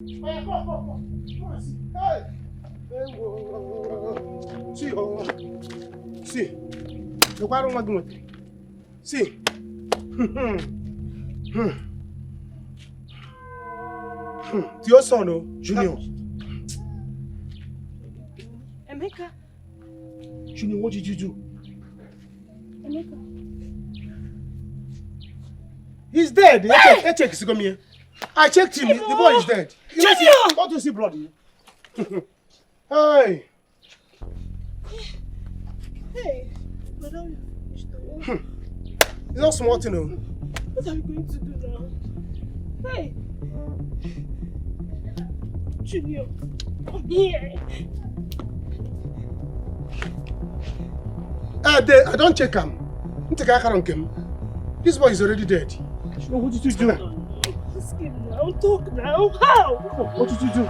Come on, see. Hey! See, see. Look, I don't want to do it. See. To your son, oh, Junior. Emeka. Junior, what did you do? Emeka. He's dead. Hey! Check his come here. I checked him. The boy is dead. Junior! Don't you see blood? Hey! Hey! Madam, it's not smart, you know. What are you going to do now? Hey! Junior, come here. I don't check him. This boy is already dead. What did you do? Ask him now. Talk now. How? What did you do?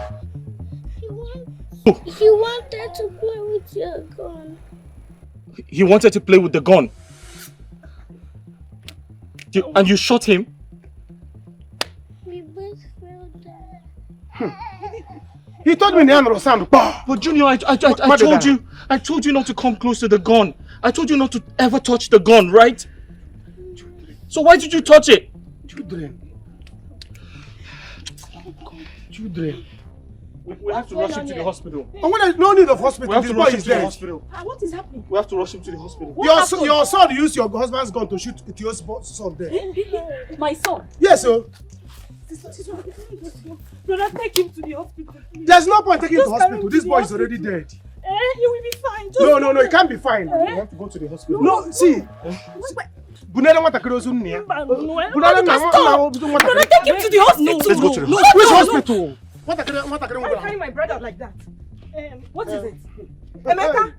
He wanted to play with your gun. He wanted to play with the gun? And you shot him? We both fell down. He told me name was sound. But Junior, I told you not to come close to the gun. I told you not to ever touch the gun, right? So why did you touch it? Children. We have to rush him to the hospital. No need of hospital. We have This to boy rush him is to the dead. hospital. What is happening? We have to rush him to the hospital. Your son used your husband's gun to shoot your son there. My son? Yes, sir. Brother, take him to the hospital. Please. There's no point taking him to the hospital. This boy is already dead. He will be fine. No, he can't be fine. We have to go to the hospital. No, see. Bunada want to cross on here. Brother, take him to the hospital. Let's go to the hospital. Which hospital? What Why carry my brother like that? What is it? Emeka?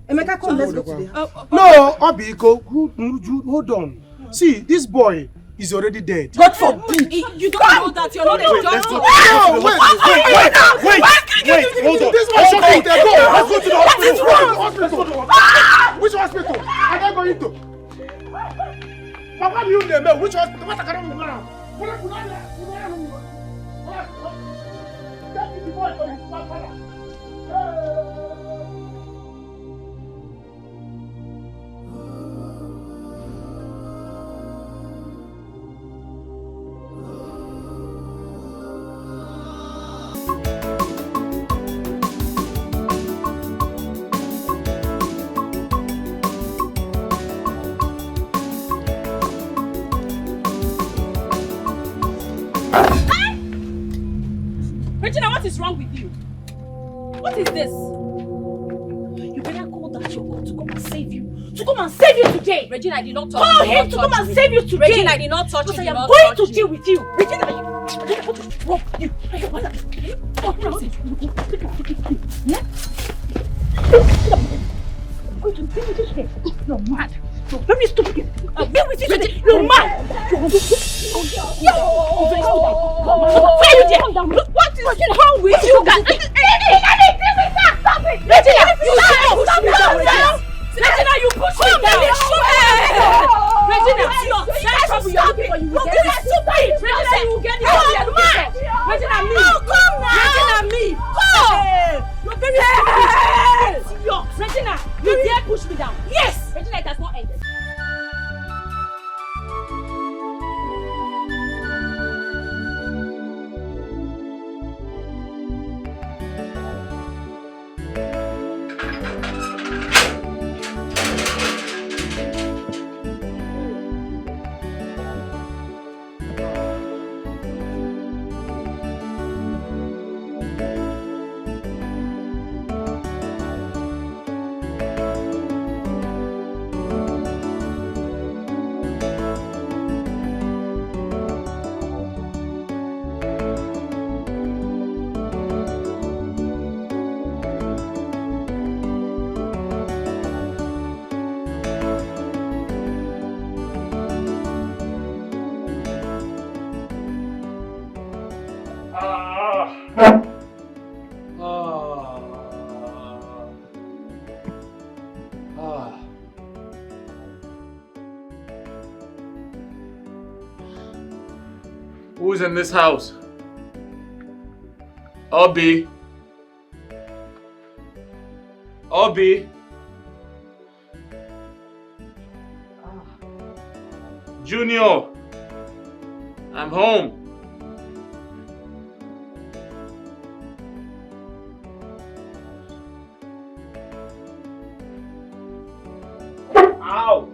Emeka, come, let's go to the hospital. No, Obiko, hold on. See, this boy is already dead. God forbid! You don't know that you're not a doctor. Wait, hold on. This boy shot me there. Go. Let's go to the hospital. Which hospital? Am I going to? Papa, you name which hospital? What are you doing now? Take the boy for his father. Regina, what is wrong with you? What is this? You better call that your God to come and save you. To come and save you today. Regina, I did not touch you. Call him to come and save you today. Regina, I did not touch you. Because I am going to deal with you. Regina, what is wrong with you? You're mad. You're very stupid. I'll be with you today. You're mad. Where are you there? What is wrong with you guys? Stop it! Regina, you push me down. Regina, stop it. Regina, you will get it. Regina, me. Regina, me. You're very stupid. Regina, you dare push me down. Yes. Regina, it has not ended. Who's in this house? Obi. Obi. Junior. I'm home. Ow.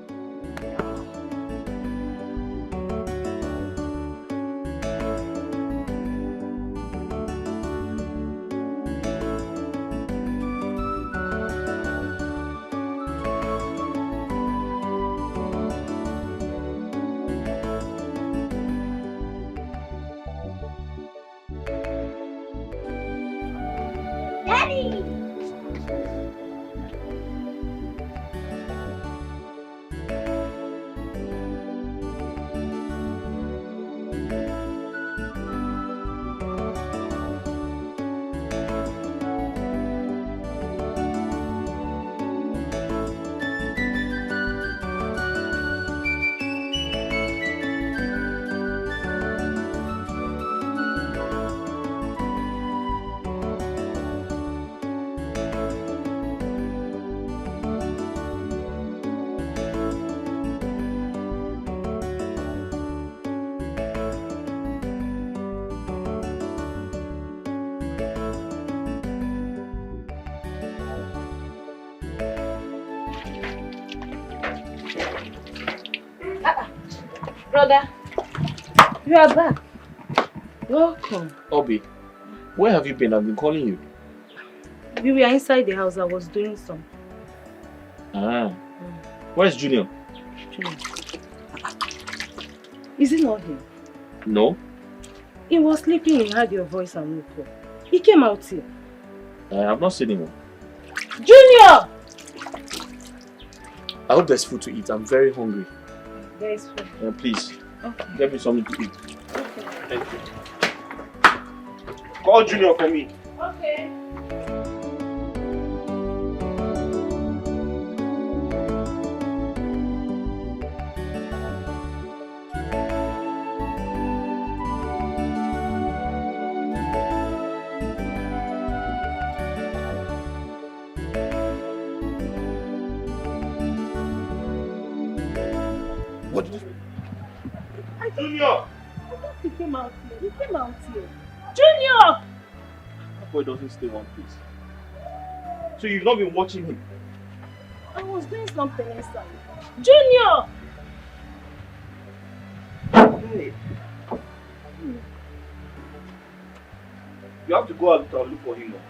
Brother, you are back. Welcome. Obi, where have you been? I've been calling you. We were inside the house. I was doing some. Where's Junior? Junior. Is it not him? No. He was sleeping. He heard your voice and woke up. He came out here. I have not seen him. Junior! I hope there's food to eat. I'm very hungry. There is food. Please, okay. Get me something to eat. Okay. Thank you. Call Junior for me. Okay. Junior! He came out here. He came out here. Junior! That boy doesn't stay one place. So you've not been watching him? I was doing something inside. Junior! Hey. You have to go out and look for him now.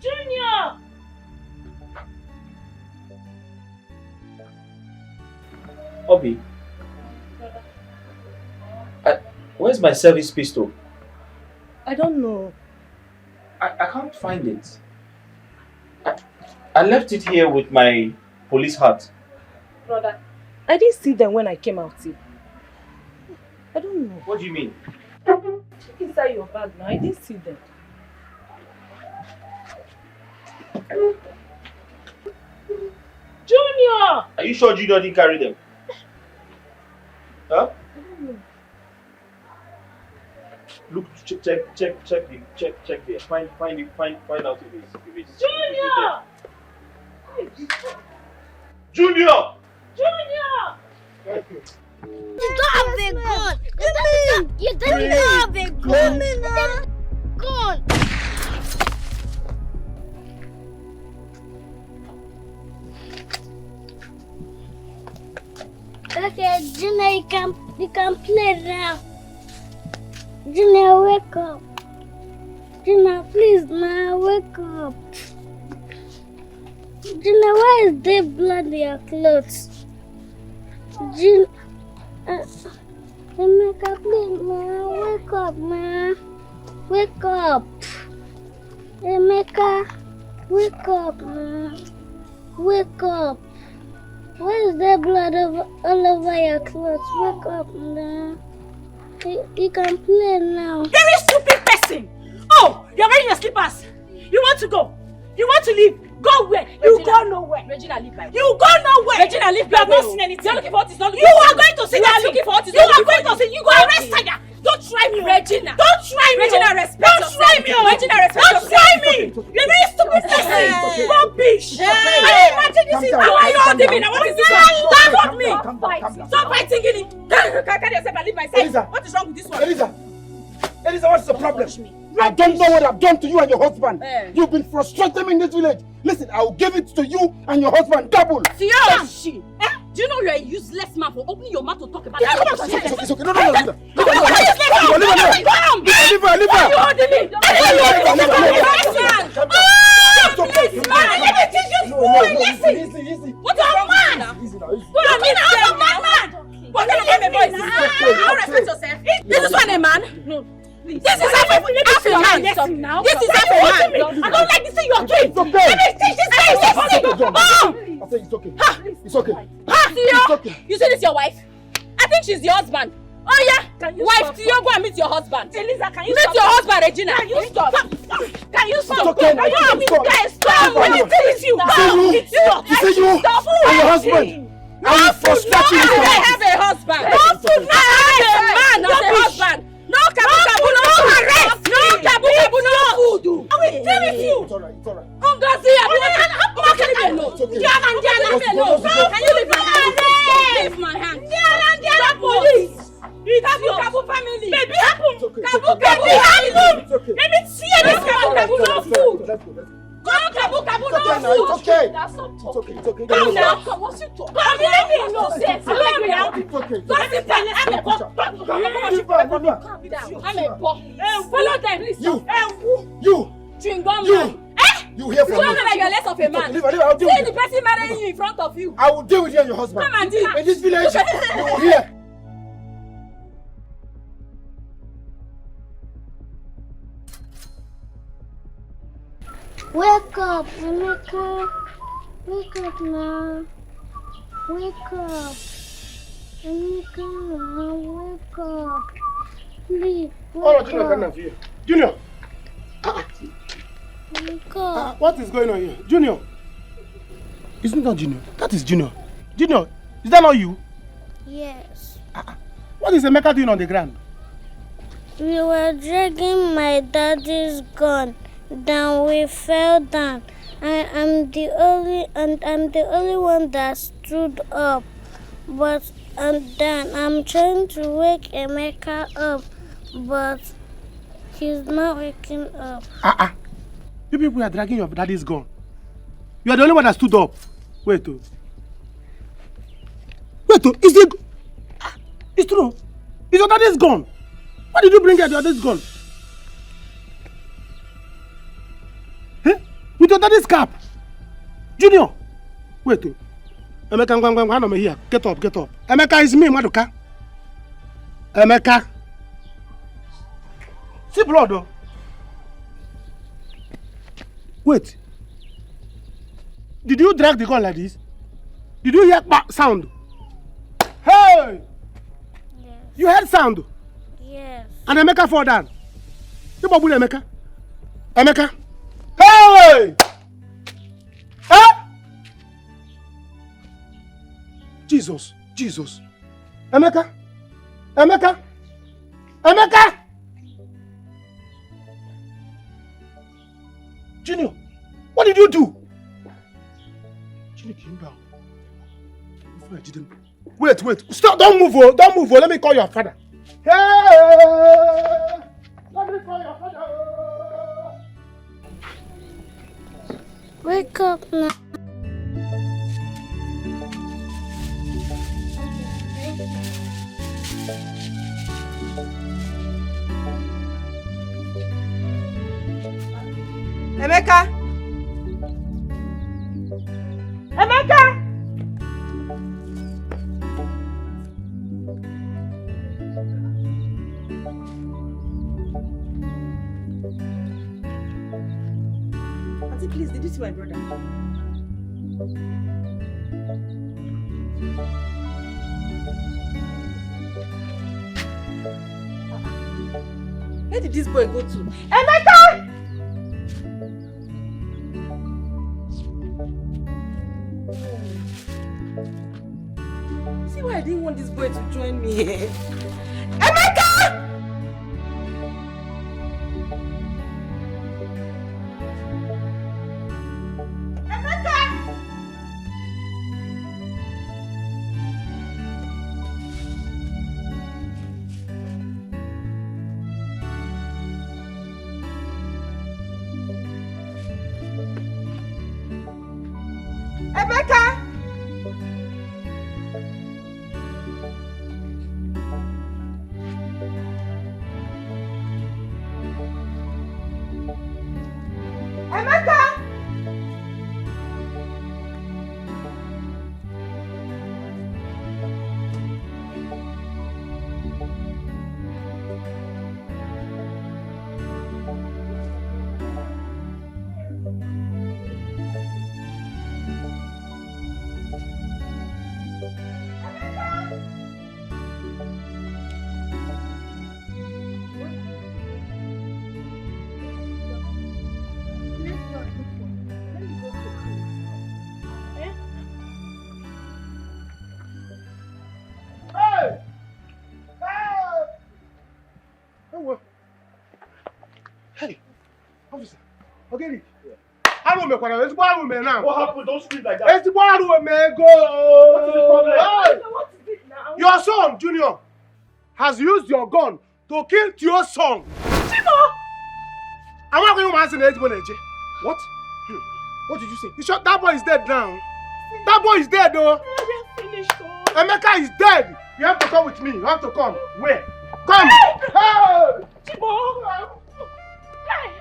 Junior! Obi, where's my service pistol? I don't know. I can't find it. I left it here with my police hat. Brother, I didn't see them when I came out here. I don't know. What do you mean? Check inside your bag now. I didn't see them. Junior! Are you sure Junior didn't carry them? Huh? I don't know. Look, check there. Find out if it's Junior! Junior! Junior! You don't have a gun. You don't have a gun. Gun. Okay, Junior, you can play now. Junior, wake up. Junior, please now, wake up. Junior, why is there blood in your clothes? Junior, Emeka, please now, wake up, man. Wake up. Emeka, wake up, man. Wake up. Why is there blood all over your clothes? Wake up now. You can play now. Very stupid person! Oh, you're wearing your slippers. You want to go? You want to leave? Go where? You go nowhere. Regina, leave my way. You go nowhere. Regina, leave my way. You have not seen anything. You're looking for what is not looking for. You are going to see. You are looking for what is not looking for. You are going to see. You go arrest her. Don't try me, Regina. Don't try me. Regina, respect yourself. Don't try me. Regina, respect yourself. Don't try me. You're very stupid person. Rubbish. I imagine this is how are you holding me now? What is this one? Don't hold me. Stop fighting, Ini. Carry yourself and leave my side. What is wrong with this one? Elisa, what's the problem? I don't know what I've done to you and your husband. You've been frustrating me in this village. Listen, I will give it to you and your husband double. Seriously? Do you know you're a useless man for opening your mouth to talk about that? It's okay. No. Leave her. Leave her. You're holding me. Easy. What a man! What a man! What kind of a voice? You respect yourself. This is not a man. No. This is half a man. This is half a man. I don't like this thing you are doing. Let me teach this guy. I say it's okay. It's okay. You say this is your wife? I think she's your husband. Oh yeah, wife, Theo, go and meet your husband. Elisa, can you meet your husband, Regina? Can you stop? Can you stop? Okay, stop. When it is you, it's you and your husband. I will frustrate you. I have a husband. I have a man, not a husband. No kabu, no arrest. No kabu, no food. I will deal with you. It's alright. Ngozi, how can you be alone? Can you leave my hand? Leave my hand. Diana, police. Kabu family. Baby, Kabu happen. Let me see this Kabu no food. Let's go. Kabu no food. It's okay. It's okay. Come now. What's it talk? Come here. No sense. It's okay. Don't sit down. I'm a boy. Follow them, please. You. Chewing gum man. You hear from me. You know that you're less of a man. Leave her. I'll deal with See the person marrying you in front of you. I will deal with you and your husband. Come and deal. In this village, you will hear. Wake up, Emeka. Wake up now. Wake up. Emeka, wake up. Please, wake up. Junior. Wake up. What is going on here? Junior. Isn't that Junior? That is Junior. Junior, is that not you? Yes. What is Emeka doing on the ground? We were dragging my daddy's gun. Then we fell down. I'm the only one that stood up. But then I'm trying to wake Emeka up, but he's not waking up. You people are dragging your daddy's gun. You are the only one that stood up. Wait, is it? It's true. Is your daddy's gun? Why did you bring your daddy's gun? With your daddy's cap. Junior. Wait. Emeka, I'm here. Get up. Emeka is me, Maduka. Emeka. See blood though. Wait. Did you drag the gun like this? Did you hear sound? Hey! Yes. You heard sound? Yes. And Emeka fall down. You babu Emeka? Emeka? Hey! Huh? Jesus. Emeka? Junior, what did you do? Junior came down. Before I didn't. Wait. Stop, don't move. Let me call your father. Hey! Let me call your father. Wake up now. Emeka! Auntie, please, did you see my brother? Where did this boy go to? Emeka! See why I didn't want this boy to join me here? Emeka! Okay. I don't make one. It's one woman now. What happened? Don't scream like that. It's one woman. Go. What is the problem? Hey. What is it now? Your son, Junior, has used your gun to kill your son. Chimo! I'm not going to answer the What? What did you say? You shot that boy is dead now. That boy is dead though. We are finished. Emeka is dead. You have to come with me. You have to come. Where? Come. Hey! Chimo! Hey!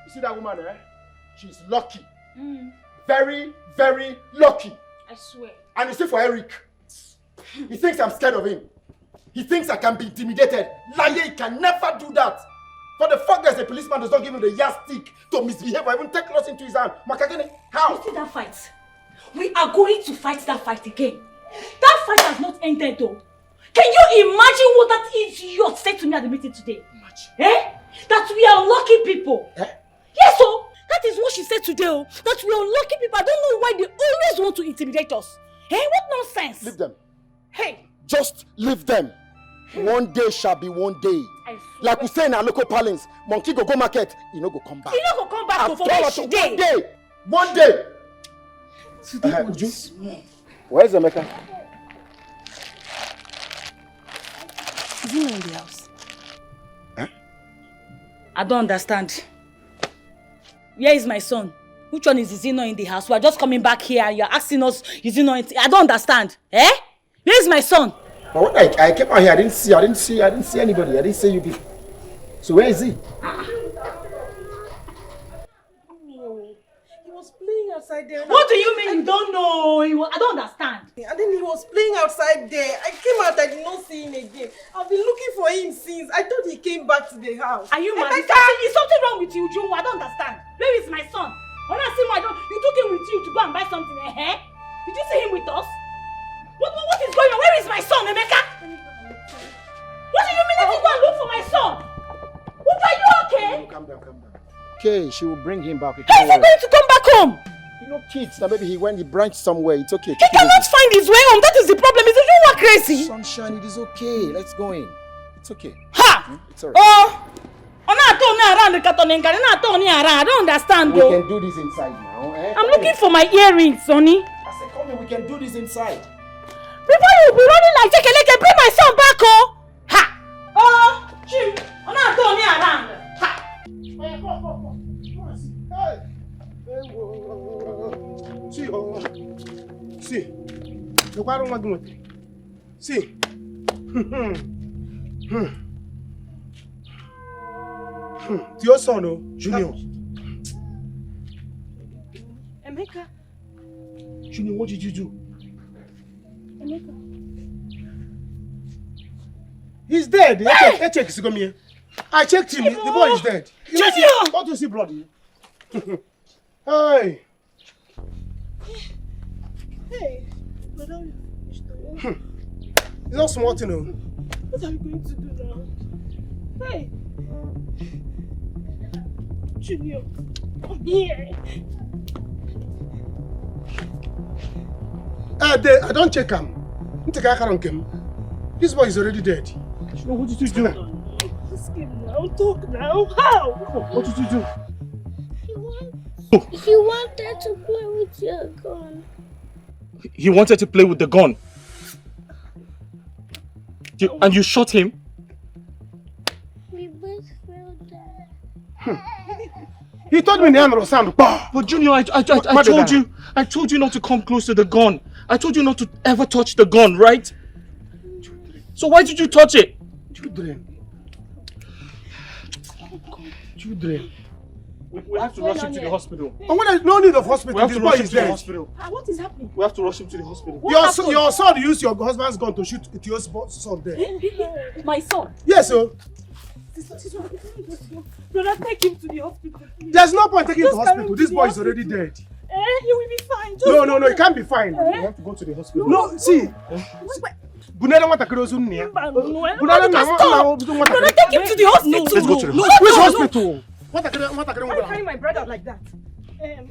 You see that woman, eh? She's lucky. Very, very lucky. I swear. And you see for Eric, he thinks I'm scared of him. He thinks I can be intimidated. Liar, he can never do that. For the fact that a policeman does not give him the yardstick to misbehave or even take loss into his hand. Makagene, how? You see that fight? We are going to fight that fight again. That fight has not ended though. Can you imagine what that idiot said to me at the meeting today? Imagine. Eh? That we are lucky people. Eh? Yes, so that is what she said today. Oh, that we are lucky people. I don't know why they always want to intimidate us. Eh? What nonsense? Leave them. Hey. Just leave them. One day shall be one day. Like we say in our local parlance, monkey go market, he no go come back. He no go come back for where she one day. One day. Would you? Where's Emeka? Is he not in the house? Huh? I don't understand. Where is my son? Which one is he not in the house? We are just coming back here and you're asking us, is he not in I don't understand. Eh? Where is my son? But when I came out here, I didn't see anybody. I didn't see you people. So where is he? He was playing outside there. What do you mean you don't know? I don't understand. And then he was playing outside there. I came out, I did not see him again. I've been looking for him since. I thought he came back to the house. Are you mad? Is something wrong with you, Joe? I don't understand. Where is my son? When I see my daughter, you took him with you to go and buy something, eh? Did you see him with us? What is going on? Where is my son, Emeka? What do you mean if you go and look for my son? What, are you okay? Calm down. Okay, she will bring him back. How is he going to come back home? You know kids, now maybe he branched somewhere. It's okay. He cannot find his way home. That is the problem. Is you are crazy? Sunshine, it is okay. Let's go in. It's okay. Ha! It's alright. Oh! I don't understand We though. can do this inside now. Eh? I'm looking for my earrings, Sonny. I said, come in, we can do this inside. Before you be running like Jekeleke, bring my son back, oh! Ha! Oh! Chim! I'm not turning around. Ha! See. Look, I don't want to do it. See. It's your son, oh, Junior. Emeka. Junior, what did you do? He's dead. I checked him. I checked him. The boy is dead. Don't you see blood here? Hey. Hey, madam. It's not smart, you know. What are we going to do now? Hey. Junior. Come here. I don't check him. This boy is already dead. What did you do? Ask him now. Talk now. How? What did you do? He wanted to play with your gun. He wanted to play with the gun. And you shot him? We both fell down. He told me the hand was sound. But Junior, I told you not to come close to the gun. I told you not to ever touch the gun, right? So why did you touch it? Children. We have to rush him to the hospital. Oh, when there's no need of hospital, We have this to boy rush him is to the dead. hospital. What is happening? We have to rush him to the hospital. Your son used your husband's gun to shoot at your son there. My son. Yes, sir. Brother, take him to the hospital. There's no point taking him to Just carry hospital. him This to boy the is already dead. He will be fine. No, he can't be fine. We have to go to the hospital. No, see. Bunada want to cross on here. Brother, take him to the hospital. Let's go to the hospital. Which hospital? What Why are you carrying my brother like that?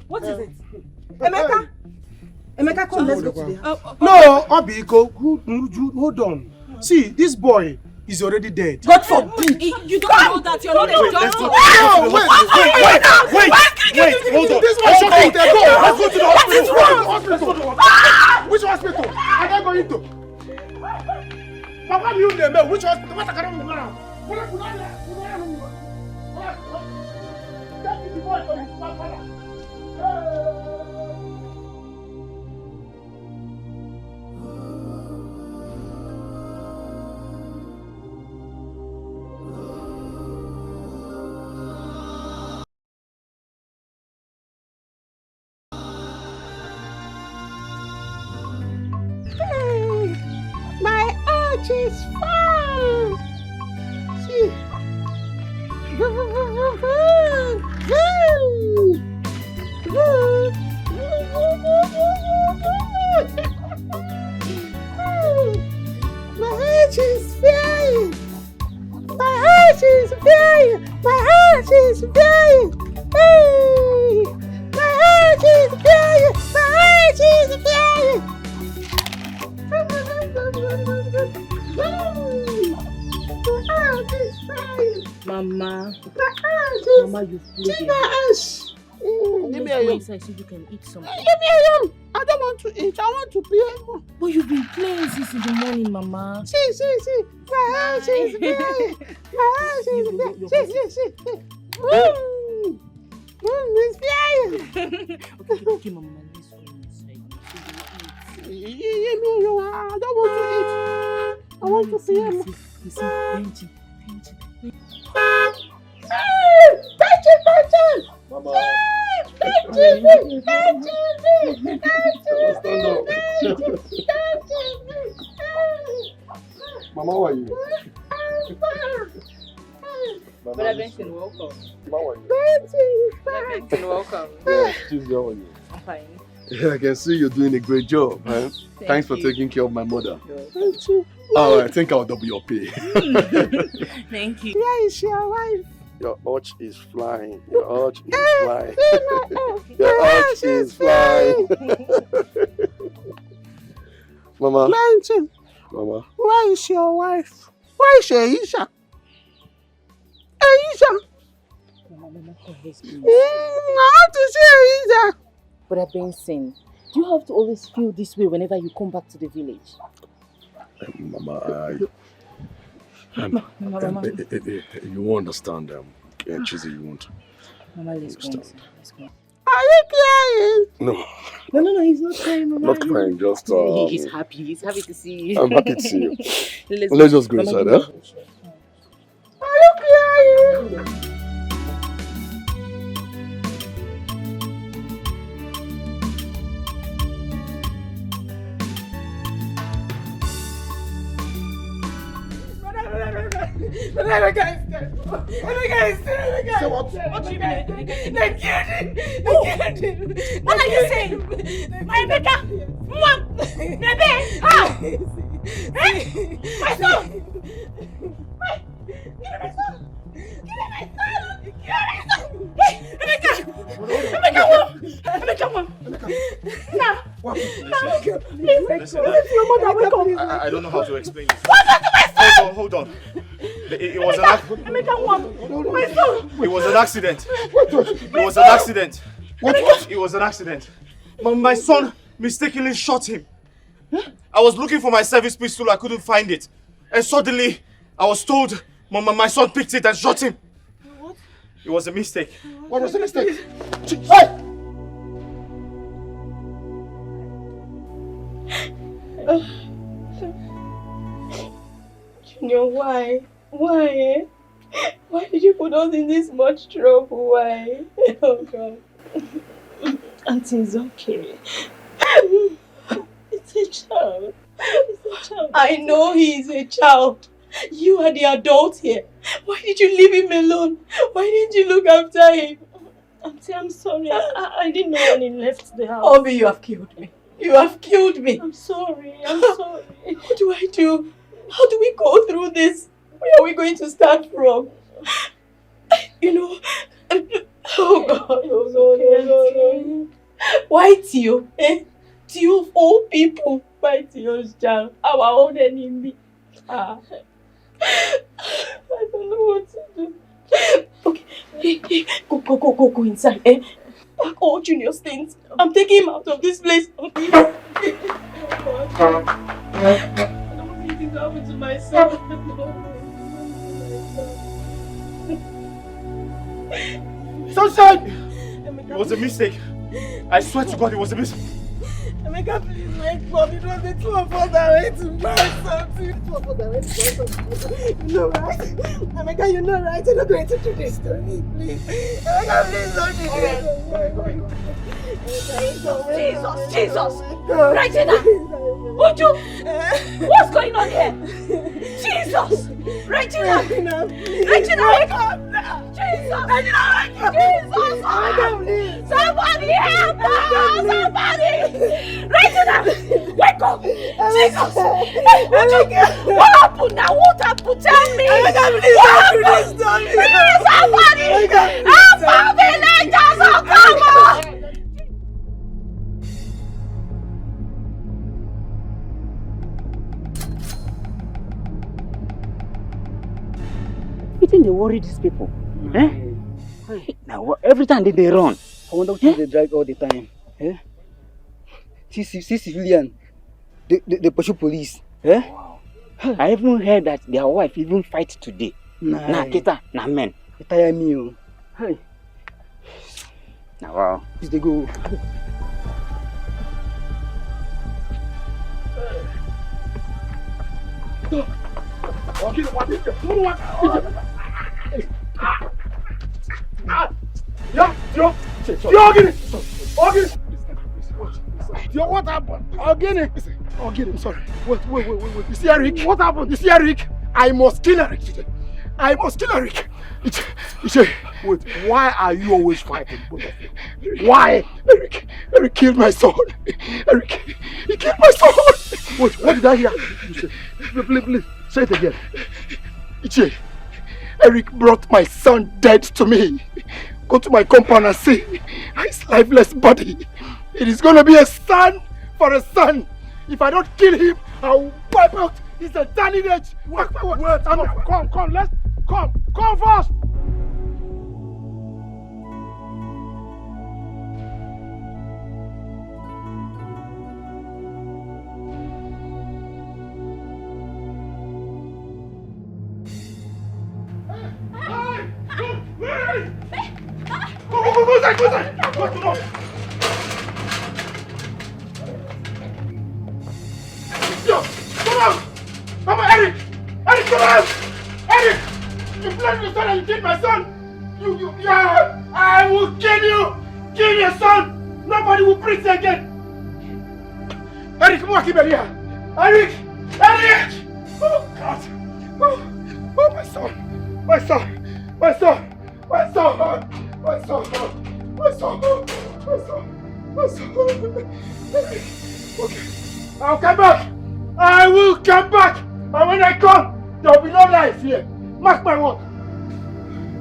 What is it? Emeka, come, let's go to the hospital. No, Obiko, hold on. See, this boy is already dead. God forbid. You don't know that you're not a doctor. Wait, hold on. This boy is already dead. Let's go to the hospital. Which hospital? Are they going to? Papa, you name which hospital? What are you doing? My arch is fine. See. My arch is flying. My arch is flying. My arch is flying. Hey. My arch is flying. My arch is flying. Mama, you've played it. Let me go inside so you can eat something. Leave me alone. I don't want to eat. I want to play more. But you've been playing since in the morning, Mama. See. My house is flying. My house is flying. See. It's flying. Okay, Mama, let's go inside. Leave me alone. I don't want to eat. I want to play more. Listen, Benson! Mama. Mama, how are you? Brother Benson, welcome. How are you? Benson, welcome. Yeah, she's how are you? I'm fine. Yeah, I can see you're doing a great job, man. Thanks for you. taking care of my mother. Thank you. Oh, I think I'll double your pay. Thank you. Where is your wife? Your arch is flying. Your arch is flying. Your arch is flying. Mama. Benson, Mama. where is your wife? Where is Aisha? Aisha! Mama, come here, please. I want to see Aisha. Brother Benson, do you have to always feel this way whenever you come back to the village? Mama, Mama. you won't understand. Chizzy, you won't. Mama, let's go. Let's go. Are you crying? No, No, he's not crying, Mama. not crying, just... He's happy. He's happy to see you. I'm happy to see you. Let's just go Mama, inside, give huh? me a shot. Are you crying? Emeka is dead. Emeka is dead. Say what? What do you mean? They killed him. They killed him. What are you saying? My Emeka? Mom! Baby! How? Eh? My son! Give me my son! Give me my son! Emeka! Emeka, what? Emeka, what? Nah! What? Please, your mother, wake up! I don't know how to explain this. What happened to my son? Hold on. It was an accident. Emeka, what? My son! It was an accident. It was an accident. What? It was an accident. My son mistakenly shot him. I was looking for my service pistol. I couldn't find it. And suddenly, I was told my son picked it and shot him. What? It was a mistake. What was the mistake? Hey! Junior, why? Why? Why did you put us in this much trouble? Why? Oh God. Auntie, it's okay. It's a child. It's a child. I know he is a child. You are the adult here. Why did you leave him alone? Why didn't you look after him? Auntie, I'm sorry. I didn't know when he left the house. Obi, you have killed me. You have killed me. I'm sorry. I'm sorry. What do I do? How do we go through this? Where are we going to start from? You know, oh God, oh God. Why Tio? Tio of all people. Why Tio's child? Our own enemy. I don't know what to do. Okay, go inside. Pack all Junior's things. I'm taking him out of this place. I don't want anything to happen to my son. Sunshine! It was a mistake. I swear to God, it was a mistake. Emeka, please wake up. It was the two of us that went to buy something. Two of us that went to buy something. You know right? Emeka, you know right? You're not going to do this to me, please. Emeka, please don't do this. Jesus! Regina! Uju! What's going on here? Jesus! Regina! Regina, wake up! Jesus! Regina, wake up! Jesus! Somebody help us! Somebody! Regina! Wake up! Jesus! Uju! What happened now? What happened? Tell me! What happened? Somebody! Help our villagers! Oh, come on! You think they worry these people? Eh? Now, every time they run. I wonder what they drag all the time. Eh? See civilian, they pursue police. Eh? Wow. I even heard that their wife even fight today. Nah, kita, nah men. It tire me, oh. Hey. Now, wow. Please they go. What happened? Again, I'm sorry. Wait. You see Eric? What happened? You see Eric? I must kill Eric today. I must kill Eric. Wait, why are you always fighting, both of you? Why? Eric killed my son. Eric, he killed my son. Wait, what did I hear? Please, say it again. Ichie, Eric brought my son dead to me. Go to my compound and see his lifeless body. It is going to be a son for a son. If I don't kill him, I'll wipe out his entire lineage. Wait, come, let's come first. Come on, Eric! Eric, come on! Eric! You blame your son and you killed my son! Yeah! I will kill you! Kill your son! Nobody will breathe again! Eric, come on, keep it here! Eric! Oh, God! Oh, my son! My son! My son! My son! My son! My son! My son! My son! Okay. I'll come back! I will come back! And when I come, there will be no life here. Mark my word.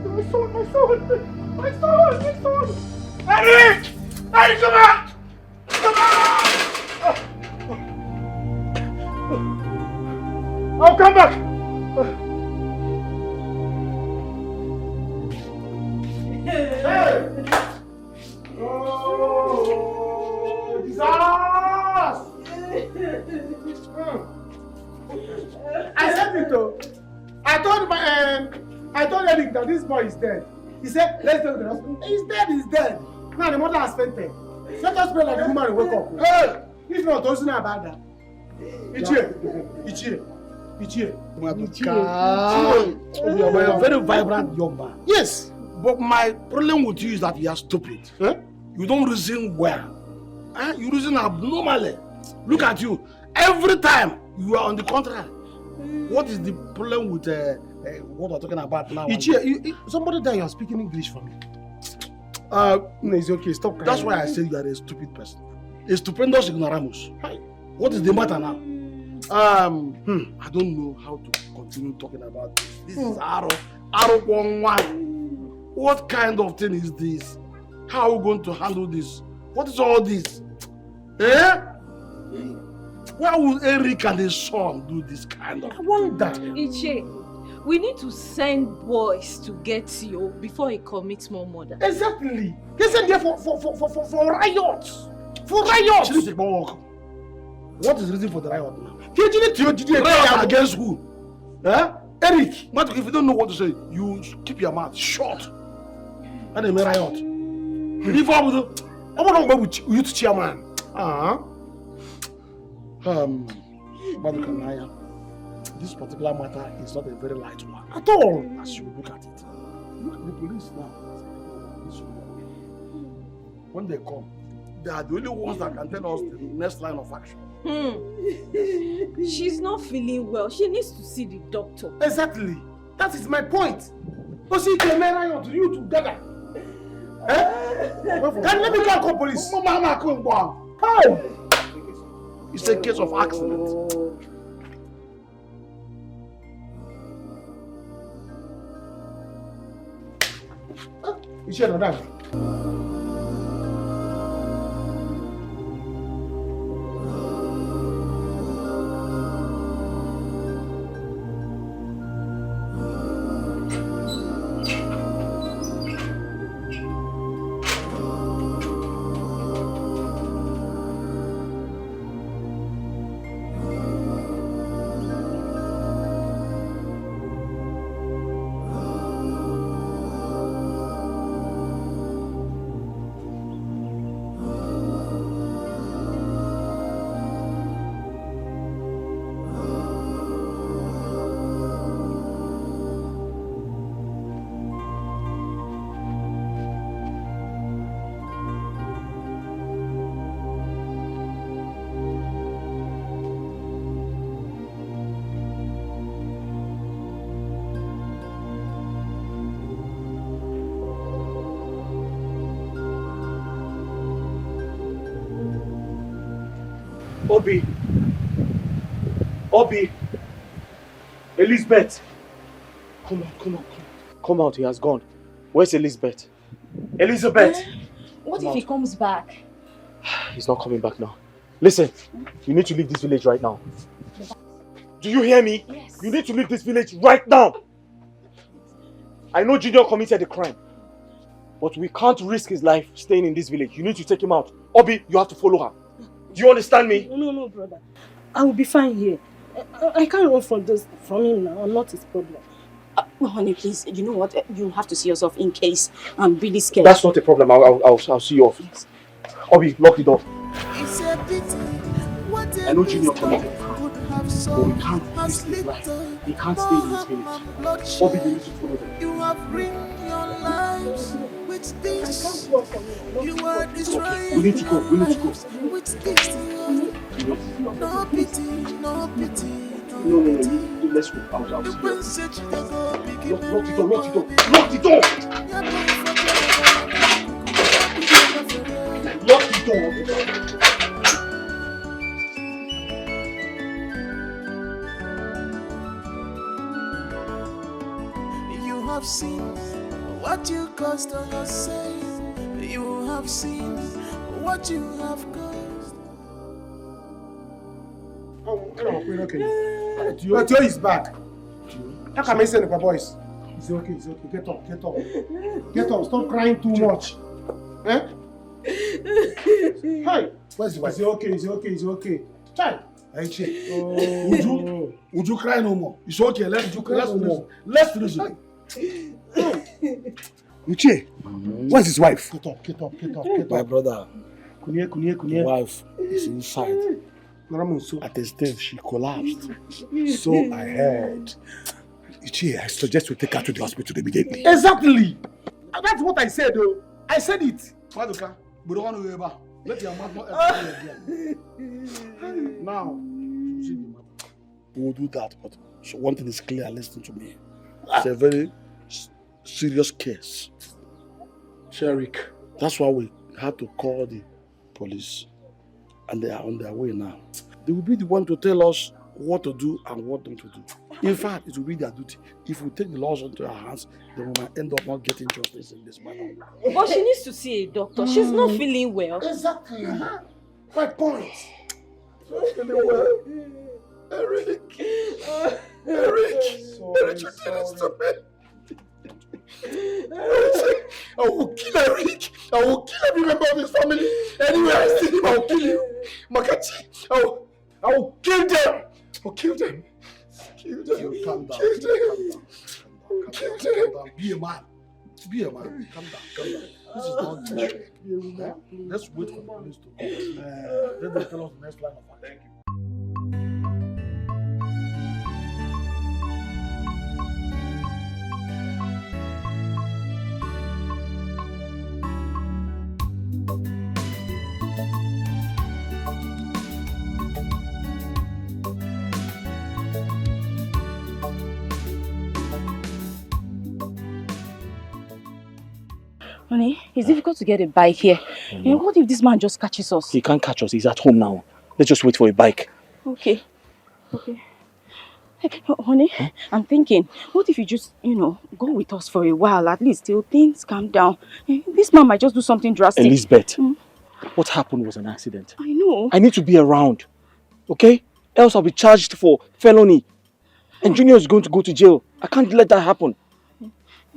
My son! My son! My son! My son! Eric! Eric, come back! Come back! I'll come back! Hey! Oh, Jesus! I said it though. I told Eric that this boy is dead. He said, let's go to the hospital. He's dead, he's dead. Now the mother has fainted. Let us pray like the woman will wake up. Hey! If not, don't say about that. Ichie. You are a very vibrant young man. Yes, but my problem with you is that you are stupid. Huh? You don't reason well. You reason abnormally. Look at you. Every time you are on the contrary. What is the problem with what we're talking about now? Ichie, somebody there you are speaking English for me. No, it's okay. Stop crying. That's why I say you are a stupid person. A stupendous ignoramus. What is the matter now? I don't know how to continue talking about this. This is Arrow 111. What kind of thing is this? How are we going to handle this? What is all this? Why would Eric and his son do this kind of thing? I wonder. Ichie, we need to send boys to get you before he commits more murder. Exactly. They sent there for riots. For riots. What is the reason for the riot now? Riot against who? Eric, if you don't know what to say, you keep your mouth shut. And they may riot. If I want to go with youth chairman. This particular matter is not a very light one at all. As you look at it, look at the police now. When they come, they are the only ones that can tell us the next line of action. She's not feeling well. She needs to see the doctor. Exactly. That is my point. But see, can riot you together. Can let me call police. How? It's a case of accident. You should know that. Obi! Elizabeth! Come out, he has gone. Where's Elizabeth? Elizabeth! What if he comes back? He's not coming back now. Listen, you need to leave this village right now. Do you hear me? Yes. You need to leave this village right now. I know Junior committed a crime, but we can't risk his life staying in this village. You need to take him out. Obi, you have to follow her. Do you understand me? No, brother. I will be fine here. I can't run from him now. I'm not his problem. Honey, please, you know what? You have to see yourself in case I'm really scared. That's not a problem. I'll see you off. Yes. Obi, lock the door. I know Junior committed a crime, but we can't risk his life. He can't stay in this village. Obi, you need to follow them. You have ruined your lives with this. You are destroying. We need to go. With this. No pity, no pity, No. let's go. I'll see you. Lock the door. Lock the door. You have seen what you caused on us, say. You have seen what you have caused. Oh, okay. Tio is back. How come I say the boys? It's okay. Get up. Stop crying too much. Eh? Hi. Where's the wife? It's okay. Child. Would you cry no more? It's okay. Let's reason. Uche, where's his wife? Get up. My brother. Kunye. Wife is inside. At the stage, she collapsed. So I heard. Uche, I suggest we take her to the hospital immediately. Exactly. That's what I said, though. I said it. Maduka, we don't want to go back. Let your mouth not ever again. Now, we will do that, but so one thing is clear. Listen to me. It's a very serious case. Sherik. That's why we had to call the police, and they are on their way now. They will be the one to tell us what to do and what not to do. In fact, it will be their duty. If we take the laws into our hands, then we might end up not getting justice in this matter. But she needs to see a doctor. She's not feeling well. Exactly. My point. Not feeling well. Eric, you did this to me. I will kill Eric. I will kill every member of his family. Anywhere I see him, I will kill him. Makachi, I will kill them. I'll kill them. Calm down. Be a man. Calm down. This is not good. Let's wait for the police to come. Let them tell us the next line of attack. Honey, it's difficult to get a bike here. What if this man just catches us? He can't catch us. He's at home now. Let's just wait for a bike. Okay. Hey, honey, I'm thinking, what if you just, go with us for a while, at least till things calm down. This man might just do something drastic. Elizabeth, what happened was an accident. I know. I need to be around, okay? Else I'll be charged for felony. And Junior is going to go to jail. I can't let that happen.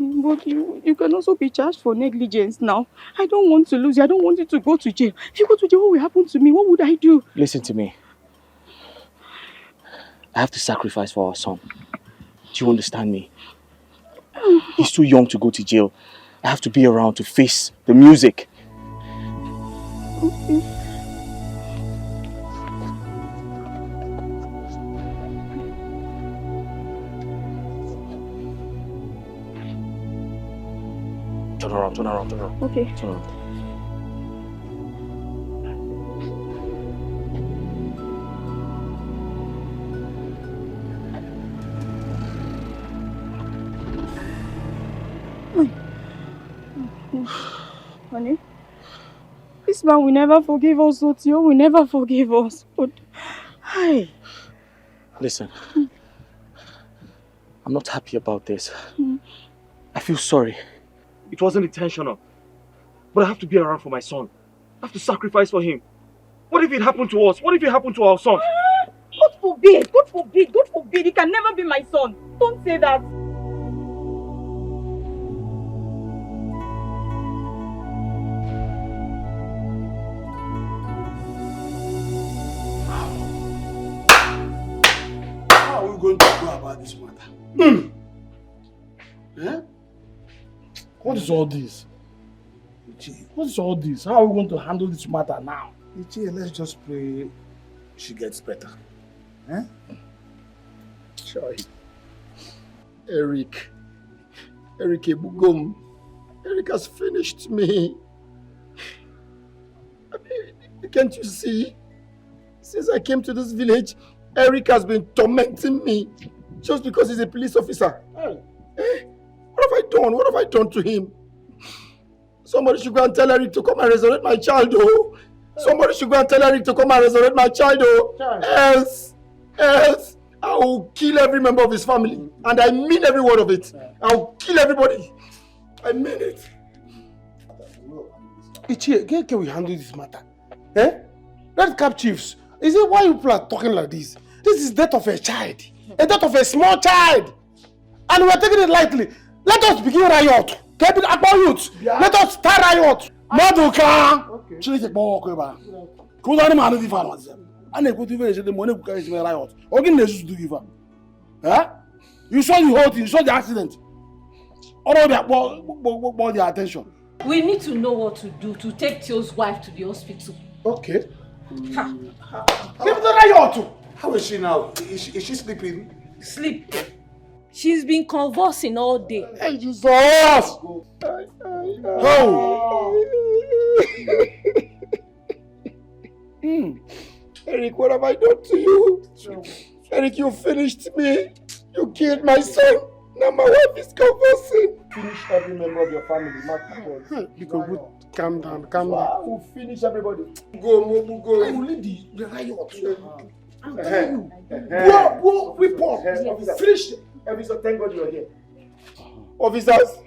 But you can also be charged for negligence now. I don't want to lose you. I don't want you to go to jail. If you go to jail, what will happen to me? What would I do? Listen to me. I have to sacrifice for our son. Do you understand me? He's too young to go to jail. I have to be around to face the music. Okay. Turn around. Okay. Turn around. Honey, this man will never forgive us, Otio will never forgive us. But, hi. Listen, I'm not happy about this. I feel sorry. It wasn't intentional. But I have to be around for my son. I have to sacrifice for him. What if it happened to us? What if it happened to our son? God forbid! God forbid! God forbid! He can never be my son. Don't say that. How are we going to go about this matter? Yeah? What is all this? What is all this? How are we going to handle this matter now? Let's just pray she gets better. Eh? Sure. Eric Ebugom. Eric has finished me. I mean, can't you see? Since I came to this village, Eric has been tormenting me. Just because he's a police officer. What have I done? What have I done to him? Somebody should go and tell Eric to come and resurrect my child, oh. Somebody should go and tell Eric to come and resurrect my child, oh. Else, I will kill every member of his family. And I mean every word of it. I will kill everybody. I mean it. Ichie, can we handle this matter? Red Cap Chiefs, is it why you people are talking like this? This is death of a child. A death of a small child. And we are taking it lightly. Let us begin riot. Keep it about youth. Let us start riot. Maduka! Okay. Take more over. Cause I'm not the farmers. And they go to the money who carries my riot. Again, they just do give up. You saw the whole thing, you saw the accident. All of that brought their attention. We need to know what to do to take Tio's wife to the hospital. Okay. Keep the riot. How is she now? Is she sleeping? Sleep. She's been convulsing all day. Hey, Jesus! Oh! Eric, what have I done to you? Eric, you finished me. You killed my son. Now my wife is convulsing. Finish every member of your family. Because calm down. We'll finish everybody. Go, Mobu, go. I will lead the riot. I'm telling you. Go, report. Finish. Officer, thank God you're here. Officers,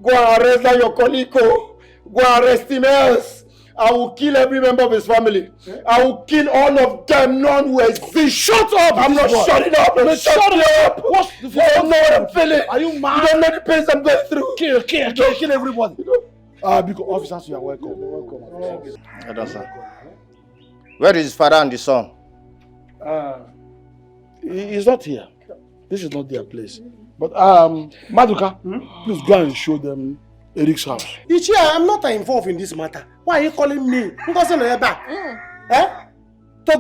go and arrest that your colleague. Go and arrest him else. I will kill every member of his family. I will kill all of them. None will exist. Shut up! I'm not shutting up. Shut up! What's the you don't know what I'm feeling. Are you mad? You don't know the pains I'm going through. Kill everybody. Because officers, you are welcome. Welcome. Where is his father and the son? He's not here. This is not their place. But Maduka, please go and show them Eric's house. Ichie, I'm not involved in this matter. Why are you calling me? To go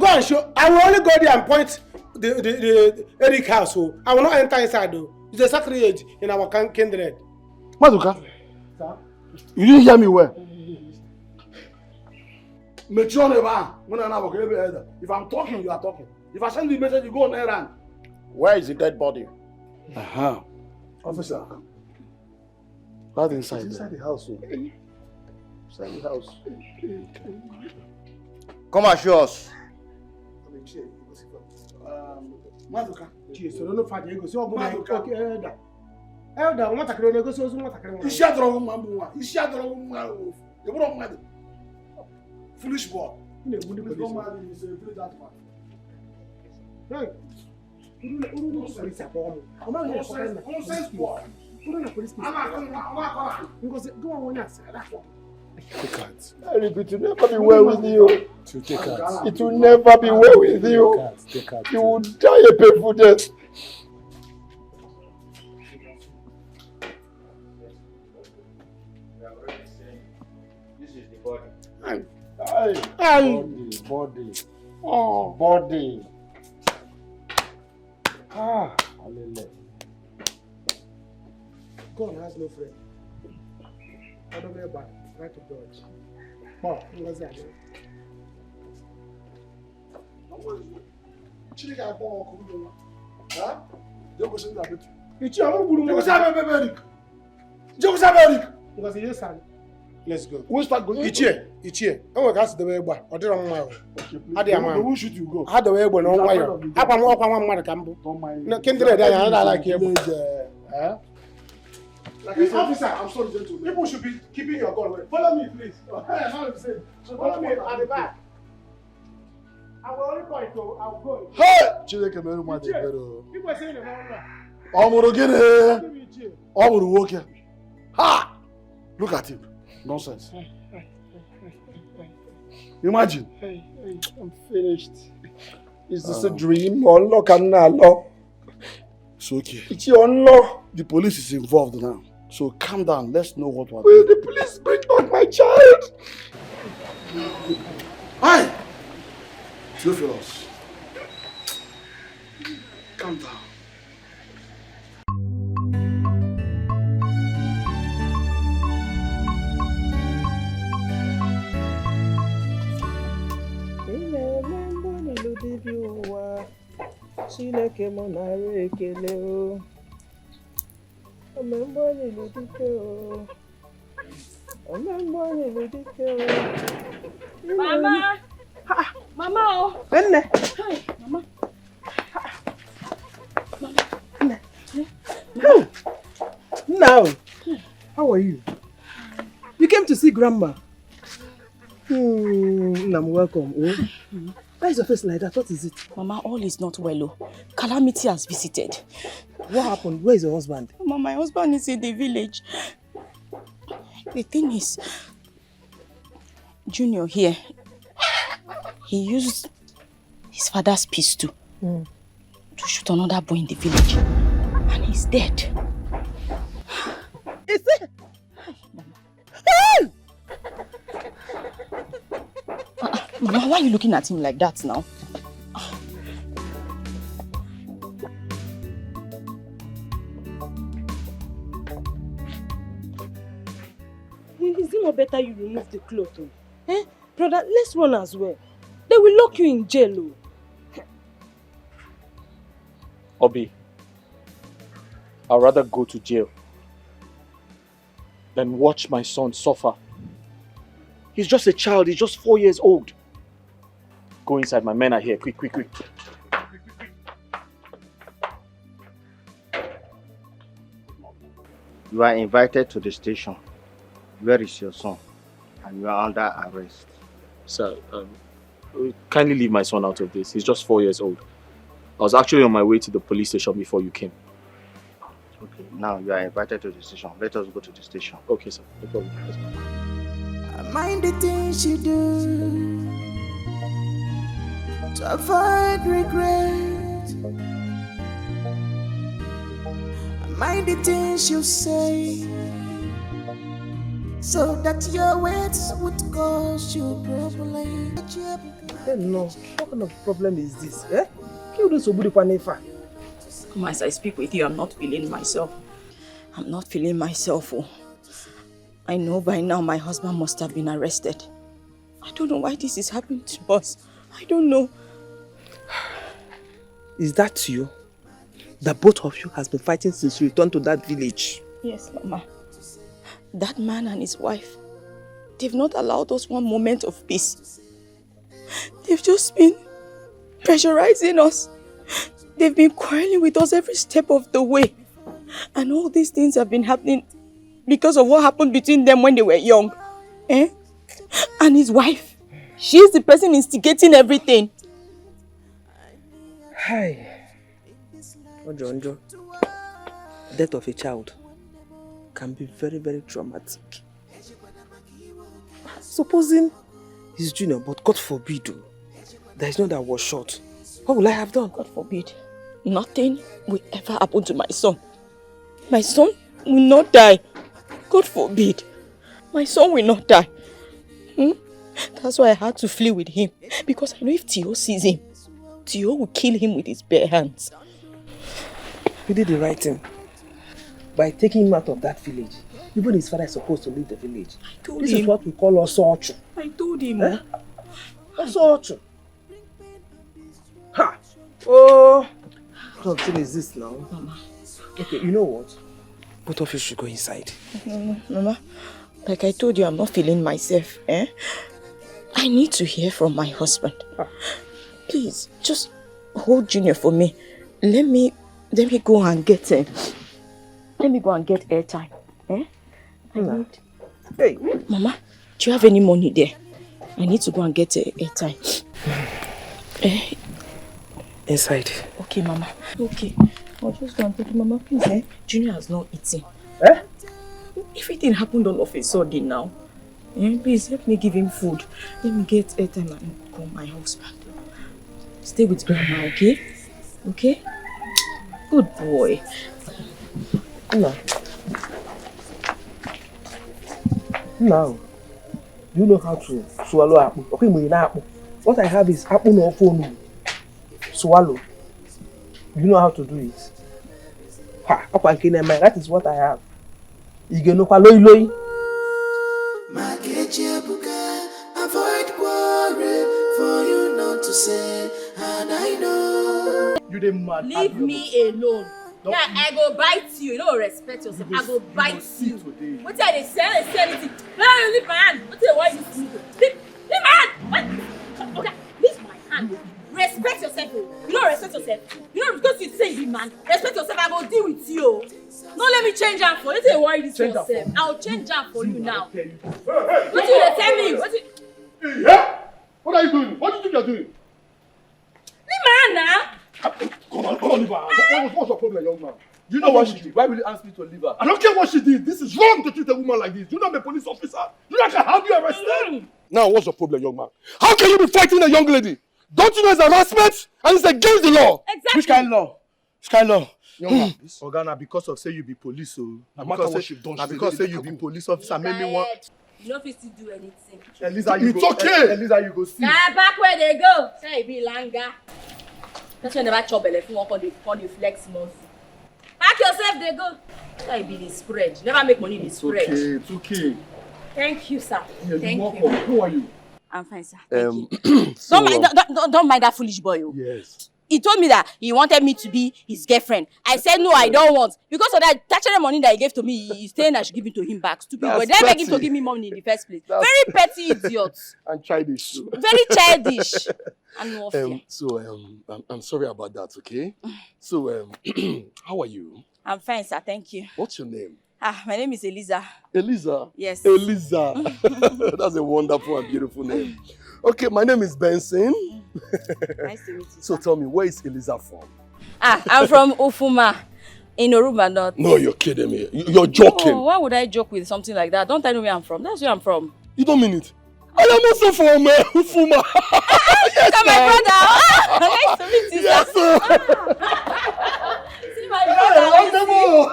and show. I will only go there and point the Eric house. So I will not enter inside though. It's a sacrilege in our kindred. Maduka, you didn't hear me well. If I'm talking, you are talking. If I send you a message, you go on errand. Where is the dead body? Officer. Right inside. Inside the house. Inside the house. Come and show us. Maduka. So don't know father you go. So Maduka. Elder, what takere no go so what takere. Isi adoro mambu. Isi adoro mambu. You bro mad. Foolish boy. You go mad you say do that man. Right. Police are bomb. I'm not here for them. I'm sense boy. Police. I'm because go on one answer. Take it. Eric, it will never be well with you. It will never be well with you. You will die a painful death. This is the body. Body. Oh, body. Hallelujah. God has no friend. I don't know about right to dodge. Oh, what's that? Chilika go come huh? Joko send that bit. Ichi am guru. Joko sabe Eric. Joko sabe Eric. Because he is son. Let's go. We'll start going. Ichie. I want us to the way. Or the wrong mile. How do you who should you go? How the way when on wire. Apa mo kwa mama kambo. Na kindred I like you. Officer, I'm sorry, gentlemen. People should be keeping your gun away. Follow me, please. So follow me at the back. I will only point to. I will go. Hey! Chileke meru ma de pero. People saying the wrong one. Omuru gene. Omuru woke. Ha! Look at him. Nonsense. Imagine. I'm finished. Is this a dream? Unlock and unlock. It's okay. It's your unlock. The police is involved now. So calm down. Let's know what we're doing. Will the police bring back my child? Hi! Theophilus. Calm down. Chineke monare ekele o. Omembo ni ludike o. Omembo ni ludike o. Mama! Mama oh! Nne! Hi, Mama. Nne! Nne! Now, how are you? You came to see Grandma. I'm welcome. Oh. Why is your face like that? What is it? Mama, all is not well. Oh. Calamity has visited. What happened? Where is your husband? Mama, my husband is in the village. The thing is, Junior here, he used his father's pistol to shoot another boy in the village. And he's dead. Is it? Mama, why are you looking at him like that now? Is it not better you remove the cloth? Oh? Eh? Brother, let's run as well. They will lock you in jail. Oh. Obi, I'd rather go to jail than watch my son suffer. He's just a child, he's just 4 years old. Go inside, my men are here. Quick, quick, quick. You are invited to the station. Where is your son? And you are under arrest. Sir, kindly leave my son out of this. He's just 4 years old. I was actually on my way to the police station before you came. Okay, now you are invited to the station. Let us go to the station. Okay, sir. No problem. Let's go. Mind the things you do to avoid regret. Mind the things you say so that your words would cause you problem. No, what kind of problem is this? Eh? Mama, as I speak with you, I'm not feeling myself. I'm not feeling myself. Oh. I know by now my husband must have been arrested. I don't know why this is happening to us. I don't know. Is that you? The both of you has been fighting since you returned to that village? Yes, Mama. That man and his wife, they've not allowed us one moment of peace. They've just been pressurizing us. They've been quarreling with us every step of the way. And all these things have been happening because of what happened between them when they were young. Eh? And his wife. She's the person instigating everything. Hi. Ojo, death of a child can be very, very traumatic. Supposing he's Junior, but God forbid, there is no that was shot. What will I have done? God forbid. Nothing will ever happen to my son. My son will not die. God forbid. My son will not die. That's why I had to flee with him. Because I know if Tio sees him, Tio will kill him with his bare hands. You did the right thing. By taking him out of that village. Even his father is supposed to leave the village. I told this him. Is what we call Osochu. I told him. Eh? Osochu. Ha! Oh! What kind is this now? Mama. Okay, you know what? Both of you should go inside. No, Mama. Like I told you, I'm not feeling myself. Eh? I need to hear from my husband. Please, just hold Junior for me. Let me go and get let me go and get airtime. Eh? I need. Hey, Mama, do you have any money there? I need to go and get airtime. Inside. Okay, Mama. Okay. I'll just go and take it, Mama. Please, eh? Junior has not eaten. Eh? Everything happened all of a sudden now. Please, help me give him food. Let me get airtime and call my husband. Stay with Grandma, okay? Okay? Good boy. No. Now, you know how to swallow apple. Okay, what I have is apple no phone. Swallow. You know how to do it. That is what I have. You know loy. Avoid worry for you not to say, and I know. You dey mad. Leave me alone. Yeah, I go bite you. You don't respect yourself. I go bite you. What are they saying? They say anything. No, leave my hand. What are why you leave my hand? What? Okay, leave my hand. Respect yourself. You don't respect yourself. You know because you say you man. Respect yourself. I go deal with you. No, let me change hand for you. Don't worry this for yourself. I'll change hand for you now. What do you tell me? Yeah. What are you doing? What do you think you're doing? Leave my hand now. Come on, leave her. What's your problem, young man? You know what she did? Why will you ask me to leave her? I don't care what she did. This is wrong to treat a woman like this. You know I'm a police officer. You know I can have you arrested. Now, what's your problem, young man? How can you be fighting a young lady? Don't you know it's harassment and it's against the law? Exactly. Which kind of law? Which kind of law? Young man, Organa, because of say you be police, so no matter what you've done, because say you be police officer, made me want. You don't fit to do anything. Elisa, you go. It's okay. Elisa, you go see. Nah, back where they go. Say it be langa. That's why I never chop belly. If you want on the flex muscle. Pack yourself, they go. Say it be the spread. You never make money the spread. It's okay. Thank you, sir. Yeah, thank you. Who are you? I'm fine, sir. Thank you. Don't mind that foolish boy. Yes. He told me that he wanted me to be his girlfriend. I said no, I don't want. Because of that statutory money that he gave to me, he's saying I should give it to him back. Stupid boy. Did I beg him to give me money in the first place? Very petty idiot. And childish too. Very childish. And no fear. I'm sorry about that, okay? So, how are you? I'm fine, sir. Thank you. What's your name? My name is Eliza. Eliza? Yes. Eliza. That's a wonderful and beautiful name. Okay, my name is Benson. Nice to meet you. So tell me, where is Eliza from? I'm from Ufuma, in Oruba North. No, you're kidding me. You're joking. Oh, why would I joke with something like that? Don't tell me where I'm from. That's where I'm from. You don't mean it? I am also from Ufuma. Yes, my brother. Nice to meet you, yes, sir. See my brother.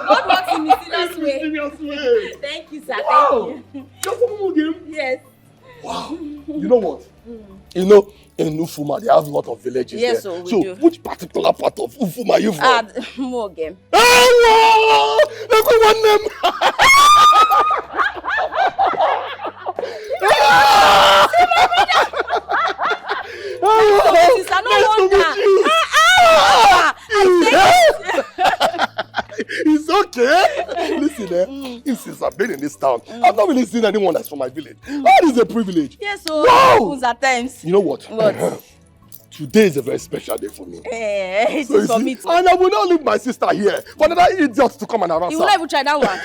God works in mysterious way. Thank you, sir. Wow. Thank you. You're from Umugim? Yes. Wow. You know what? You know, in Ufuma, they have a lot of villages yes, there. So do. Which particular part of Ufuma are you from? Mogem. Hello! Everyone name! It's okay. Listen, since I've been in this town, I've not really seen anyone that's from my village. That is a privilege. Yes, so wow. At times. You know what? Today is a very special day for me. It is for me too. And I will not leave my sister here for another idiot to come and harass her. You will not even try that one.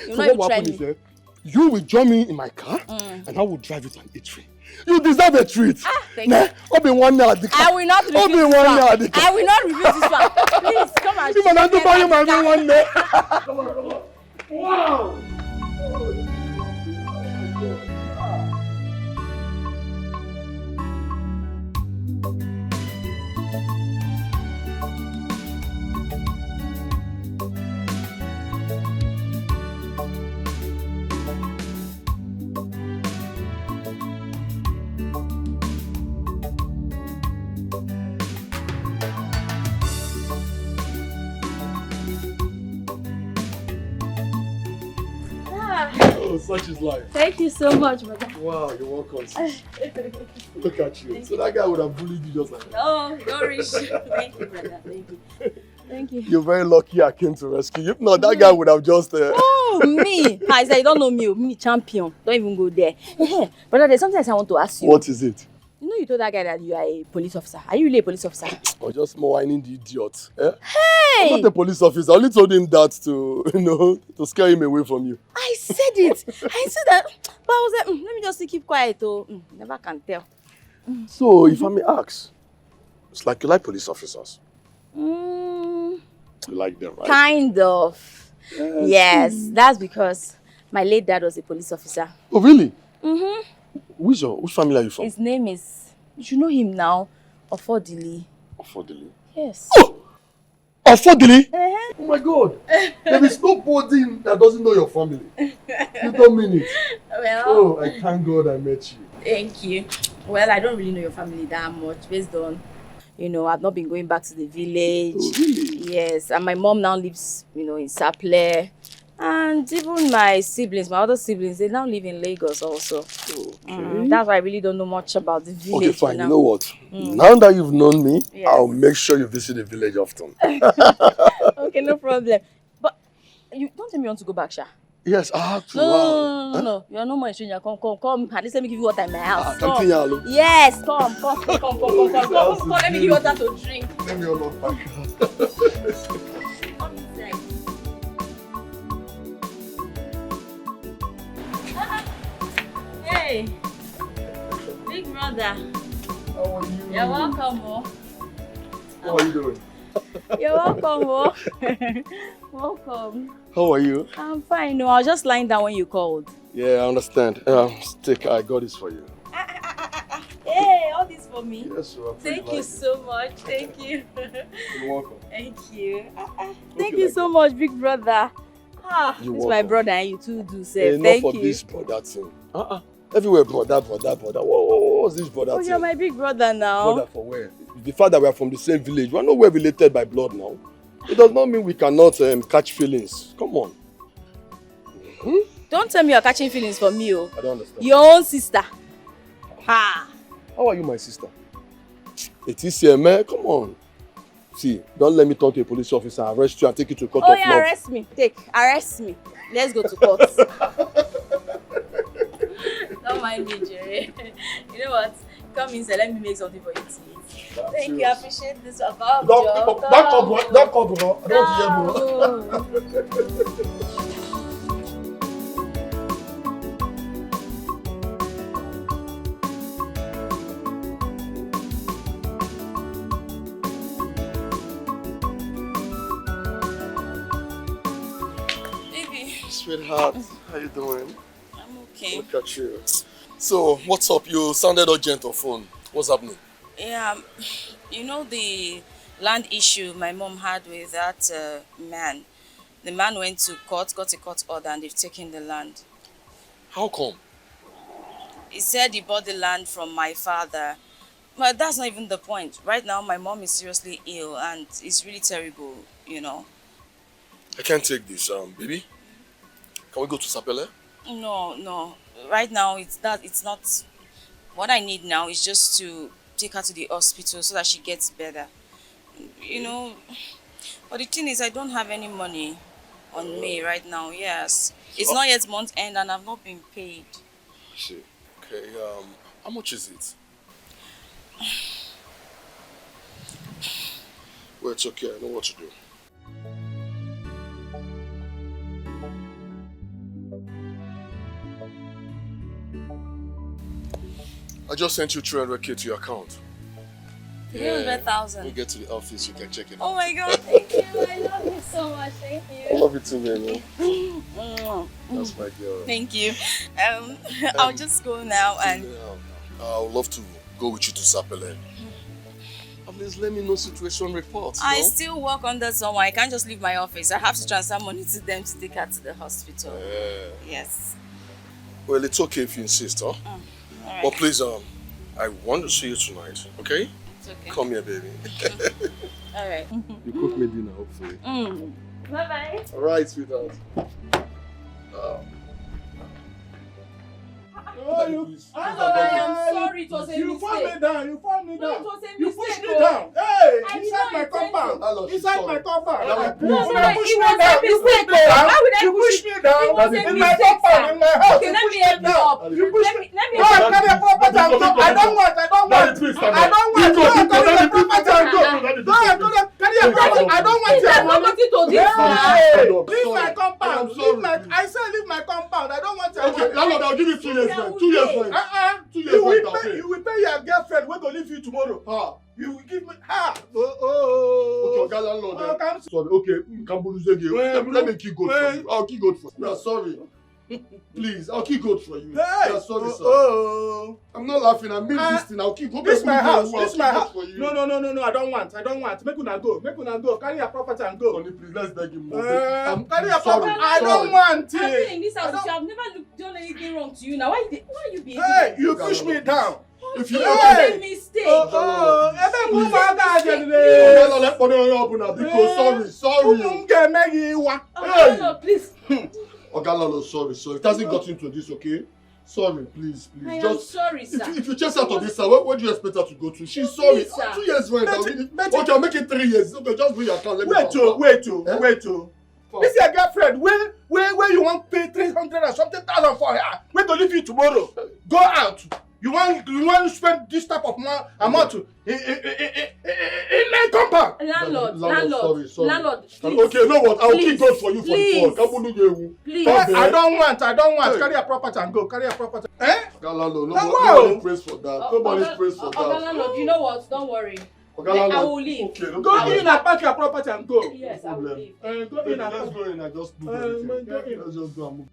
So what will happen is, you will join me in my car, and I will drive you to an eatery. You deserve a treat. Thank you. I will not refuse this one. I will not refuse this one. Please, come and see. I'm to buy you my one day. Come on. Wow. Oh, such is life. Thank you so much, brother. Wow, you're welcome. Look at you. So that guy would have bullied you just like that. Oh, no rich. Thank you, brother. Thank you. Thank you. You're very lucky I came to rescue you. If not, that guy would have just... Oh, me? I said, you don't know me. Me, champion. Don't even go there. Brother, there's something I want to ask you. What is it? You know you told that guy that you are a police officer. Are you really a police officer? Or just more whining the idiot. Eh? Hey! I'm not a police officer. I only told him that to, to scare him away from you. I said it. I said that. But I was like, let me just keep quiet. Oh, never can tell. So, if I may ask, it's like you like police officers. You like them, right? Kind of. Yes, that's because my late dad was a police officer. Oh, really? Mm-hmm. Which family are you from? His name is, you know him now, Ofodili. Ofodili? Yes. Oh! Ofodili? Oh my God! There is nobody that doesn't know your family. You don't mean it. Well. Oh, I thank God I met you. Thank you. Well, I don't really know your family that much, based on, I've not been going back to the village. Oh, really? Yes, and my mom now lives, in Saple. And even my siblings, my other siblings, they now live in Lagos also. Okay. That's why I really don't know much about the village. Okay, fine. Now. You know what? Now that you've known me, Yes. I'll make sure you visit the village often. Okay, no problem. But you don't tell me you want to go back, Sha. Yes, I have to. No. You're no more a stranger. Come. At least let me give you water in my house. Come. Yes, come. Let me give you water to drink. Let me unlock my car. Come inside. Hey, big brother. How are you? You're welcome, oh. How are you doing? You're welcome, oh. Welcome. How are you? I'm fine. No, I was just lying down when you called. Yeah, I understand. Stick, I got this for you. Hey, all this for me? Yes, sir. Thank you so much. Thank you. You're welcome. Thank you. Thank you so much, big brother. This is my brother and you too do say. Thank Enough you. of this brother thing. Everywhere brother. What's this brother thing? You're my big brother now. Brother for where? The fact that we are from the same village, we are nowhere related by blood now. It does not mean we cannot catch feelings. Come on. Don't tell me you're catching feelings for me, oh. I don't understand. Your own sister. Ha! How are you, my sister? It is here, man. Come on. See, don't let me talk to a police officer, arrest you and take you to court of law. Arrest me. Arrest me. Let's go to court. Don't mind me, Jerry. You know what? Come inside, let me make something for you to eat. Thank you, I appreciate this. Don't call, bro. I don't want to hear, bro. Sweetheart, how you doing? I'm okay. Look at you. So, what's up? You sounded urgent on phone. What's happening? Yeah, you know the land issue my mom had with that man. The man went to court, got a court order, and they've taken the land. How come? He said he bought the land from my father. But that's not even the point. Right now, my mom is seriously ill, and it's really terrible, you know. I can't take this, baby. Can we go to Sapele? No. Right now, it's not. What I need now is just to take her to the hospital so that she gets better. You know, but the thing is, I don't have any money on me right now, yes. It's not yet month end and I've not been paid. I see. Okay, how much is it? Well, it's okay, I know what to do. I just sent you 300k to your account. 300,000. When we get to the office, you can check it out. Oh my God, thank you. I love you so much. Thank you. I love you too, man. That's my girl. Thank you. I'll just go now and... I would love to go with you to Sapele. At least let me know situation reports. I still work under someone. I can't just leave my office. I have to transfer money to them to take her to the hospital. Yes. Well, it's okay if you insist, huh? Right. But please, I want to see you tonight, okay? It's okay. Come here, baby. All right. You cook me dinner, hopefully. Bye-bye. All right, sweetheart. I am sorry, it was a mistake. You fall me down. No, it was a mistake. You pushed me down. Hey, inside my compound. Inside my compound. No, You pushed me it down. was a mistake. Why would I You pushed me down. It was a In my mistake, compound, sir. in my house. Okay, let me help you up. You pushed me. Let me No, help carry your property and go. I don't want. I don't want. I don't want. Go and carry your property and go. Go and carry your property. I don't want your money. Leave my compound. I said leave my compound. I don't want your money. Okay, landlord, I'll give you 2 years rent. 2 years rent. 2 years rent. You will pay your girlfriend. We're going to leave you tomorrow. You will give me Okay, landlord. Sorry, okay. Let me keep goat for you. I'll keep goat for you. Yeah, sorry. Please, I'll keep goat for you. Hey! Yeah, sorry, sir. I'm not laughing. I mean this thing. I'll keep goat. This is my house. This is my house. No. I don't want. Make una go. Carry your property and go. Honey, please, let's beg him more. Carry your property. I don't want it. I've been in this house. I've never done anything wrong to you now. Why you behaving? Hey, you push me down. If you It was a mistake. Sorry. No, please. Ogalalo, sorry. It hasn't got into this, okay? Sorry, please. I am sorry, sir. If you chase out of this, sir, where do you expect her to go to? She's sorry. Please, sir. 2 years rent. Okay, I'll make it 3 years. Okay, just bring your account. Let me Wait. This is your girlfriend. Where you want pay 300 and something thousand for her? Where to leave you tomorrow? Go out. You want to spend this type of amount in my compound? Landlord, please. Okay, you know what? I'll keep God for you for the phone. Please. I don't want. Carry your property and go. Eh? Nobody prays for that. Nobody prays for that. Landlord, you know what? Don't worry. I will leave. Okay, go in and pack your property and go. Yes, I will leave. Go in and let's go in and just move everything. Let's just go and move.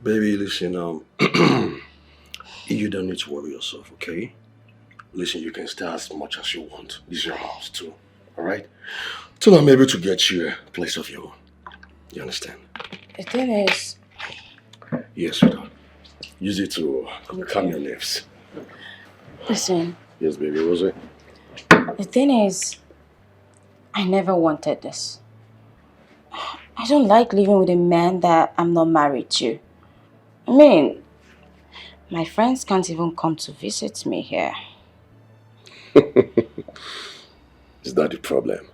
Baby, listen, you don't need to worry yourself, okay? Listen, you can stay as much as you want. This is your house too, alright? Till I'm able to get you a place of your own. You understand? The thing is... Yes, sweetheart. Use it to calm your nerves. Listen. Yes, baby, was it? The thing is, I never wanted this. I don't like living with a man that I'm not married to. I mean, my friends can't even come to visit me here. Is that the problem?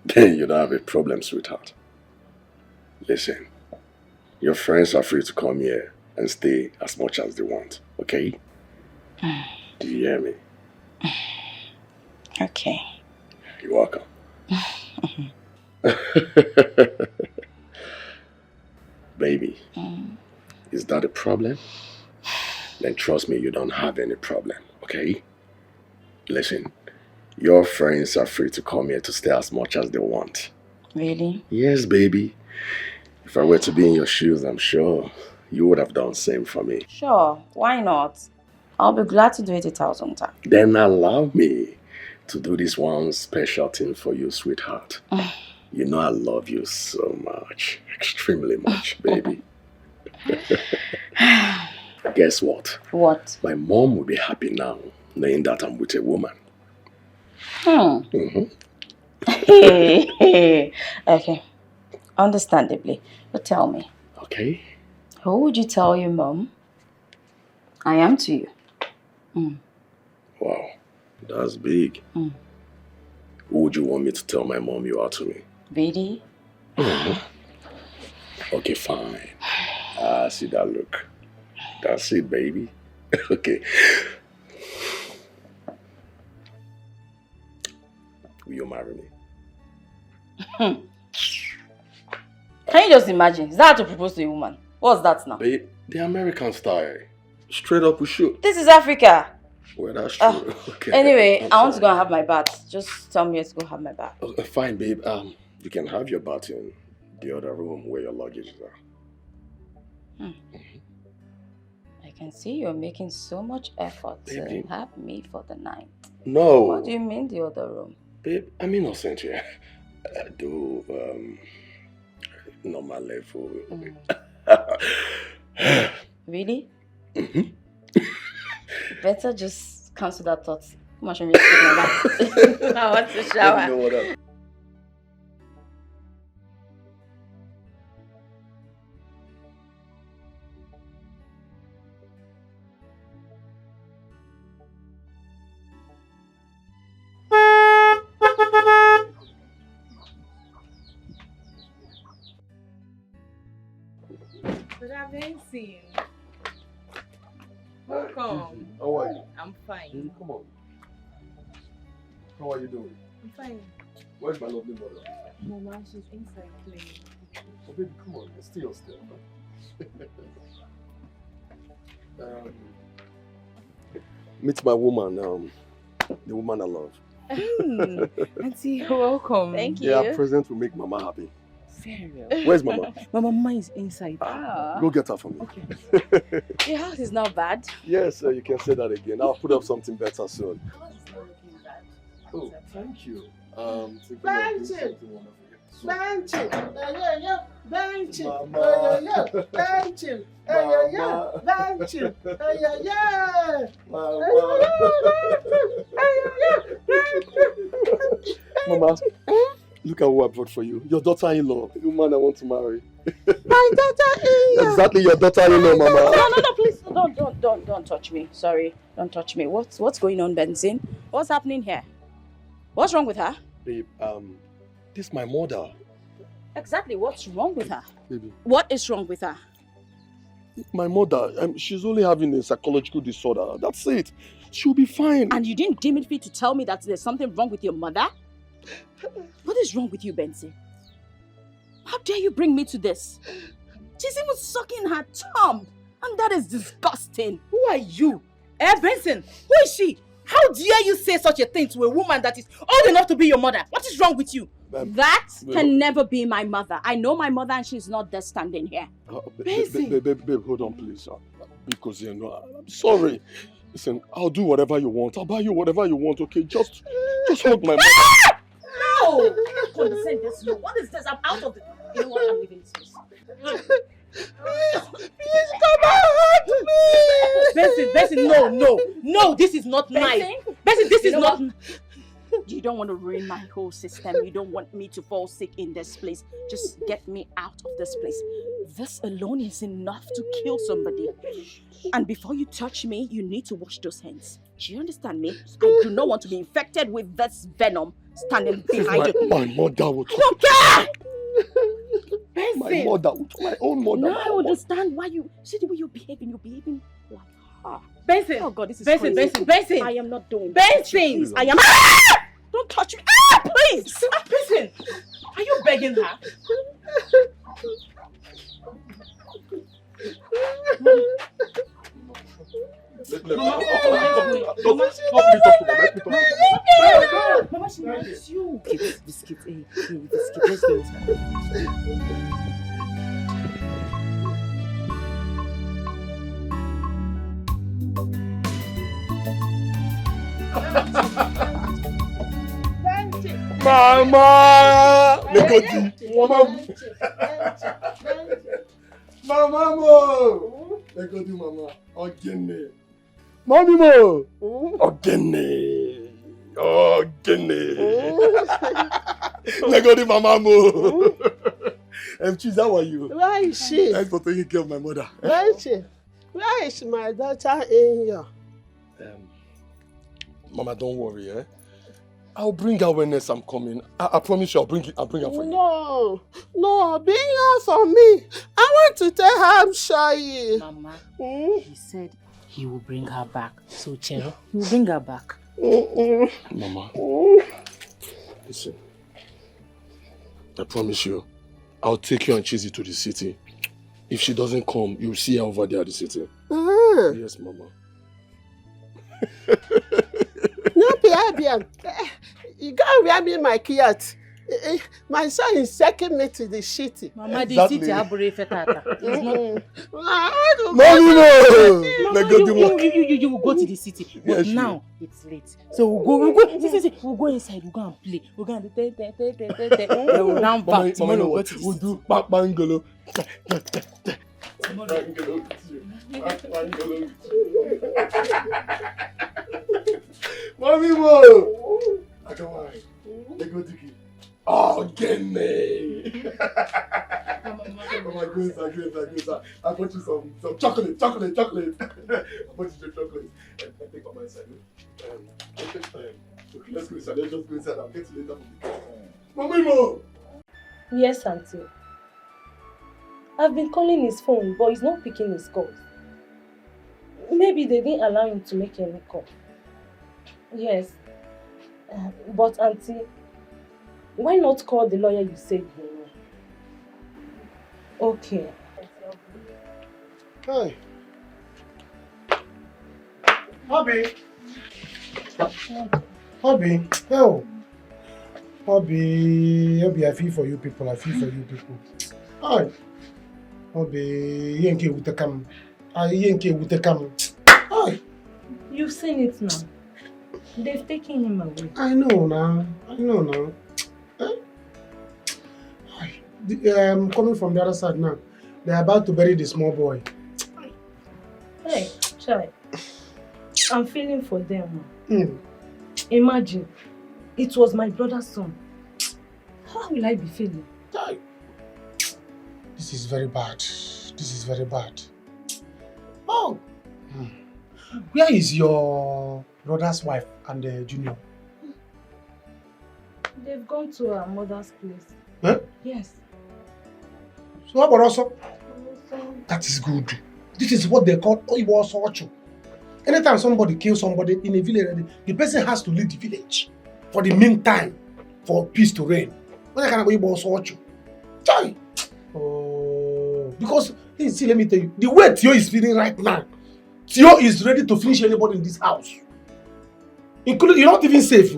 Then you don't have a problem, sweetheart. Listen, your friends are free to come here and stay as much as they want, okay? Do you hear me? Okay. You're welcome. Baby, is that a problem? Then trust me, you don't have any problem, okay? Listen, your friends are free to come here to stay as much as they want. Really? Yes, baby. If I were to be in your shoes, I'm sure you would have done the same for me. Sure, why not? I'll be glad to do it 1,000 times. Then allow me to do this one special thing for you, sweetheart. You know I love you so much. Extremely much, baby. Guess what? What? My mom will be happy now, knowing that I'm with a woman. Okay. Understandably. But tell me. Okay. Who would you tell your mom I am to you? Wow. That's big. Who would you want me to tell my mom you are to me? Really? Okay, fine. See that look. That's it, baby. Okay. Will you marry me? Can you just imagine? Is that how to propose to a woman? What's that now? Babe, the American style. Straight up we shoot. This is Africa. Well, that's true. Okay. Anyway, I want to go and have my bath. Just tell me where to go have my bath. Fine, babe. You can have your bath in the other room where your luggage is. I can see you're making so much effort Baby. to have me for the night. No. What do you mean the other room? Babe, I'm innocent here. I do normal level. Really? Better just cancel that thought. Come on, show me my bath. I want to shower. You know what up? Benson. Welcome. How are you? I'm fine. Come on. How are you doing? I'm fine. Where's my lovely mother? Mama, she's inside playing. Oh, baby, come on. Stay still. Meet my woman, the woman I love. Auntie, you're welcome. Thank you. Yeah, present will make Mama happy. Very well. Where's Mama? My mama is inside. Go get her for me. Okay. Your house is not bad. Yes, you can say that again. I'll put up something better soon. Oh, thank you. Benson! Benson! Benson! Benson! Benson! Mama, look at who I brought for you. Your daughter-in-law, the woman I want to marry. My daughter-in-law! Exactly, your daughter-in-law, Mama. No, please, don't touch me. Sorry, don't touch me. What's going on, Benson? What's happening here? What's wrong with her? Babe, this is my mother. Exactly, what's wrong with her? Baby. What is wrong with her? My mother, she's only having a psychological disorder. That's it. She'll be fine. And you didn't deem it fit to tell me that there's something wrong with your mother? What is wrong with you, Benson? How dare you bring me to this? She's even sucking her thumb. And that is disgusting. Who are you? Benson, who is she? How dare you say such a thing to a woman that is old enough to be your mother? What is wrong with you? That can never be my mother. I know my mother and she's not there standing here. Babe, hold on, please. Because, I'm sorry. Listen, I'll do whatever you want. I'll buy you whatever you want, okay? Just hold my mother. No! I can't condescend this low. What is this? I'm out of the... You know what? I'm leaving this place. Please come out me! Benson, no, this is not nice. Benson, this is not... You don't want to ruin my whole system. You don't want me to fall sick in this place. Just get me out of this place. This alone is enough to kill somebody. And before you touch me, you need to wash those hands. Do you understand me? I do not want to be infected with this venom standing behind you. My mother would... I don't care! Benson! My mother would... My own mother. Now I understand why you... See the way you're behaving. You're behaving like her. Benson! Oh God, this is Benson, crazy. Benson! I am not doing Benson! Please, I am... Don't touch me! Please! Benson! Are you begging her? Mama, she wants you. Biscuit, let's go. Mama! Mama mo! Mama. Ogene. Mommy mo! Ogene. Mama mo! Cheese, how are you? Where is she? Thanks for taking care of my mother. Where is she? Where is my daughter in here? Mama, don't worry, eh? I'll bring her when next I'm coming. I promise you I'll bring her for you. No, bring her for me. I want to tell her I'm shy. Mama, he said he will bring her back. So, Chero, he will bring her back. Mama, listen. I promise you, I'll take you and Chizzy to the city. If she doesn't come, you'll see her over there at the city. Yes, Mama. You can't wear me my kiat. My son is taking me to the city. Mama, the city abure fetata. You will go to the city. But now it's late. So we'll go inside, we'll go and play. We'll go and we'll now back. Tomorrow we'll go to the city. We'll do bangalo. Mommy mo! I don't worry. They go Dikeh. Oh, get me! Mama, go inside. I bought you some chocolate. I bought you some chocolate. I take on my side. Let's go inside. Let's just go inside. I'll get you later from the car. Mommy mo! Yes, Auntie. I've been calling his phone, but he's not picking his calls. Maybe they didn't allow him to make any call. Yes. But Auntie, why not call the lawyer you said you know? Okay. Hi. Bobby. Obi, oh. Obi, I feel for you people. Hi. Obi, Yankee with the cam. Yankee with the cam. Hi. You've seen it now. They've taken him away. I know now. Coming from the other side now. They're about to bury the small boy. Hey, child. I'm feeling for them. Imagine, it was my brother's son. How will I be feeling? This is very bad. Oh! Where is your brother's wife and the junior? They've gone to her mother's place. Huh? Yes. So how about also? That is good. This is what they call Oibo Sochu. Anytime somebody kills somebody in a village, the person has to leave the village for the meantime, for peace to reign. What kind of Oibo Sochu? Oh, because see, let me tell you, the way Theo is feeling right now, Theo is ready to finish anybody in this house. Including, you're not even safe.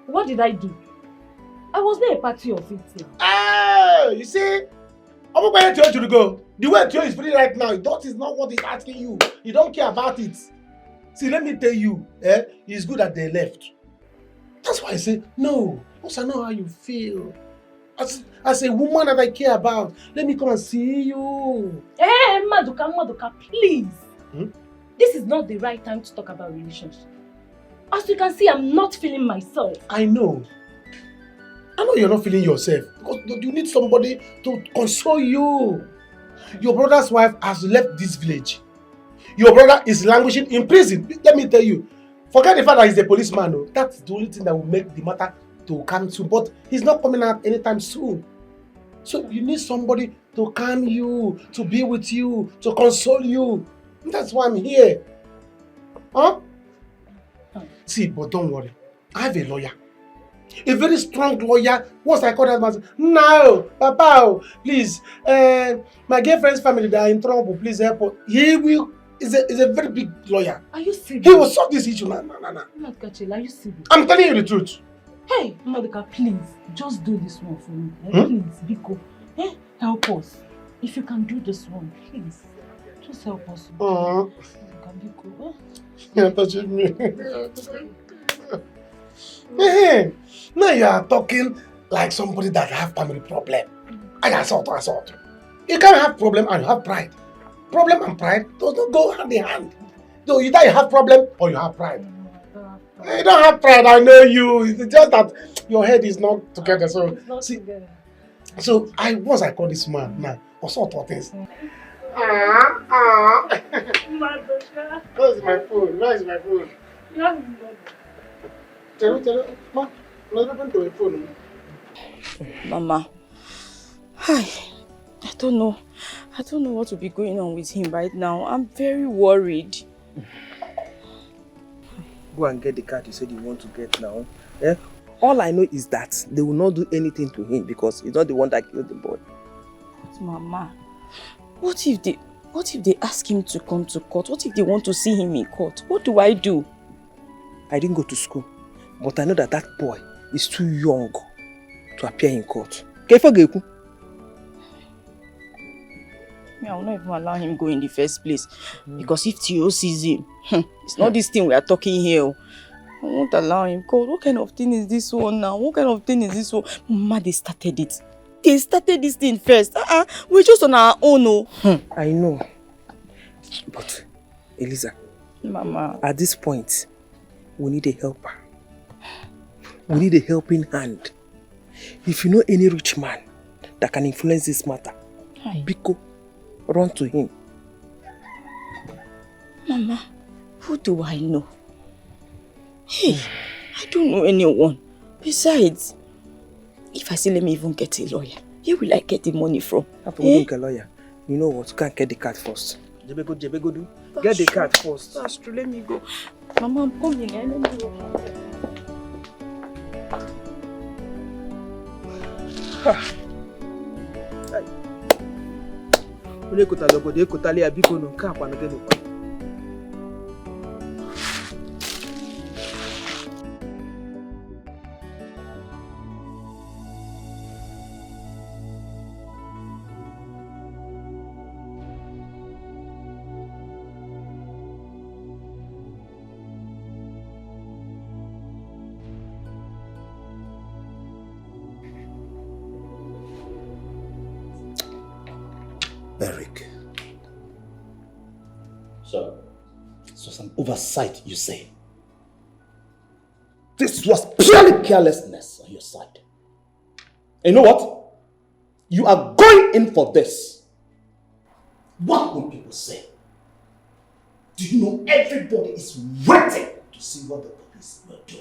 What did I do? I was not a party of it. You see? I'm going to tell you to go. The way Theo is feeling right now, that is not what he's asking you. He don't care about it. See, let me tell you, it's good that they left. That's why I say, no. Because I know how you feel. As a woman that I care about, let me come and see you. Hey, Maduka, please. This is not the right time to talk about relationships. As you can see, I'm not feeling myself. I know you're not feeling yourself because you need somebody to console you. Your brother's wife has left this village. Your brother is languishing in prison. Let me tell you, forget the fact that he's a policeman. No. That's the only thing that will make the matter to come soon. But he's not coming out anytime soon. So you need somebody to calm you, to be with you, to console you. That's why I'm here. Huh? See, but don't worry. I have a lawyer. A very strong lawyer. Once I call that man, no, Papa, please, my girlfriend's family, they are in trouble. Please help us. He will. Is a very big lawyer. Are you serious? He will solve this issue. No. Maduka, are you serious? I'm telling you the truth. Hey, Maduka, please, just do this one for me. Please, Biko. Help us. If you can do this one, please. Just help us. Biko. You're touching me. Now you are talking like somebody that have family problem. I assault. You can't have problem and you have pride. Problem and pride does not go hand in hand. So either you have problem or you have pride. You don't have pride, I know you. It's just that your head is not together. So see, so once I call this man now, also thought things. Where's my phone? Tell ma, open to my phone. Mama, I don't know what will be going on with him right now. I'm very worried. Go and get the card you said you want to get now. All I know is that they will not do anything to him because he's not the one that killed the boy. But Mama, what if they ask him to come to court? What if they want to see him in court? What do I do? I didn't go to school, but I know that boy is too young to appear in court. I will not even allow him go in the first place. Because if Theo sees him, it's not this thing we are talking here. I won't allow him. God, what kind of thing is this one now? Mama, they started it. They started this thing first. We're just on our own. I know. But, Eliza, Mama, at this point, we need a helper. We need a helping hand. If you know any rich man that can influence this matter, Biko, run to him. Mama, who do I know? Hey, I don't know anyone. Besides, if I say let me even get a lawyer, where will I get the money from? After we don't get a lawyer, you know what? You can't get the card first. Jebego, do. Get the card first. That's true, let me go. Mama, I'm coming. Let me go. Eric. Sir. This was an oversight, you say. This was purely carelessness on your side. And you know what? You are going in for this. What will people say? Do you know everybody is waiting to see what the police will do?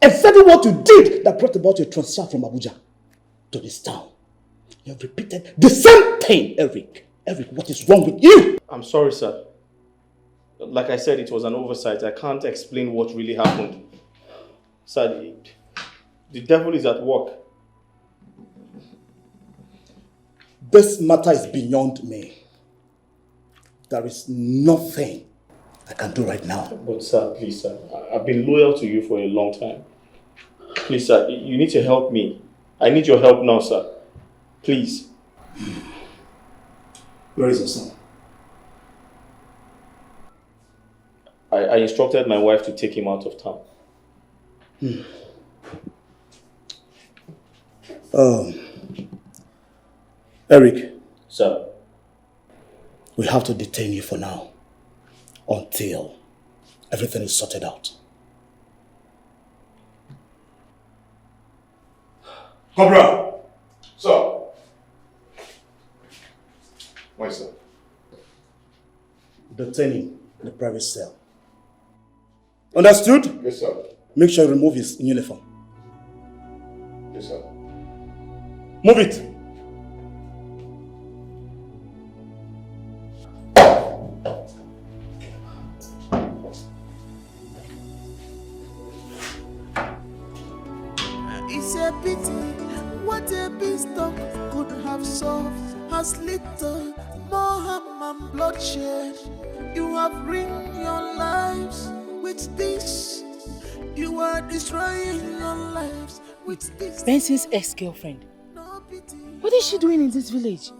Exactly what you did that brought about your transfer from Abuja to this town. You have repeated the same thing, Eric. Eric, what is wrong with you? I'm sorry, sir. Like I said, it was an oversight. I can't explain what really happened. Sir, the devil is at work. This matter is beyond me. There is nothing I can do right now. But sir, please sir, I've been loyal to you for a long time. Please sir, you need to help me. I need your help now, sir. Please. Where is your son? I instructed my wife to take him out of town. Eric. Sir. We have to detain you for now until everything is sorted out. Cobra! Sir. Why, sir? Detain him in the private cell. Understood? Yes, sir. Make sure you remove his uniform. Yes, sir. Move it! It's a pity what a beanstalk could have solved has little more harm and bloodshed. You have ruined your lives with this. You are destroying your lives with this. Benson's ex-girlfriend. What is she doing in this village?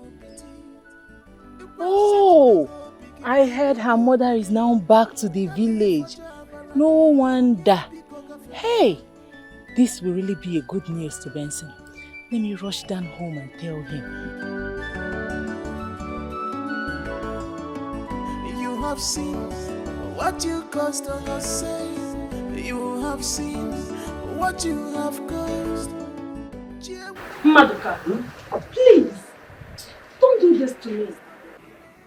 Oh, I heard her mother is now back to the village. No wonder. Hey, this will really be a good news to Benson. Let me rush down home and tell him. You have seen what you caused on yourself. You have seen what you have caused. Madoka, please, don't do this to me.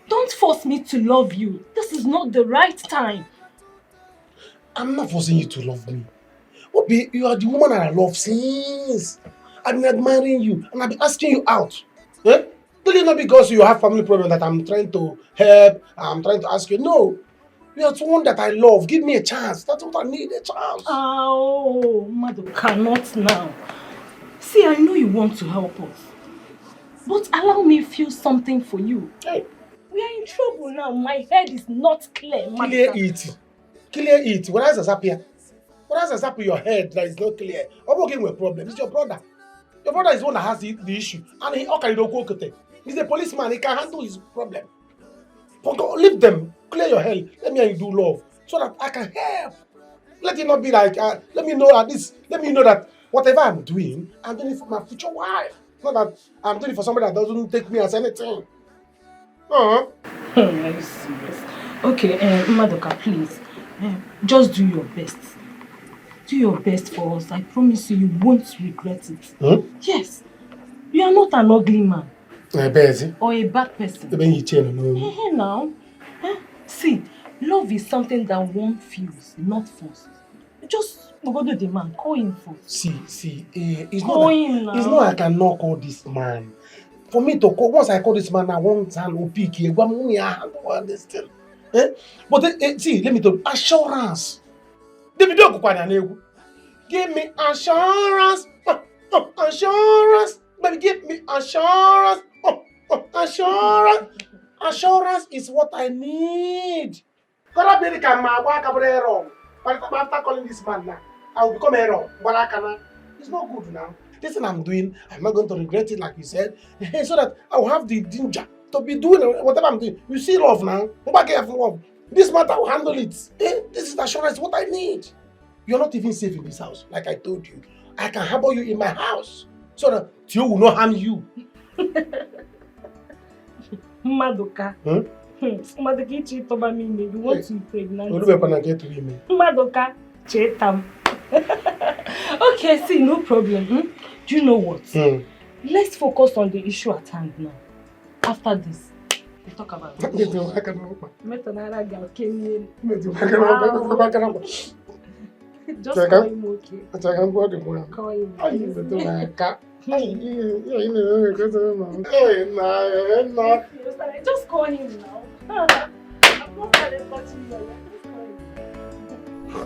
Don't force me to love you. This is not the right time. I'm not forcing you to love me. Obi, you are the woman I love since. I've been admiring you and I've been asking you out. Eh? Don't it not because you have family problem that I'm trying to help, I'm trying to ask you. No. You are someone that I love. Give me a chance. That's what I need, a chance. Oh, Madoka, not now. See, I know you want to help us. But allow me feel something for you. Hey. We are in trouble now. My head is not clear, Madoka. Clear it. Clear it. What else has happened? What else has happened in your head that is not clear? I'm working with a problem. It's your brother. Your brother is the one that has the issue. And he okay, don't go with it. He's a policeman. He can handle his problem. But leave them. Clear your head. Let me and you do love. So that I can help. Let it not be like, let me know at this. Let me know that whatever I'm doing it for my future wife. Not that I'm doing it for somebody that doesn't take me as anything. Are you serious? Okay, Madoka, please. Just do your best. Do your best for us. I promise you won't regret it. Yes. You are not an ugly man. Or a bad person. Now. See, love is something that one feels, not forced. Just go to the man. Call him first. See, it's not I cannot call this man. For me to call, once I call this man, I won't hand or pick here. I understand. But see, let me tell you, assurance. Give me assurance. Assurance. Baby, give me assurance. Assurance. Assurance is what I need. After calling this man now, I will become a wrong. It's not good now. This thing I'm doing, I'm not going to regret it like you said. So that I will have the danger to be doing whatever I'm doing. You see love now. Love. This matter, I will handle it. This is the assurance, what I need. You're not even safe in this house, like I told you. I can harbor you in my house so that Theo will not harm you. Madoka. Madoka, you told me you want to impregnate. Madoka, chetam. Okay, see, no problem. Do you know what? Let's focus on the issue at hand now. After this, we'll talk about it. Just call him, okay? Call him. Just call him now. I'm not started touching you.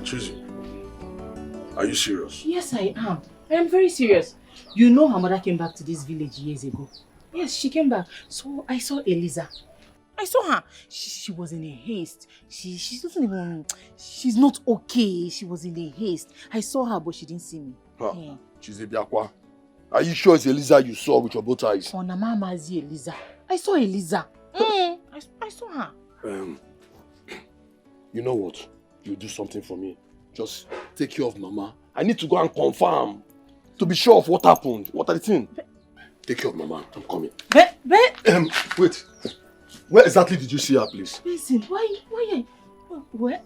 Choosy, are you serious? Yes, I am. I am very serious. You know her mother came back to this village years ago. Yes, she came back. So I saw Eliza. I saw her. She was in a haste. She doesn't even... She's not okay. She was in a haste. I saw her, but she didn't see me. Yeah. Chizibiakwa, are you sure it's Eliza you saw with your both eyes? Oh, Namamazi Eliza. I saw Eliza. I saw her. You know what? You do something for me. Just take care of Mama. I need to go and confirm to be sure of what happened. What are the things? Take care of Mama. I'm coming. Wait. Where exactly did you see her, please? Listen, where where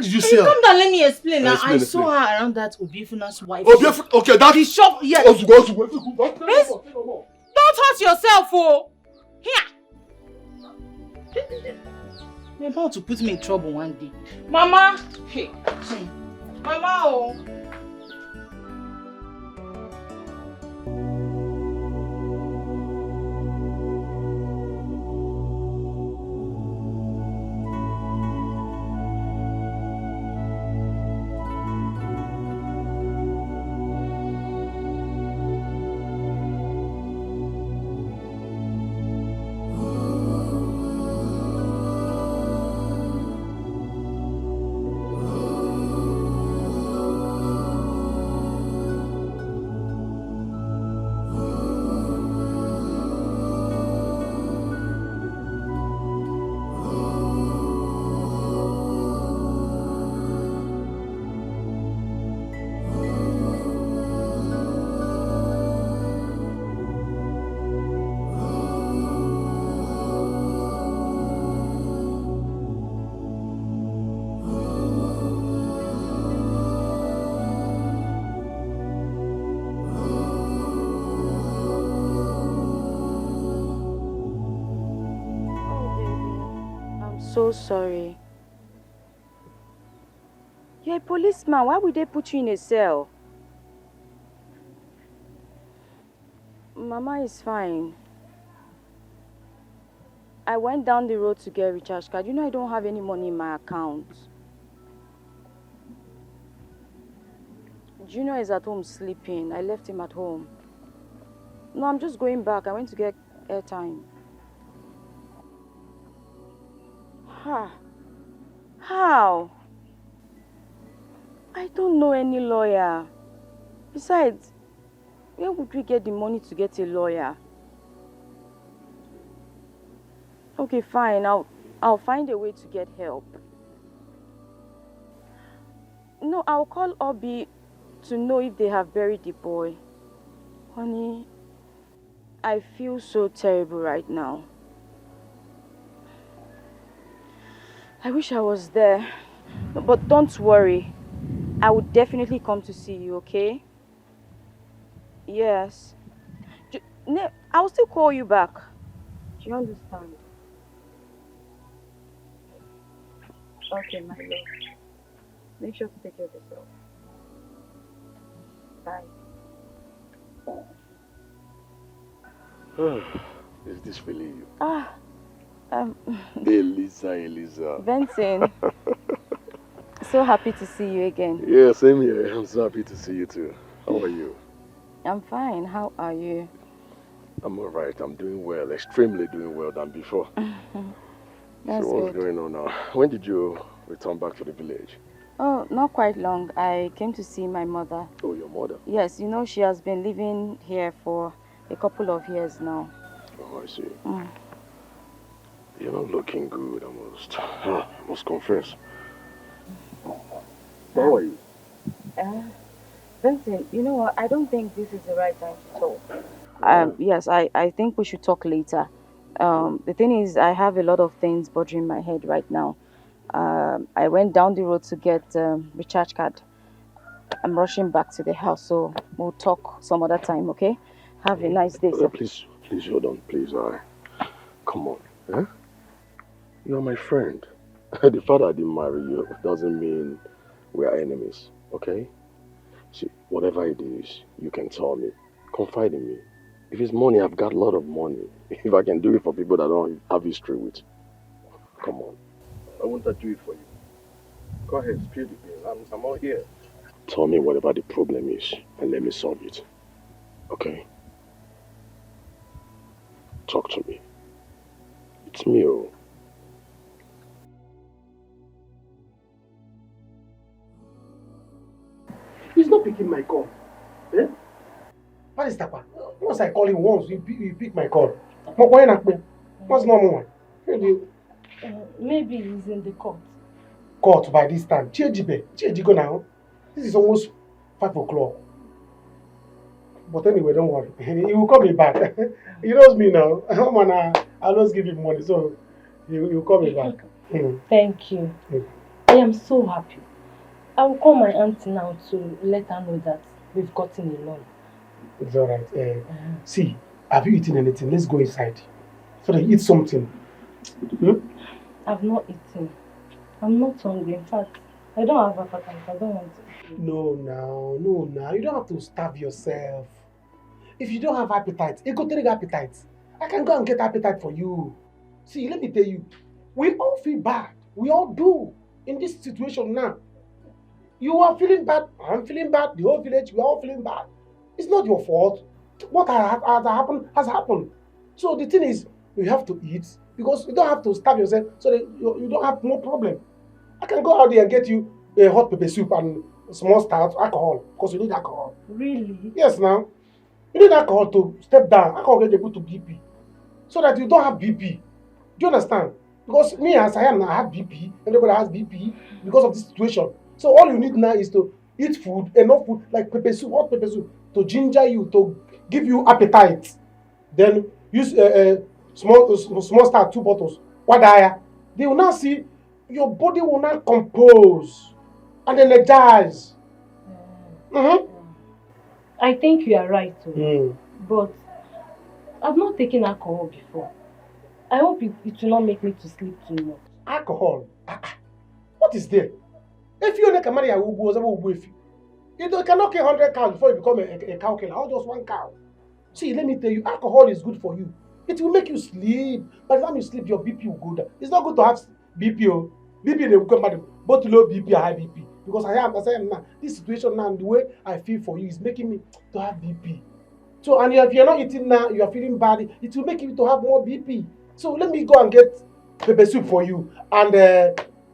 did you see her? Come down, let me explain. I saw her around that Obiefuna's wife. Okay, that's the shop. Yes. Don't hurt yourself, oh. Here. You're about to put me in trouble one day. Mama! Hey. Mama, oh. So sorry. You're a policeman. Why would they put you in a cell? Mama is fine. I went down the road to get a recharge card. You know I don't have any money in my account. Junior is at home sleeping. I left him at home. No, I'm just going back. I went to get airtime. How? I don't know any lawyer. Besides, where would we get the money to get a lawyer? Okay, fine. I'll find a way to get help. No, I'll call Obi to know if they have buried the boy. Honey, I feel so terrible right now. I wish I was there. But don't worry. I will definitely come to see you, okay? Yes. I will still call you back. Do you understand? Okay, my love. Make sure to take care of yourself. Bye. Is this really you? Eliza. Benson. So happy to see you again. Yeah, same here. I'm so happy to see you too. How are you? I'm fine. How are you? I'm alright. I'm doing well. Extremely doing well than before. That's so what's good. going on now? When did you return back to the village? Oh, not quite long. I came to see my mother. Oh, your mother? Yes, you know she has been living here for a couple of years now. Oh, I see. You're not looking good, I must confess. How are you? Benson, you know what? I don't think this is the right time to talk. Yes, I think we should talk later. The thing is, I have a lot of things bothering my head right now. I went down the road to get recharge card. I'm rushing back to the house, so we'll talk some other time, okay? Have a nice day, sir. Please hold on, please. Come on. Eh? You're my friend. The fact I didn't marry you doesn't mean we are enemies, okay? See, whatever it is, you can tell me. Confide in me. If it's money, I've got a lot of money. If I can do it for people that I don't have history with, come on. I won't do it for you. Go ahead, spill the beans. I'm all here. Tell me whatever the problem is and let me solve it. Okay? Talk to me. It's me, oh. He's not picking my call. Eh? What is that? Once I call him once, he pick my call. What's normal? Maybe he's in the court. Court by this time. Go now. This is almost 5 o'clock. But anyway, don't worry. He will call me back. He knows me now. I always give him money, so he will call me back. Thank you. I am so happy. I will call my auntie now to let her know that we've gotten a loan. It's alright. See, have you eaten anything? Let's go inside. So that you eat something. I've not eaten. I'm not hungry. In fact, I don't have appetite. I don't want to. No, now. You don't have to starve yourself. If you don't have appetite, you go take appetite. I can go and get appetite for you. See, let me tell you, we all feel bad. We all do in this situation now. You are feeling bad. I'm feeling bad. The whole village, we are all feeling bad. It's not your fault. What has happened has happened. So the thing is, you have to eat because you don't have to starve yourself so that you don't have no problem. I can go out there and get you a hot pepper soup and small stout, alcohol, because you need alcohol. Really? Yes, now. You need alcohol to step down. Alcohol get you to BP. So that you don't have BP. Do you understand? Because me as I am now, I have BP. Everybody has BP because of this situation. So all you need now is to eat food, enough food, like pepper soup, hot pepper soup, to ginger you, to give you appetite. Then use small start, 2 bottles. They will now see your body will now compose and energize. I think you are right, but I've not taken alcohol before. I hope it will not make me to sleep too much. Alcohol? What is there? If you make a marry, you cannot kill 100 cows before you become a cow killer, or just 1 cow. See, let me tell you, alcohol is good for you. It will make you sleep. By the time you sleep, your BP will go down. It's not good to have BP. BP will come back, both low BP and high BP. Because I am now. This situation now, the way I feel for you is making me to have BP. So, and if you're not eating now, you are feeling bad, it will make you to have more BP. So let me go and get pepper soup for you and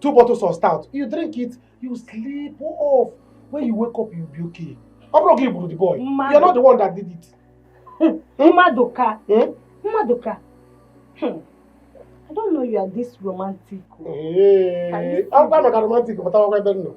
2 bottles of stout. You drink it, you sleep off. When you wake up, you'll be okay. I'm not giving you the boy. You're not the one that did it. Madoka. Madoka. I don't know you are this romantic. Hey, I'm not romantic, but I don't know.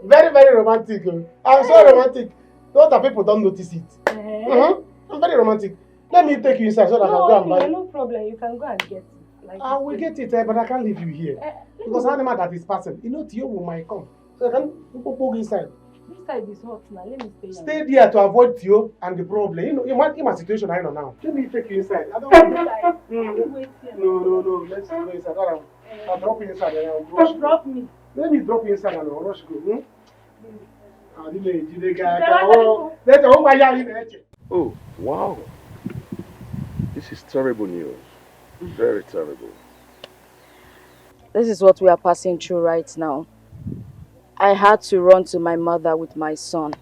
Very, very romantic. I'm so romantic. Not that people don't notice it. I'm very romantic. Let me take you inside so that I can go and buy it. No problem. You can go and get it. Like I will get it, but I can't leave you here. Because animal that is passing, Tio might come. So I can go inside. This side is hot now. Let me stay. Stay there to avoid Tio and the problem. You might in my situation I know now. Let me take you inside. I don't want to. No. Let's go inside. I'll drop you inside and I'll rush. Drop me. Let me drop you inside and I'll rush go. Oh, wow. This is terrible news. Very terrible. This is what we are passing through right now. I had to run to my mother with my son.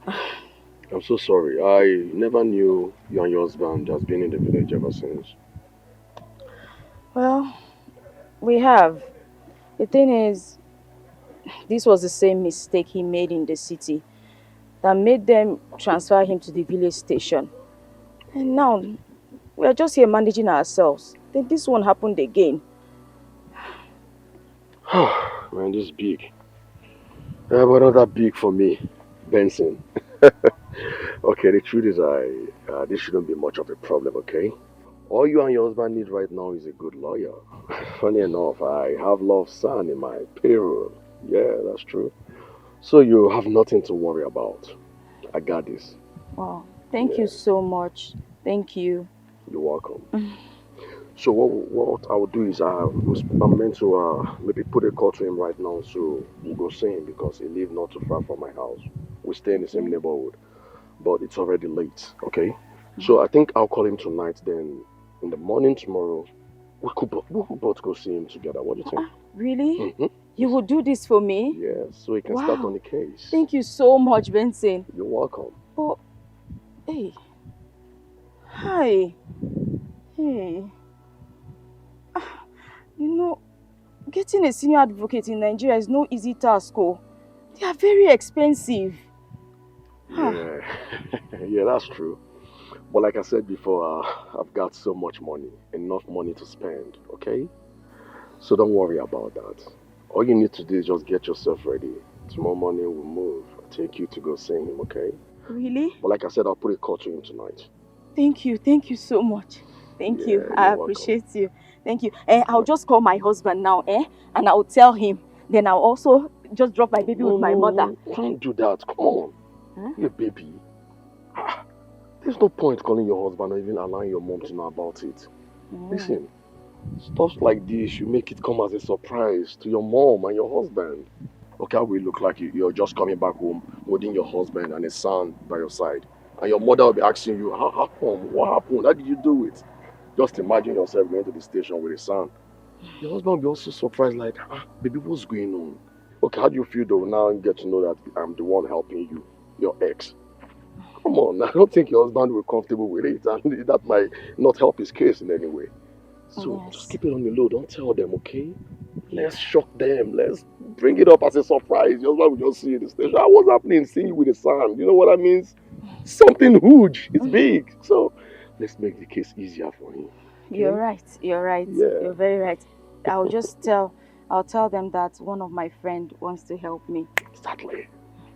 I'm so sorry. I never knew you and your husband has been in the village ever since. Well, we have. The thing is, this was the same mistake he made in the city that made them transfer him to the village station. And now, we are just here managing ourselves. Then this one happened again. Man, this is big. But not that big for me, Benson. Okay, the truth is this shouldn't be much of a problem, okay? All you and your husband need right now is a good lawyer. Funny enough, I have Love's son in my payroll. Yeah, that's true. So you have nothing to worry about. I got this. Wow, thank you so much. Thank you. You're welcome. So what I will do is I'm meant to maybe put a call to him right now, so we'll go see him because he lives not too far from my house. We stay in the same neighborhood, but it's already late, okay? So I think I'll call him tonight, then in the morning tomorrow, we could both go see him together. What do you think? Really? Mm-hmm. You will do this for me? Yes, so he can start on the case. Thank you so much, Benson. You're welcome. But, hey. Hi. Hey. You know, getting a senior advocate in Nigeria is no easy task. Oh. They are very expensive. Yeah. Yeah, that's true. But like I said before, I've got so much money, enough money to spend, okay? So don't worry about that. All you need to do is just get yourself ready. Tomorrow morning we'll move. I'll take you to go see him, okay? Really? But like I said, I'll put a call to him tonight. Thank you so much. Thank you. I appreciate you. Thank you. I'll just call my husband now, and I'll tell him. Then I'll also just drop my baby with my mother. Don't do that. Come on. Huh? Your baby. There's no point calling your husband or even allowing your mom to know about it. Listen, stuff like this, you make it come as a surprise to your mom and your husband. Okay, how will it look like you're just coming back home holding your husband and his son by your side? And your mother will be asking you, how come? What happened? How did you do it? Just imagine yourself going to the station with his son. Your husband will be also surprised, like, baby, what's going on? Okay, how do you feel though now you get to know that I'm the one helping you, your ex? Come on, I don't think your husband will be comfortable with it, and that might not help his case in any way. So just keep it on the low, don't tell them, okay? Let's shock them, let's bring it up as a surprise. Your husband will just see you in the station. What's happening? Seeing you with his son, you know what that means? Something huge, it's big. So let's make the case easier for him. Okay? You're right. Yeah. You're very right. I'll tell them that one of my friends wants to help me. Exactly.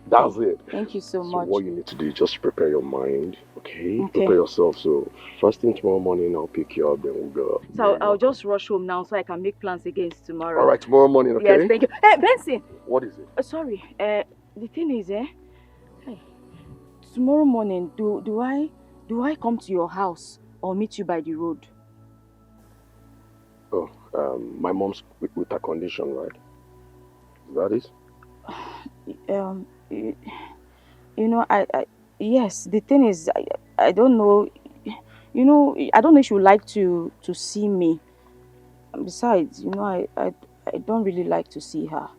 That's it. Thank you so much. So what you need to do is just prepare your mind, okay? Prepare yourself. So first thing tomorrow morning, I'll pick you up, then we'll go. So I'll just rush home now so I can make plans against tomorrow. All right, tomorrow morning, okay? Yes, thank you. Hey, Benson! What is it? Sorry. The thing is, hey, tomorrow morning, do I come to your house or meet you by the road? Oh, my mom's with a condition, right? Is that it? You know, yes, the thing is, I don't know, you know, I don't know if you like to see me. Besides, you know, I don't really like to see her.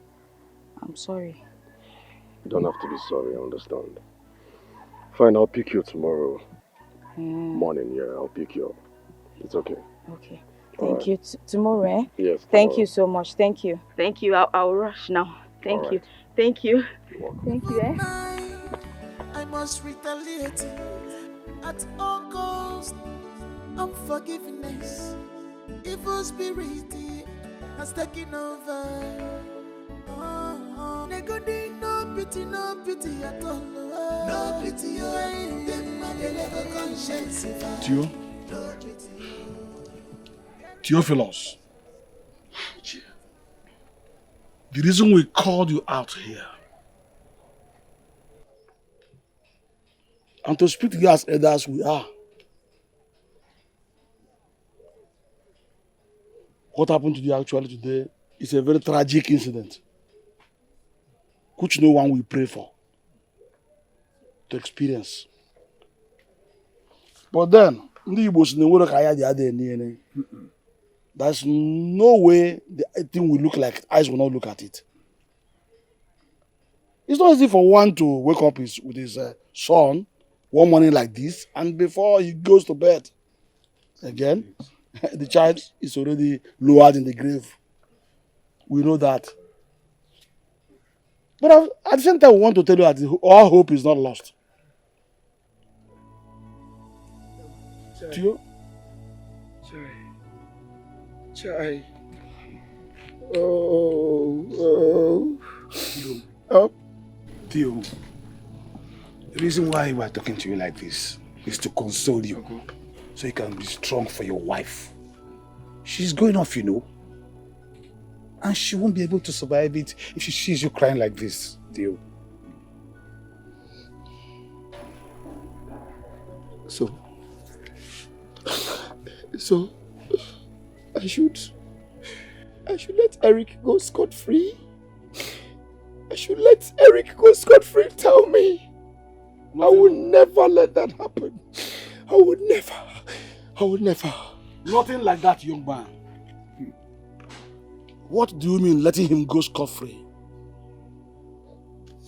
I'm sorry. You don't have to be sorry, I understand. Fine, I'll pick you tomorrow morning, yeah, I'll pick you up. It's okay. Okay. Thank you. Tomorrow, eh? Yes. Thank you so much. Thank you. Thank you. I'll rush now. Thank you. Thank you. Thank you, eh? I must retaliate at all costs. Unforgiveness, evil spirit has taken over. No pity at all. No pity, Tio? Theophilus, the reason we called you out here and to speak to you as elders we are. What happened to you actually today is a very tragic incident, which no one will pray for to experience. But then, there's no way the thing will look like eyes will not look at it. It's not easy for one to wake up with his son one morning like this, and before he goes to bed again, the child is already lowered in the grave. We know that. But at the same time, we want to tell you that all hope is not lost. Tio? Chai. Oh. Theo, the reason why we're talking to you like this is to console you. so you can be strong for your wife. She's going off, you know. And she won't be able to survive it if she sees you crying like this, deal. So I should let Eric go scot-free. I should let Eric go scot-free. Tell me. I would never let that happen. I would never. Nothing like that, young man. What do you mean letting him go scot-free?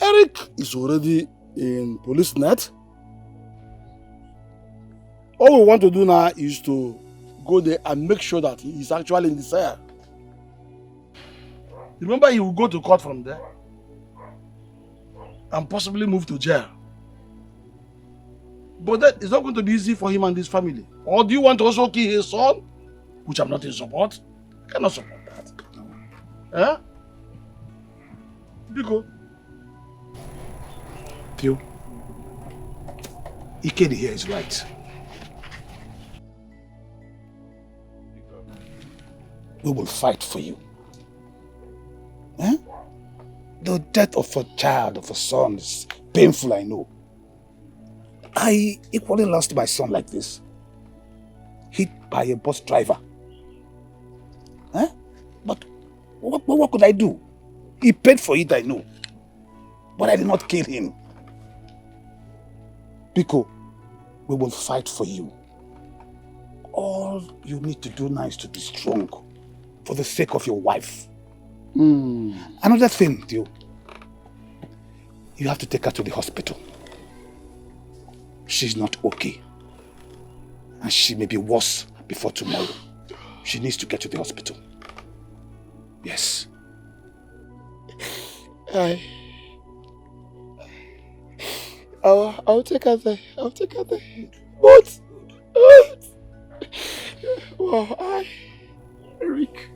Eric is already in police net. All we want to do now is to go there and make sure that he is actually in the cell. Remember, he will go to court from there and possibly move to jail. But that is not going to be easy for him and his family. Or do you want to also kill his son? Which I'm not in support. I cannot support that. Eh? Biko. Theo. Ikedi here is right. We will fight for you. Eh? The death of a child, of a son, is painful, I know. I equally lost my son like this. Hit by a bus driver. Eh? But what could I do? He paid for it, I know. But I did not kill him. Biko, we will fight for you. All you need to do now is to be strong for the sake of your wife. Another thing, Theo. You have to take her to the hospital. She's not okay. And she may be worse before tomorrow. She needs to get to the hospital. Yes. I'll take her there. I'll take her there. But well, Eric.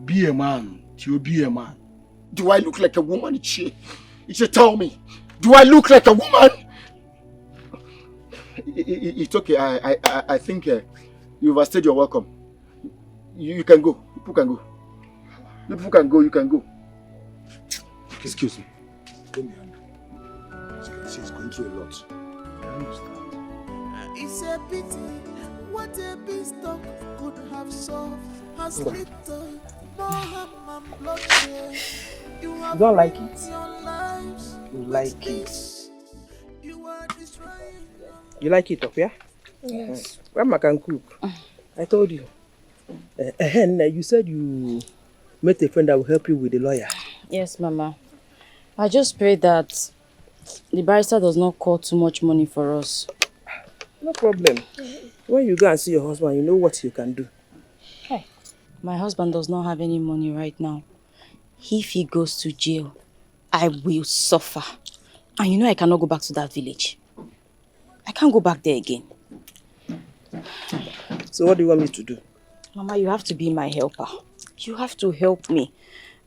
Be a man. You be a man. Do I look like a woman, Ichie? Ichie, tell me. Do I look like a woman? It's okay. I think you've overstayed your welcome. You can go. People can go. People can go. You can go. Excuse me. Come here. As you can see, he's going through a lot. I understand. It's a pity what a beanstalk could have solved has little more harm and bloodshed. You don't like it? You like it. You like it up, yeah? Yes. Grandma can cook. I told you. You said you met a friend that will help you with the lawyer. Yes, Mama. I just pray that the barrister does not call too much money for us. No problem. When you go and see your husband, you know what you can do. Hey, my husband does not have any money right now. If he goes to jail, I will suffer. And you know I cannot go back to that village. I can't go back there again. So what do you want me to do? Mama, you have to be my helper. You have to help me.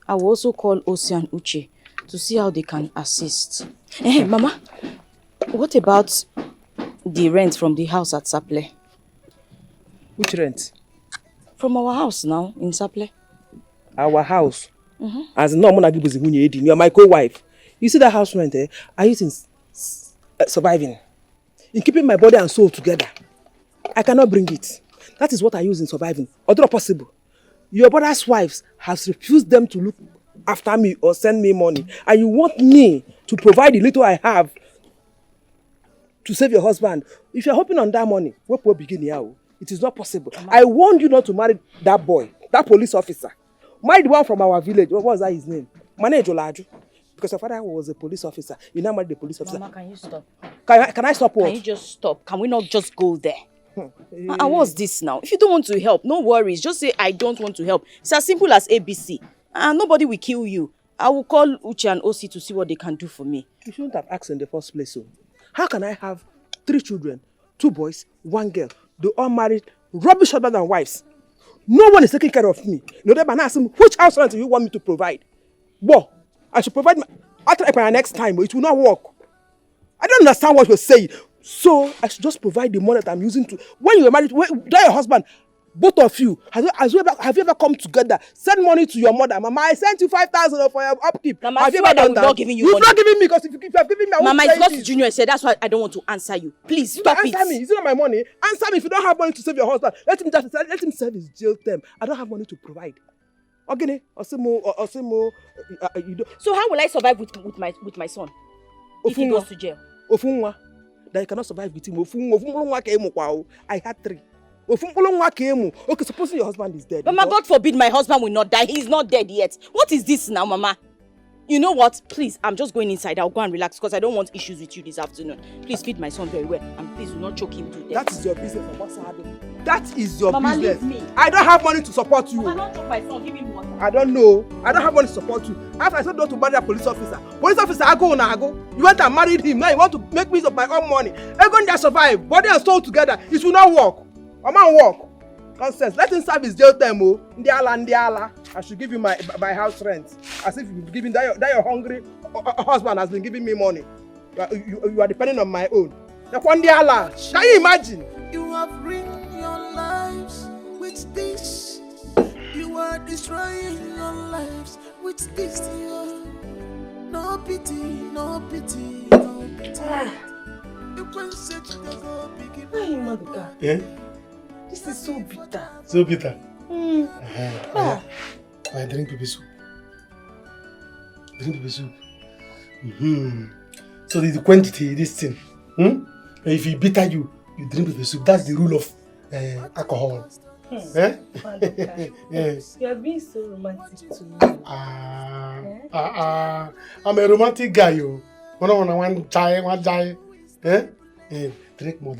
I will also call Osi and Uche to see how they can assist. Hey, Mama, what about the rent from the house at Saple? Which rent? From our house now, in Saple. Our house? As no one gives you are my co-wife. You see that house rent, I use in surviving. In keeping my body and soul together. I cannot bring it. That is what I use in surviving. Although possible. Your brother's wives has refused them to look after me or send me money. And you want me to provide the little I have to save your husband. If you're hoping on that money, what will begin here? It is not possible. I warned you not to marry that boy, that police officer. Marry the one from our village. What was that his name? Mane Jolaju. Because your father was a police officer. You now married the police officer. Mama, can you stop? Can I stop what? Can you just stop? Can we not just go there? And what's this now? If you don't want to help, no worries. Just say, I don't want to help. It's as simple as ABC. And nobody will kill you. I will call Uche and Osi to see what they can do for me. You shouldn't have asked in the first place. So, how can I have 3 children, 2 boys, 1 girl? They all married, rubbish other than wives. No one is taking care of me. No, they ask him, which house rent do you want me to provide? Well, I should provide I'll try for next time, but it will not work. I don't understand what you're saying. So I should just provide the money that I'm using to. When you were married, that your husband, both of you, have you ever come together, send money to your mother? Mama, I sent you 5,000 for your upkeep. Mama, have you ever done that? Not giving you You've money. not giving me because if you have given me, I Mama, won't it's not say to Junior said. That's why I don't want to answer you. Please You stop don't it. answer me. Is it not my money? Answer me. If you don't have money to save your husband, let him serve his jail term. I don't have money to provide. Okay, Osimo, you don't. So how will I survive with my son if he goes to jail? Ofunwa, that you cannot survive with him. I had 3. Okay, supposing your husband is dead. Mama, God forbid my husband will not die. He's not dead yet. What is this now, Mama? You know what? Please, I'm just going inside. I'll go and relax because I don't want issues with you this afternoon. Please feed my son very well and please do not choke him to death. That is your business, Mama. That is your Mama, business. leave me. I don't have money to support you. Mama, don't choke my son. Give him water. I don't know. I don't have money to support you. After I said no to marry a police officer. Police officer, I go. You went and married him. Now you want to make me of my own money. I'm going to survive. Body and soul together. It will not work. A man work. Nonsense. Let him serve his jail time. Ndiala. I should give you my house rent. As if you've given that your hungry husband has been giving me money. You are depending on my own. Can you imagine? You have ruined your lives with this. You are destroying your lives with this. No pity, no pity, no pity. You can set the go begin. Yeah? This is so bitter. So bitter. I drink pepper soup. Drink pepper soup. So the quantity, this thing. If it bitter you drink pepper soup. That's the rule of alcohol. Yeah. You are being so romantic to me. I'm a romantic guy, yo. One die. Drink more.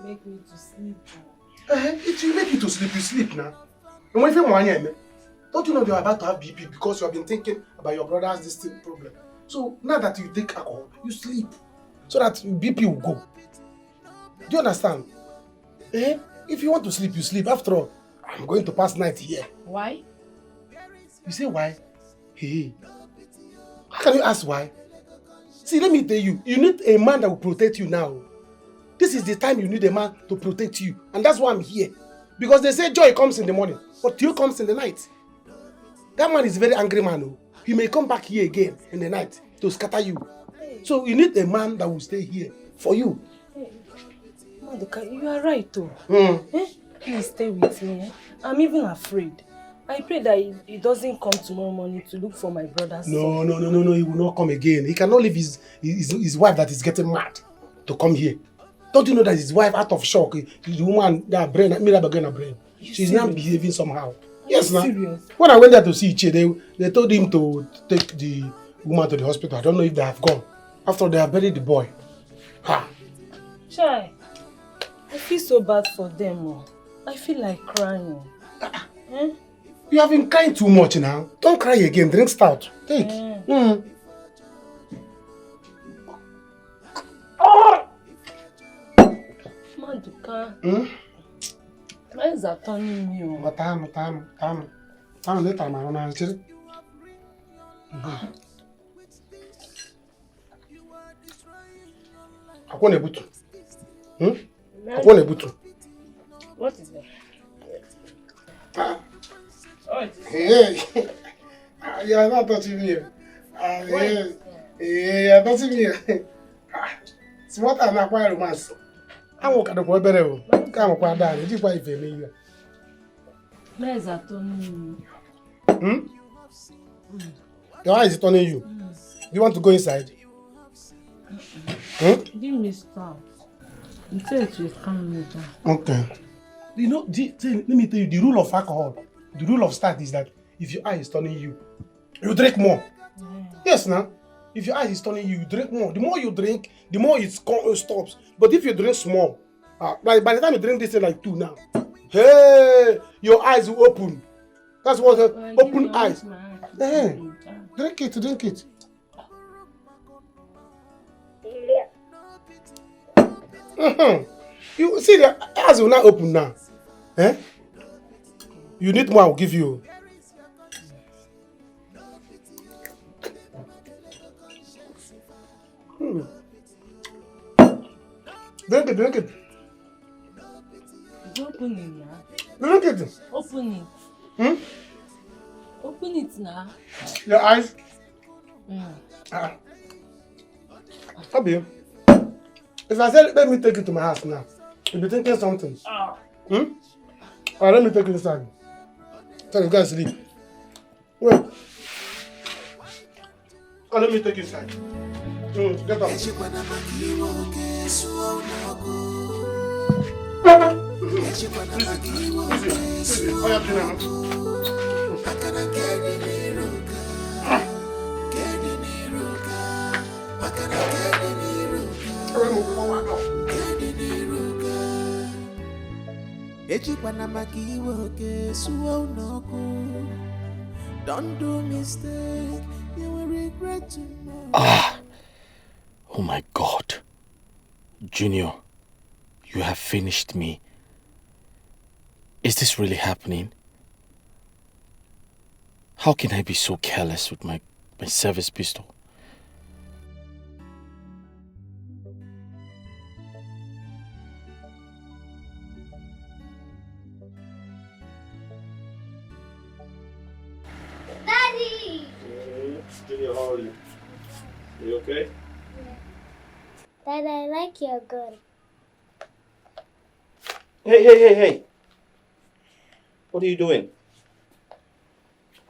Make me to sleep. It will make you to sleep. You sleep now. And when you want don't you know you're about to have BP because you have been thinking about your brother's distinct problem? So now that you take alcohol, you sleep so that BP will go. Do you understand? If you want to sleep, you sleep. After all, I'm going to pass night here. Why? You say why? Hey, how can you ask why? See, let me tell you, you need a man that will protect you now. This is the time you need a man to protect you. And that's why I'm here. Because they say joy comes in the morning, but tear comes in the night. That man is a very angry man. He may come back here again in the night to scatter you. So you need a man that will stay here for you. Maduka, you are right though. Please stay with me. I'm even afraid. I pray that he doesn't come tomorrow morning to look for my brother's son. No, he will not come again. He cannot leave his wife that is getting mad to come here. Don't you know that his wife out of shock? The woman, that brain, brain. She's not behaving somehow. Yes, now. When I went there to see Iche, they told him to take the woman to the hospital. I don't know if they have gone. After they have buried the boy. Ha! Chai, I feel so bad for them. I feel like crying. You have been crying too much now. Don't cry again. Drink stout. Take. Maduka. Why is that turning me on? Time later, man. Akwane butu. Akwane butu. What is that? Hey, you are not touching me. You are touching me. It's what I'm acquiring romance. I'm walking the boy better. Come on, down. Did you buy it for me? Where is that turning me? Your eye is turning you. Do you want to go inside? Give me start. You say it will calm me down. Okay. You know, let me tell you, the rule of alcohol, the rule of start is that if your eye is turning you, you drink more. Yes, now. If your eye is turning you, you drink more. The more you drink, the more it stops. But if you drink small, like by the time you drink this, like 2 now, hey, your eyes will open. That's what open eyes. Hey, drink it. You see, the eyes will not open now. You need more, I'll give you. Drink it, drink it. Open it now. Drink it. Open it. Hmm? Open it now. Your eyes. Mm. Abi, if I said let me take it to my house now, you'll be thinking something. Hmm? Alright, let me take it inside. Tell you guys to sleep. Wait. Oh, let me take it inside. Get up. Don't do mistake, you will regret tomorrow. Ah! Oh my God. Junior, you have finished me. Is this really happening? How can I be so careless with my service pistol? Daddy! Junior, how are you? Are you okay? Dad, I like your gun. Hey! What are you doing?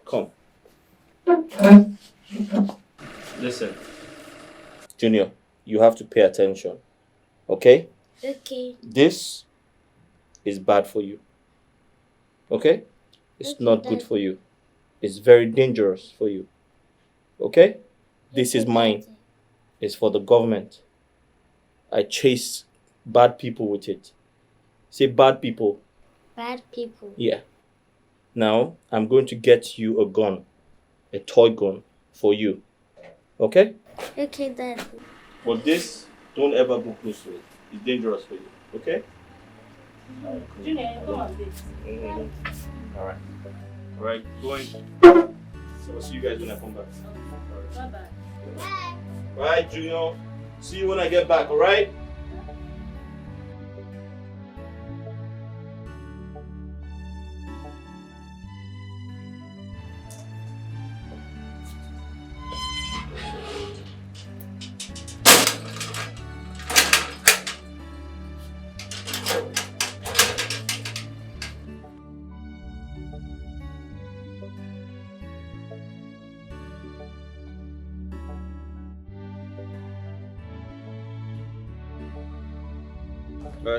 Come. Listen. Junior, you have to pay attention. Okay? Okay. This is bad for you. Okay? It's Okay, not good Daddy. for you. It's very dangerous for you. Okay? This is mine. It's for the government. I chase bad people with it. Say bad people. Bad people. Yeah. Now, I'm going to get you a gun. A toy gun for you. Okay? Okay, Daddy. But this, don't ever go close to it. It's dangerous for you. Okay? Junior, come on, please. Alright. Alright, go in. So I'll see you guys when I come back. Bye-bye. Alright, Junior. See you when I get back, alright?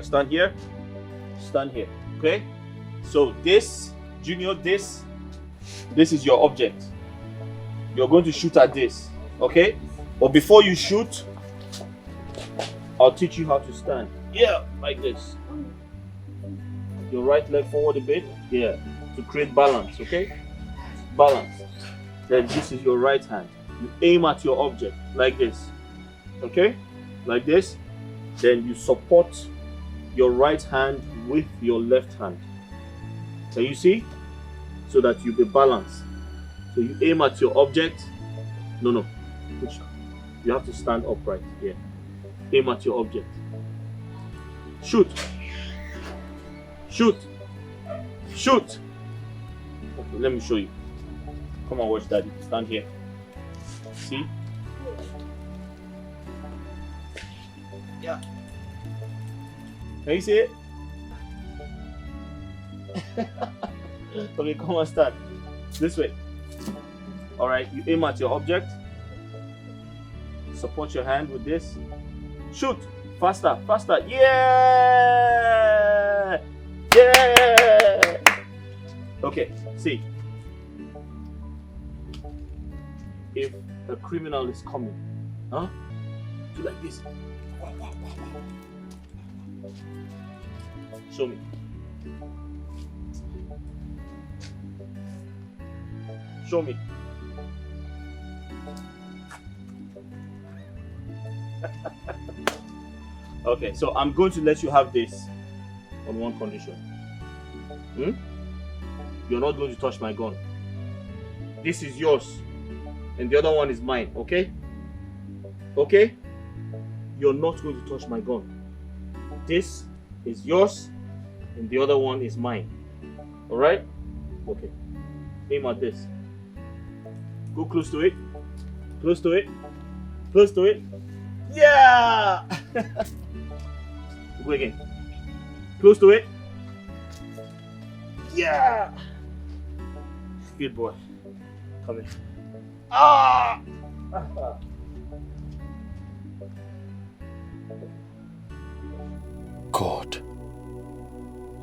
Stand here. Stand here. Okay? So this, Junior, this is your object. You're going to shoot at this. Okay? But before you shoot, I'll teach you how to stand. Yeah, like this. Your right leg forward a bit. Yeah. To create balance, okay? Balance. Then this is your right hand. You aim at your object like this. Okay? Like this. Then you support your right hand with your left hand. Can you see? So that you be balanced. So you aim at your object. No. You have to stand upright. Yeah. Aim at your object. Shoot. Shoot. Shoot. Okay, let me show you. Come on, watch Daddy. Stand here. See? Yeah. Can you see it? Okay, come on, stand. This way. Alright, you aim at your object. Support your hand with this. Shoot! Faster, faster. Yeah! Yeah! Okay, see. If a criminal is coming, do like this. Show me. Show me. Okay, so I'm going to let you have this on one condition. You're not going to touch my gun. This is yours, and the other one is mine, okay? Okay? you're not going to touch my gun. This is yours and the other one is mine. Alright? Okay. Aim at this. Go close to it. Close to it. Close to it. Yeah! Go again. Close to it. Yeah! Good boy. Come in. Ah! God,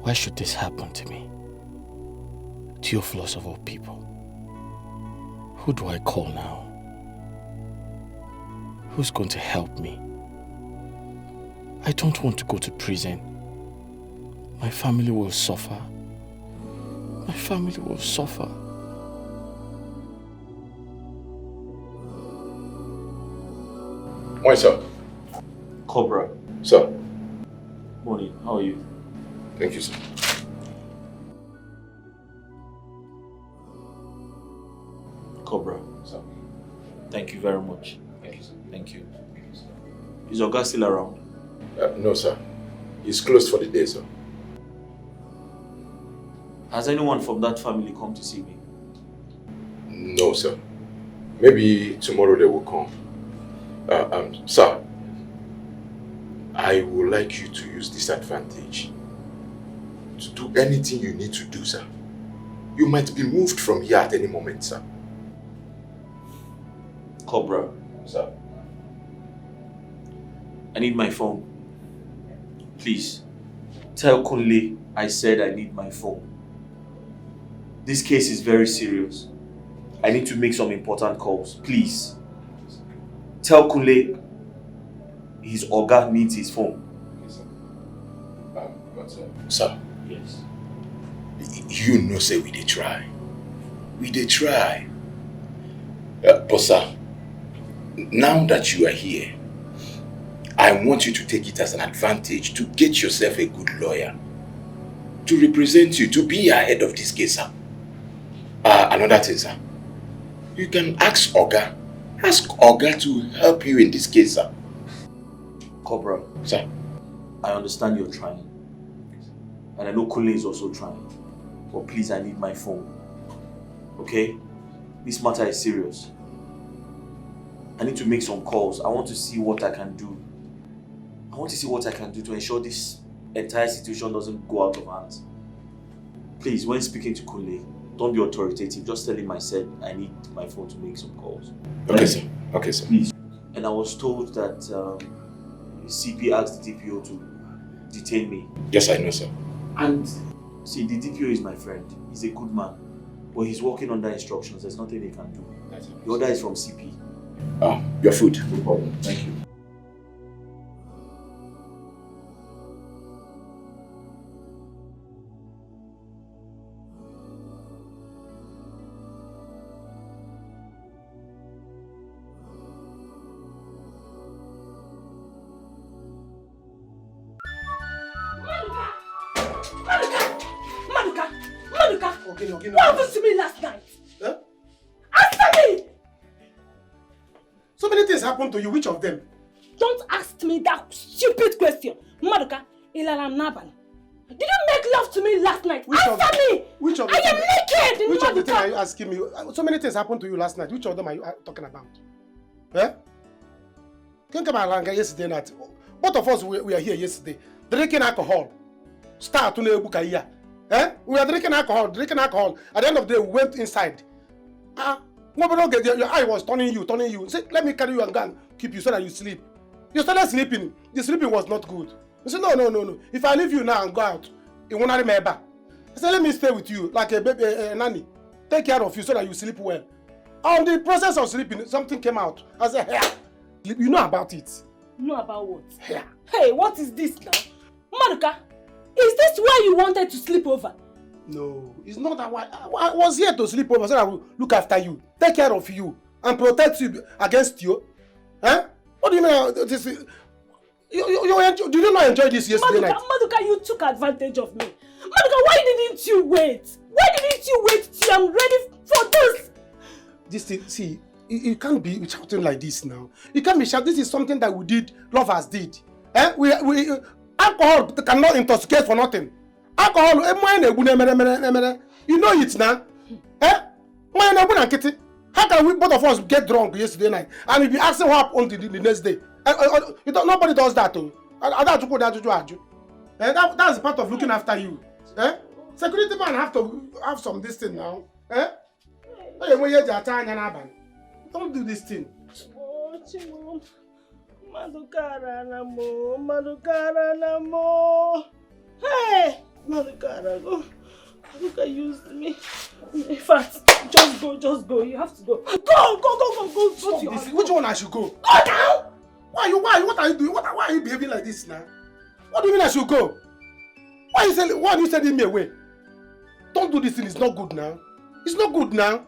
why should this happen to me? Theophilus of all people. Who do I call now? Who's going to help me? I don't want to go to prison. My family will suffer. My family will suffer. Why, sir? Cobra. Sir. Morning. How are you? Thank you, sir. Cobra. Sir. Thank you very much. Thank you, sir. Thank you. Is Oga still around? No, sir. He's closed for the day, sir. Has anyone from that family come to see me? No, sir. Maybe tomorrow they will come. Sir, I would like you to use this advantage to do anything you need to do, sir. You might be moved from here at any moment, sir. Cobra. Sir. I need my phone. Please. Tell Kunle I said I need my phone. This case is very serious. I need to make some important calls. Please. Tell Kunle his Oga needs his phone. Sir. Yes. You know, say we dey try. We dey try. But sir, now that you are here, I want you to take it as an advantage to get yourself a good lawyer to represent you, to be ahead of this case, sir. Another thing, sir. You can ask Oga. Ask Oga to help you in this case, sir. Cobra. Sir. I understand you're trying. And I know Kunle is also trying. But please, I need my phone. Okay? This matter is serious. I need to make some calls. I want to see what I can do. I want to see what I can do to ensure this entire situation doesn't go out of hands. Please, when speaking to Kunle, don't be authoritative. Just tell him I said I need my phone to make some calls. Okay, sir. Okay, sir. Please. And I was told that CP asked the DPO to detain me. Yes, I know, sir. And see, the DPO is my friend. He's a good man. But he's working under instructions. There's nothing he can do. The order is from CP. Your food. No problem. Thank you. What happened to me last night? Huh? Answer me! So many things happened to you. Which of them? Don't ask me that stupid question. Maduka, Ilaram Naban. Did you make love to me last night? Answer me! Which of I am naked! Which of the things are you asking me? So many things happened to you last night. Which of them are you talking about? Eh? Think about Langa yesterday night. Both of us we are here yesterday. Drinking alcohol. Start to know Bukaya. Eh? We were drinking alcohol. At the end of the day, we went inside. Your eye was turning you. Say, let me carry you and go and keep you so that you sleep. You started sleeping. The sleeping was not good. You said, no. If I leave you now and go out, it won't remember. I said, let me stay with you like a baby, a nanny. Take care of you so that you sleep well. On the process of sleeping, something came out. I said, hey, you know about it. Know about what? Yeah. Hey, what is this now? Maduka, is this why you wanted to sleep over? No, it's not that why. I was here to sleep over so that I will look after you, take care of you, and protect you against you. Huh? What do you mean? This is, did you not enjoy this yesterday night? Maduka, you took advantage of me. Maduka, why didn't you wait? Why didn't you wait till I'm ready for this? This thing, see, You can't be shouting like this now. You can't be shouting. This is something that we did, lovers did. Alcohol cannot intoxicate for nothing. Alcohol, you know it now. How can we both of us get drunk yesterday night and we'll be asking what happened the next day? Nobody does that. That's part of looking after you. Security man have to have some this thing now. Don't do this thing. Madukara namo. Hey, Madukara, go. Maduka used me. In fact, just go. You have to go. Go. Stop this. Which one I should go? Go now. Why? What are you doing? Why are you behaving like this now? What do you mean I should go? Why are you sending me away? Don't do this thing. It's not good now. It's not good now.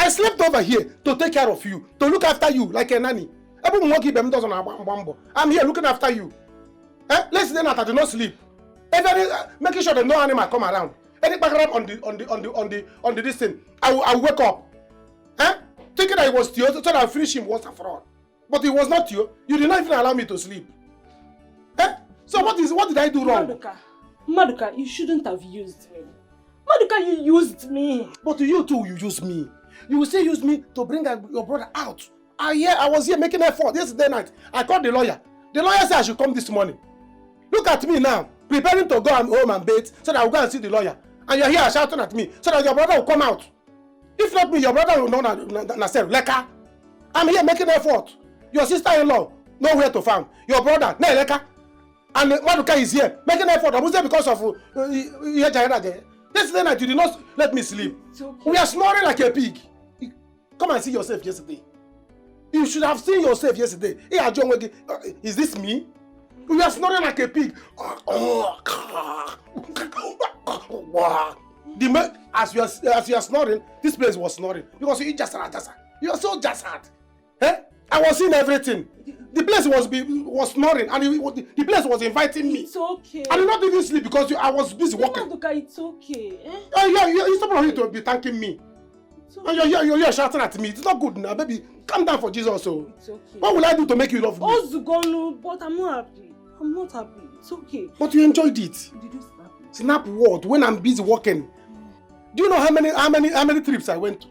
I slept over here to take care of you, to look after you like a nanny. I'm here looking after you. Let's say that I do not sleep. Making sure that no animal come around. Any background on the this thing, I will wake up. Thinking that it was Theo, so that I'll finish him once and for all. But it was not Theo. You did not even allow me to sleep. So what did I do wrong? Maduka, you shouldn't have used me. Maduka, you used me. But you too, you used me. You will still use me to bring your brother out. I was here making effort yesterday night. I called the lawyer. The lawyer said I should come this morning. Look at me now, preparing to go home and bathe so that I will go and see the lawyer. And you're here shouting at me so that your brother will come out. If not me, your brother will know Leka. I'm here making effort. Your sister-in-law, nowhere to find. Your brother, Leka. And Maduka is here making effort. I will say because of yesterday night you did not let me sleep. Okay. We are snoring like a pig. Come and see yourself yesterday. You should have seen yourself yesterday. Is this me? We are snoring like a pig. As you are snoring, this place was snoring because you just had. You are so just had. I was seeing everything. The place was snoring and the place was inviting me. It's okay. I did not even sleep because I was busy working. It's okay. You're supposed to be thanking me. Okay. You're shouting at me. It's not good now, baby. Calm down for Jesus. So. It's okay. What will I do to make you love me? Ozugonu, but I'm not happy. I'm not happy. It's okay. But you enjoyed it. Did you snap it? Snap what? When I'm busy working. Do you know how many trips I went to?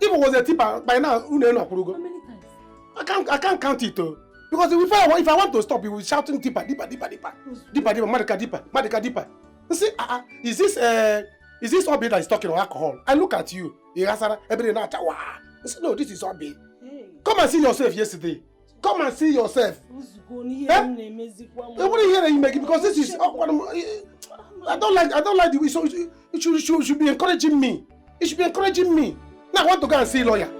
If it was a tip by now, how many times? I can't count it though. Because if I want to stop, you will shouting deeper. Madika deeper. You see, is this Obi that is talking about alcohol? I look at you. Every night. I say, no, this is Obi. Hey. Come and see yourself yesterday. Come and see yourself. I wouldn't hear that you make it because this is. I don't like the way. So you should be encouraging me. You should be encouraging me. Now I want to go and see a lawyer.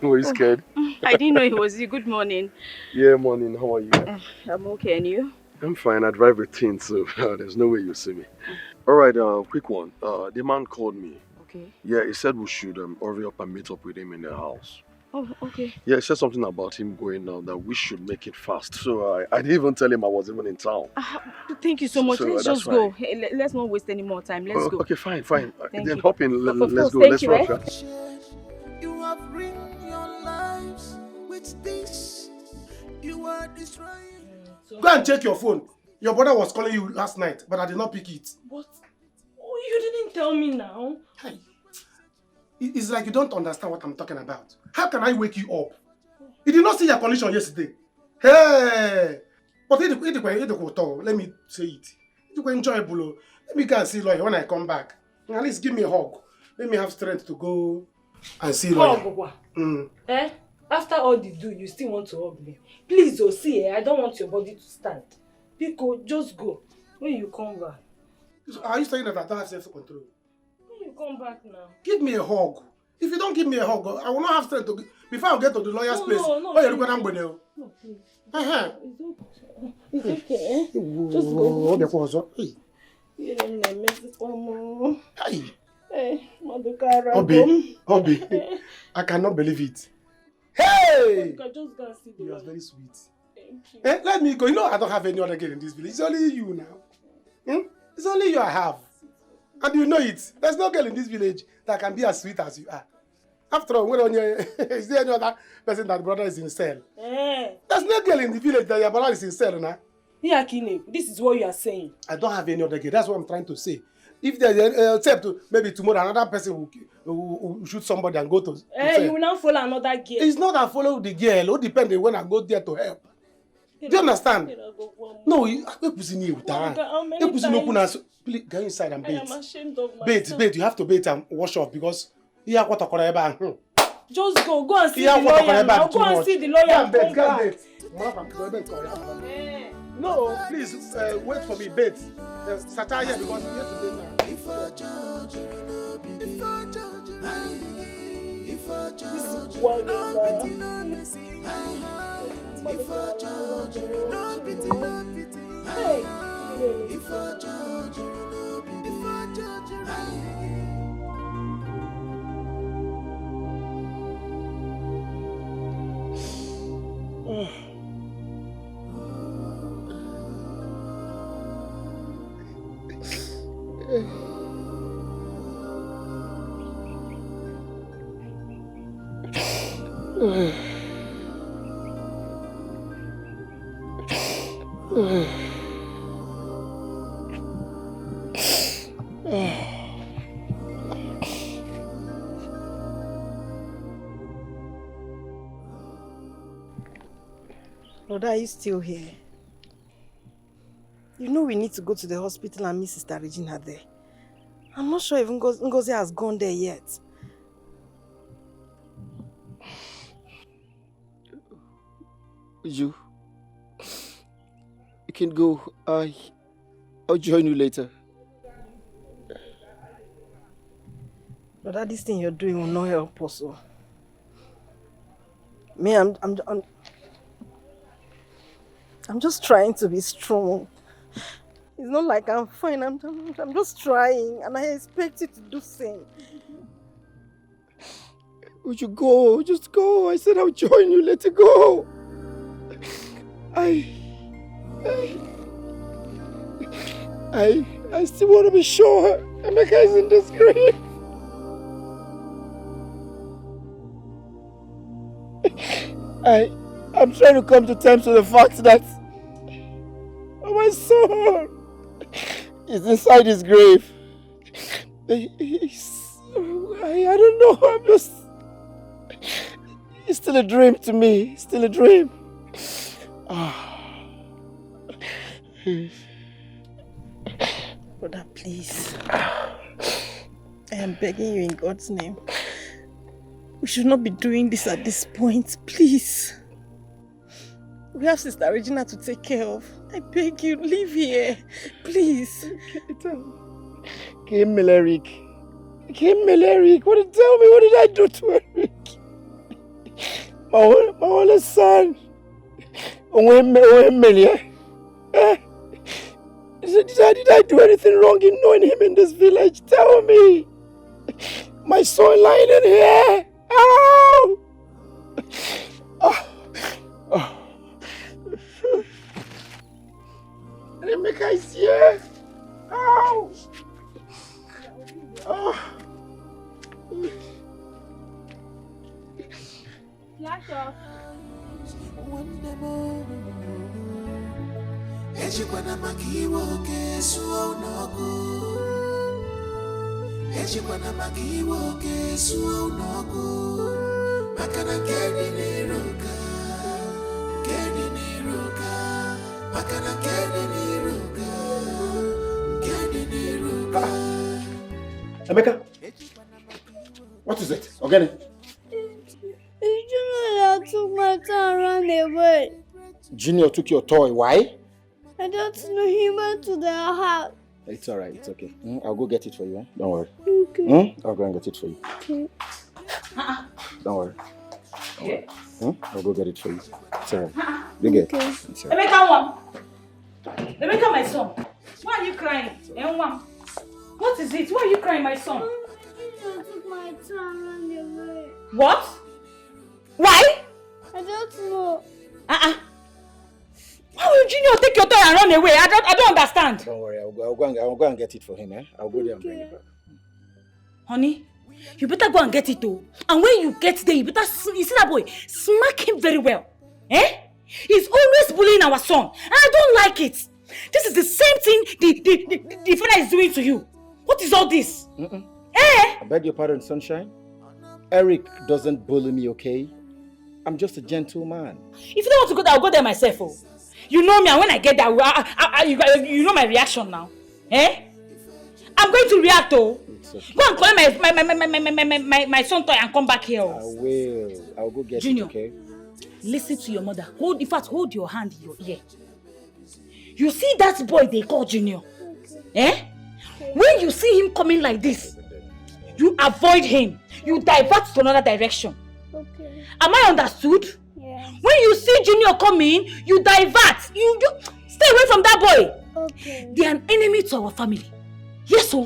Were you scared? I didn't know it was you. Good morning. Yeah, morning. How are you? I'm okay, and you? I'm fine. I drive a teen, so there's no way you see me. Alright, quick one. The man called me. Okay. Yeah, he said we should hurry up and meet up with him in the house. Oh, okay. Yeah, he said something about him going now, that we should make it fast. So I didn't even tell him I was even in town. Thank you so much. Let's just go. Hey, let's not waste any more time. Let's go. Okay, fine. Then you. hop in. Let's go. Let's rush. You have ruined your lives with this. You are destroying. Go and check your phone. Your brother was calling you last night, but I did not pick it. What? Oh, you didn't tell me now. Hey. It's like you don't understand what I'm talking about. How can I wake you up? You did not see your condition yesterday. Hey! But let me say it. It's enjoyable. Let me go and see lawyer when I come back. At least give me a hug. Let me have strength to go and see lawyer. After all the do, you still want to hug me. Please, see, I don't want your body to stand. Pico, just go. When you come back. Are you saying that I don't have self-control? When you come back now. Give me a hug. If you don't give me a hug, I will not have strength to... Before I get to the lawyer's place. No, you're looking at me. No, please. It's okay. Just go. Obi, I cannot believe it. Hey! Just go and see the You are very sweet. Thank you. Let me go. You know I don't have any other girl in this village. It's only you now. It's only you I have. And you know it. There's no girl in this village that can be as sweet as you are. After all, is there any other person that brother is in cell? There's no girl in the village that your brother is in cell now. Yeah, Kine, this is what you are saying. I don't have any other girl. That's what I'm trying to say. If there's except maybe tomorrow another person will shoot somebody and go to you will not follow another girl. It's not that I follow the girl. It depends when I go there to help. Do you understand? No, you pussy new time. You pussy no put. Please go inside and bathe. I am ashamed of myself. Bathe. You have to bathe and wash off because you have what I Just go and see the lawyer now. Go and see the lawyer and come back. No, please wait for me. Bathe. Satire here because you have to bathe now. If I judge Brother, are you still here? You know we need to go to the hospital and meet Sister Regina there. I'm not sure even Ngozi has gone there yet. You can go. I'll join you later. Brother, this thing you're doing will not help us. Me, I'm just trying to be strong. It's not like I'm fine. I'm just trying, and I expect you to do the same. Would you go? Just go. I said I'll join you. Let it go. I still want to be sure Emeka is in this grave. I'm trying to come to terms with the fact that my son is inside his grave. I don't know. It's still a dream to me. It's still a dream. Brother, please. I am begging you in God's name. We should not be doing this at this point, please. We have Sister Regina to take care of. I beg you, leave here, please. Kim Eric. What did tell me? What did I do to Eric? My only son. Did I do anything wrong in knowing him in this village? Tell me. My son lying in here. Ow! Emeka is here. Ow! Flash off. Ejikwana makiwo kesu onogo. Ejikwana makiwo kesu onogo. Makana keni niruka. Keni niruka. Makana keni niruka. Keni niruka. Emeka, what is it? Ogene? Junior took my toy and ran away. Junior took your toy. Why? I I don't know. He went to the house. It's alright, it's okay. I'll go get it for you, eh? Don't worry. Okay. I'll go and get it for you. Okay. Don't worry. I'll go get it for you. It's alright. Big it. Okay. It's alright. Rebecca, my son. Why are you crying? What is it? Why are you crying, my son? I took my son and ran away. What? Why? I don't know. Why would Junior take your toy and run away? I don't understand. Don't worry, I'll go and get it for him, eh? I'll go there and bring it back. Honey, you better go and get it though. And when you get there, you better you see that boy, smack him very well. Eh? He's always bullying our son. And I don't like it. This is the same thing the fella is doing to you. What is all this? Eh? I beg your pardon, Sunshine. Eric doesn't bully me, okay? I'm just a gentleman. If you don't want to go there, I'll go there myself. Oh. You know me, and when I get there, you know my reaction now. Eh? I'm going to react though. Okay. Go and collect my son toy and come back here. I will. I'll go get Junior, it, okay? Listen to your mother. Hold your hand in your ear. You see that boy they call Junior? Eh? When you see him coming like this, you avoid him. You divert to another direction. Okay. Am I understood? Yeah. When you see Junior coming, you divert. You stay away from that boy. Okay. They are an enemy to our family. Yes, so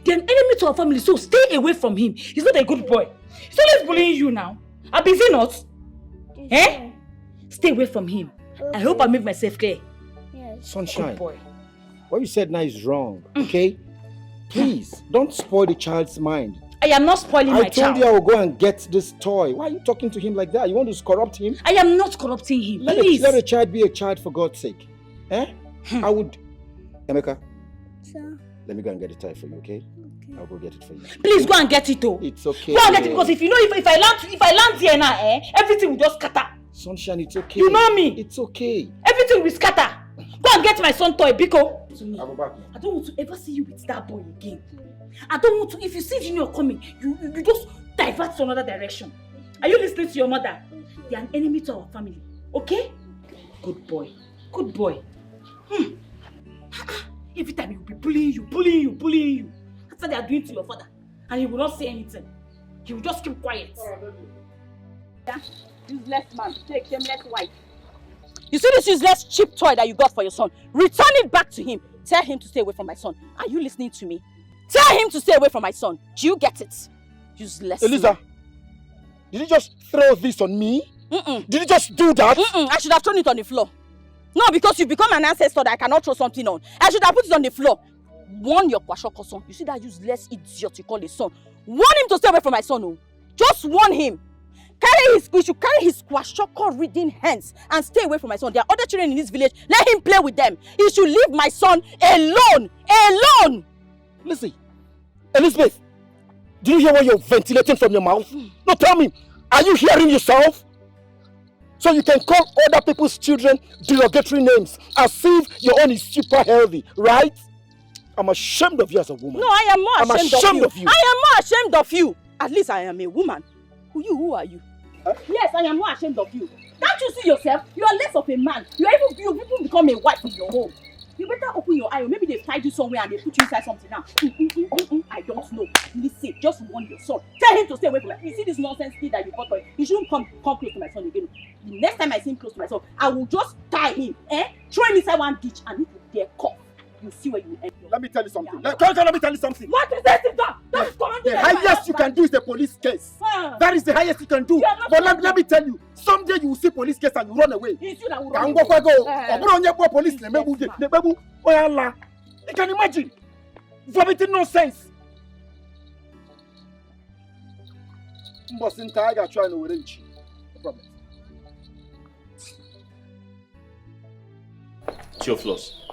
they are an enemy to our family. So stay away from him. He's not a good boy. He's always bullying you now. Is he not? Eh? Stay away from him. Okay. I hope I make myself clear. Yes. Sunshine. Good boy. What you said now is wrong, okay? Please, don't spoil the child's mind. I am not spoiling my child. I told you I will go and get this toy. Why are you talking to him like that? You want to corrupt him? I am not corrupting him. Let a child be a child for God's sake. Eh? I would... Emeka. Sir. Let me go and get the toy for you, okay? I'll go get it for you. Please go and get it, oh. It's okay. Go and get it because if you know if I land here now, everything will just scatter. Sunshine, it's okay. You know me. It's okay. Everything will scatter. Go and get my son toy, Biko. I'll go back. I don't want to ever see you with that boy again. I don't want to. If you see Junior coming, you just divert to another direction. Are you listening to your mother? They are an enemy to our family. Okay? Good boy. Good boy. Every time he will be bullying you. That's what they are doing to your father. And he will not say anything. He will just keep quiet. Yeah? Useless man. Take shameless wife. You see this useless cheap toy that you got for your son? Return it back to him. Tell him to stay away from my son. Are you listening to me? Tell him to stay away from my son. Do you get it? Useless. Eliza, did you just throw this on me? Did you just do that? I should have thrown it on the floor. No, because you've become an ancestor that I cannot throw something on. I should have put it on the floor. Warn your Kwashoko son. You see that useless idiot you call his son. Warn him to stay away from my son. Oh. Just warn him. We should carry his Kwashoko reading hands and stay away from my son. There are other children in this village. Let him play with them. He should leave my son alone. Alone. Listen, Elizabeth, do you hear what you're ventilating from your mouth? No, tell me, are you hearing yourself? So you can call other people's children derogatory names as if your own is super healthy, right? I'm ashamed of you as a woman. No, I am more ashamed of you. I am more ashamed of you. At least I am a woman. Who are you? Huh? Yes, I am more ashamed of you. Can't you see yourself? You are less of a man. You even become a wife in your home. You better open your eye, or maybe they tied you somewhere and they put you inside something now. I don't know. Listen, just warn your son. Tell him to stay away from me. You see this nonsense kid that you got for him? He shouldn't come close to my son again. The next time I see him close to my son, I will just tie him, throw him inside one ditch, and if you dare cough, you see where you end. Let me tell you something. Let me tell you something. What is that? The highest you can do is a police case. That is the highest you can do. But let me tell you, someday you will see police case and you run away. It's you that will run away. Police. You can imagine. Vomiting nonsense. Theophilus,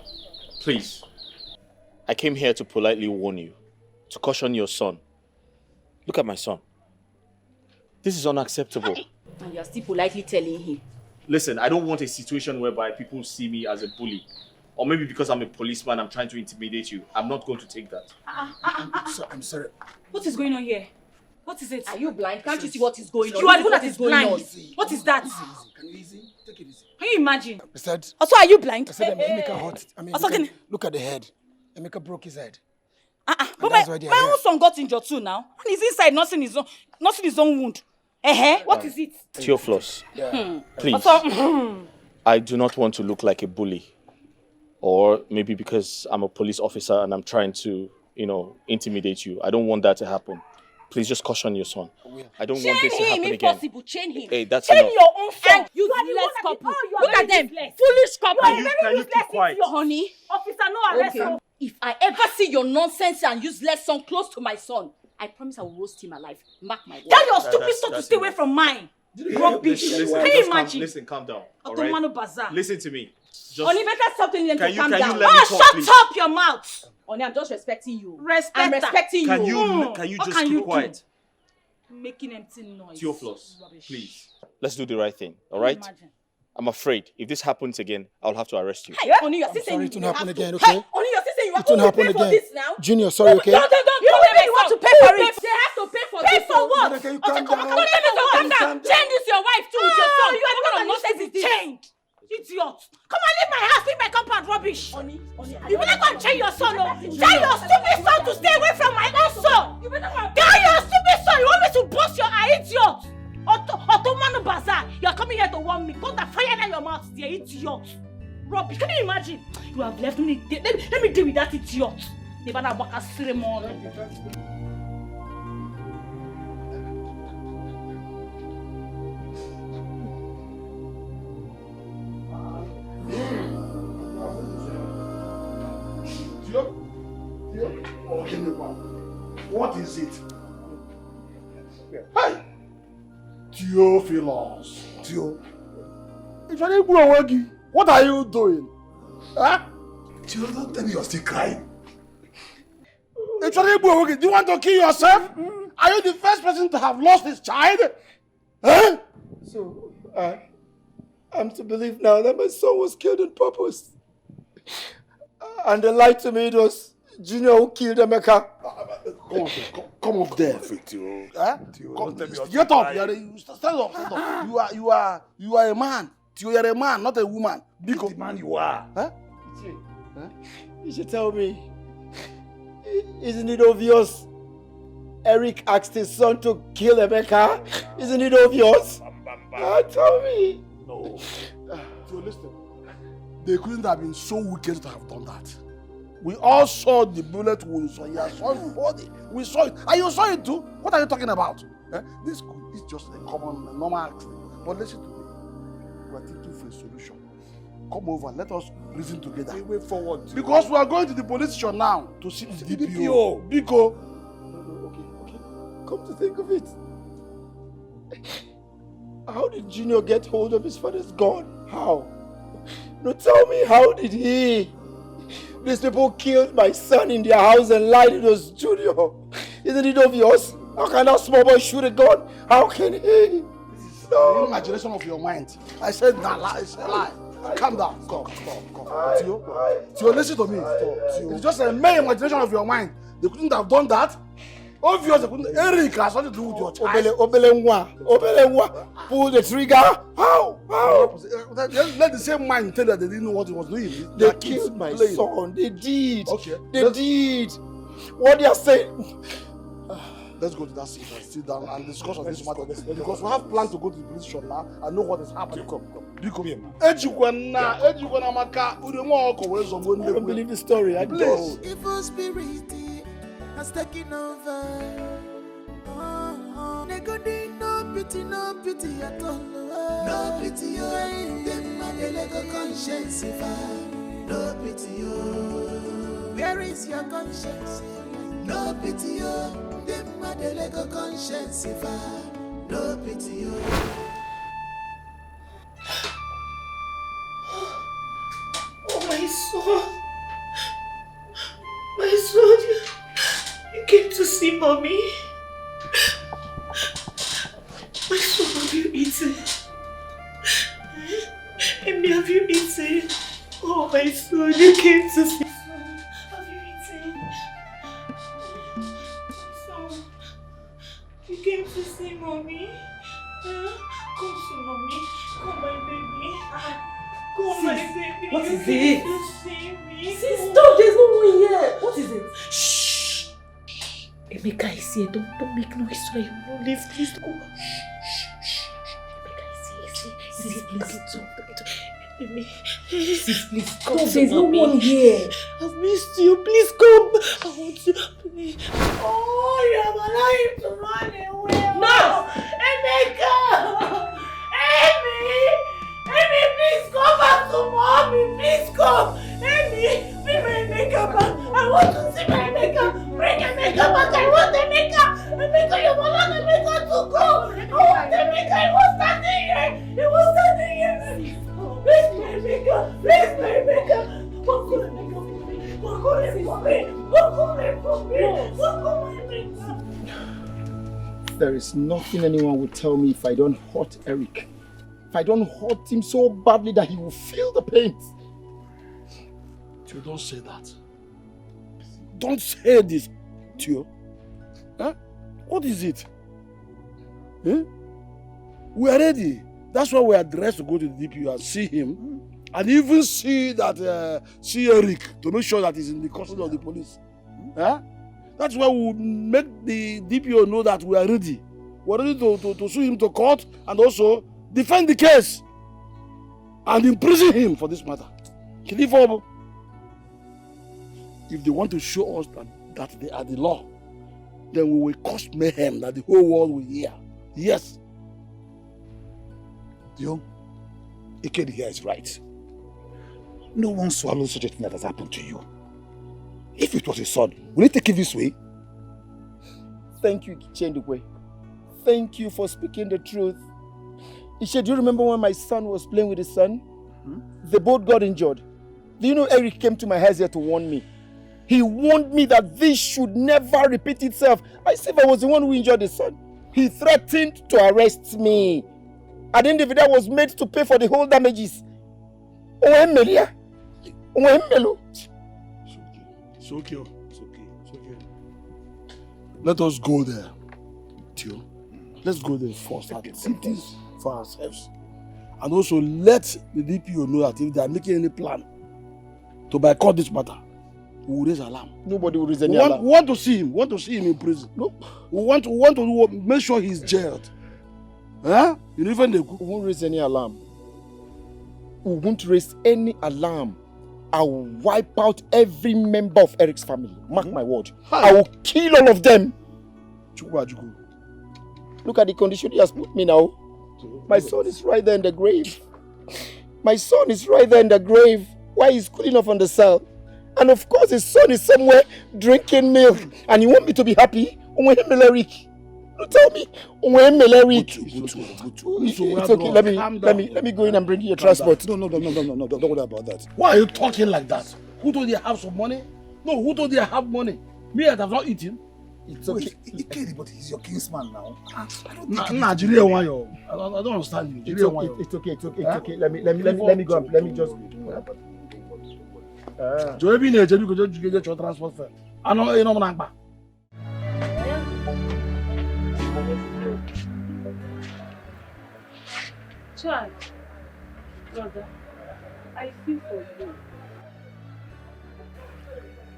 please. I came here to politely warn you, to caution your son. Look at my son. This is unacceptable. And you're still politely telling him. Listen, I don't want a situation whereby people see me as a bully. Or maybe because I'm a policeman, I'm trying to intimidate you. I'm not going to take that. I'm sorry. What is going on here? What is it? Are you blind? Can't you see what is going on? You are the one that is going blind. What is that? Can you easy? Take it easy. Can you imagine? I said, Also, are you blind? I said Emeka hurt. I mean, look at the head. Emeka broke his head. But my own son got injured too now. And he's inside nursing his own wound. What is it? Theophilus, Yeah. please. I do not want to look like a bully. Or maybe because I'm a police officer and I'm trying to, intimidate you. I don't want that to happen. Please just caution your son. I don't want this to happen again. Impossible. Chain him. Hey, that's Chain enough. your own son. You useless couple. Look at them. Foolish couple. Can you keep quiet? Honey. Officer, no arrest. Okay. If I ever see your nonsense and useless son close to my son, I promise I will roast him alive. Mark my word. Tell your stupid son to stay away from mine. Rubbish. Listen, Can you imagine? Listen, calm down. Ottomano Bazaar. Listen to me. Oni, better stop telling them to calm down. Can you let me talk, shut please? up your mouth. Oni, I'm just respecting you. I'm respecting Can you. you just keep quiet? Making empty noise. Theophilus, please. Let's do the right thing, all right? I'm afraid if this happens again, I'll have to arrest you. Hey, Oni, you're still saying Sorry, it you won't have happen to. again, okay? Hey, Oni, you're still saying you have It won't to happen pay for again. this now. Junior, sorry, okay? Don't. You want to pay for it. They have to pay for this. Pay for what? Mother, can you calm down? Calm down. Change this your wife too with your son. You are the one that nonsense is changed. Idiot. Come on, leave my house, leave my compound, rubbish. You better go and train your son, oh. Tell your stupid son to stay away from my own son. Tell your stupid son, you want me to bust your eye, idiot. Ottomano Bazaar, you're coming here to warn me. Put the fire in your mouth, dear idiot. Rubbish, can you imagine? You have left me. Let me deal with that idiot. They better walk a ceremony. What is it? Hey! Theophilus. What are you doing? Huh? Theo, don't tell me you're still crying. Do you want to kill yourself? Are you the first person to have lost his child? Huh? So, I'm to believe now that my son was killed on purpose. And they lied to me, it was Junior who killed Emeka. Come up there, Theo. Huh? Get up. Stand up. You are a man. Theo, you're a man, not a woman. Because the man you are. Huh? You should tell me. Isn't it obvious? Eric asked his son to kill Emeka. Isn't it obvious? Tell me. No. So listen. They couldn't have been so wicked to have done that. We all saw the bullet wounds on your son's body. We saw it. And you saw it too. What are you talking about? This is just a common, normal accident. But listen to me. We are thinking for a solution. Come over, let us reason together. Way forward. Because we are going to the police station now to see the DPO. Biko. Okay. Come to think of it. How did Junior get hold of his father's gun? How? No, tell me, how did he? These people killed my son in their house and lied it was Junior. Isn't it obvious? How can that small boy shoot a gun? How can he? No. The imagination of your mind. I said nah, lie. I said lie. Calm down. Stop. Theo, listen to me. It's just a mere imagination of your mind. They couldn't have done that. Obviously, they couldn't. Eric has something to do with your child. Obele, pull the trigger. How? Let the same mind tell that they didn't know what he was doing. They killed my son. They did. Okay. They did. What they are saying. Let's go to that seat and sit down and discuss on this matter. Because we have planned to go to the police station now and know what is happening. Come. I don't believe the story. I don't. Evil spirit has taken over. No pity at all. No pity, them and the Lego conscience. No pity, where is your conscience? No pity, them and the Lego conscience. No pity, Oh, my son. My son, you came to see mommy. My son, have you eaten? Amy, have you eaten? Oh, my son, you came to see. Have you eaten? My son, You came to see mommy? Come see mommy. Come, my baby. Come, my baby. What You is came it? to see me. Sis, stop, there's no one here. What is it? Shh. Emeka is here. Don't make noise so that you won't leave. Please go. Shh. Emeka is here. Sis, please talk. Sis, please come. There's no one here. I've missed you. Please come. I want you. Please. Oh, you're alive to run away. No! Emeka! Amy, please come back to mommy. Please come. Amy, bring my Emeka back. I want to see my Emeka. Bring Emeka back. I want Emeka. Emeka, you want Emeka to go. I want Emeka. He was standing here. Please, my Emeka. Please, my Emeka. Walk on Emeka for me. There is nothing anyone would tell me if I don't hurt Eric. If I don't hurt him so badly that he will feel the pain. Tio, don't say that. Don't say this, Tio. Huh? What is it? Huh? We are ready. That's why we are dressed to go to the DPO and see him. And even see Eric to make sure that he's in the custody of the police. Huh? That's why we make the DPO know that we are ready. We're ready to sue him to court and also defend the case and imprison him for this matter. If they want to show us that they are the law, then we will cause mayhem that the whole world will hear. Yes. Dio, Ikedi here is right. No one swallows such a thing that has happened to you. If it was his son, will he take it this way? Thank you, Chendukwe. Thank you for speaking the truth. Ishe, do you remember when my son was playing with his son? They both got injured. Do you know Eric came to my house here to warn me? He warned me that this should never repeat itself. I said if I was the one who injured his son. He threatened to arrest me. And the individual was made to pay for the whole damages. It's okay. Let us go there, Tio. Let's go there first and see this for ourselves. And also let the DPO know that if they are making any plan to boycott this matter, we will raise alarm. Nobody will raise any alarm. We want to see him. in prison. No. We want to make sure he's jailed. Huh? You even they won't raise any alarm. We won't raise any alarm. I will wipe out every member of Eric's family. Mark my word. I will kill all of them. Look at the condition he has put me now. My son is right there in the grave. Why he's cooling off on the cell? And of course his son is somewhere drinking milk. And you want me to be happy? Tell me. It's okay. Let me go in and bring you your transport. No. Don't worry about that. Why are you talking like that? Who told you I have some money? No, who told you I have money? Me, I have not eaten. It's okay. Ikedi, but he's your kinsman now. I don't understand you. It's okay. Let me go. Let me just. Joey, you go get your transport fare. I know you know. Child, brother, I feel for you.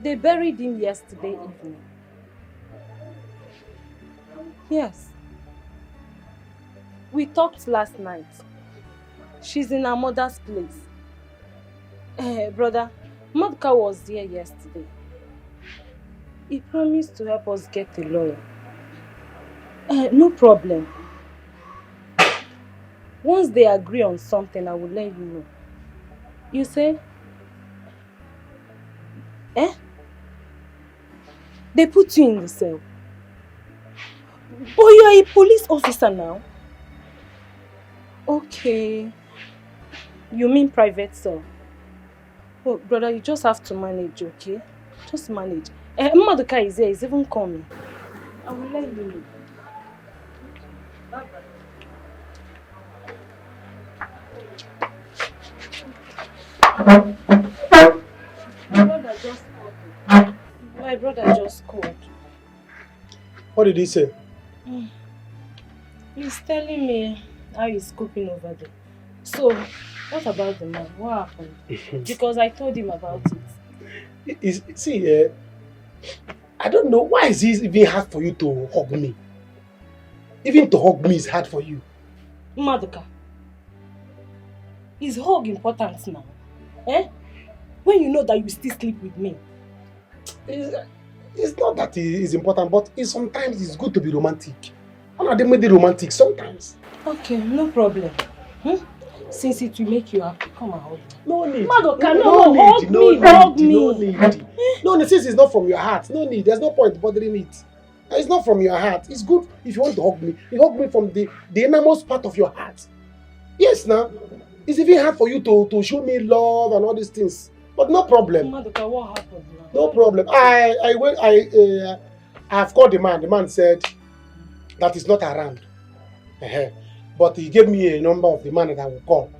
They buried him yesterday evening. Yes. We talked last night. She's in her mother's place. Brother, Madka was there yesterday. He promised to help us get a lawyer. No problem. Once they agree on something, I will let you know. You say? They put you in the cell. But you are a police officer now. Okay. You mean private cell? Oh, brother, you just have to manage, okay? Just manage. Maduka is here, he's even coming. I will let you know. Bye-bye. My brother just called. What did he say? He's telling me how he's coping over there. So, what about the man? What happened? Because I told him about it. See, I don't know, why is it even hard for you to hug me? Even to hug me is hard for you. Madoka, is hug important now? Eh? When you know that you still sleep with me. It's not that it's important, but sometimes it's good to be romantic. I'm not made romantic sometimes. Okay, no problem. Since it will make you happy, come and hug me. No need. Madoka, hug me. No need. No need. Since it's not from your heart, no need. There's no point bothering it. It's not from your heart. It's good if you want to hug me. You hug me from the innermost part of your heart. Yes, now. It's even hard for you to show me love and all these things. But no problem. Madoka, what happened now? No problem. I've called the man. The man said that he's not around. But he gave me a number of the man that I will call,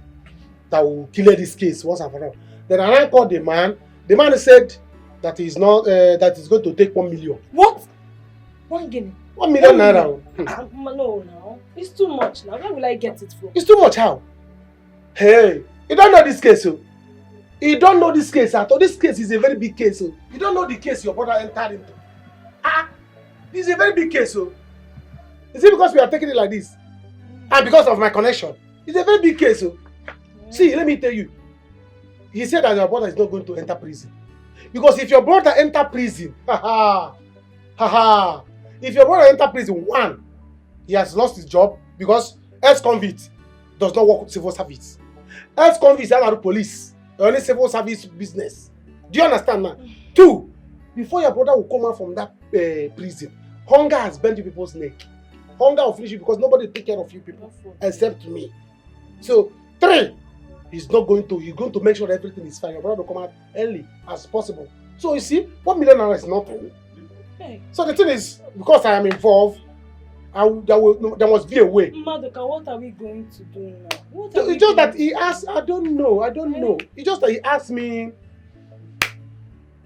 that will clear this case once and for all. Then I called the man. The man said that he's not that he's going to take 1 million. What? 1 guinea? 1 million naira. No, it's too much now. Where will I get it from? It's too much how? Hey, you don't know this case, so. You don't know this case at all. This case is a very big case, so. You don't know the case your brother entered into. It's a very big case, so. Is it because we are taking it like this? And because of my connection? It's a very big case, so. See, let me tell you. He said that your brother is not going to enter prison. Because if your brother enter prison, if your brother enter prison, one, he has lost his job because ex-convict does not work with civil service. Ex-convict is under police, only civil service business. Do you understand now? Two, before your brother will come out from that prison, hunger has bent people's neck. Hunger will finish you because nobody take care of you people except me. So, three, he's going to make sure that everything is fine. Your brother will come out early as possible. So you see, 1 million naira is nothing. Hey. So the thing is, because I am involved, there must be a way. Madoka, what are we going to do now? It's just that he asked, I don't know. It's just that he asked me,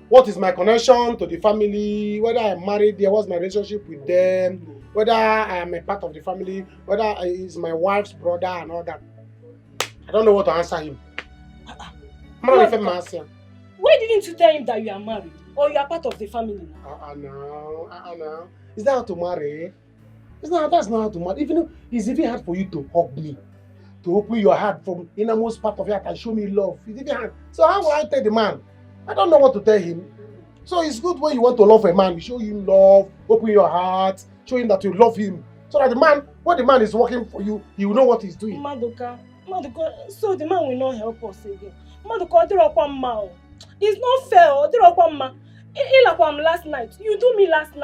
what is my connection to the family, whether I'm married there, what's my relationship with them, whether I am a part of the family, whether he's my wife's brother and all that. I don't know what to answer him. Why didn't you tell him that you are married or you are part of the family now? No. Is that how to marry? That's not how to marry. It's even hard for you to hug me, to open your heart from innermost part of your heart and show me love. It's even hard. So how will I tell the man? I don't know what to tell him. So it's good when you want to love a man, you show him love, open your heart, show him that you love him. So that when the man is working for you, he will know what he's doing. Madoka, so the man will not help us again. Madoka, it's not fair. Last night. You do me last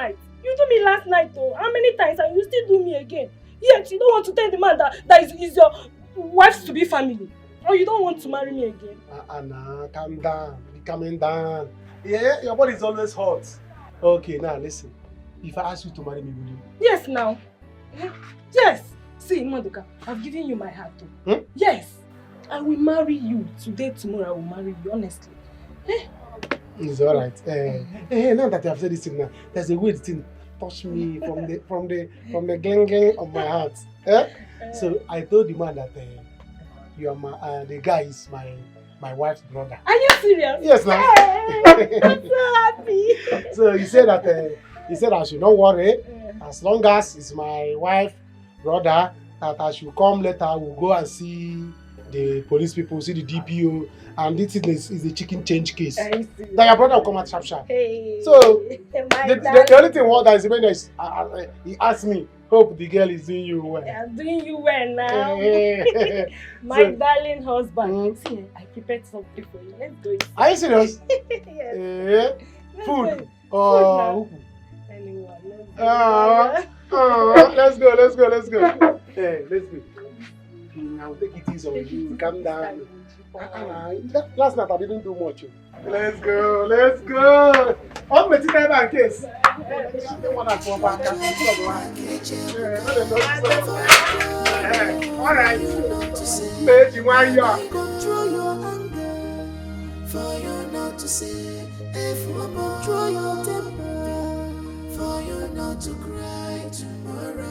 night. Oh. How many times and you still do me again? Yet you don't want to tell the man that is your wife's to be family. Or you don't want to marry me again. Anna, calm down. Be calming down. Yeah, your body is always hot. Okay, now listen. If I ask you to marry me, will you? Yes, now. Yes. See, Madoka, I've given you my heart too. Yes. I will marry you. Today, tomorrow, I will marry you, honestly. It's alright. Now that you have said this thing now, there's a way the thing touch me from the gling of my heart. So I told the man that you are the guy is my wife's brother. Are you serious? Yes, now. Hey, I'm so happy. So he said I should not worry. As long as it's my wife's brother, that I should come later, we'll go and see the police people, see the DPO, and this is a chicken change case. That your brother will come out sharp. Hey, so the only thing that is remaining is he asked me, hope the girl is doing you well. I'm doing you well now. My darling husband. See, I prepared something for you. Let's go. Are you serious? Yes. Food. Anyone. Let's go. Hey, let's go. I'll take it easy on you. Calm down. Last night I didn't do much. Let's go. On the time and case. Alright. Control your anger. For you not to say, if you control your temper. For you not to cry tomorrow.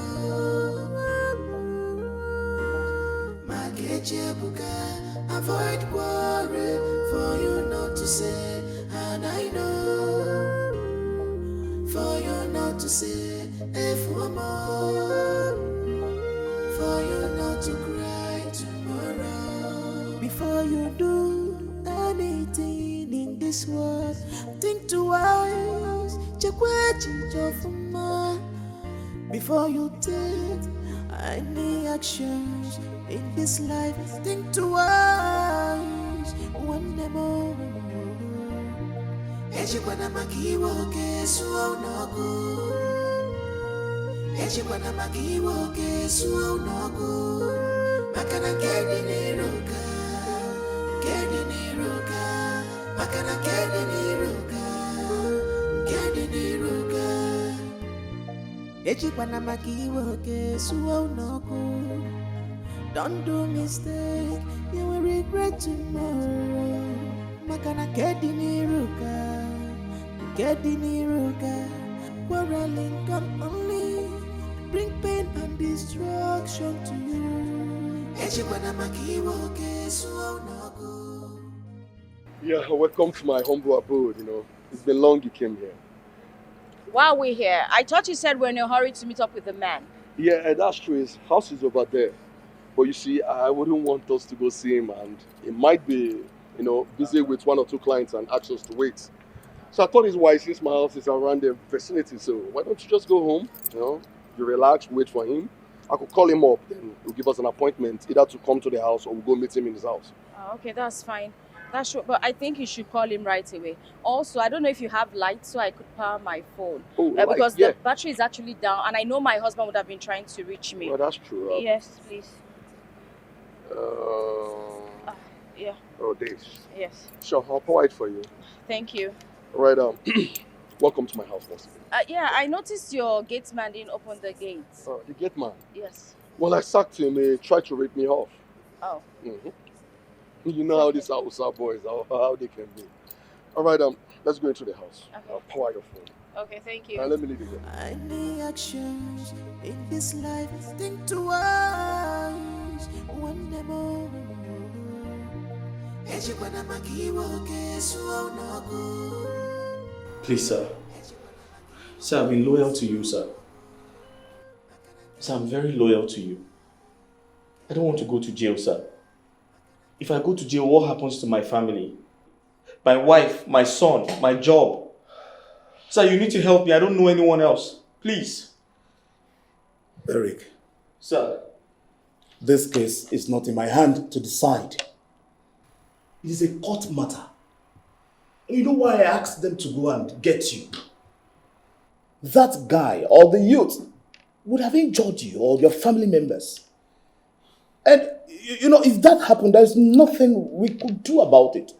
Avoid worry for you not to say, and I know for you not to say, if one more, for you not to cry tomorrow. Before you do anything in this world, think twice, check what you do for more. Before you take any actions in this life, think twice, one more. Ejikwana makiwo kesu onogu. Ejikwana makiwo kesu onogu. Makana kedi niruka, makana kedi niruka. Ejikwana makiwo kesu onogu. Don't do mistake, you will regret tomorrow. Makana kedi niruka, quarreling can only bring pain and destruction to you. Yeah, welcome to my humble abode, It's been long you came here. Why are we here? I thought you said we're in a hurry to meet up with the man. Yeah, that's true. His house is over there. But you see, I wouldn't want us to go see him, and he might be, busy with 1 or 2 clients and ask us to wait. So I thought it's wise, since my house is around the vicinity, so why don't you just go home, you relax, wait for him. I could call him up, then he'll give us an appointment, either to come to the house or we'll go meet him in his house. Oh, okay, that's fine. That's true, but I think you should call him right away. Also, I don't know if you have lights so I could power my phone. Oh, because the battery is actually down, and I know my husband would have been trying to reach me. Oh, that's true. Yes, please. Yeah. Oh, days. Yes. Sure, I'll power it for you. Thank you. Right, welcome to my house, boss. Yeah, I noticed your gate man didn't open the gates. Oh, the gate man? Yes. Well, I sacked him. He tried to rip me off. Oh. Mm-hmm. You know how these Hausa boys, how they can be. All right, let's go into the house. Okay. I'll power your phone. Okay, thank you. Let me leave you here. Any actions in this life, think twice, one more. Please, sir. Sir, I've been loyal to you, sir. Sir, I'm very loyal to you. I don't want to go to jail, sir. If I go to jail, what happens to my family? My wife, my son, my job. Sir, you need to help me. I don't know anyone else. Please. Eric. Sir. This case is not in my hand to decide. It is a court matter. And you know why I asked them to go and get you? That guy or the youth would have injured you or your family members. And, if that happened, there's nothing we could do about it.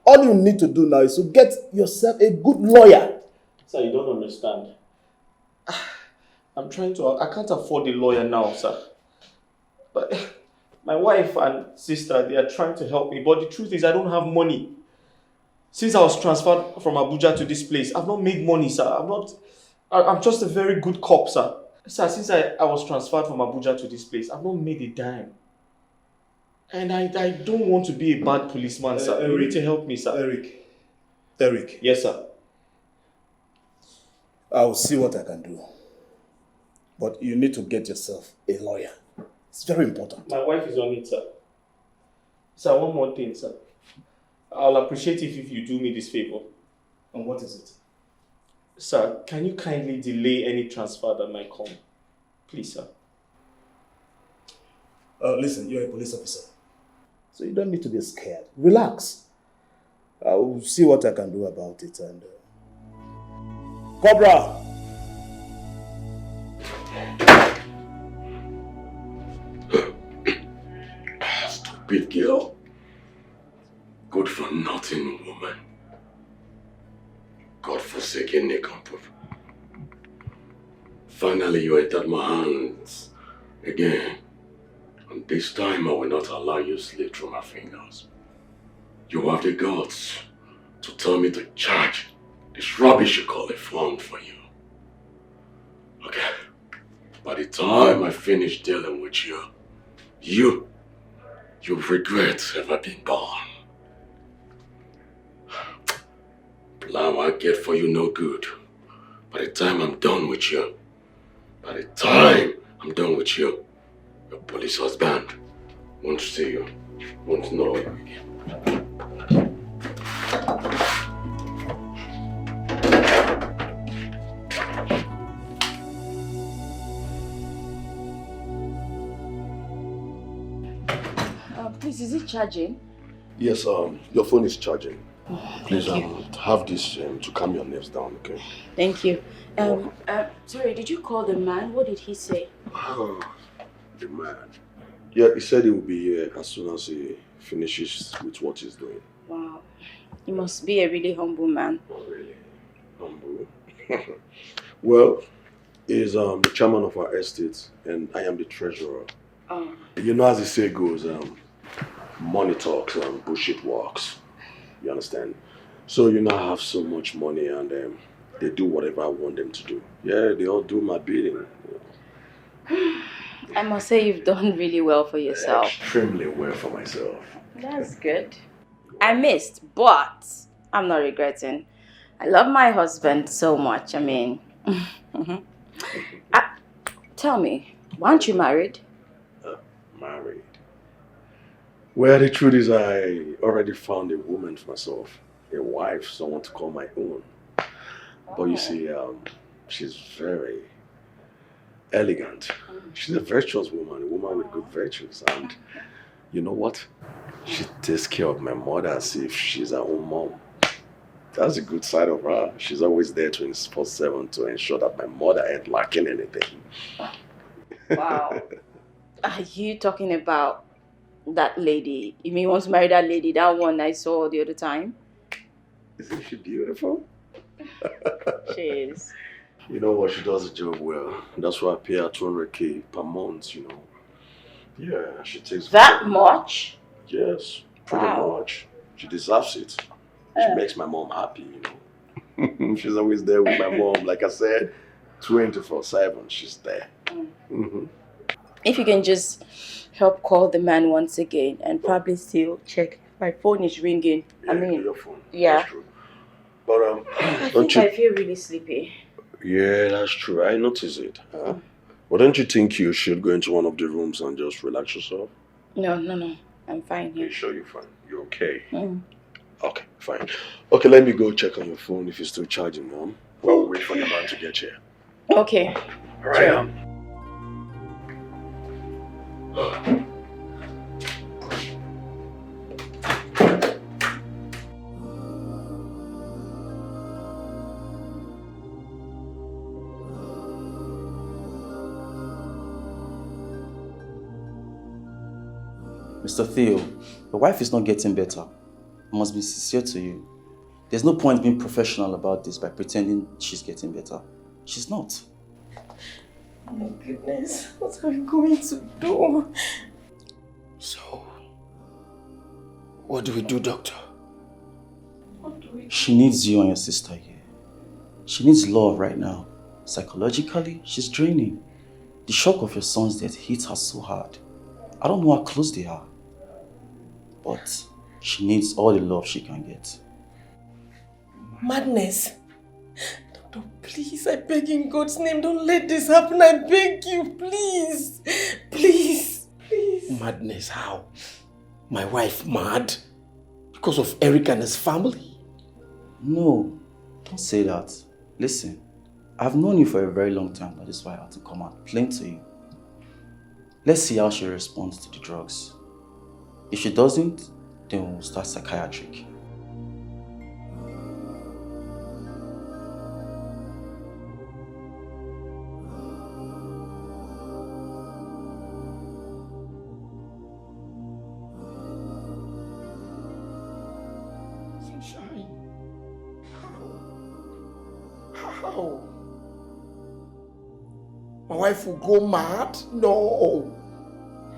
All you need to do now is to get yourself a good lawyer. Sir, you don't understand. I can't afford a lawyer now, sir. But my wife and sister, they are trying to help me. But the truth is, I don't have money. Since I was transferred from Abuja to this place, I've not made money, sir. I'm just a very good cop, sir. Sir, since I was transferred from Abuja to this place, I've not made a dime. And I don't want to be a bad policeman, sir. You need to help me, sir. Eric. Yes, sir. I'll see what I can do. But you need to get yourself a lawyer. It's very important. My wife is on it, sir. Sir, one more thing, sir. I'll appreciate it if you do me this favor. And what is it? Sir, can you kindly delay any transfer that might come? Please, sir. Listen, you're a police officer. So you don't need to be scared. Relax. I'll see what I can do about it. And Cobra! Stupid girl. Good for nothing woman. God-forsaken nincompoop. Finally you entered my hands again. And this time I will not allow you to slip through my fingers. You have the guts to tell me to charge this rubbish you call a fund for you. Okay. By the time I finish dealing with you you'll regret ever being born. Plan I get for you no good. By the time I'm done with you, your police husband won't see you, won't know you again. Please, is it charging? Yes, your phone is charging. Please, Thank have this to calm your nerves down, okay? Thank you. Sorry, did you call the man? What did he say? The man. Yeah, he said he will be here as soon as he finishes with what he's doing. Wow. He must be a really humble man. Oh, really? Humble? Well, he's the chairman of our estate and I am the treasurer. Oh. You know, as the say goes, money talks and bullshit walks. You understand? So you now have so much money and they do whatever I want them to do. Yeah, they all do my bidding. I must say you've done really well for yourself. Extremely well for myself. That's good. I missed, but I'm not regretting. I love my husband so much. I mean, tell me, why aren't you married? Married? Well, the truth is I already found a woman for myself. A wife, someone to call my own. But you see, she's very elegant. She's a virtuous woman, a woman with good virtues. And you know what? She takes care of my mother as if she's her own mom. That's a good side of her. She's always there 24/7 to ensure that my mother ain't lacking anything. Wow. Are you talking about that lady? You mean you want to marry that lady, that one I saw the other time? Isn't she beautiful? She is. You know what? She does the job well. That's why I pay her 200K per month, you know. Yeah, she takes... That much? Yes, pretty much. She deserves it. She makes my mom happy, you know. She's always there with my mom. Like I said, 24/7, she's there. If you can just help call the man once again and probably still check. My phone is ringing. Yeah, I mean, your phone. yeah. That's true. But I don't think you... I feel really sleepy. Yeah, that's true. I notice it. Well, don't you think you should go into one of the rooms and just relax yourself? No. I'm fine here. You sure you're fine? You're okay? Okay, fine. Okay, let me go check on your phone if it's still charging, Mom. While we wait for the man to get here. Okay. All right. Mr. Theo, your wife is not getting better. I must be sincere to you. There's no point being professional about this by pretending she's getting better. She's not. Oh my goodness, what are we going to do? So, what do we do, doctor? She needs you and your sister here. She needs love right now. Psychologically, she's draining. The shock of your son's death hits her so hard. I don't know how close they are. But she needs all the love she can get. Madness. Doctor, please, I beg in God's name, don't let this happen. I beg you, please. Please. Madness, how? My wife mad? Because of Eric and his family? No, don't say that. Listen, I've known you for a very long time. That is why I had to come out plain to you. Let's see how she responds to the drugs. If she doesn't, then we'll start psychiatric. Sunshine. How? My wife will go mad? No.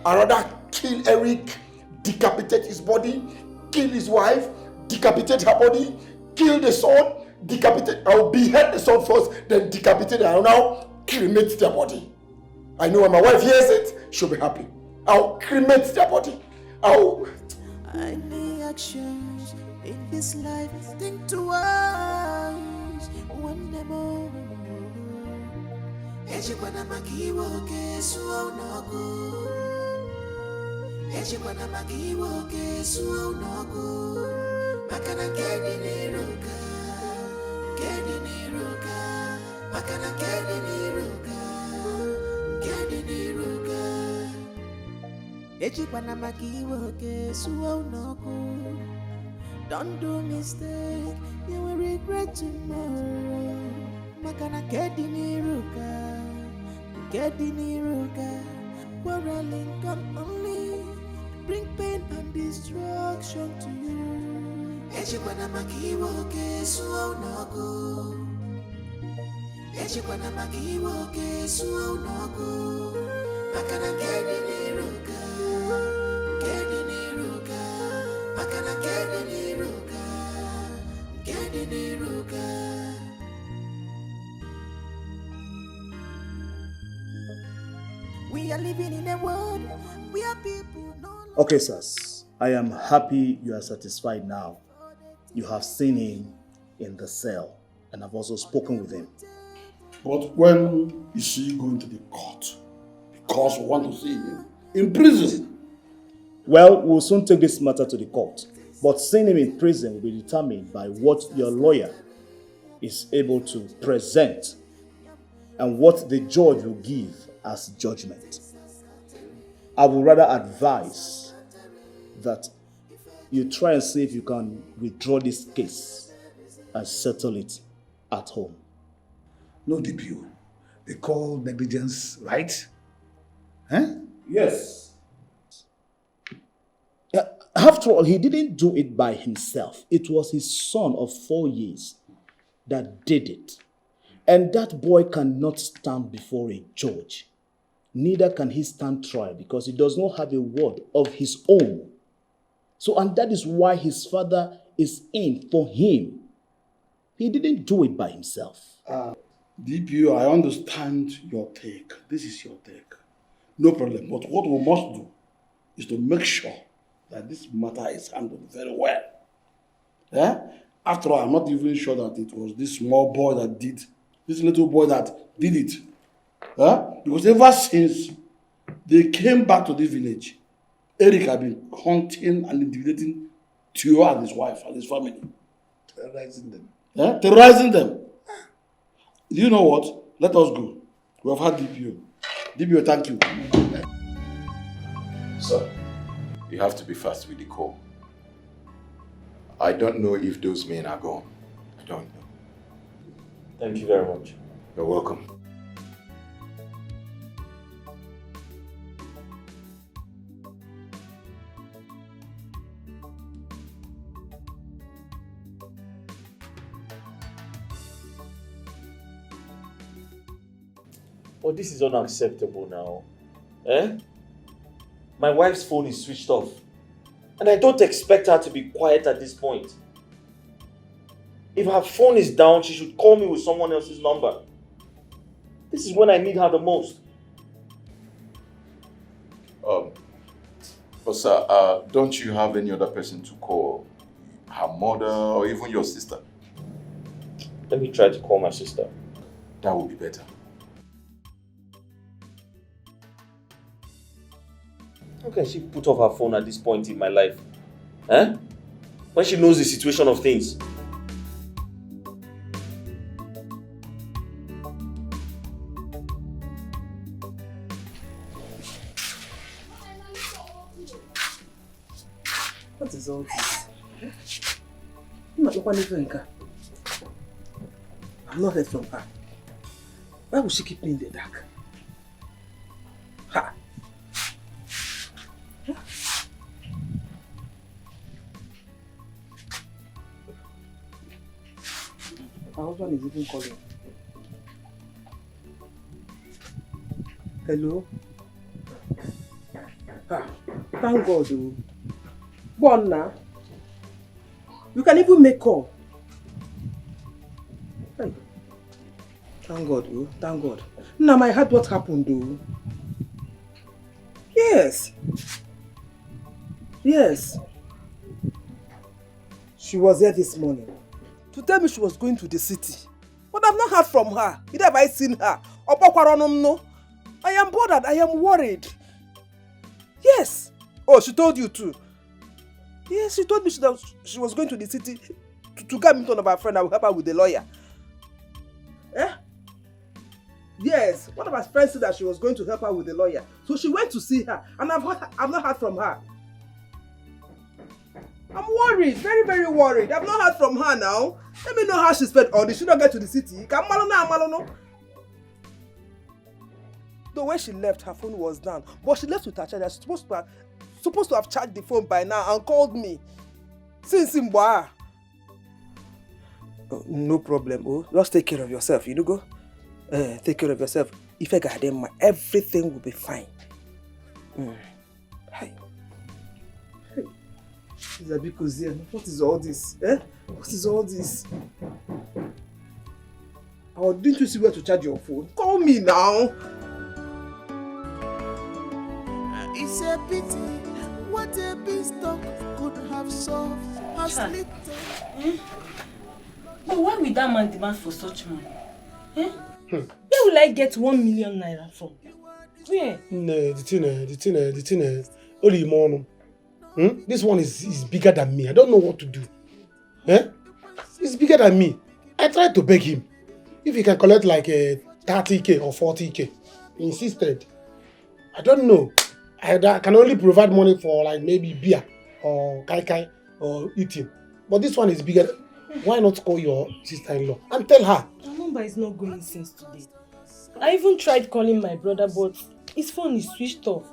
I'd rather kill Eric, decapitate his body, kill his wife, decapitate her body, kill the son, decapitate. I'll behead the son first, then decapitate her. I'll now cremate their body. I know when my wife hears it, she'll be happy. I'll cremate their body. Oh! Any actions in this life, think twice. One demo. Ejibana makiwo kesu onogo. Ejibana makiwo kesu onogo. Makana kedi niruka. Kedi niruka. Makana kedi niruka. Kedi niruka. Ejibana makiwo kesu onogo. Don't do mistake, you will regret tomorrow. Makana kedi niruka, quarreling can only bring pain and destruction to you. Ejibana makiwo kesu onogo. Ejibana makiwo kesu onogo. Makana kedi niruka, makana kedi niruka. We are living in a world where people know. Okay, sirs. I am happy you are satisfied now. You have seen him in the cell, and I've also spoken with him. But when is he going to the court? Because we want to see him in prison. Well, we'll soon take this matter to the court. But seeing him in prison will be determined by what your lawyer is able to present and what the judge will give as judgment. I would rather advise that you try and see if you can withdraw this case and settle it at home. No DPO. They call negligence, right? Huh? Yes. After all, he didn't do it by himself. It was his son of 4 years that did it. And that boy cannot stand before a judge. Neither can he stand trial because he does not have a word of his own. So, and that is why his father is in for him. He didn't do it by himself. DPO, I understand your take. This is your take. No problem. But what we must do is to make sure that this matter is handled very well. Yeah? After all, I'm not even sure that it was this small boy that did, this little boy that did it. Yeah? Because ever since they came back to this village, Eric had been hunting and intimidating Tio and his wife and his family. Terrorizing them. Yeah? Terrorizing them. Do you know what? Let us go. We have had DPO. DPO, thank you. Sir, you have to be fast with the call. I don't know if those men are gone. I don't know. Thank you very much. You're welcome. Oh, this is unacceptable now. Eh? My wife's phone is switched off. And I don't expect her to be quiet at this point. If her phone is down, she should call me with someone else's number. This is when I need her the most. But sir, don't you have any other person to call? Her mother or even your sister? Let me try to call my sister. That would be better. How can she put off her phone at this point in my life? Eh? When she knows the situation of things. What is all this? I'm not heard from her. Why would she keep me in the dark? Ha! My husband is even calling. Hello? Ah, thank God. Go on now. You can even make call. Hey. Thank God, oh, thank God. Now I heard what happened, though. Yes. Yes. She was here this morning to tell me she was going to the city. But I've not heard from her. Neither have I seen her. I am bothered. I am worried. Yes. Oh, she told you too. Yes, she told me she was going to the city to get me to one of her friends. I will help her with the lawyer. Eh? Yes, one of her friends said that she was going to help her with the lawyer. So she went to see her, and I've not heard from her. I'm worried, very, very worried. I've not heard from her now. Let me know how she spent all this. She don't get to the city. The way she left, her phone was down. But she left with her charger. She's supposed to have charged the phone by now and called me. Since Imba. Oh, no problem. Oh, just take care of yourself. You know, go. Take care of yourself. If I got them, everything will be fine. Hi. What is all this? Eh? What is all this? Oh, didn't you see where to charge your phone? Call me now. It's a pity what a beanstalk could have solved has lit. But why would that man demand for such money? Eh? Where will I get 1 million naira from? Where? No, the thing, only more. This one is bigger than me. I don't know what to do. Eh? It's bigger than me. I tried to beg him if he can collect like 30k or 40k. He insisted. I don't know. I can only provide money for like maybe beer or kai or eating. But this one is bigger. Why not call your sister-in-law and tell her? Her number is not going since today. I even tried calling my brother, but his phone is switched off.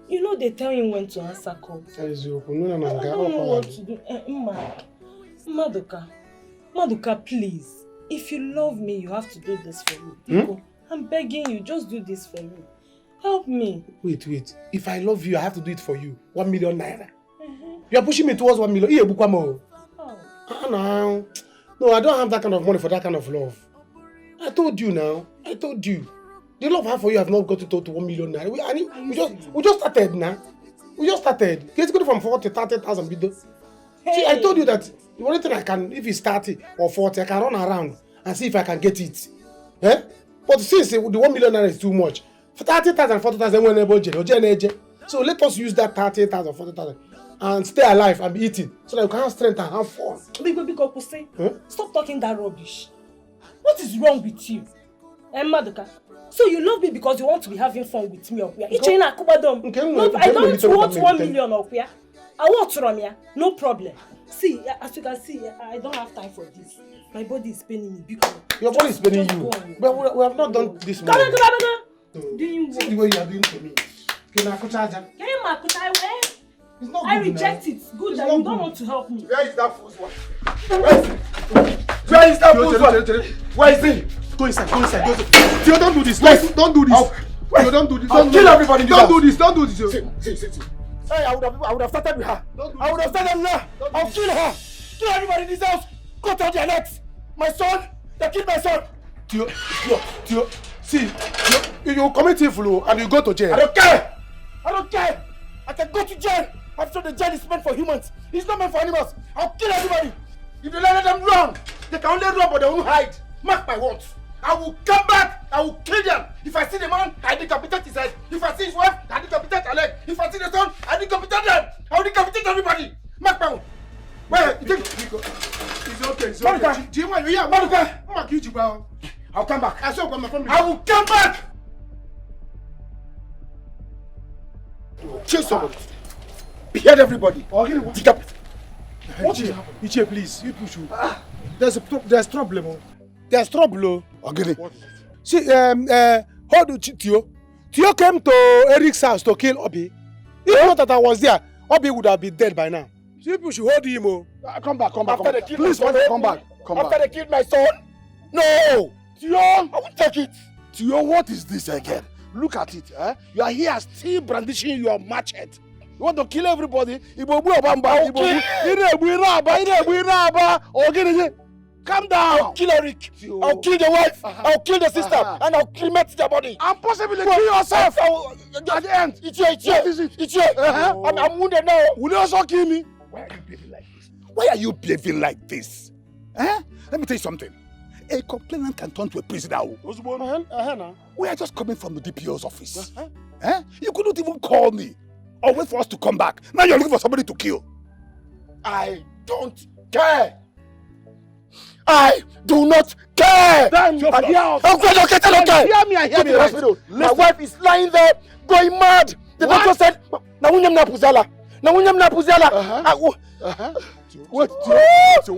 You know they tell him when to answer calls. I don't know what to do. Maduka, please. If you love me, you have to do this for me. I'm begging you, just do this for me. Help me. Wait. If I love you, I have to do it for you. 1 million naira. You are pushing me towards 1 million. No, I don't have that kind of money for that kind of love. I told you now. The love I have for you have not got to 1 million naira. We just started now. It's going from 40, 30,000 biddo. See, I told you that the only thing I can, if it's 30 or 40, I can run around and see if I can get it. Eh? But since the 1 million naira is too much, for 30,000, 40,000, we're able to. So let us use that 30,000, 40,000 and stay alive and be eating so that you can have strength and have fun. Stop talking that rubbish. What is wrong with you? Maduka, so you love me because you want to be having fun with me? I don't want 1 million. I want from you. No problem. See, as you can see, I don't have time for this. My body is paining me because your body is paining you. But we have not done this much. Doing what? See the way you are doing to me. I reject it. Good that you don't want to help me. Where is that first one? Where is that first one? Where is he? Go inside. Theo, don't do this. Don't do this. Theo, don't do this. I'll kill everybody. Don't do this. Sit. Hey, I would have started with her. I would have started with her. I'll kill her. Kill everybody in this house. Cut out their necks. My son. They killed my son. Theo. See, you commit evil and you go to jail. I don't care. I can go to jail. I'm sure the jail is meant for humans. It's not meant for animals. I'll kill everybody. If you let them run, they can only run but they won't hide. Mark my words. I will come back. I will kill them. If I see the man, I decapitate his head. If I see his wife, I decapitate her leg. If I see the son, I decapitate them. I will decapitate everybody. Mark my words. Wait, you think? It's okay. Maduka. I'll come back. I will come back. Chase somebody. Behead everybody. Ichie, please. You push you. There's trouble. There's trouble. Okay. See, how do Theo? Theo came to Eric's house to kill Obi. If not that I was there, Obi would have been dead by now. So people should hold him. Come back. Please, come back. After they killed my son? No! Theo! I won't take it. Theo, what is this again? Look at it. You are here still brandishing your machete. You want to kill everybody? Calm down. I'll kill Eric. I'll kill the wife. I'll kill the sister. And I'll cremate their body. And possibly kill yourself. At the end. It's here. What is it? It's here. I'm wounded now. Will you also kill me? Why are you behaving like this? Why are you behaving like this? Let me tell you something. A complainant can turn to a prisoner. We are just coming from the DPO's office. You couldn't even call me or wait for us to come back. Now you're looking for somebody to kill. I don't care. I do not care. Damn, you're okay. Hear me. Right. My wife is lying there, going mad. The doctor said, "Nawunyam napuzala. What?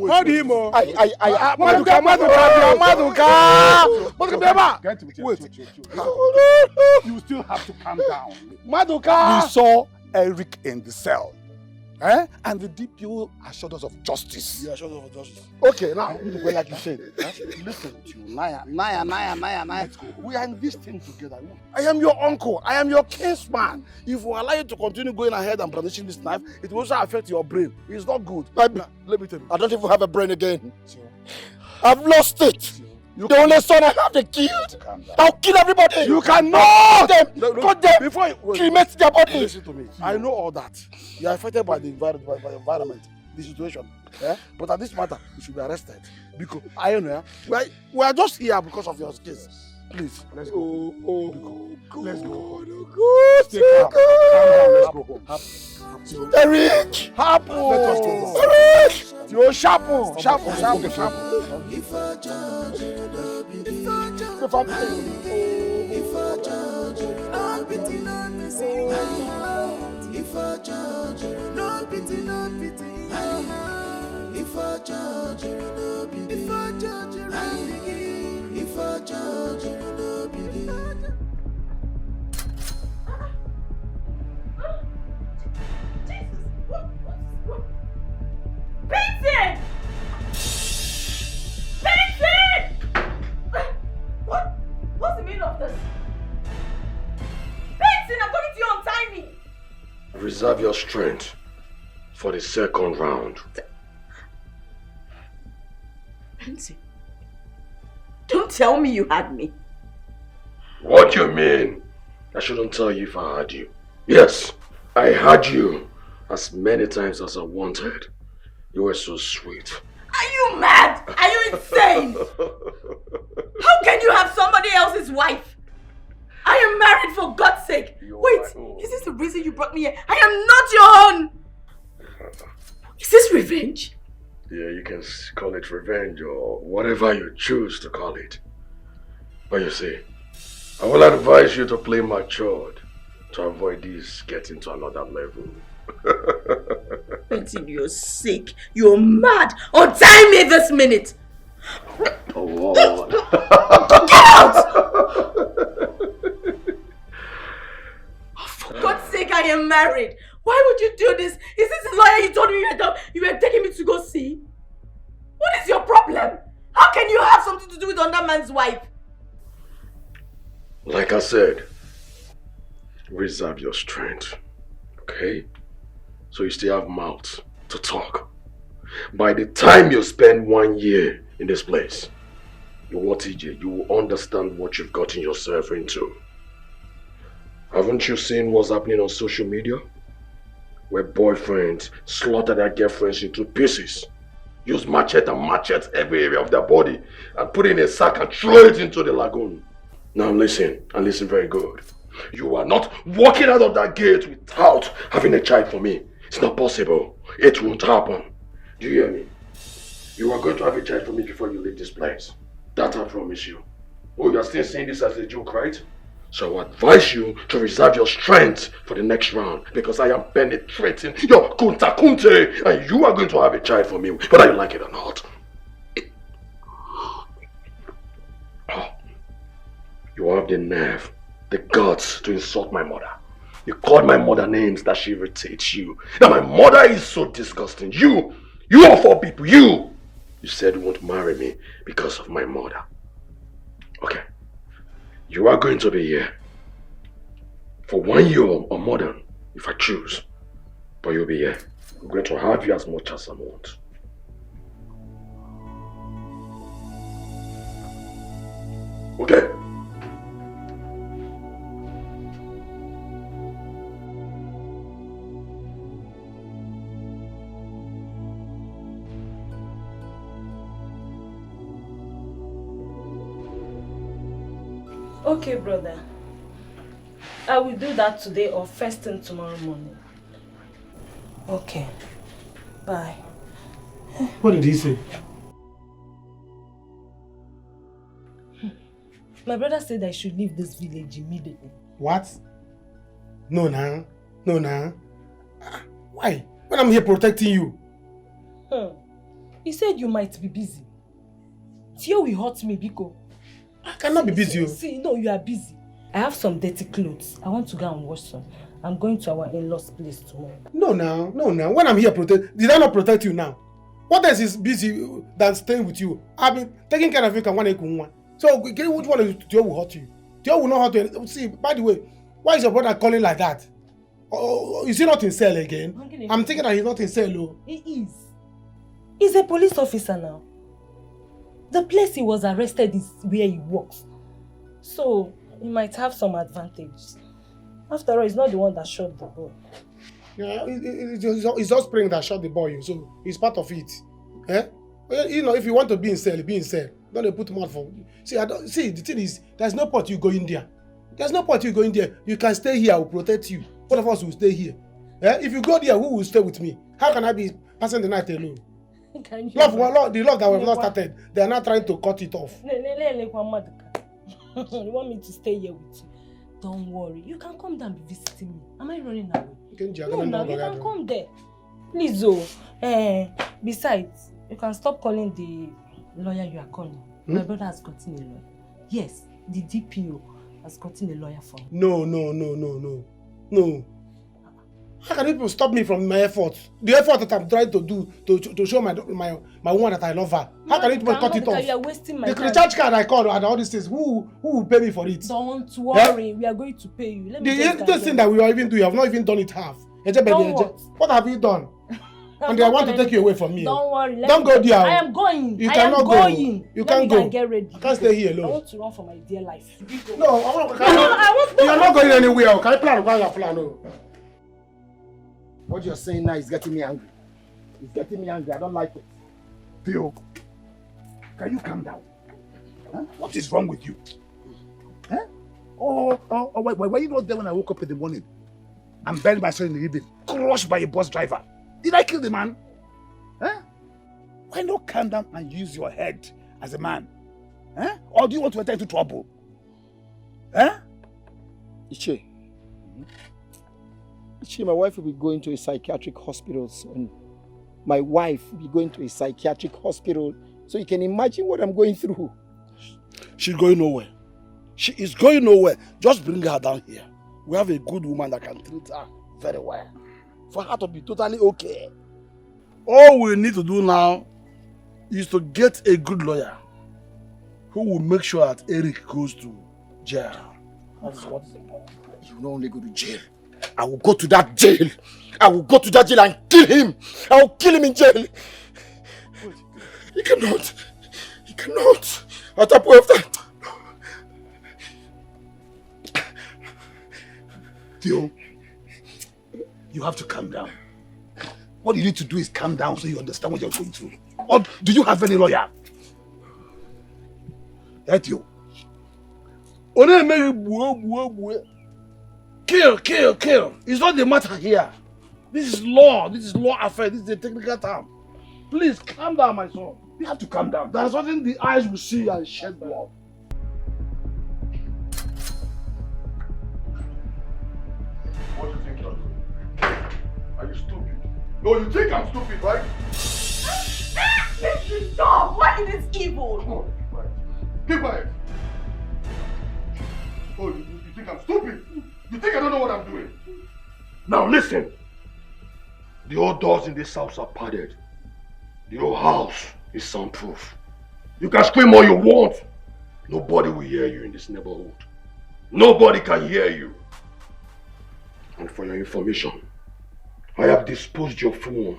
How do you know? Maduka. Wait. You still have to calm down. Maduka. We saw Eric in the cell. And the DPO assured us of justice. You assured us of justice. Okay, now, like you said, listen to you. Naya. We are in this thing together. I am your uncle. I am your kinsman. If we allow you to continue going ahead and brandishing this knife, it will also affect your brain. It's not good. Let me tell you. I don't even have a brain again. I've lost it. The only son I have, they killed. I'll kill everybody. You cannot. Cut them. Before you cremate their body. Listen to me. I know all that. You are affected by the environment, the situation. But at this matter, you should be arrested. Because I know we are just here because of your case. Please, let's go. Let's go. Stay calm. Let's go. Eric! Happen! Eric! You're sharp. If I judge, no pity, no pity. If I judge, no pity, no pity. If I judge, no pity. If I judge, if I judge, no pity. Benson! What's the meaning of this? Benson, I'm talking to you, untie me! Reserve your strength for the second round. Benson, don't tell me you had me. What do you mean? I shouldn't tell you if I had you. Yes, I had you as many times as I wanted. You were so sweet. Are you mad? Are you insane? How can you have somebody else's wife? I am married, for God's sake. Wait, is this the reason you brought me here? I am not your own. Is this revenge? Yeah, you can call it revenge or whatever you choose to call it. But you see, I will advise you to play matured to avoid this getting to another level. Benson, you're sick. You're mad. Untie me this minute. Oh, Lord. Get out! For God's sake, I am married. Why would you do this? Is this the lawyer you told me you were taking me to go see? What is your problem? How can you have something to do with another man's wife? Like I said, reserve your strength, okay? So you still have mouth to talk. By the time you spend 1 year in this place, you will understand what you've gotten yourself into. Haven't you seen what's happening on social media? Where boyfriends slaughter their girlfriends into pieces, use machete every area of their body, and put it in a sack and throw it into the lagoon. Now listen, and listen very good. You are not walking out of that gate without having a child for me. It's not possible. It won't happen. Do you hear me? You are going to have a child for me before you leave this place. That I promise you. Oh, you are still saying this as a joke, right? So I advise you to reserve your strength for the next round, because I am penetrating your kunta kunte, and you are going to have a child for me, whether you like it or not. Oh, you have the nerve, the guts to insult my mother. You called my mother names that she irritates you. Now my mother is so disgusting. You are 4 people. You said you won't marry me because of my mother. Okay. You are going to be here for 1 year or more than, if I choose. But you'll be here. I'm going to have you as much as I want. Okay? Okay, brother. I will do that today or first thing tomorrow morning. Okay. Bye. What did he say? My brother said I should leave this village immediately. What? No, nah. No, nah. Why? When I'm here protecting you. He said you might be busy. Theo will hurt me, Biko. I cannot be busy. See, no, you are busy. I have some dirty clothes. I want to go and wash some. I'm going to our in-laws' place tomorrow. No, now. No, now. When I'm here did I not protect you now? What else is busy than staying with you? I've been taking care of you. So, which one of Theo will hurt you? Theo will not hurt you. See, by the way, why is your brother calling like that? Is he not in cell again? I'm thinking that he's not in cell. He is. He's a police officer now. The place he was arrested is where he works. So, he might have some advantage. After all, he's not the one that shot the boy. Yeah, it's just praying that shot the boy, so he's part of it. Eh? You know, if you want to be in cell, be in cell. Don't put him out for. See, the thing is, there's no point you go in there. There's no point you go in there. You can stay here, I will protect you. Both of us will stay here. Eh? If you go there, who will stay with me? How can I be passing the night alone? The love that we've not started, they are not trying to cut it off. You want me to stay here with you? Don't worry. You can come down and be visiting me. Am I running away? No, you can come there. Please, besides, you can stop calling the lawyer you are calling. My brother has gotten a lawyer. Yes, the DPO has gotten a lawyer for me. No. How can people stop me from my efforts? The effort that I'm trying to do to show my woman that I love her. How can people cut it off? You are wasting my time. The recharge card I called and all these things, who will pay me for it? Don't worry, we are going to pay you. Let me the thing that we are even doing, you have not even done it half. What have you done? And they want to take you away from me. Don't worry. Don't go there. I am going. You cannot go. You can't go. Get ready. I can't stay here alone. I want to run for my dear life. No, you are not going anywhere. Can I plan? What you're saying now is getting me angry. It's getting me angry. I don't like it. Theo, can you calm down? Huh? What is wrong with you? Huh? Why were you not there when I woke up in the morning? I'm buried myself in the evening, crushed by a bus driver. Did I kill the man? Huh? Why not calm down and use your head as a man? Huh? Or do you want to enter into trouble? Huh? Iche, my wife will be going to a psychiatric hospital soon. My wife will be going to a psychiatric hospital. So you can imagine what I'm going through. She's going nowhere. She is going nowhere. Just bring her down here. We have a good woman that can treat her very well. For her to be totally okay. All we need to do now is to get a good lawyer who will make sure that Eric goes to jail. That's what is important. You will not only go to jail. I will go to that jail. I will go to that jail and kill him. I will kill him in jail. He cannot. He cannot. At that point of time. Theo, you have to calm down. What you need to do is calm down so you understand what you're going through. Or do you have any lawyer? Hey, Theo. Kill. It's not the matter here. This is law. This is law affair. This is a technical term. Please calm down, my son. You have to calm down. There's nothing the eyes will see and shed blood. What do you think you're doing? Are you stupid? No, you think I'm stupid, right? Stop! What is evil? Come on, keep quiet. Oh, you think I'm stupid? You think I don't know what I'm doing? Now listen. The old doors in this house are padded. The old house is soundproof. You can scream all you want. Nobody will hear you in this neighborhood. Nobody can hear you. And for your information, I have disposed your phone.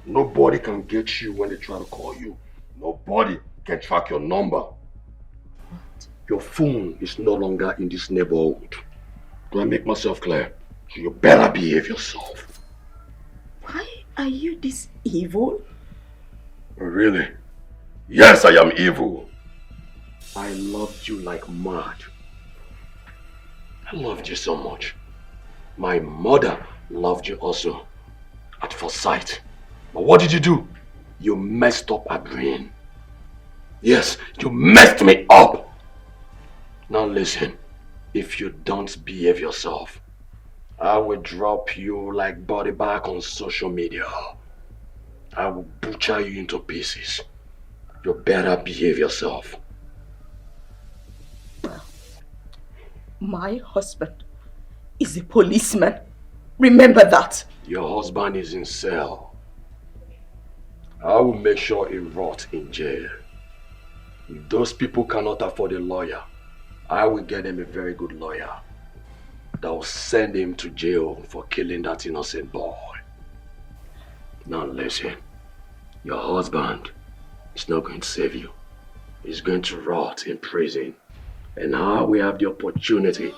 Nobody can get you when they try to call you. Nobody can track your number. What? Your phone is no longer in this neighborhood. Do I make myself clear? So you better behave yourself. Why are you this evil? Really? Yes, I am evil. I loved you like mad. I loved you so much. My mother loved you also. At first sight. But what did you do? You messed up her brain. Yes, you messed me up. Now listen. If you don't behave yourself, I will drop you like body bag on social media. I will butcher you into pieces. You better behave yourself. My husband is a policeman. Remember that. Your husband is in cell. I will make sure he rots in jail. If those people cannot afford a lawyer, I will get them a very good lawyer that will send him to jail for killing that innocent boy. Now listen, your husband is not going to save you. He's going to rot in prison. And now we have the opportunity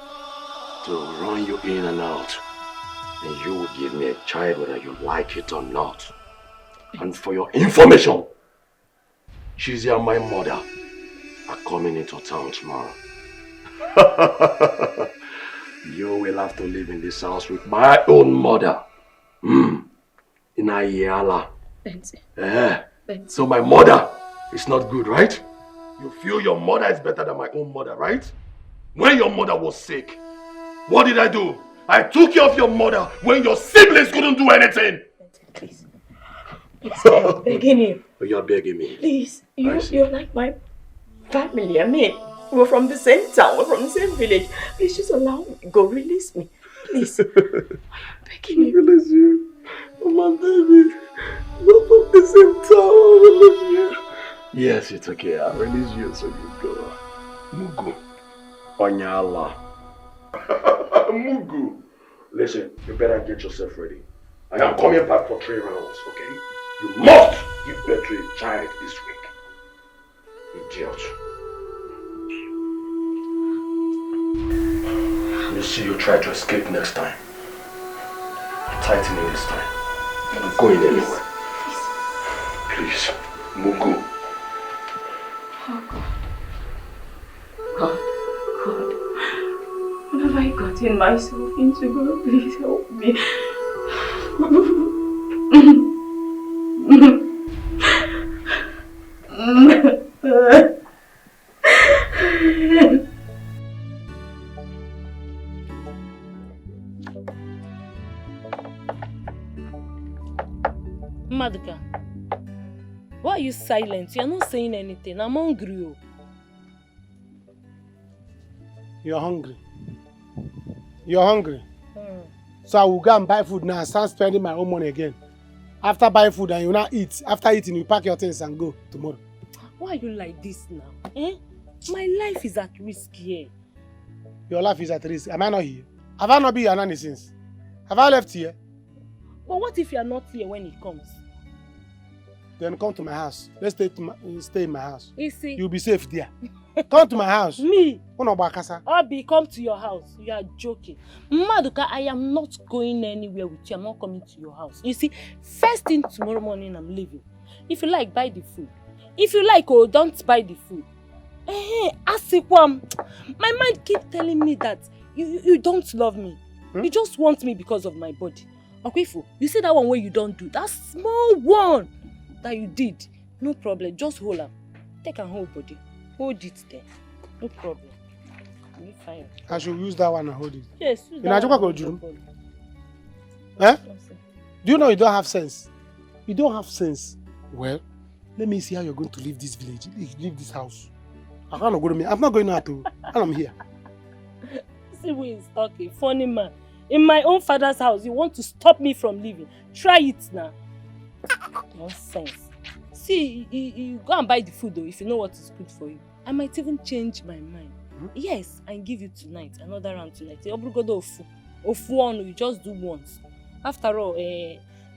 to run you in and out. And you will give me a child whether you like it or not. And for your information, Chizzy and my mother are coming into town tomorrow. You will have to live in this house with my own mother. In Ayala. Benson. Benson. So my mother is not good, right? You feel your mother is better than my own mother, right? When your mother was sick, what did I do? I took care of your mother when your siblings couldn't do anything. Please. Please, I'm begging you. You're begging me. Please, you're like my family. I mean, we're from the same town, we're from the same village. Please just allow me. Go, release me. Please. I'm begging you. Release you. Oh, my baby. We're from the same town. I release you. Yes, it's okay. I'll release you so you go. Mugu. Onyala. Mugu. Listen, you better get yourself ready. I am coming back for 3 rounds, okay? You must give birth to a child this week. Idiot. You see you try to escape next time. Tighten it this time. You're not going anywhere. Please. Mugu. Oh God. What have I gotten myself into? God, please help me. Maduka, why are you silent? You're not saying anything. I'm hungry. You're hungry. You're hungry. So I will go and buy food now and start spending my own money again. After buying food and you now eat. After eating, you pack your things and go tomorrow. Why are you like this now? My life is at risk here. Your life is at risk. Am I not here? Have I not been your nanny since? Have I left here? But what if you are not here when he comes? Then come to my house. Let's stay in my house. You see? You'll be safe there. Come to my house. Me? Obi, come to your house. You are joking. Maduka, I am not going anywhere with you. I'm not coming to your house. You see, first thing tomorrow morning, I'm leaving. If you like, buy the food. If you like, don't buy the food. Asikwam, my mind keeps telling me that you don't love me. You just want me because of my body. Okwifu, you see that one where you don't do? That small one that you did. No problem. Just hold am. Take a whole body. Hold it there. No problem. Be fine. I should use that one and hold it. Yes. Do you know you don't have sense? You don't have sense. Well, let me see how you're going to leave this village. Leave this house. I can't go to me. I'm not going out to. And I'm here. See who is talking. Funny man. In my own father's house, you want to stop me from leaving. Try it now. Nonsense. See, you go and buy the food though, if you know what is good for you. I might even change my mind. Yes, and give you tonight, another round tonight. Ofu, you just do once. After all,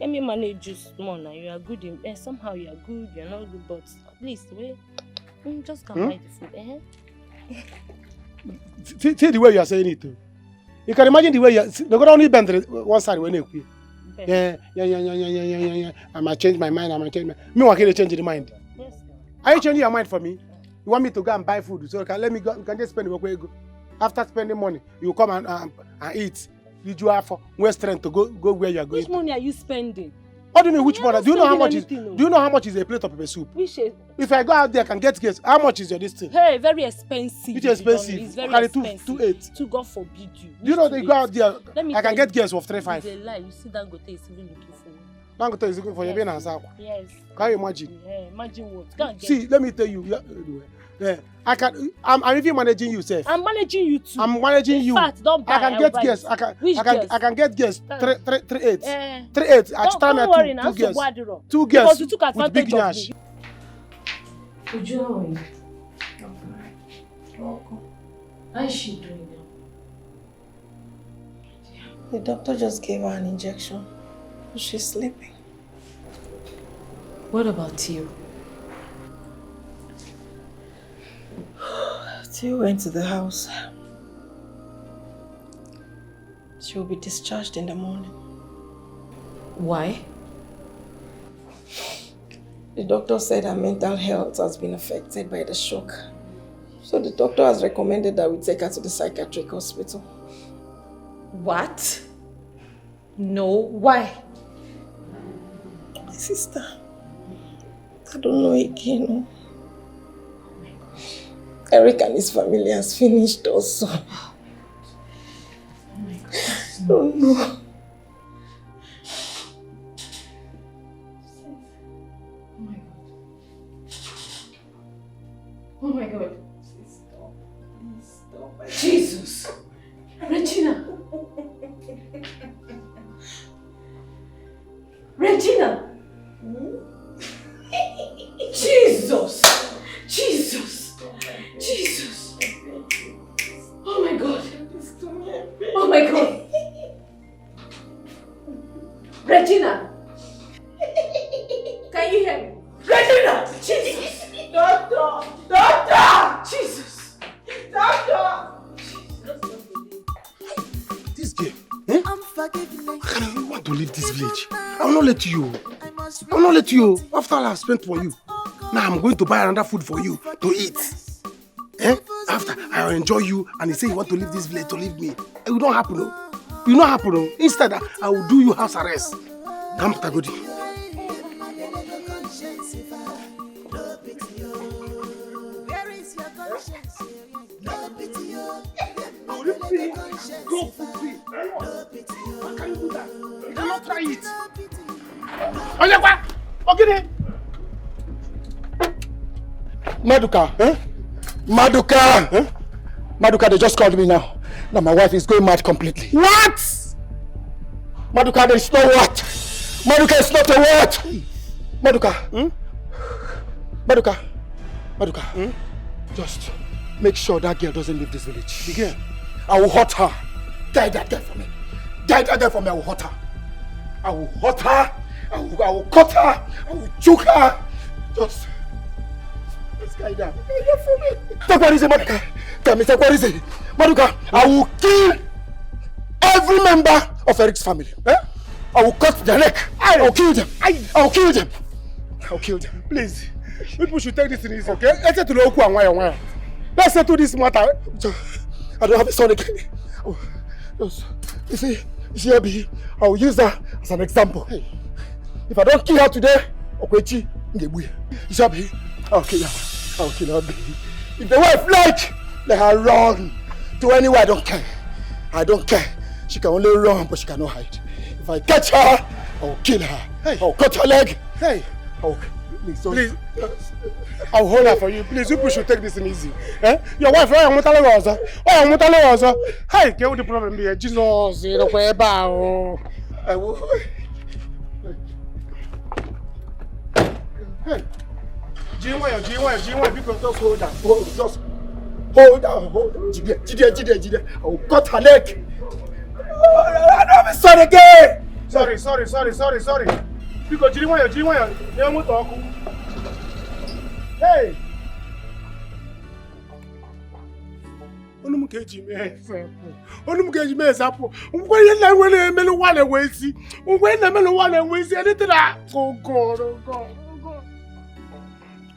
let me manage you small now. You are good in, somehow you are good, you are not good, but at least, just come buy the food. See the way you are saying it. Too. You can imagine the way you're going to only bend one side when you quit. Yeah. I might change my mind. Me, I can't change the mind. Yes. Are you changing your mind for me? You want me to go and buy food? So let me go. You can just spend the work where you go. After spending money, you come and eat. You do have for strength to go where you are going. Which money are you spending? What do you mean which money? Do you know how much is? Do you know how much is a plate of pepper soup? Which is, if I go out there, I can get guess. How much is your this thing? Hey, very expensive. It's expensive. It's very Carry expensive. 2.8. To God forbid you. Do you know they go out there? I can get guess of 3.5. It's a lie. You see Dangote is even looking for you. Dangote is looking for you being answer. Yes. Can you imagine? Yeah, imagine what? Go and get See, let me tell you. I'm even managing you, Seth. I'm managing you too. I'm managing you. In fact, don't buy. I can get guess. I can get guess. 3.8. 3.8. Don't worry now. 2 guess. 2 guess. Because you took with advantage big of nash. me. Would you know it? How is she doing now? The doctor just gave her an injection. She's sleeping. What about you? Theo went to the house. She will be discharged in the morning. Why? The doctor said her mental health has been affected by the shock. So the doctor has recommended that we take her to the psychiatric hospital. What? No, why? My sister, I don't know again. Eric and his family has finished also. I don't know. Oh my God. Please stop. Please stop. Jesus. Regina. Regina. Jesus. Jesus. Jesus. Oh my God. Oh my God. Regina. Can you hear me? Regina. Jesus. Doctor. Doctor. Jesus. Doctor. This girl, I don't want to leave this village. I will not let you. I will not let you. After all I have spent for you. Now I'm going to buy another food for you to eat. After I will enjoy you and you say you want to leave this village to leave me. It will not happen. It will not happen. Instead, I will do you house arrest. Come, Tagodi. Go for me. How can you do that? You cannot try it. Oh, yeah, okay. Maduka, Maduka, Maduka, they just called me now. Now my wife is going mad completely. What? Maduka, there is no what. Maduka is not a what. Maduka, Maduka, just make sure that girl doesn't leave this village. The girl, I will hurt her. Die that girl for me. Die that girl for me. I will hurt her. I will hurt her. I will cut her. I will choke her. Just. Guy down. Take what is it, Maduka? Tell me, take what is it? Maduka, I will kill every member of Eric's family. I will cut their neck. I will kill them. I will kill them. I will kill them. Please, people should take this in easy, okay? Let's settle the Oku and why. Let's settle this matter. I don't have a son again. You see, Abi, I will use her as an example. If I don't kill her today, Okwechi, you see, Abi, I will kill her. I will kill her. If the wife like, let her run to anywhere. I don't care. I don't care. She can only run, but she cannot hide. If I catch her, I will kill her. Hey. I will cut her leg. Hey. Please. I will hold her for you. Please, you should take this in easy. Your wife, why am I telling her? Why am I telling her? Hey, get what the problem be? Jesus, you know where about? I will. Hey. G1, because just hold down. Just hold down. Jide. I will cut her leg. I don't have a son again. Sorry. Because G1, you want to talk. Hey. Onum keji me example. Onum keji me example. When na when me no one way see. When na me no one way see anything that. Oh God, oh God, oh God.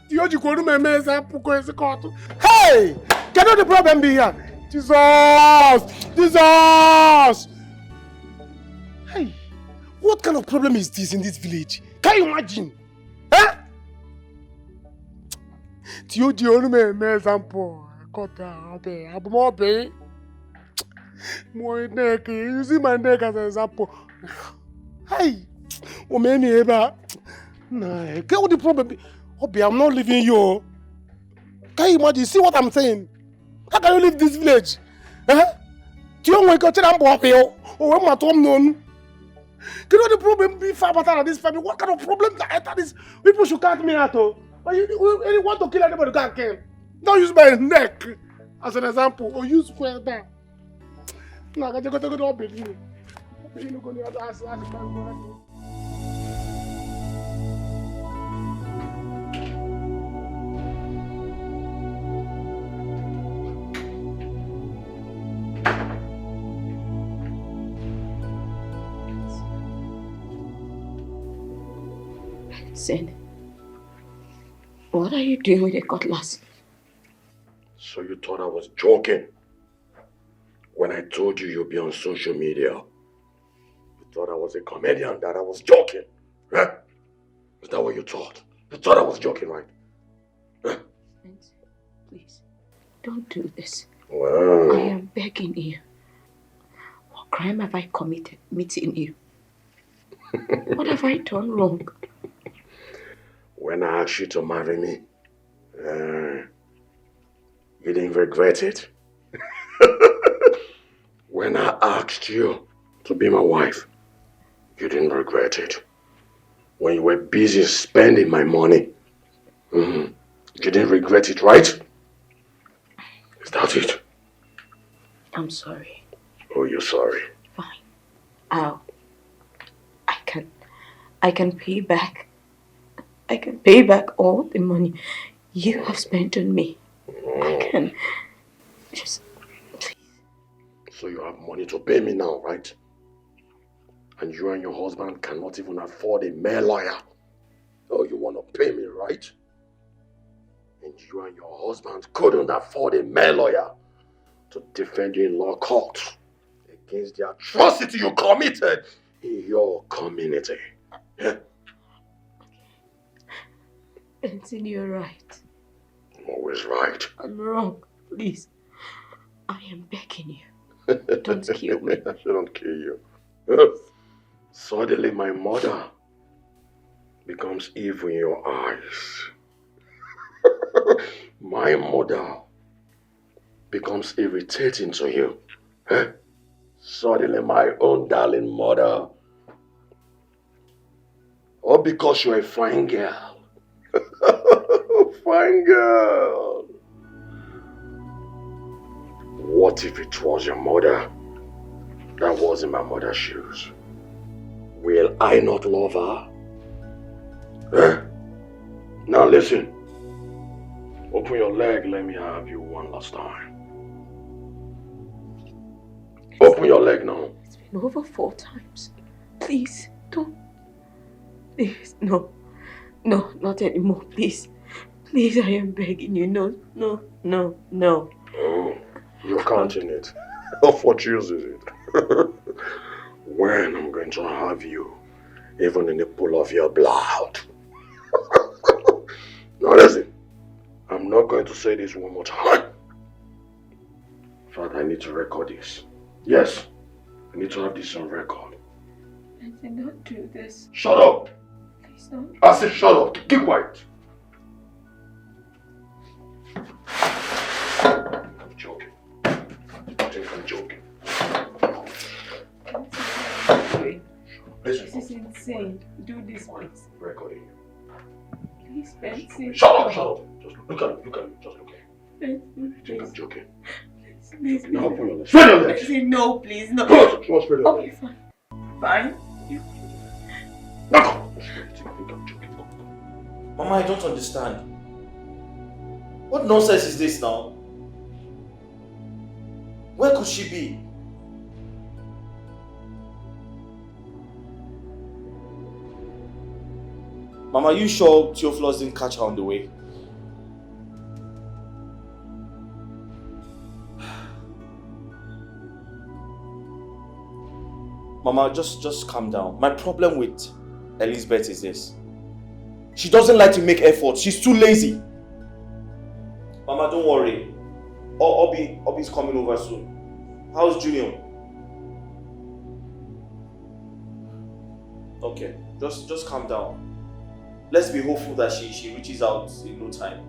The oji ko onum me example ko ese court. Hey! Cannot the problem be here? Jesus! Jesus! Hey! What kind of problem is this in this village? Can you imagine? Huh? The oji onum me example. Abumobe. My neck, you see my neck as an example. Hey, oh man, nah, get what the problem? Obi, I'm not leaving you. Can you imagine? See what I'm saying? How can you leave this village? Huh? Do you want to tell them about you? Oh, I'm not known. Can you the problem be far better than this family? What kind of problem that this? People should cut me out. Oh, you want to kill anybody? Can't kill. Don't use my neck as an example. Or use square that. No, I got to go to bed. You go to ask Benson, what are you doing with a cutlass? So you thought I was joking? When I told you you'd be on social media, you thought I was a comedian, that I was joking, right? Is that what you thought? You thought I was joking, right? Huh? Benson, please, don't do this. Well, I am begging you. What crime have I committed meeting you? What have I done wrong? When I asked you to marry me, you didn't regret it? When I asked you to be my wife, you didn't regret it. When you were busy spending my money, you didn't regret it, right? Is that it? I'm sorry. Oh, you're sorry. Fine. I can pay back. I can pay back all the money you have spent on me. I can. Just... So you have money to pay me now, right? And you and your husband cannot even afford a male lawyer. Oh, you want to pay me, right? And you and your husband couldn't afford a male lawyer to defend you in law court against the atrocity you committed in your community. Yeah? Benson, you're right. I'm always right. I'm wrong. Please. I am begging you. Don't kill me. I shouldn't kill you. Suddenly my mother becomes evil in your eyes. My mother becomes irritating to you. Suddenly my own darling mother. Or because you're a fine girl. Fine girl. What if it was your mother that was in my mother's shoes? Will I not love her? Now listen. Open your leg, let me have you one last time. Open your leg now. It's been over 4 times. Please, don't. Please, no. No, not anymore, please. Please, I am begging you. No, no, no, no. Oh, you're counting it. Of what use is it? When I'm going to have you, even in the pool of your blood. Now listen, I'm not going to say this one more time. In fact, I need to record this. Yes, I need to have this on record. Benson, don't do this. Shut up! Please don't. I said shut up. Keep quiet. I'm joking. I think I'm joking. Listen. This is insane. Do this, please. Recording. Please, Benson. Shut up, shut up. Just look at me, just look at me. Benson, You think I'm joking? Please, Now open your legs. Spread your legs. Benson, no, please, no. Good. You want to spread your Okay, legs? fine. Fine. Mama, I don't understand. What nonsense is this now? Where could she be? Mama, are you sure Theophilus didn't catch her on the way? Mama, just calm down. My problem with Elizabeth is this. She doesn't like to make efforts. She's too lazy. Mama, don't worry. Obi's coming over soon. How's Junior? Okay, just calm down. Let's be hopeful that she reaches out in no time.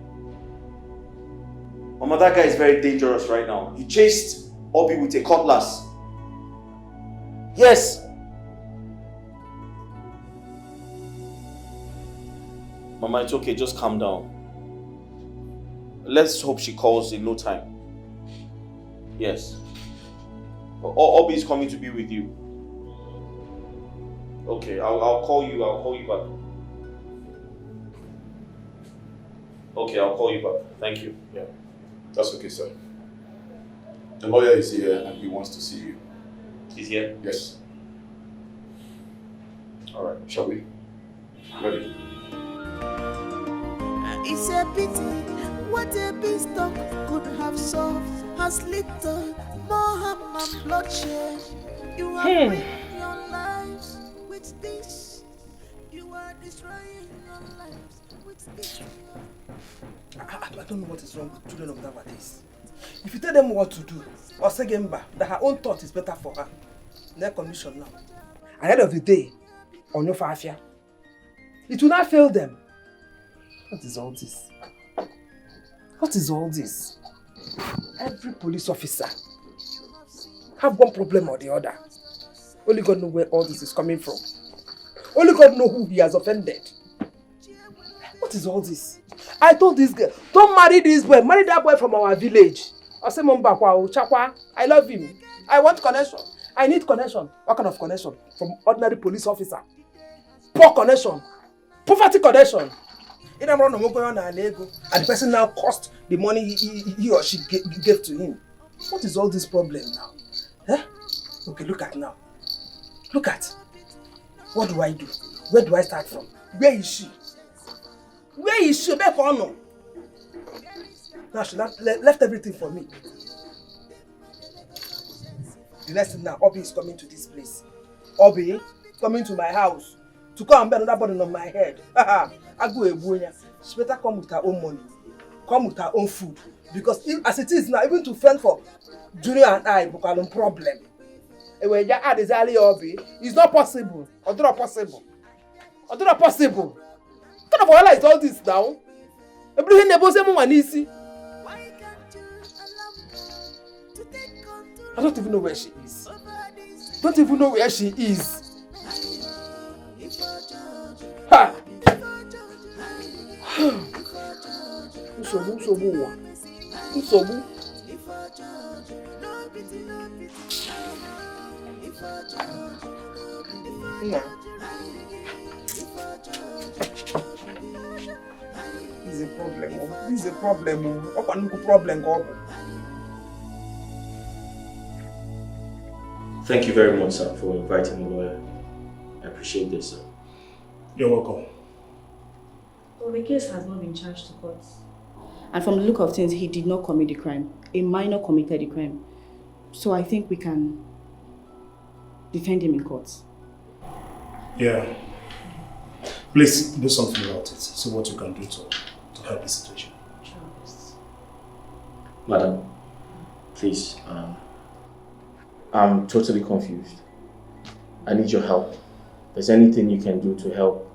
Mama, that guy is very dangerous right now. He chased Obi with a cutlass. Yes. Mama, it's okay. Just calm down. Let's hope she calls in no time. Yes. Obi is coming to be with you. Okay, I'll call you. I'll call you back. Okay, I'll call you back. Thank you. Yeah. That's okay, sir. The lawyer is here and he wants to see you. He's here? Yes. Alright, shall we? Ready? It's a pity what a beanstalk could have solved has little more harm and bloodshed. You have ruined your lives with this. You are destroying your lives with this. I don't know what is wrong with children of nowadays. If you tell them what to do, or say Gemba, that her own thought is better for her, their condition now. At the end of the day, on your fafia, it will not fail them. What is all this? What is all this? Every police officer have one problem or the other. Only God knows where all this is coming from. Only God knows who he has offended. What is all this? I told this girl, don't marry this boy, marry that boy from our village. I say, I love him. I want connection. I need connection. What kind of connection? From ordinary police officer. Poor connection. Poverty connection. And the person now cost the money he or she gave to him. What is all this problem now? Eh? Okay, look at now. Look at. What do I do? Where do I start from? Where is she? Where is she? Now she left everything for me. The next thing now, Obi is coming to this place. Obi coming to my house to come and bear another burden on my head. I go Ebunya. She better come with her own money. Come with her own food. Because if, as it is now, even to fend for Junior and I, we have a problem. And when you add this early Obi, it's not possible. Or not possible. Or not possible. What kind of oil is all this now? Everything they both say easy. I don't even know where she is. Don't even know where she is. Ha! Usobu. Nah. This is a problem. This is a problem. What problem? Thank you very much, sir, for inviting a lawyer. I appreciate this, sir. You're welcome. Well, the case has not been charged to court. And from the look of things, he did not commit the crime. A minor committed the crime. So I think we can defend him in court. Yeah. Please do something about it. See what you can do to help the situation. Madam, please, I'm totally confused. I need your help. If there's anything you can do to help,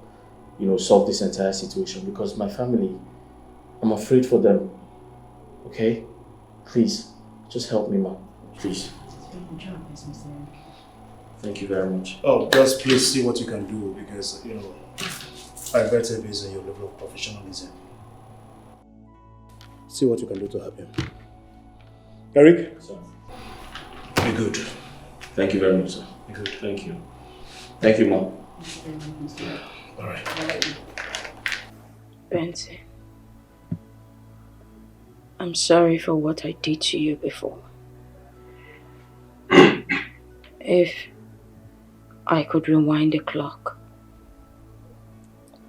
solve this entire situation, because my family, I'm afraid for them. Okay? Please, just help me, ma'am. Please. Thank you very much. Oh, just please see what you can do, because, I better based on your level of professionalism. See what you can do to help him. Eric? Sir. Be good. Thank you very much, sir. Be good. Thank you. Thank you, ma'am. All right. Benson, I'm sorry for what I did to you before. If I could rewind the clock,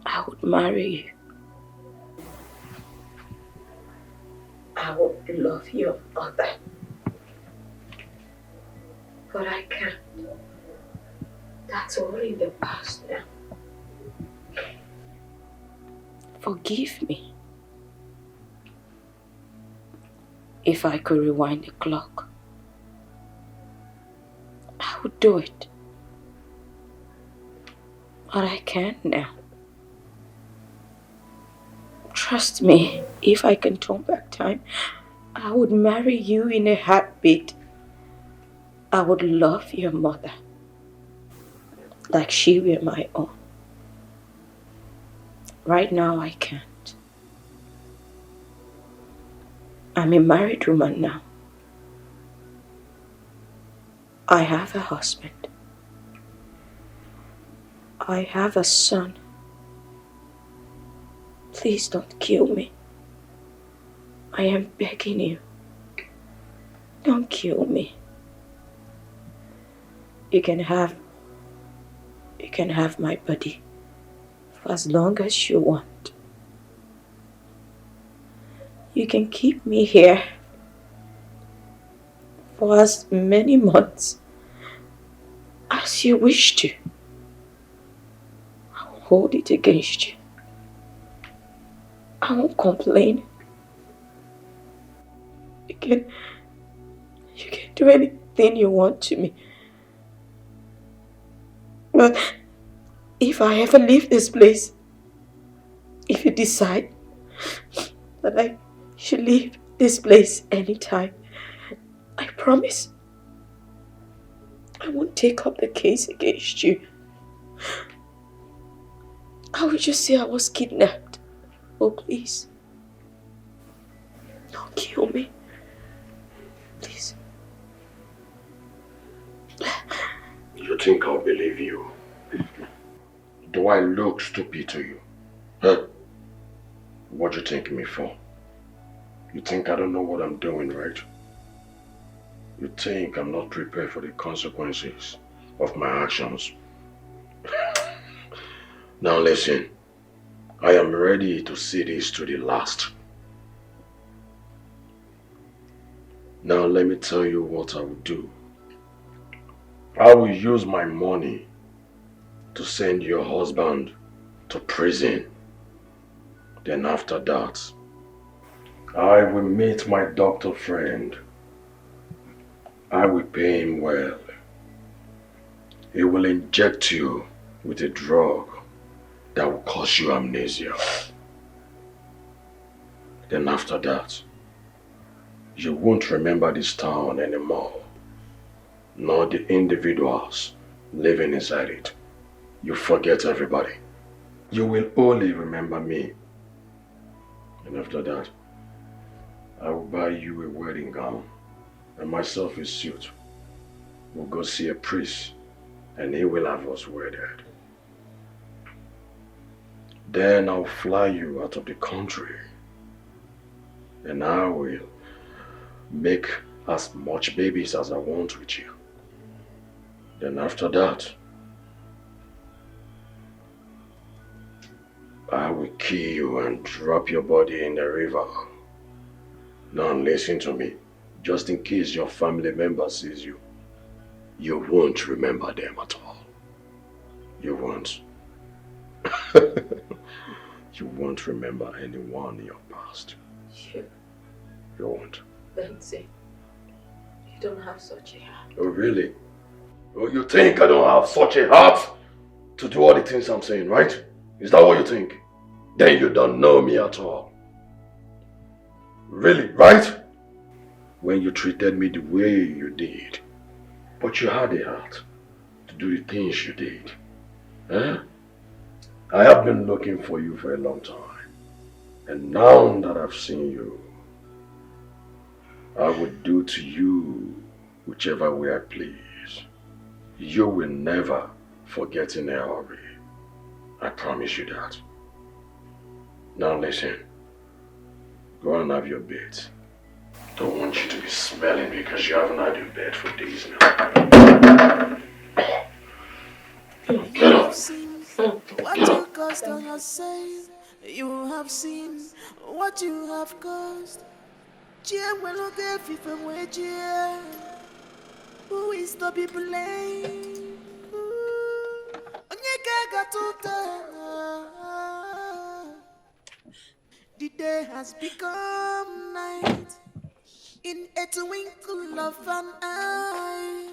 I would marry you. I would love your mother. But I can't. That's all in the past now. Forgive me. If I could rewind the clock, I would do it. But I can't now. Trust me, if I can turn back time, I would marry you in a heartbeat. I would love your mother like she were my own. Right now, I can't. I'm a married woman now. I have a husband. I have a son. Please don't kill me. I am begging you. Don't kill me. You can have my body for as long as you want. You can keep me here for as many months as you wish to. I will hold it against you. I won't complain. You can do anything you want to me. But if I ever leave this place, if you decide that I should leave this place anytime, I promise I won't take up the case against you. I will just say I was kidnapped. Oh, please. Don't kill me. Please. You think I'll believe you? Do I look stupid to you? Huh? What do you take me for? You think I don't know what I'm doing, right? You think I'm not prepared for the consequences of my actions? Now listen, I am ready to see this to the last. Now let me tell you what I will do. I will use my money to send your husband to prison. Then after that, I will meet my doctor friend. I will pay him well. He will inject you with a drug that will cause you amnesia. Then after that, you won't remember this town anymore, nor the individuals living inside it. You forget everybody. You will only remember me. And after that, I will buy you a wedding gown and myself a suit. We'll go see a priest and he will have us wedded. Then I'll fly you out of the country and I will make as much babies as I want with you. Then after that, I will kill you and drop your body in the river. Now listen to me. Just in case your family member sees you, you won't remember them at all. You won't. You won't remember anyone in your past. You won't. Benson, you don't have such a heart. Oh really? Oh, you think I don't have such a heart to do all the things I'm saying, right? Is that what you think? Then you don't know me at all. Really, right? When you treated me the way you did, but you had a heart to do the things you did. Huh? I have been looking for you for a long time. And now that I've seen you, I would do to you whichever way I please. You will never forget in a hurry. I promise you that. Now listen, go and have your bed. Don't want you to be smelling because you haven't had your bed for days now. trust on yourself. You have seen what you have caused. Who is to be blamed? The day has become night. In a twinkle of an eye,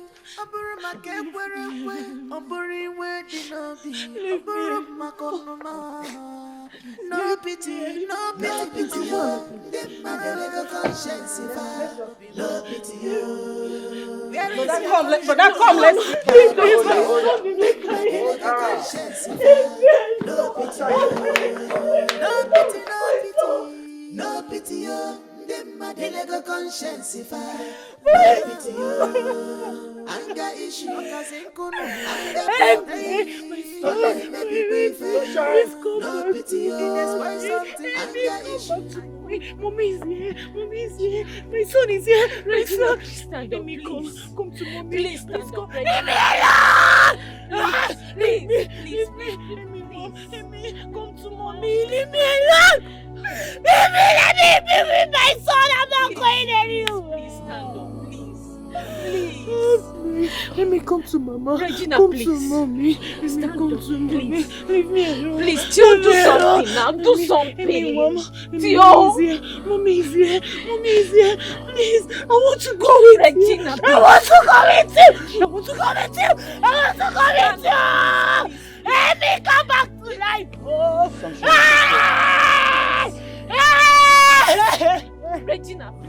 no pity, no pity, no conscience, no pity. Brother, come, let's please. No pity, no conscience, no pity, anger issue, no pity, that's why something anger issue. Mommy is here. My son is here. My son. Stand up, please. Come to mommy. Please stand up. Leave me alone. Please. Leave me. Come to mommy. Leave me alone. Let me be with my son. I'm not going anywhere. Please stand up, please. Let me come to mama. Regina, come please. to mommy. Let me come to mommy. Leave me alone. Please, chill, do something now. Do something. Mommy is here. Please, I want to go with Regina, you. I want to go with you. Let me come back to life. Regina, please.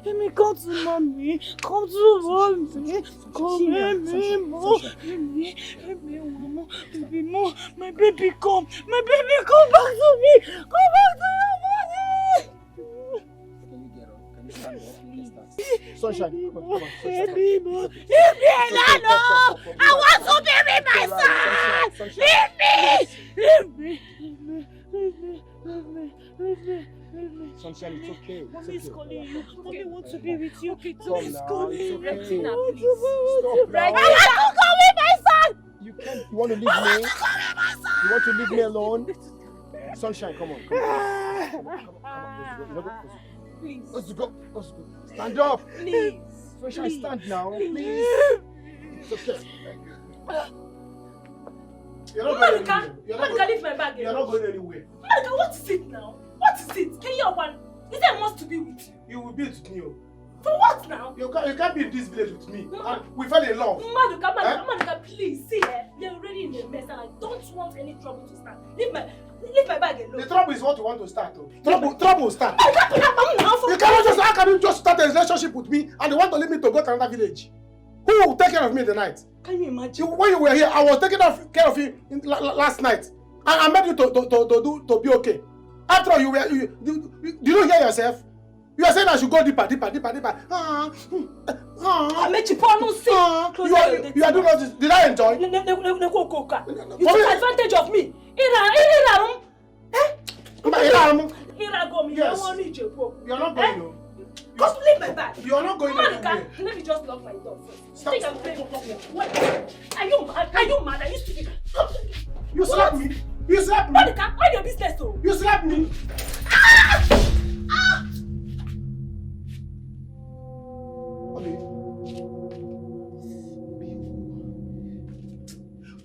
Amy, come to mommy. Come to mommy. Come, Amy, Mom. Baby, Mom. My baby, come. Come back to me. Come back to your mommy. Can you get up? Can you stand up? Sunshine, come on. Baby, Mom. Leave me alone. I want to be with my son. Leave me. Sunshine, it's okay. Mommy is calling you. Mommy wants to be with you. Come now, it's okay. Regina, please. Stop now. I want to go with my son. You can't. You want to leave me? You want to leave me alone? Sunshine, come on. Please. Let's go. Stand up. Please. Sunshine, stand now. Please. It's okay. You're not going anywhere. Monica, leave my bag. You're not going anywhere. Monica, what is it now? What is it? Can you one? Is there must to be with you? You will be with me. For what now? You can't be in this village with me. And we fell in love. Monica, please. See, we are already in a mess and I don't want any trouble to start. Leave my bag alone. The trouble is what you want to start. Trouble will start. How can you just start a relationship with me and you want to leave me to go to another village? Who will take care of me in the night? Can you imagine? When you were here, I was taking care of you last night. I made you to be okay. After all, you don't hear yourself? You are saying I should go deeper. I made you pour no see. You are doing all this. Did I enjoy? You took advantage of me. You are not going to. Just leave my bag. You are not going anywhere. Let me just lock my door first. Stop. Are you mad? Are you stupid? You slap me. Monica, mind your business though. You slap me.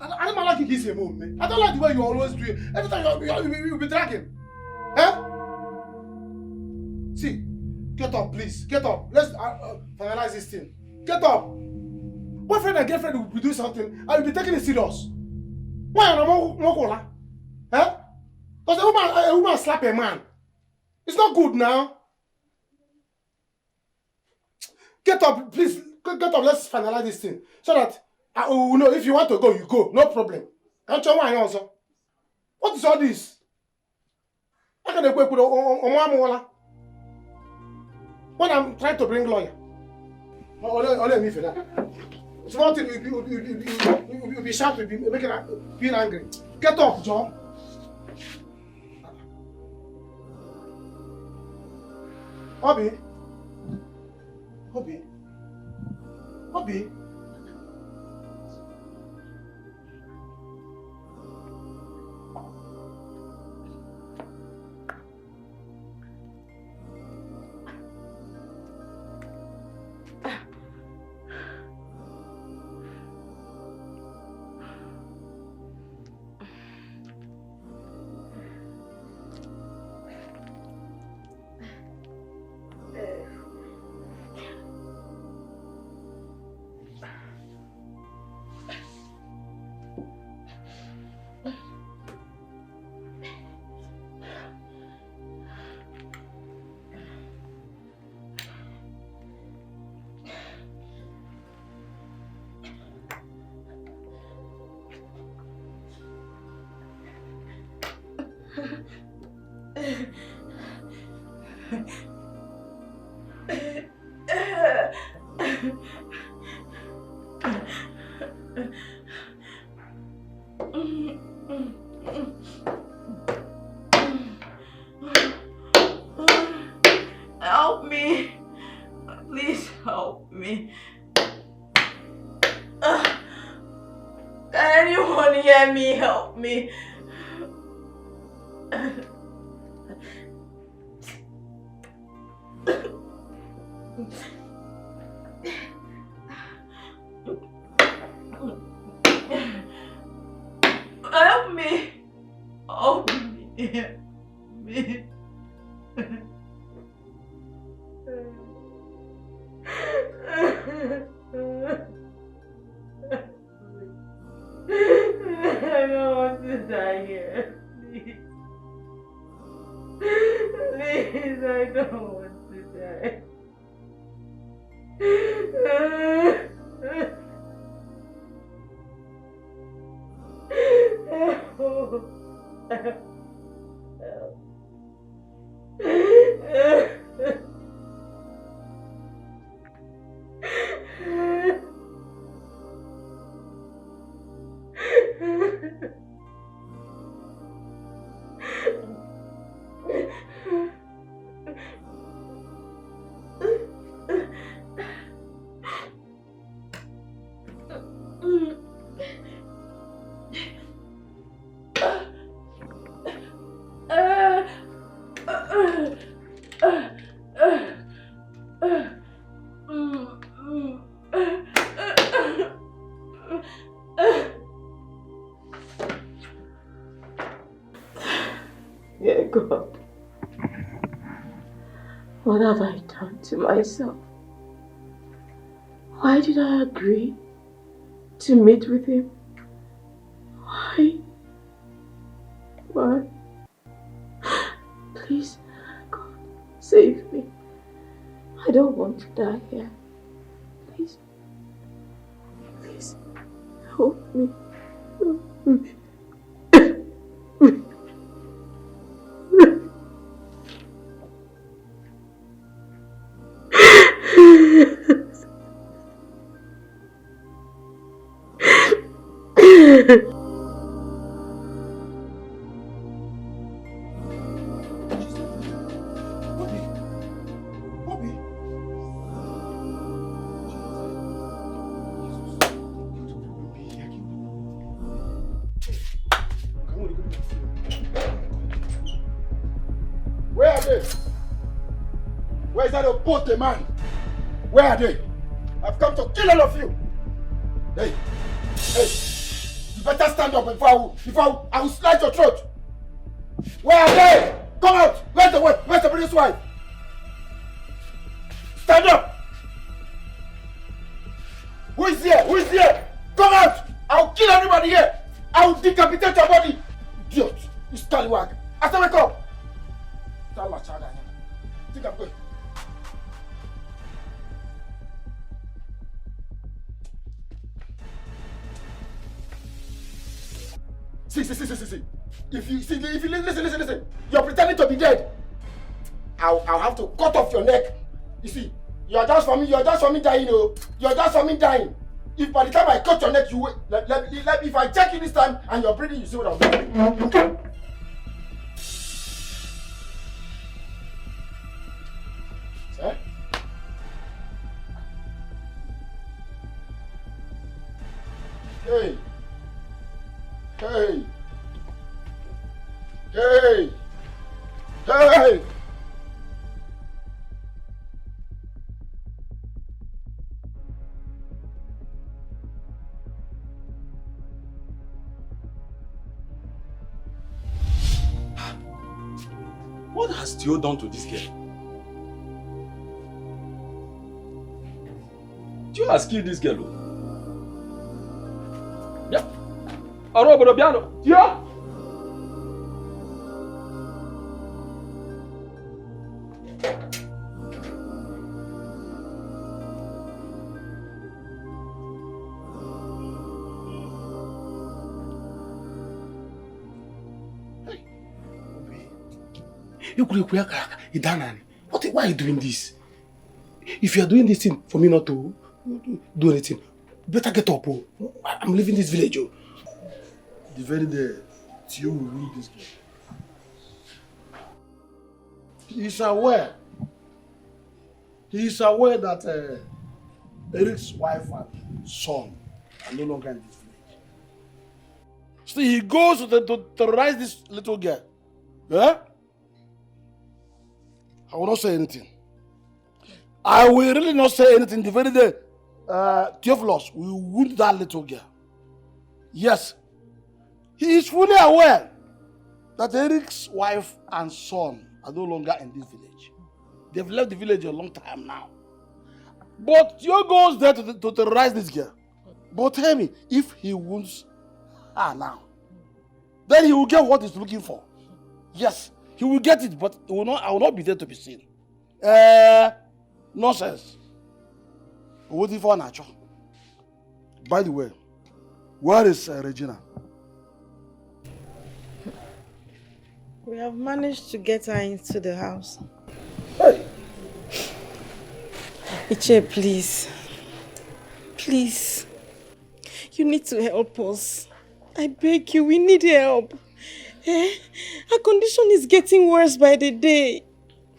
I don't like this move, man. I don't like the way you always do it. Every time you be dragging. Huh? See, get up, please. Get up. Let's finalize this thing. Get up. Boyfriend and girlfriend will be doing something. I will be taking it serious. Why am I more? Huh? Because a woman slap a man. It's not good now. Get up, please. Get up. Let's finalize this thing so that I will know if you want to go, you go. No problem. Can't you want also? What is all this? I can't go with when I'm trying to bring lawyer. Only me for that. Small thing, you'll be shouting, you'll be making being angry. Get up, John. Obi. Obi? Obi? Help me. Please help me. Can anyone hear me? Help me. Help me. Help me. Me. I don't want to die here. Please. Please, I don't want to die. Dear God, what have I done to myself? Why did I agree to meet with him? Why? Why? Please, God, save me. I don't want to die here. Please. Please, help me. Help me. Where are they? Where is that old man? Where are they? I've come to kill all of you. Hey, hey, you better stand up before I will slice your throat. Where are they? Come out! Where's the British wife? Stand up! Who is here? Who is here? Come out! I'll kill everybody here! I'll decapitate your body! Idiot! You scallywag! I said wake up! Think I'm going. See. If you listen. You're pretending to be dead. I'll have to cut off your neck. You see, you're just for me dying, oh. You're just for me dying. If by the time I cut your neck, you wait. If I check you this time and you're breathing, you see what I'm doing. Hey! Hey! Hey! Hey! What has Theo done to this girl? Theo has killed this girl. Yeah. Arobodo Biano. Theo! Why are you doing this? If you are doing this thing for me not to do anything, better get up. Oh. I'm leaving this village. Oh. The very day Theo will leave this girl. He is aware that Eric's wife and son are no longer in this village. So he goes to terrorize this little girl. Yeah? I will not say anything. I will really not say anything the very day Theophilus will wound that little girl. Yes, he is fully aware that Eric's wife and son are no longer in this village. They've left the village a long time now. But Theo goes there to terrorize this girl. But tell me, if he wounds her now, then he will get what he's looking for. Yes, he will get it, but I will not be there to be seen. Nonsense. Waiting for Nacho. By the way, where is Regina? We have managed to get her into the house. Hey! Iche, please. Please. You need to help us. I beg you, we need help. Her condition is getting worse by the day.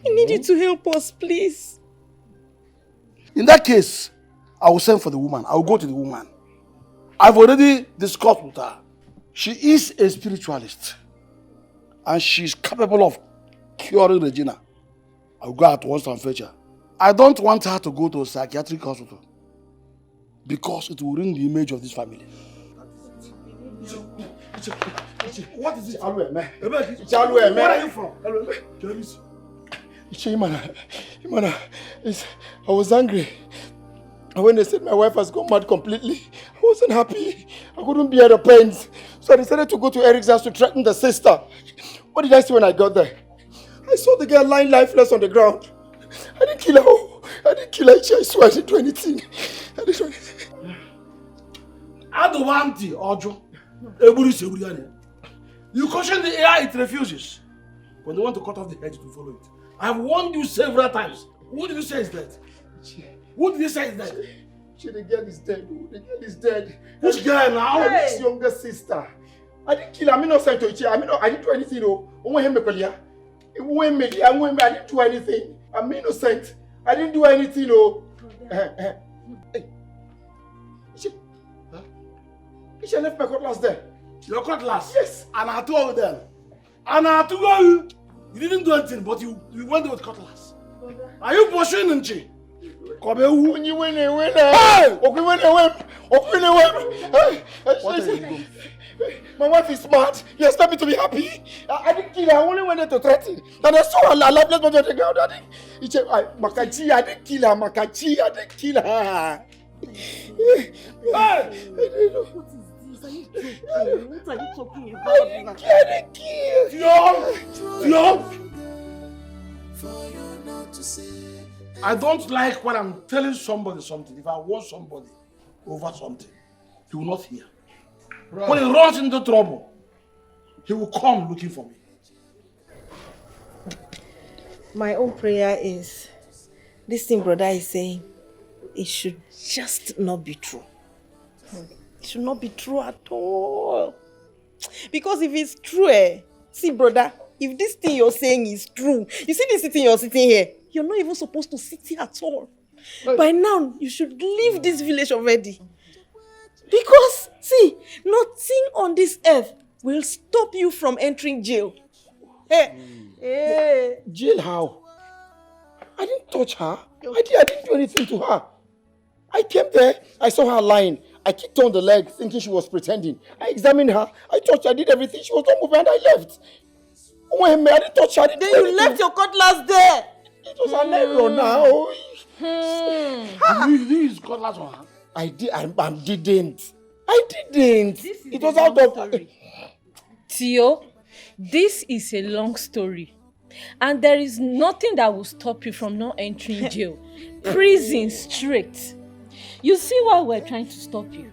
We need you to help us, please. In that case, I will send for the woman. I will go to the woman. I've already discussed with her. She is a spiritualist. And she's capable of curing Regina. I will go out once and fetch her. I don't want her to go to a psychiatric hospital. Because it will ruin the image of this family. What is it? Where are you from? I was angry. And when they said my wife has gone mad completely, I wasn't happy. I couldn't bear the pains. So I decided to go to Eric's house to threaten the sister. What did I see when I got there? I saw the girl lying lifeless on the ground. I didn't kill her. I didn't kill her. I swear I didn't do anything. I didn't do anything. I don't want the Ojo. You caution the AI, it refuses. When they want to cut off the head, to follow it. I've warned you several times. Who did you say is dead? Who did you say is dead? The girl is dead. The girl is dead. Which girl now? His younger sister. I didn't kill her. I'm innocent to Ichi. I didn't do anything though. I didn't do anything. I'm innocent. I didn't do anything though. Hey. Ichi left my cutlass there. Your cutlass? Yes. And I told them. And I told you. You didn't do anything, but you went there with cutlass. Are you pursuing Nchi? When you win, Hey! What are you doing? My wife is smart. He expect me to be happy. I didn't kill her. I only went there to threaten. And I saw her lifeless body on the ground. I didn't kill her. Makachi, I didn't kill her. What are you talking about? I didn't kill. I don't like when I'm telling somebody something. If I want somebody over something, he will not hear. Right. When he runs into trouble, he will come looking for me. My own prayer is, this thing brother is saying, it should just not be true. It should not be true at all. Because if it's true, see brother, if this thing you're saying is true, you see this thing you're sitting here, you're not even supposed to sit here at all. Right. By now, you should leave this village already. Because, see, nothing on this earth will stop you from entering jail. Hey. Jail how? I didn't touch her. I didn't do anything to her. I came there, I saw her lying. I kicked her on the leg thinking she was pretending. I examined her, I touched her, I did everything. She was not moving and I left. Oh, I didn't touch her. Then you left your cutlass there. It was an error now. You use cutlass on her? I didn't. It was out of... Tio, this is a long story. And there is nothing that will stop you from not entering jail. Prison straight. You see why we're trying to stop you.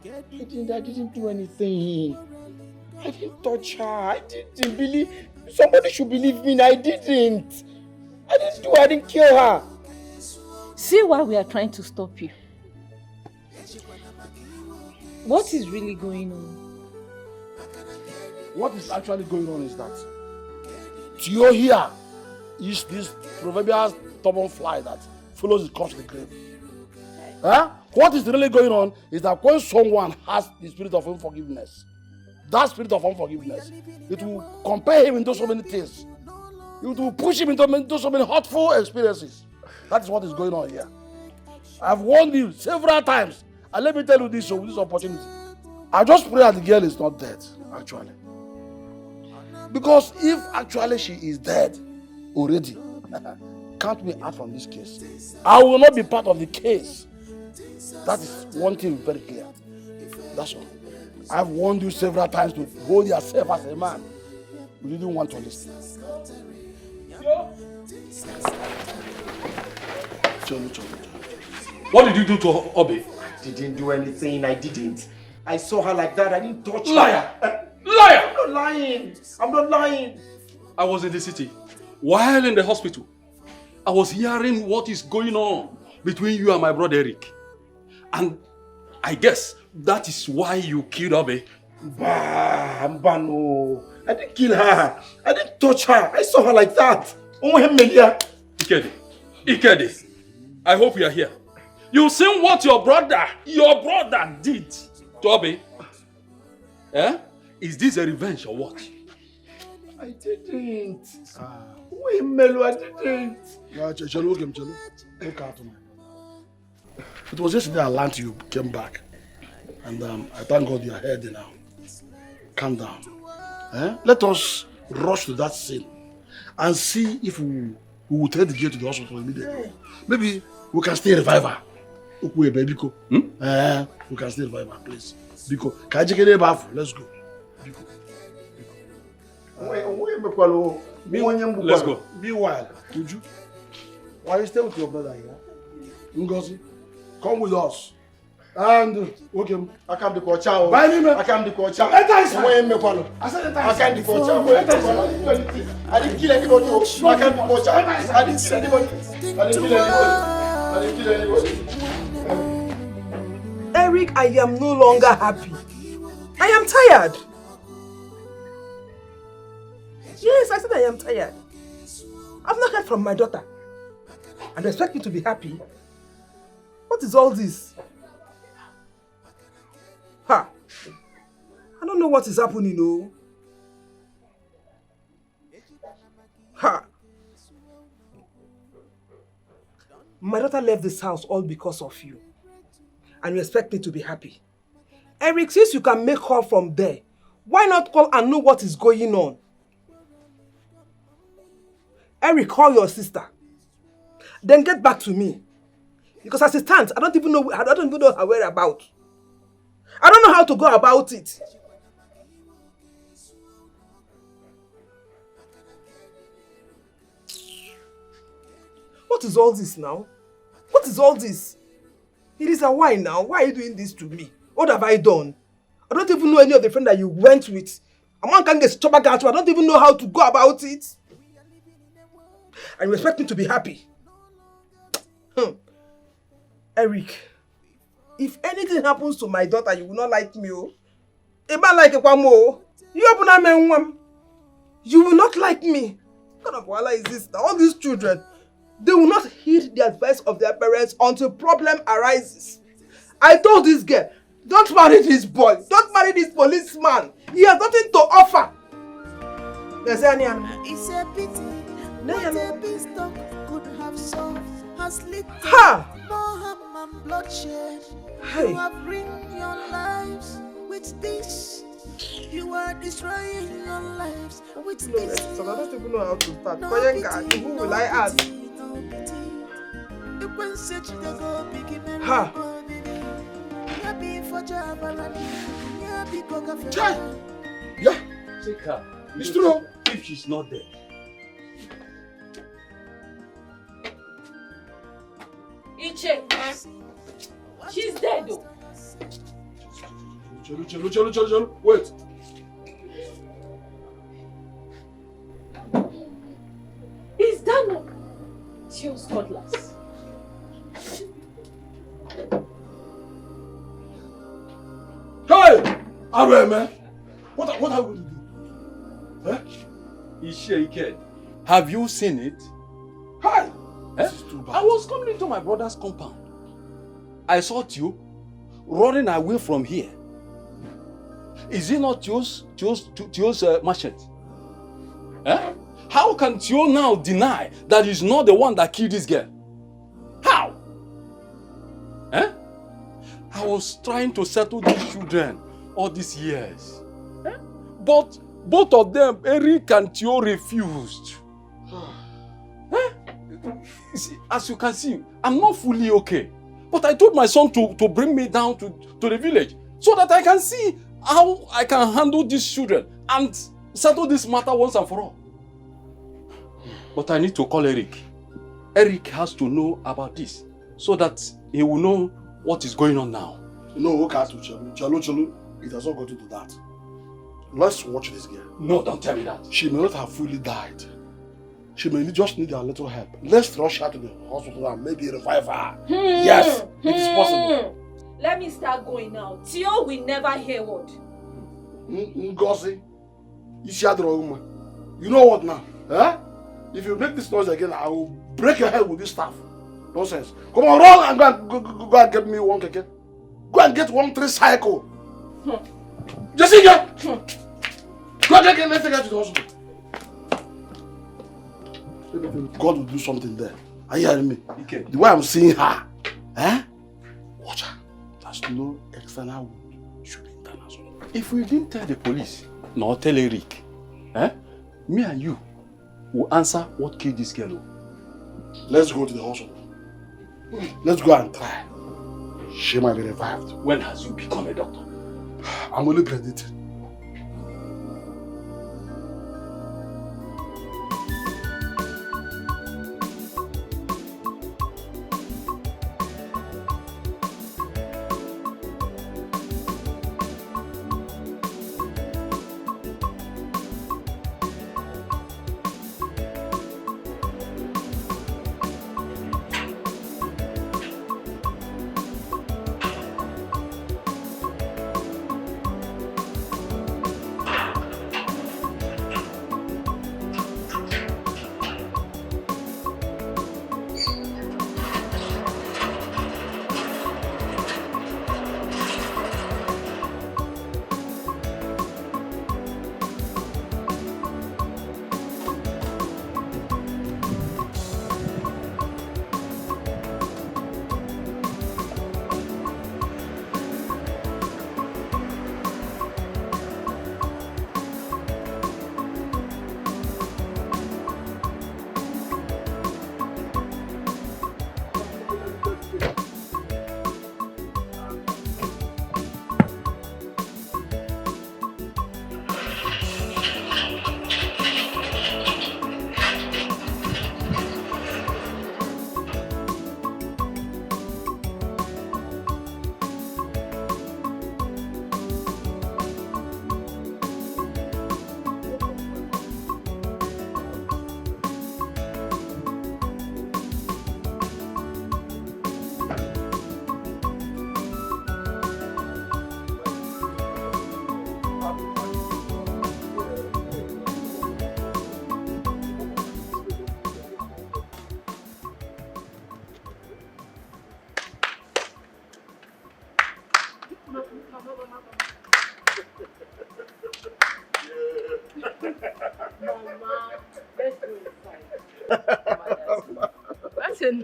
I didn't do anything. I didn't touch her. I didn't believe... Somebody should believe me. I didn't. I didn't kill her. See why we are trying to stop you. What is really going on? What is actually going on is that Tio here is this proverbial stubborn fly that follows the corpse to the grave. Huh? What is really going on is that when someone has the spirit of unforgiveness, that spirit of unforgiveness, it will compel him into so many things. It will push him into so many hurtful experiences. That is what is going on here. I've warned you several times. And let me tell you this with this opportunity. I just pray that the girl is not dead, actually. Because if actually she is dead already, count me out from this case. I will not be part of the case. That is one thing very clear. That's all. I've warned you several times to hold yourself as a man. You didn't want to listen. What did you do to Obi? I didn't do anything. I didn't. I saw her like that. I didn't touch her. Liar! Liar! I'm not lying. I'm not lying. I was in the city. While in the hospital, I was hearing what is going on between you and my brother Eric. And I guess that is why you killed Obi. No. I didn't kill her. I didn't touch her. I saw her like that. Ikede, I hope you are here. You seen what your brother did to Obi? Eh? Is this a revenge or what? I didn't. Wait, Melo, I didn't. It was yesterday I learned you came back. And I thank God you are here now. Calm down. Let us rush to that scene and see if we will take the girl to the hospital immediately. Maybe we can still revive her. We can still revive her, please. Let's go. Let's go. Meanwhile, would you? Why you stay with your brother here? Ngozi, come with us. And okay, I can't do kocha. Buy me, man. I can't do kocha. I said I can't do kocha. I didn't kill anybody. I can't do kocha. I didn't kill anybody. I didn't kill anybody. Eric, I am no longer happy. I am tired. Yes, I said I am tired. I've not heard from my daughter. And expect me to be happy. What is all this? Ha! I don't know what is happening, no. Ha! My daughter left this house all because of you. And you expect me to be happy. Eric, since you can make call from there, why not call and know what is going on? Eric, call your sister. Then get back to me. Because as it stands, I don't even know her whereabouts. I don't know how to go about it. What is all this now? What is all this? It is a why now? Why are you doing this to me? What have I done? I don't even know any of the friends that you went with. A man can't get stomach out. I don't even know how to go about it. And you expect me to be happy. Eric, if anything happens to my daughter, you will not like me. A man like a kwamo. You will not like me. What kind of wala is this? All these children, they will not heed the advice of their parents until problem arises. I told this girl, don't marry this boy. Don't marry this policeman. He has nothing to offer. It's a pity. What a peace talk could have solved has lit more harm and bloodshed. You have ruined your lives with this. You are destroying your lives with this. So I don't even know how to start. Who will I ask? Ha! Yeah. Take her. It's true. If she's not there. Iche, she's dead though. Chelu. Wait. Is that not Tio's cutlass? Hey! Abe, man. What are we going to do? Huh? Ike, have you seen it? Hi! Eh? I was coming into my brother's compound. I saw Tio running away from here. Is it not Tio's machete? Eh? How can Tio now deny that he's not the one that killed this girl? How? Eh? I was trying to settle these children all these years. Eh? But both of them, Eric and Tio, refused. Eh? See, as you can see, I'm not fully okay. But I told my son to bring me down to the village so that I can see how I can handle these children and settle this matter once and for all. But I need to call Eric. Eric has to know about this so that he will know what is going on now. No, okay, Chelu. It has not got into that. Let's watch this girl. No, don't tell me that. She may not have fully died. She may just need a little help. Let's rush her to the hospital and maybe revive her. Yes, it is possible. Let me start going now. Tio will never hear word. Ngozi, you know what now? Eh? If you make this noise again, I will break your head with this staff. Nonsense. Come on, run and go and get me one keke. Go and get 1 tricycle. Jessica! Go and get, let's take her to the hospital. God will do something there. Are you hearing me? Okay. The way I'm seeing her, eh? Watch her. There's no external wound. Should be internal. If we didn't tell the police, nor tell Eric, eh? Me and you will answer what killed this girl. Let's go to the hospital. Let's go and try. She might be revived. When has you become a doctor? I'm only predicting.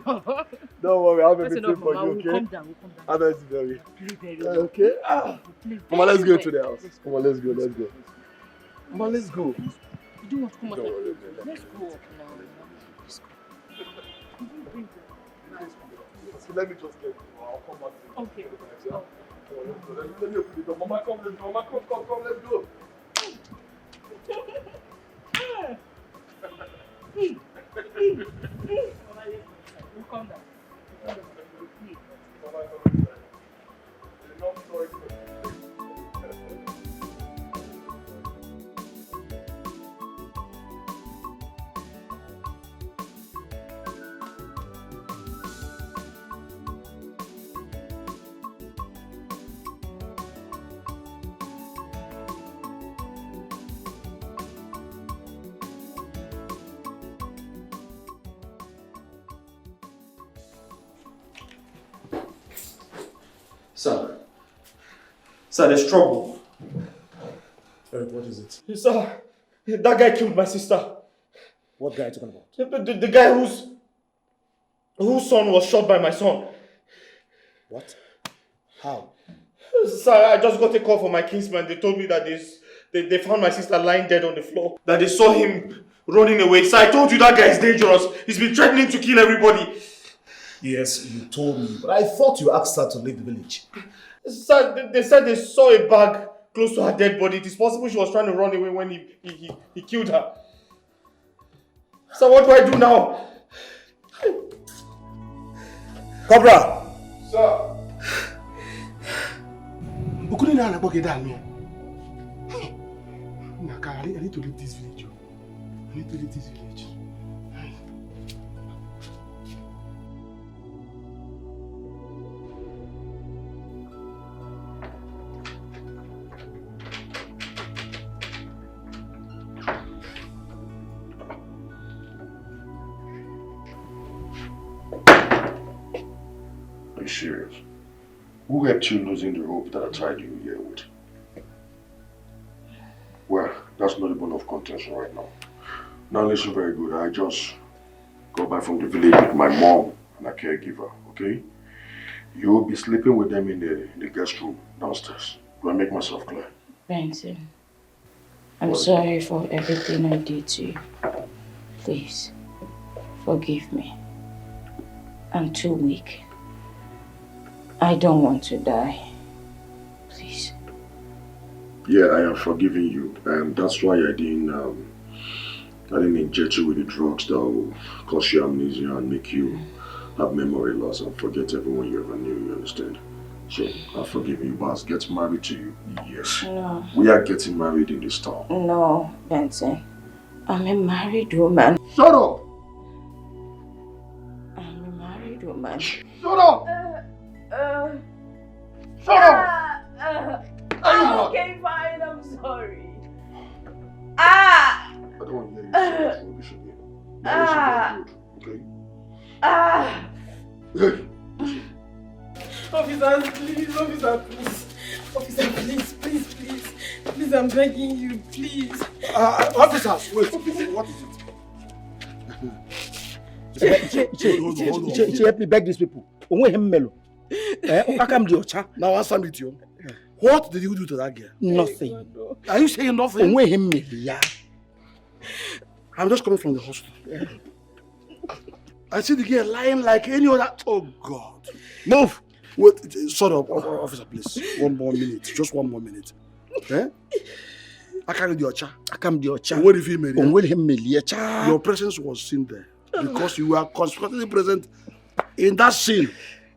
Don't worry, I'll be That's waiting enough, for Mama. you, We'll okay? calm down. We'll calm down. How nice, baby. Play very well. Okay. Come on, let's go Very to the house. Come on, let's go. Come on, let's go. You don't want to come out. Don't worry, Let's go up now. Let's go. So let me just get I'll come back to you. Okay. Yeah? Come on, let's go. Let me open the door. Mama, come, let's go. Mama, come, let's go. We'll calm down. Sir, there's trouble. Eric, what is it? Sir, that guy killed my sister. What guy are you talking about? The guy whose son was shot by my son. What? How? Sir, I just got a call from my kinsman. They told me that they found my sister lying dead on the floor. That they saw him running away. Sir, I told you that guy is dangerous. He's been threatening to kill everybody. Yes, you told me, but I thought you asked her to leave the village. Sir, they said they saw a bag close to her dead body. It is possible she was trying to run away when he killed her. Sir, what do I do now? Cobra! Sir! I need to leave this village. Are you serious? Who helped you losing the rope that I tied you here with? Well, that's not a bone of contention right now. Now listen very good. I just got back from the village with my mom and a caregiver, okay? You will be sleeping with them in the guest room downstairs. Do I make myself clear? Benson, I'm sorry for everything I did to you. Please, forgive me. I'm too weak. I don't want to die. Please. Yeah, I am forgiving you, and that's why I didn't inject you with the drugs that will cause you amnesia and make you have memory loss and forget everyone you ever knew, you understand? So, I forgive you, but get married to you, yes. No. We are getting married in this town. No, Benson. I'm a married woman. Shut up! I'm a married woman. Shut up! Shut up! Okay, fine, I'm sorry. Ah! I don't want to hear you say that rubbish again. Now listen very good, okay? Hey! Officer, please. Officer, please. Please, I'm begging you, please. Officers, wait. What is it? She help me beg these people. Now answer me, Tio. What did you do to that girl? Nothing. Are you saying nothing? I'm just coming from the hospital. I see the girl lying like any other. Oh God! Move. Wait, shut up, officer, please. One more minute. Just one more minute. Eh? I can't do your cha. What if he made it? Your presence was seen there because you were constantly present in that scene.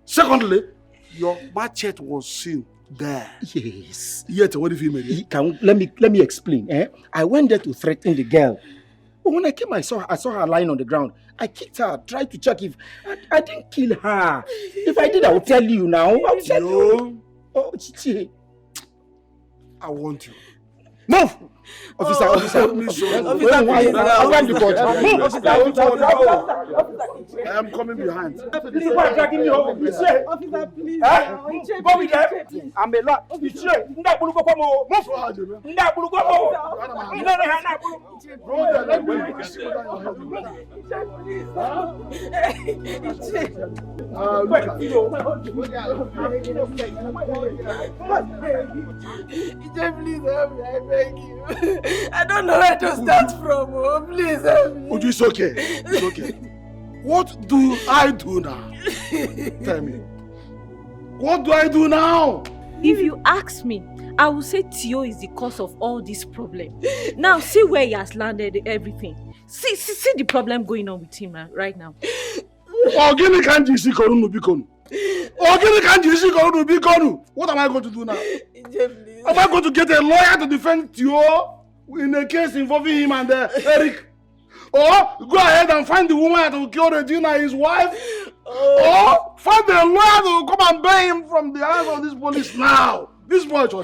Secondly, your machete was seen there. Yes. Yet, what if he made it? Let me explain. I went there to threaten the girl. But when I came, I saw her lying on the ground. I kicked her, tried to check if I didn't kill her. If I did, I will tell you now. I'll tell you. Oh, Chichi. I want you. Move! Officer, I am coming behind. Please, why dragging me home? Officer, please. Go with them. I'm a lot. Move. Please help me, I beg you. I don't know where to start from. Oh, please help me. Uju, it's okay. It's okay. What do I do now? Tell me. What do I do now? If you ask me, I will say Tio is the cause of all this problem. Now see where he has landed everything. See the problem going on with him right now. What am I going to do now? Am I going to get a lawyer to defend Tio in a case involving him and Eric? Or go ahead and find the woman that will kill Regina, his wife? Or find a lawyer that will come and bail him from the hands of this police now? This boy, what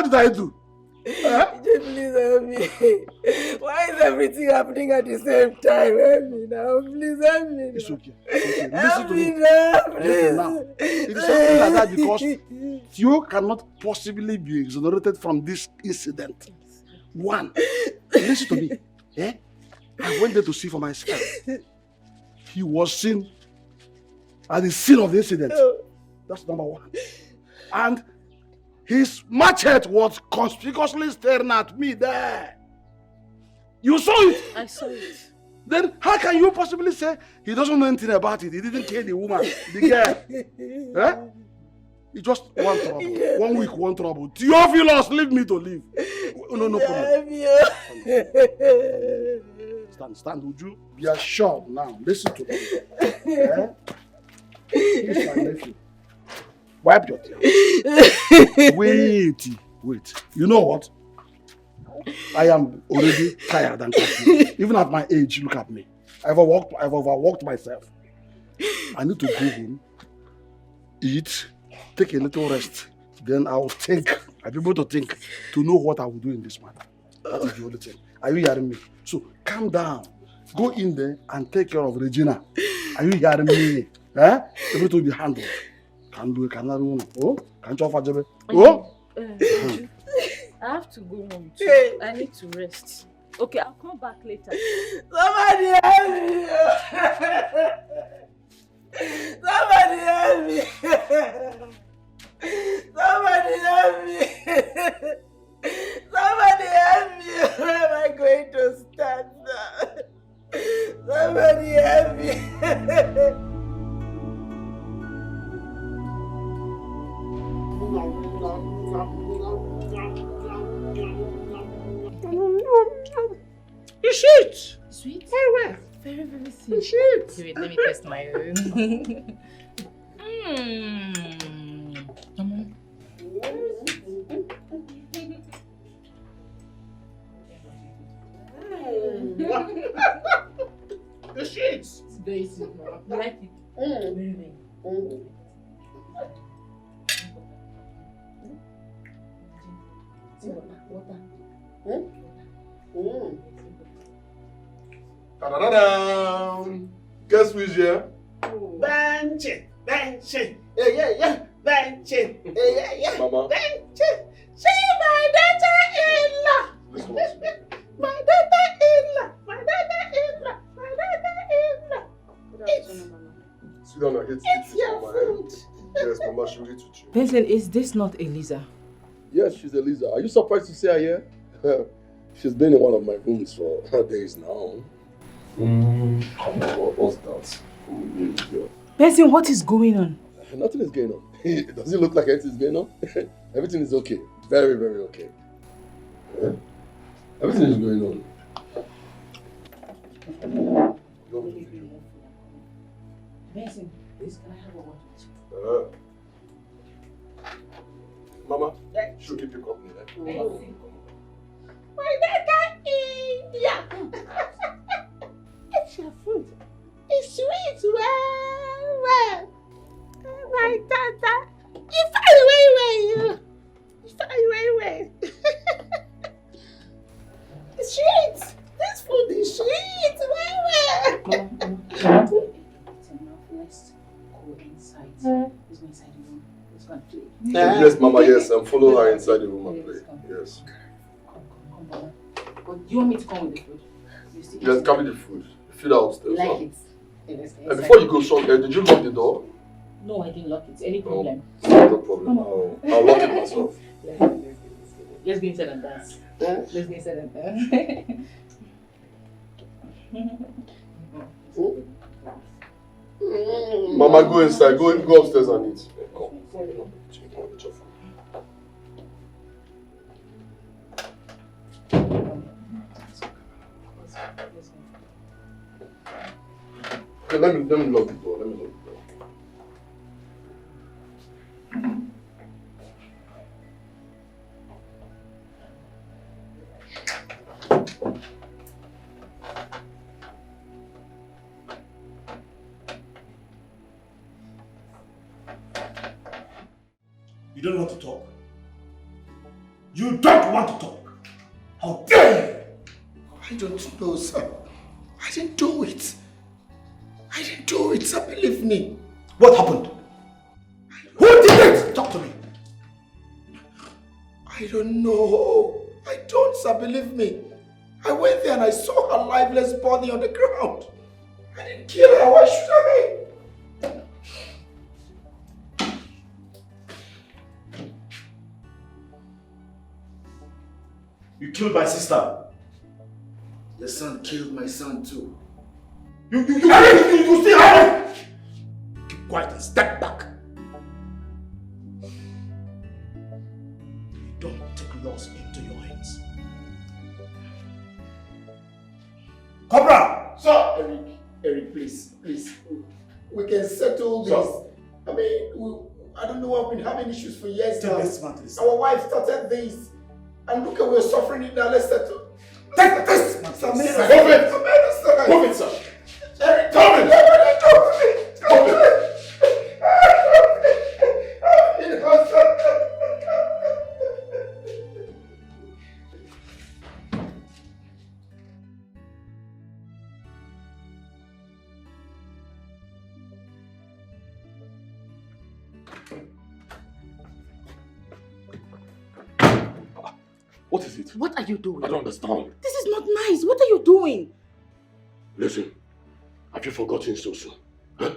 did I do? Please help me. Why is everything happening at the same time? Help me now. Please help me. It's okay. Listen to me. Listen now. It is something like that because you cannot possibly be exonerated from this incident. One, listen to me. I went there to see for myself. He was seen at the scene of the incident. That's number one. And his machete was conspicuously staring at me there. You saw it? I saw it. Then how can you possibly say he doesn't know anything about it? He didn't kill the woman, the girl. He just one trouble. 1 week, one trouble. Theophilus, leave me to live. No problem. Stand, would you? Be assured now. Listen to me. He's my nephew. Wipe your tears. Wait. You know what? I am already tired and confused. Even at my age, look at me. I've overworked myself. I need to go home, eat, take a little rest. Then I'll think. I'll be able to think to know what I will do in this matter. That is the only thing. Are you hearing me? So calm down. Go in there and take care of Regina. Are you hearing me? Everything will be handled. Can do it, cannot do it. Oh, can't you offer Jebe? Oh? I have to go home too. I need to rest. Okay, I'll come back later. Somebody help me! Somebody help me! Somebody help me! Somebody help me! Where am I going to stand now? Somebody help me! It's sweet. Sweet? Very well. Very, very sweet. It's sweet. Wait, let me test my own. The sheets. It's very sweet, Mama. You like it? Very. Water. Ta-da-da-da! Guess who's here? Benson. Yeah. Benson. Yeah. Mama. Benson. See my daughter-in-law. My daughter-in-law. Sit down and It's your food. Yes, Mama, she will eat with you. Benson, is this not Eliza? Yes, she's Eliza. Are you surprised to see her here? She's been in one of my rooms for days now. What's that? Benson, what is going on? Nothing is going on. Does it look like anything is going on? Everything is okay. Very, very okay. Everything is going on. Benson, please, can I have a word with you? Mama, she'll keep you company. My daughter-in-law. It's your food. It's sweet, well. My daughter. You find way. Let's go inside. Let's go inside the room. Let's go and play. Yes, Mama, yes. And follow her inside the room and play. Yes. Come. But do you want me to come with the food? Yes, come with the food. Feed her upstairs. Like it. Yeah, and before you go, son, did you lock the door? No, I didn't lock it. Any problem? No problem. I'll lock it myself. Let's go inside and dance. Let's go inside and dance. Mama, go inside. Go upstairs and eat. Come. Okay, let me lock the door. You don't want to talk? You don't want to talk? How dare you! I don't know, sir. I didn't do it. I didn't do it, sir. Believe me. What happened? Who did it? Talk to me. I don't know. I don't, sir. Believe me. I went there and I saw her lifeless body on the ground. I didn't kill her. Why should I? You killed my sister. Your son killed my son too. You still have it! Keep quiet and step back. Don't take laws into your hands. Cobra! Sir! Eric, please. We can settle this. Sir. I mean, I don't know, I've been having issues for years Take now. this man to this. Our wife started this. And look at we're suffering it now. Let's settle. Take this man to Move this. it! Move it, sir. Eric, Tell me! What is it? What are you doing? I don't understand. This is not nice. What are you doing? Listen, have you forgotten so soon? Huh?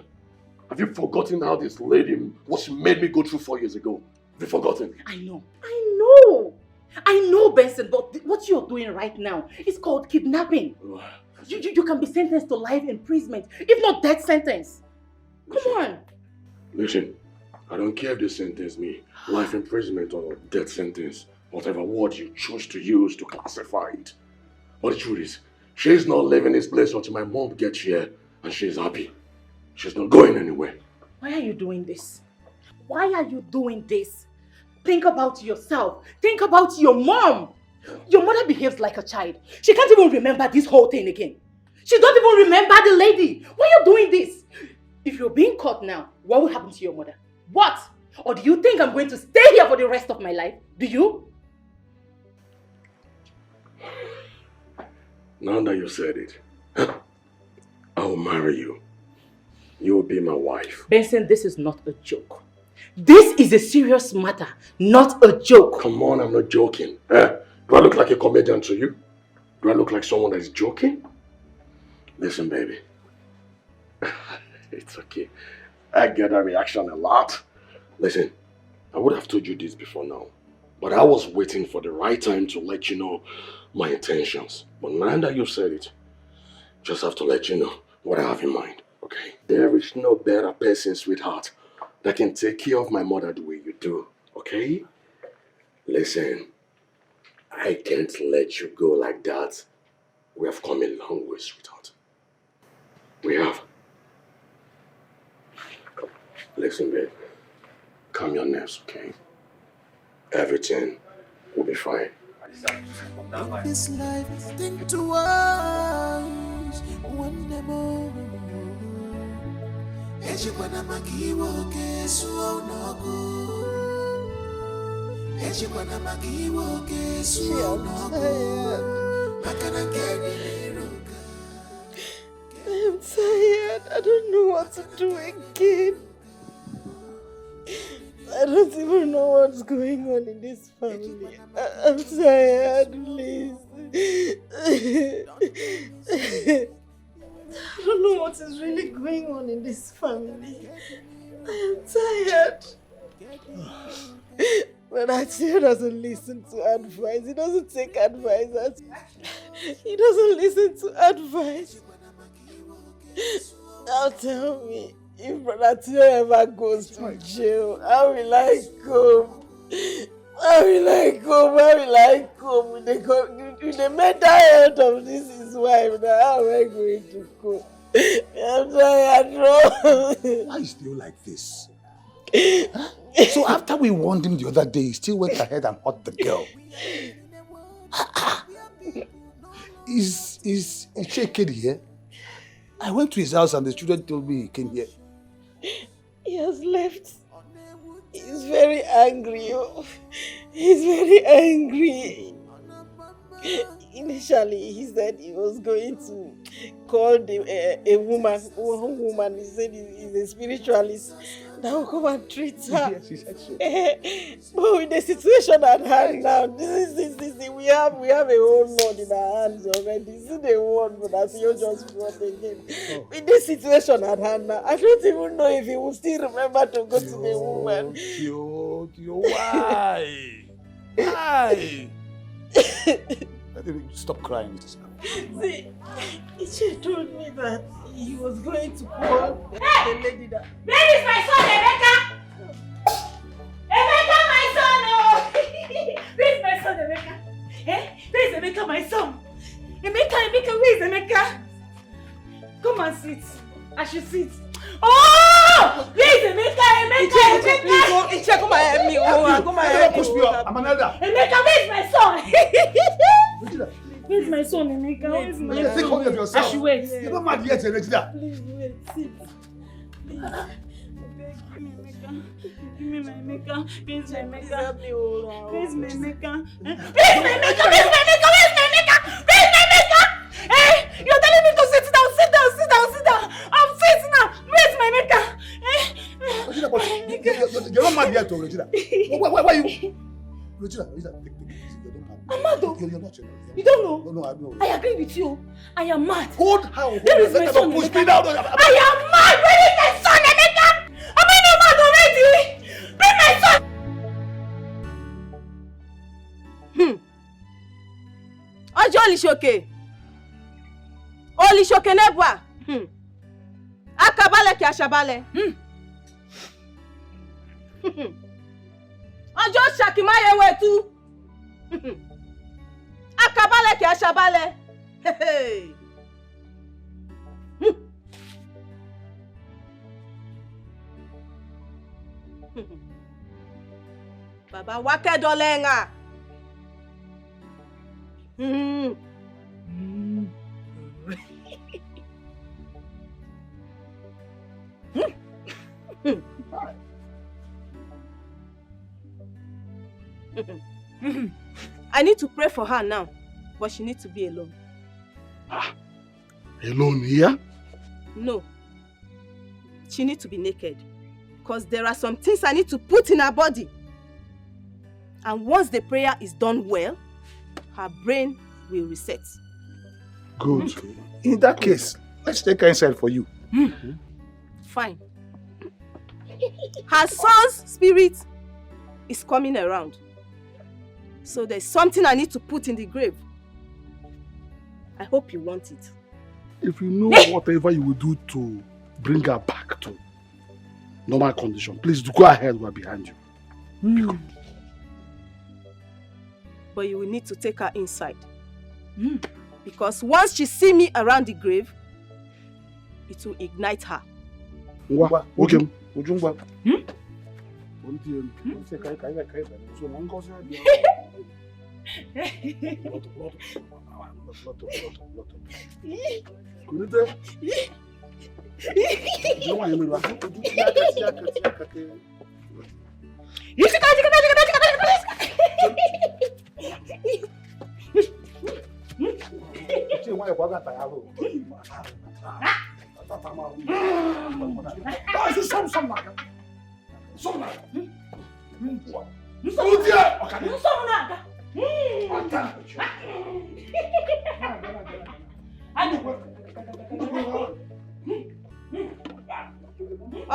Have you forgotten how this lady, what she made me go through 4 years ago? Have you forgotten? I know, Benson, but what you're doing right now is called kidnapping. You can be sentenced to life imprisonment, if not death sentence. Come on. Listen, I don't care if they sentence me, life imprisonment or death sentence, whatever word you choose to use to classify it. But the truth is, she's not leaving this place until my mom gets here and she's happy. She's not going anywhere. Why are you doing this? Why are you doing this? Think about yourself. Think about your mom. Your mother behaves like a child. She can't even remember this whole thing again. She don't even remember the lady. Why are you doing this? If you're being caught now, what will happen to your mother? What? Or do you think I'm going to stay here for the rest of my life? Do you? Now that you said it, I'll marry you. You will be my wife. Benson, this is not a joke. This is a serious matter, not a joke. Come on, I'm not joking. Do I look like a comedian to you? Do I look like someone that is joking? Listen, baby. It's okay. I get that reaction a lot. Listen, I would have told you this before now, but I was waiting for the right time to let you know my intentions. But now that you've said it, just have to let you know what I have in mind, okay? There is no better person, sweetheart, that can take care of my mother the way you do, okay? Listen, I can't let you go like that. We have come a long way, sweetheart. We have. Listen, babe. Calm your nerves, okay? Everything will be fine. This life, think twice. One more. Ejibana makiwo kesu onago. Ejibana makiwo kesu onago. Makana keni liruka. I am tired. I don't know what to do again. I don't even know what's going on in this family. I'm tired, please. I don't know what is really going on in this family. I am tired. But Achille doesn't listen to advice. He doesn't take advice. He doesn't listen to advice. Now tell me, if Retaliation ever goes to jail, how will I cope? How will I cope? How will I cope with the mental health of his wife? Now how am I going to cope? I'm tired. Why are you still like this? So after we warned him the other day, he still went ahead and hurt the girl. Is Sheked here? I went to his house and the children told me he came here. He has left. He's very angry. He's very angry. Initially, he said he was going to call a woman. One woman, he said he's a spiritualist that will come and treat her. Yes, he said so. But with the situation at hand now, this we have a whole lot in our hands already. This is the one that you just brought again. With this situation at hand now, I don't even know if he will still remember to go to the woman. Why? Why? Stop crying. See, she told me that he was going to call the lady that... Where is my son, Emeka? Emeka, my son! Oh! Where is my son, Emeka? Eh? Where is Emeka, my son? Emeka, where is Emeka? Come and sit. I should sit. Oh! Where is Emeka? Emeka! Iche, come and help me. Come and help me. Push me up. I'm an elder. Emeka, where is my son? Where's my son, Emeka? Where's my son? Think only of yourself. I should wait. You're not mad yet, Regina. Please wait, sit. Please. Give me my Emeka. Where's my Emeka? Help me, Where's my Emeka? Where's my Emeka? Where's my Emeka? Where's my Emeka? Where's my Emeka? Eh? You're telling me to sit down, sit down, sit down, sit down. I'm sitting now. Where's my Emeka? Regina, but you're not mad yet, Regina. Why are you? Regina, take it easy. I'm mad though. You're not. You don't know? No, I know. I agree with you. I am mad. Hold how? Where is my son, push Emeka? me down. I am mad. Where is my son, Emeka? Am I not mad already? Bring my son. Ojo Olishoke nebwa. Akabale ki ashabale. Ojo shakimaye wetu. Akabale ki ashabale. Hey. Baba wake dolenga. I need to pray for her now, but she needs to be alone. Alone here? No. She needs to be naked. Because there are some things I need to put in her body. And once the prayer is done well, her brain will reset. Good. In that case, let's take her inside for you. Fine. Her son's spirit is coming around. So there's something I need to put in the grave. I hope you want it. If you know whatever you will do to bring her back to normal condition, please do go ahead. We're behind you. But you will need to take her inside. Because once she sees me around the grave, it will ignite her. Okay.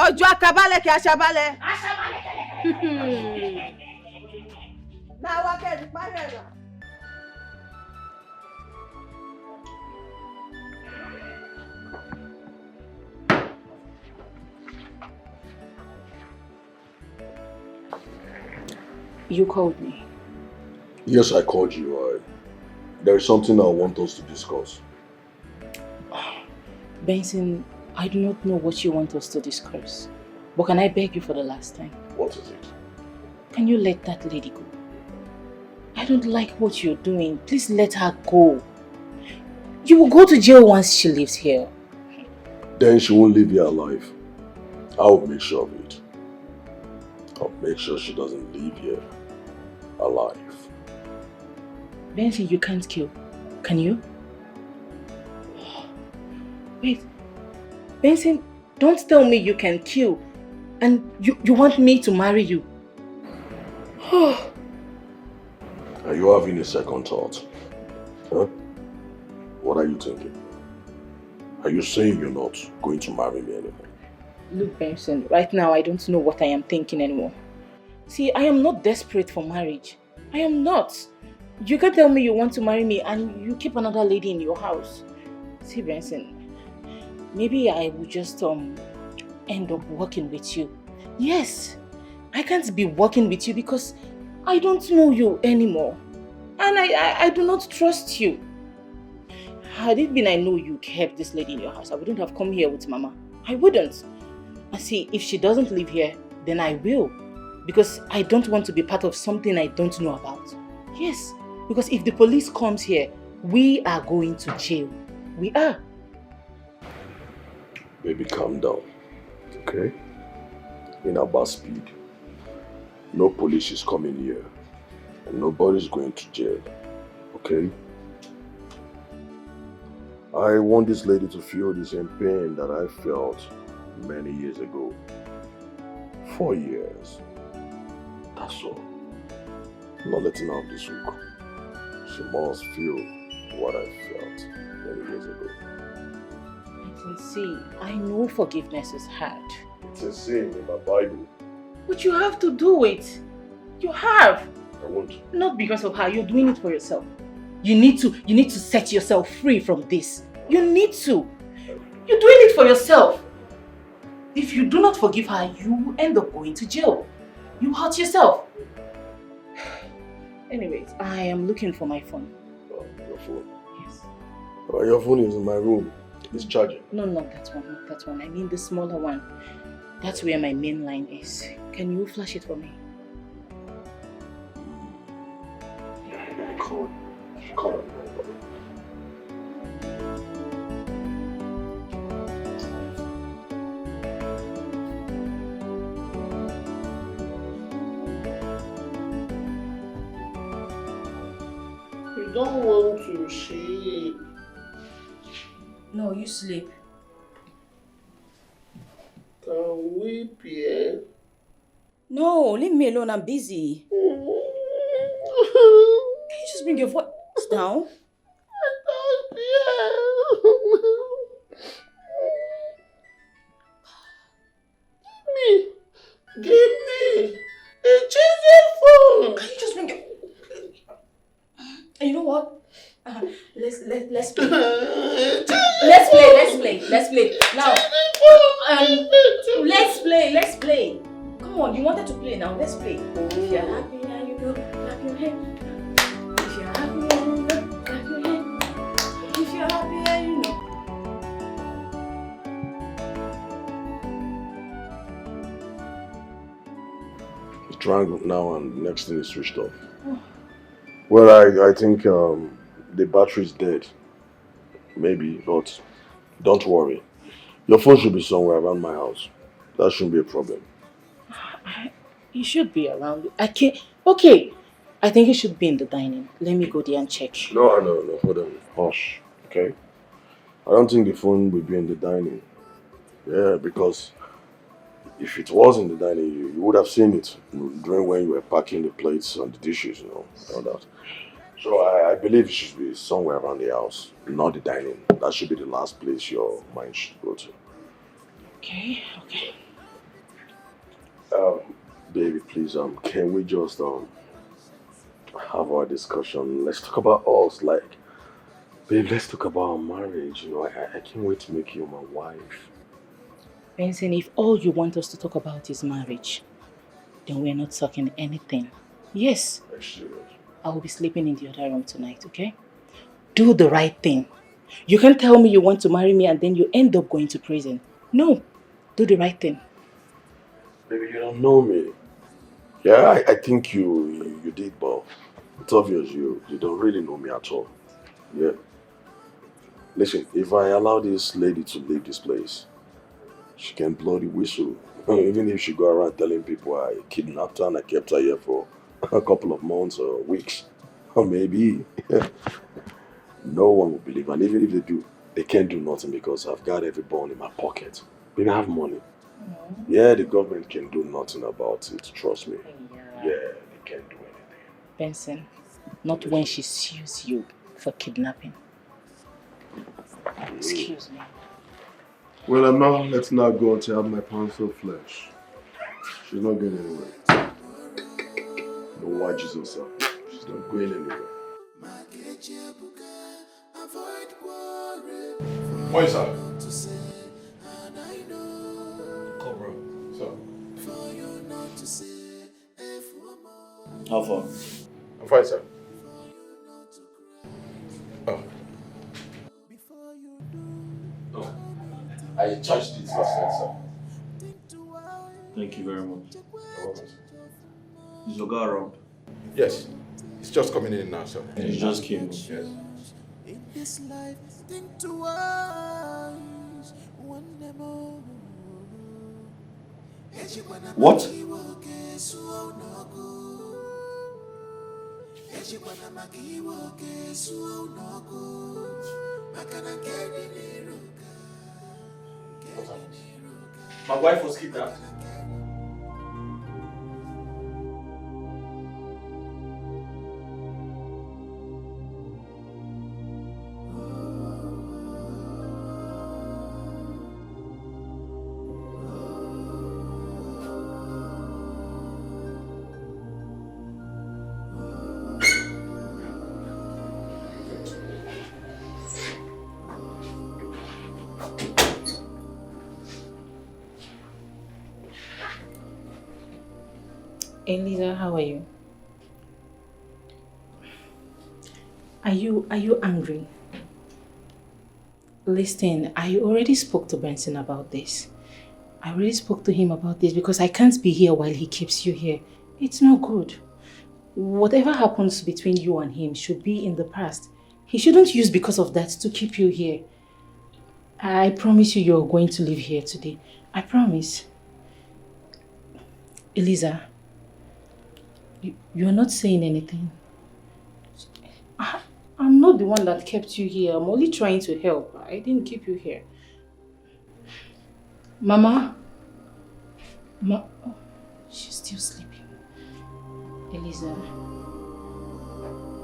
Ọjọ́ akabalẹ̀ kí aṣabalẹ̀. Náà wá kẹ́ẹ̀dì parí ẹ̀rọ. You called me. Yes, I called you. There is something I want us to discuss. Benson, I do not know what you want us to discuss. But can I beg you for the last time? What is it? Can you let that lady go? I don't like what you're doing. Please let her go. You will go to jail once she leaves here. Then she won't leave here alive. I will make sure of it. I'll make sure she doesn't leave here alive. Benson, you can't kill. Can you? Wait. Benson, don't tell me you can kill. And you want me to marry you. Are you having a second thought? Huh? What are you thinking? Are you saying you're not going to marry me anymore? Look, Benson, right now I don't know what I am thinking anymore. See, I am not desperate for marriage. I am not. You can tell me you want to marry me and you keep another lady in your house. See, Benson, maybe I will just end up working with you. Yes, I can't be working with you because I don't know you anymore. And I do not trust you. Had it been I know you kept this lady in your house, I wouldn't have come here with Mama. I wouldn't. And see, if she doesn't live here, then I will. Because I don't want to be part of something I don't know about. Yes, because if the police comes here, we are going to jail. We are. Baby, calm down. Okay? In about speed. No police is coming here. And nobody's going to jail. Okay? I want this lady to feel the same pain that I felt many years ago. 4 years. That's all. I'm not letting her off this hook. She must feel what I felt many years ago. I can see. I know forgiveness is hard. It's a sin in my Bible. But you have to do it. You have. I won't. Not because of her. You're doing it for yourself. You need to set yourself free from this. You need to. You're doing it for yourself. If you do not forgive her, you will end up going to jail. You hurt yourself. Anyways, I am looking for my phone. Oh, your phone? Yes. Oh, your phone is in my room. It's charging. No, not that one. Not that one. I mean the smaller one. That's where my main line is. Can you flash it for me? Call. Call. You don't want to sleep. No, you sleep. Can we pay? No, leave me alone. I'm busy. Can you just bring your voice down? Give me a cheesy phone. Can you just bring it? And you know what? Let's play. Let's play. Now, let's play. Come on, you wanted to play now. Let's play. If you're happy and you know, clap your hand. If you're happy and you know, clap your hand. If you're happy and you know. It rang now and the next thing is switched off. Oh. Well, I think the battery is dead. Maybe, but don't worry. Your phone should be somewhere around my house. That shouldn't be a problem. It should be around. Okay. I think it should be in the dining. Let me go there and check. No, hold on. Hush, okay? I don't think the phone will be in the dining. Yeah, because if it was in the dining, you would have seen it during when you were packing the plates and the dishes, all that. So I believe it should be somewhere around the house, not the dining. That should be the last place your mind should go to. Okay. Baby, please, can we just have our discussion? Let's talk about us, like, babe, let's talk about our marriage. I can't wait to make you my wife. Benson, if all you want us to talk about is marriage, then we're not talking anything. Yes. I will be sleeping in the other room tonight, okay? Do the right thing. You can't tell me you want to marry me and then you end up going to prison. No. Do the right thing. Baby, you don't know me. Yeah, I think you did, but it's obvious you don't really know me at all. Yeah. Listen, if I allow this lady to leave this place, she can blow the whistle. Even if she go around telling people I kidnapped her and I kept her here for a couple of months or weeks, or maybe, no one will believe. And even if they do, they can't do nothing because I've got every bone in my pocket. Baby, I have money. Yeah, the government can do nothing about it, trust me. Yeah, they can't do anything. Benson, not when she sues you for kidnapping. Excuse me. Well, now let's not go until I have my pounds of flesh. She's not going anywhere. No why Jesus, sir. She's not going anywhere. What is that? Cobra. Sir. How far? I'm fine, sir. Oh, I charged it last night, sir. Thank you very much. You're welcome, sir. Is your guy around? Yes. He's just coming in now, sir. He just came. Yes. In this life, think twice. One more. What? My wife was kidnapped. Elisa, how are you? Are you angry? Listen, I already spoke to Benson about this. I already spoke to him about this because I can't be here while he keeps you here. It's not good. Whatever happens between you and him should be in the past. He shouldn't use because of that to keep you here. I promise you're going to live here today. I promise. Elisa, you're not saying anything. I'm not the one that kept you here. I'm only trying to help. I didn't keep you here. Mama? Oh, she's still sleeping. Elisa.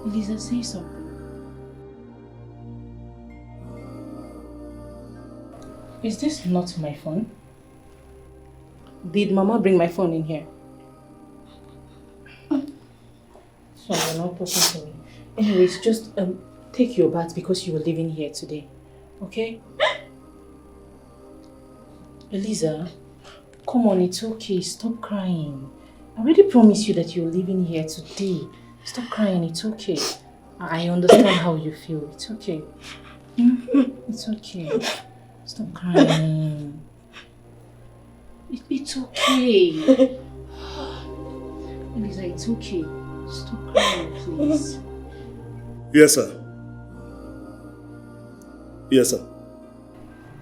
Elisa, say something. Is this not my phone? Did Mama bring my phone in here? So you're not talking to me. Anyways, just take your bath because you are leaving here today. Okay? Elisa, come on, it's okay. Stop crying. I already promised you that you're leaving here today. Stop crying, it's okay. I understand how you feel. It's okay. It's okay. Stop crying. It's okay. Elisa, it's okay. Stop crying, please. Yes, sir. Yes, sir.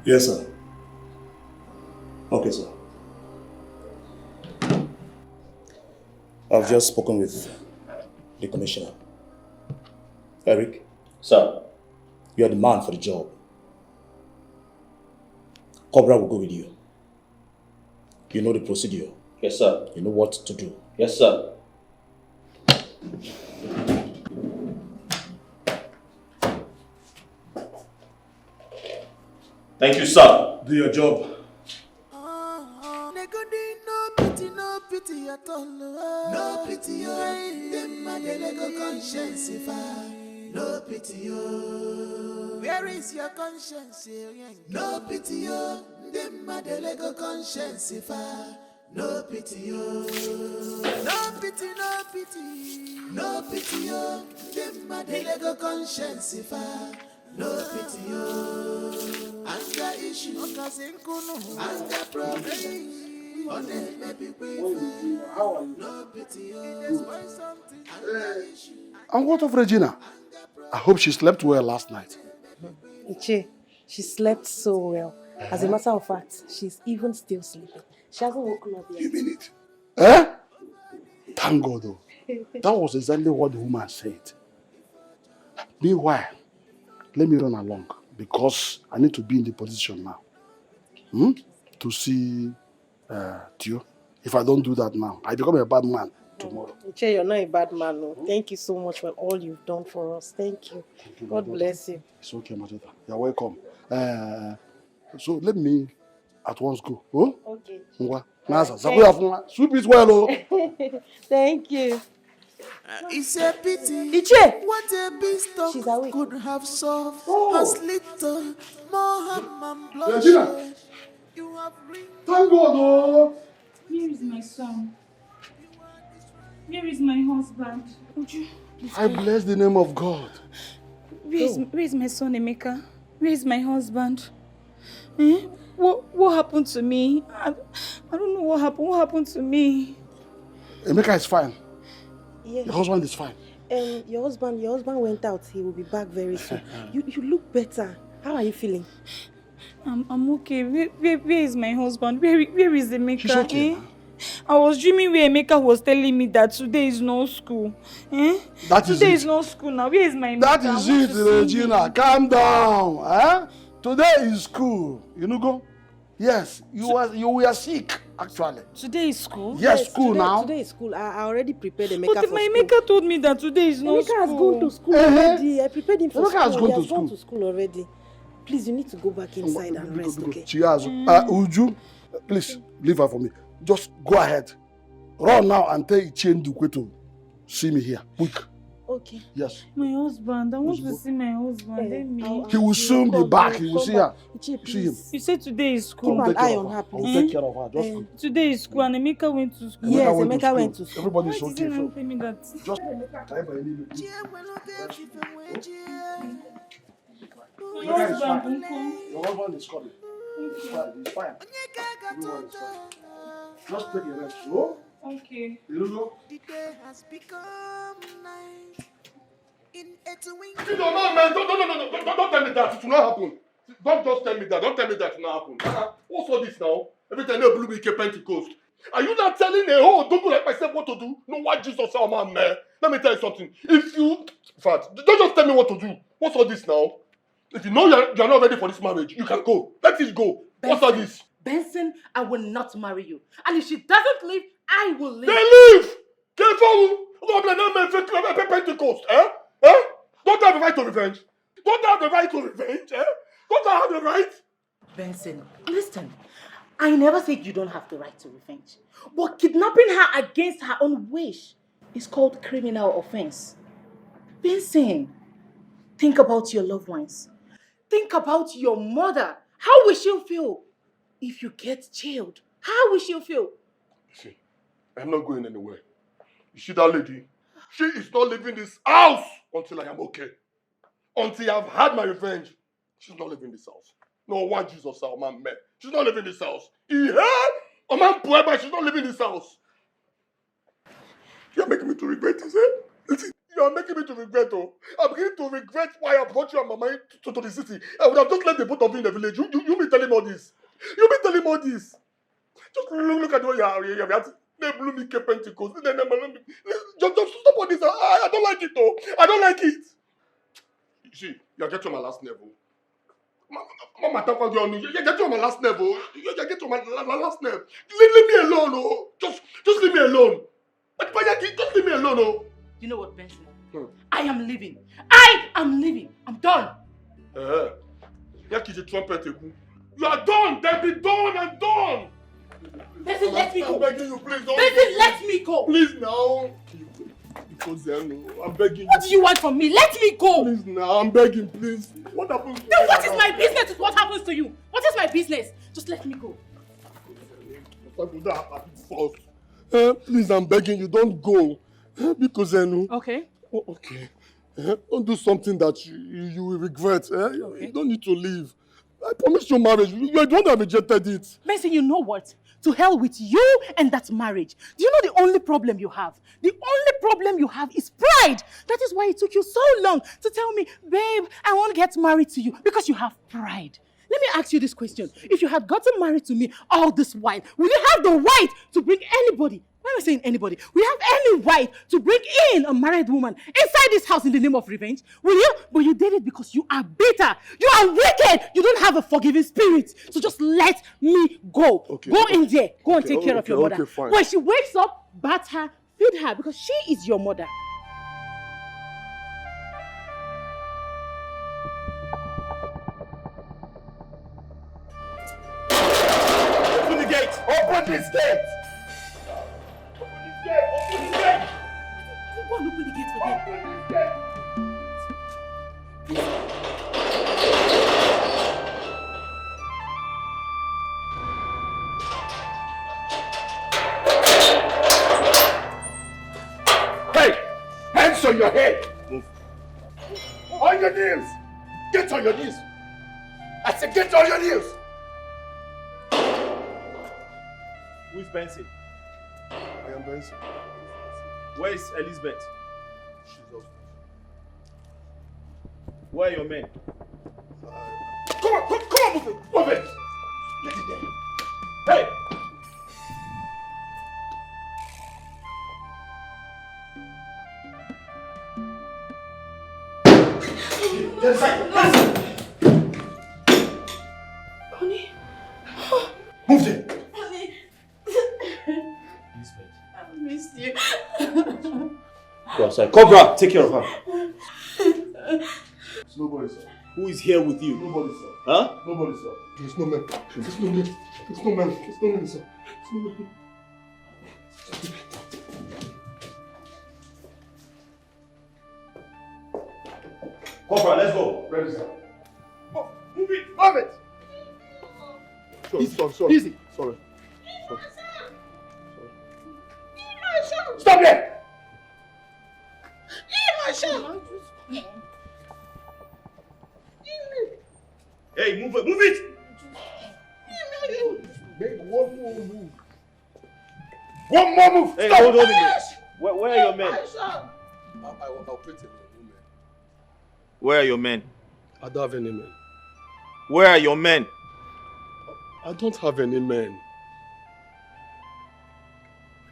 Yes, sir. Okay, sir. I've just spoken with the commissioner. Eric? Sir? You are the man for the job. Cobra will go with you. You know the procedure. Yes, sir. You know what to do. Yes, sir. Thank you, sir. Do your job. No pity at all. No pity, oh. Them a delego conscience, no pity, oh. Where is your conscience? No pity, oh. Them a delego conscience, no pity, oh. No pity, no pity. No pity, oh. Them a delego conscience, no pity, oh. Anger issue, anger problem. And what of Regina? I hope she slept well last night. Iche, she slept so well. As a matter of fact, she's even still sleeping. She hasn't woken up yet. You mean it? Eh? Thank God though. That was exactly what the woman said. Meanwhile, let me run along because I need to be in the position now. To see Tio. If I don't do that now, I become a bad man tomorrow. Iche, you're not a bad man. No. Thank you so much for all you've done for us. Thank you. God bless you. It's okay, Majota. You're welcome. So let me at once go. Oh? Okay. Sweep it well, oh. Thank you. It's a pity. Iche! What a beast could have solved as little more harm and bloodshed. You have Thank God, oh. Where is my son? Where is my husband? Would you? I bless the name of God. Where is my son, Emeka? Where is my husband? What happened to me? I don't know what happened. What happened to me? Emeka is fine. Yes. Your husband is fine. Your husband went out. He will be back very soon. You look better. How are you feeling? I'm okay. Where is my husband? Where is Emeka? She's okay. I was dreaming where Emeka was telling me that today is no school. Today is no school now. Where is my Emeka? That is it, Regina. Calm down. Today is school. You know go? Yes, you were sick actually. Today is school? Yes, school now. Today is school. I already prepared Emeka but for my school. Emeka told me that today is no school. Emeka has gone to school already. I prepared him for Emeka school. has gone He has to gone school. to school already. Please, you need to go back inside and rest, okay? She has. Uju, please leave her for me. Just go ahead. Run now and tell Ichie Ndukwe to see me here. Quick. Okay. Yes. My husband. I want to see my husband. Let me. He will soon be back. He will see her. See him. You said today is school. Keep an eye on her, I please. will take care of her. Just go. Today is school and Emeka went to school. Yes, Emeka went to school. Everybody is Why okay. did you So not tell me that? just My husband, Uncle. your husband is coming. He's fine. He's fine. Everyone is fine. Just take a rest. So, Okay. you know. The day has become night. In a twinkling. No, man, don't tell me that. It will not happen. Don't just tell me that. Don't tell me that it will not happen. What's all this now? Every time they blew me Pentecost. Are you not telling a whole don't like myself what to do? No, what Jesus, oh man, man. Let me tell you something. If you, in fact, don't just tell me what to do. What's all this now? If you know you're not ready for this marriage, you can go. Let it go. What's all this? Benson, I will not marry you. And if she doesn't leave, I will leave. They leave! Careful! Pentecost, eh? Don't have the right to revenge. Don't have the right to revenge, eh? Don't have the right. Benson, listen. I never said you don't have the right to revenge. But kidnapping her against her own wish is called criminal offense. Benson, think about your loved ones. Think about your mother. How will she feel if you get jailed? How will she feel? See, I'm not going anywhere. You see that lady? She is not leaving this house until I am okay. Until I've had my revenge. She's not leaving this house. No, why Jesus, oh man, man. She's not leaving this house. Yeah? Oh man, boy, but she's not leaving this house. You're making me to regret this, eh? Listen, you are making me to regret, oh. I'm beginning to regret why I brought you and Mama to the city. I would have just left the both of you in the village. You be telling me all this. You be telling me all this. Just look at the way you are. They blew me Pentecost. Just stop all this. I don't like it, though. I don't like it. You see, you're getting my last level. Mama, my talk on you. You get on my last nerve, oh. You get on my last nerve. Leave me alone, oh. Just leave me alone. Just leave me alone, oh. You know what, Benson? I am leaving. I am leaving. I'm done. You are done. Then be done and done. Benson, let me go. I'm begging you, please don't. Benson, let me go. Please now. Because I'm begging you. What do you want from me? Let me go. Please now, I'm begging, please. What happens? Then what is my business with what happens to you? What is my business? Just let me go. Please, I'm begging you, don't go. Because okay. Oh, okay. Don't do something that you will regret. Okay. You don't need to leave. I promised you marriage. You don't have rejected it. Benson, you know what? To hell with you and that marriage. Do you know the only problem you have? The only problem you have is pride. That is why it took you so long to tell me, babe, I want to get married to you. Because you have pride. Let me ask you this question. If you had gotten married to me all this while, would you have the right to bring anybody? Why am I saying anybody? Will you have any right to bring in a married woman inside this house in the name of revenge? Will you? But you did it because you are bitter. You are wicked. You don't have a forgiving spirit. So just let me go. Okay, go in there. Go and take care of your mother. Okay, fine. When she wakes up, bath her, feed her because she is your mother. Open the gate! Open this gate! Open this gate! Go and open the gate for them. Open this gate! Hey! Hands on your head! Move. On your knees! Get on your knees! I said get on your knees! Who is Benson? I am Benson. Where is Elizabeth? She's upstairs. Where are your men? Come on, move it! Move it! Get in there! Hey! Get inside! Honey. Move there! Honey. I missed you. Go outside. Cobra, take care of her. It's nobody, sir. Who is here with you? Nobody, sir. Huh? Nobody, sir. There's no man. There's no man. There's no man. There's no man, sir. There's no man. Cobra, let's go. Ready, sir. Move it! Move it! Sorry. Easy. Sorry. Stop there! Hey, move it! Move it! Make one more move. One more move! Hey, Stop! hold on a minute. Where are your men? I'll put it. Where are your men? I don't have any men. Where are your men? I don't have any men.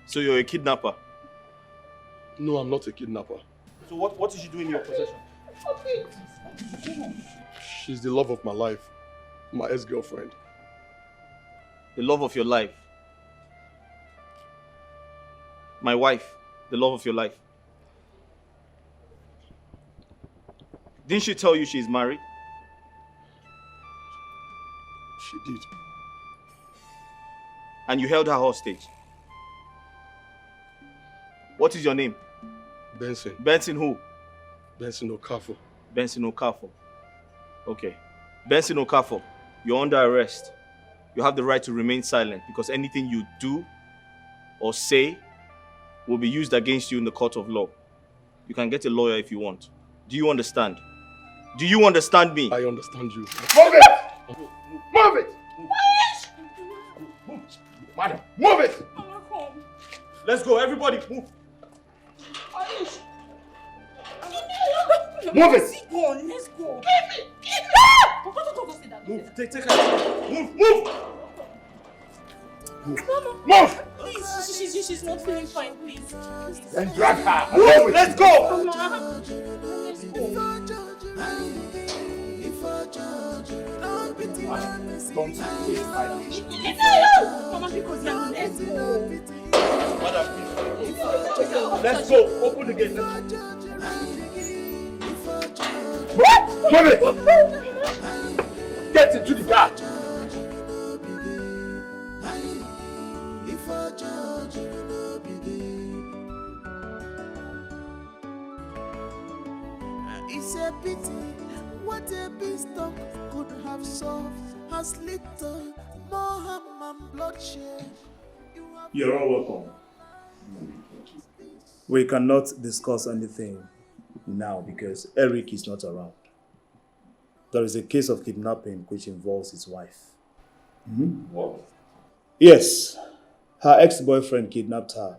So you're a kidnapper? No, I'm not a kidnapper. So what is she doing in your possession? She's the love of my life. My ex-girlfriend. The love of your life. My wife, the love of your life. Didn't she tell you she's married? She did. And you held her hostage? What is your name? Benson. Benson who? Benson Okafor. Benson Okafor. Okay. Benson Okafor, you're under arrest. You have the right to remain silent because anything you do or say will be used against you in the court of law. You can get a lawyer if you want. Do you understand? Do you understand me? I understand you. Move it! Move it! Madam, move it! Let's go, everybody, move. Move it! Go on, let's go. Move, take her. Move! Move! Please, she's not feeling fine, please. And drag her! Move! Let's go! Mama. Let's go. Don't waste my time. Mama, because you're not let's go. Madam, let's go. Open the gate. Move it! Get into the car. It's a pity what a beanstalk could have solved has little more harm and bloodshed. You're all welcome. We cannot discuss anything now because Eric is not around. There is a case of kidnapping which involves his wife. What? Yes, her ex-boyfriend kidnapped her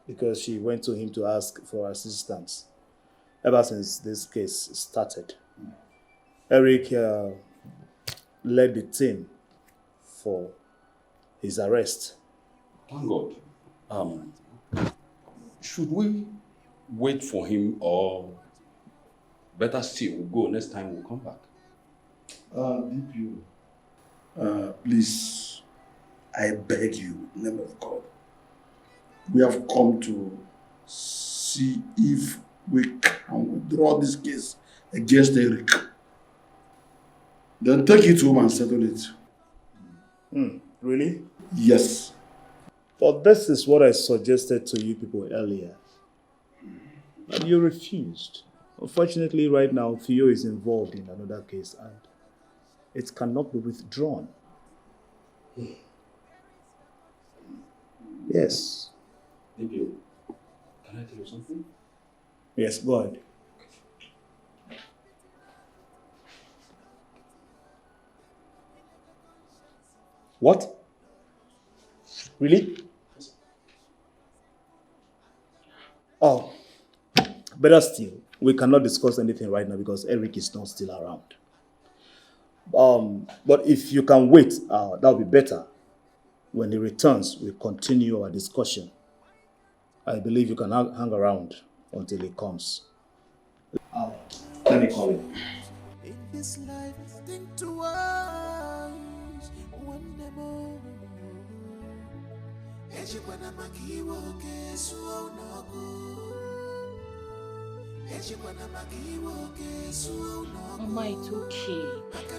because she went to him to ask for assistance ever since this case started. Eric led the team for his arrest. Thank God. Should we wait for him or better still, we'll go next time we'll come back? DPO, please, I beg you, in the name of God, we have come to see if we can withdraw this case against Eric. Then take it home and settle it. Really? Yes. But this is what I suggested to you people earlier. And you refused. Unfortunately, right now, Theo is involved in another case and it cannot be withdrawn. Yes. Thank you. Can I tell you something? Yes, go ahead. What? Really? Oh, better still, we cannot discuss anything right now because Eric is not still around. But if you can wait, that will be better. When he returns, we'll continue our discussion. I believe you can hang around until he comes. Let me call him. In this life, think twice when them all. Mama, it's okay.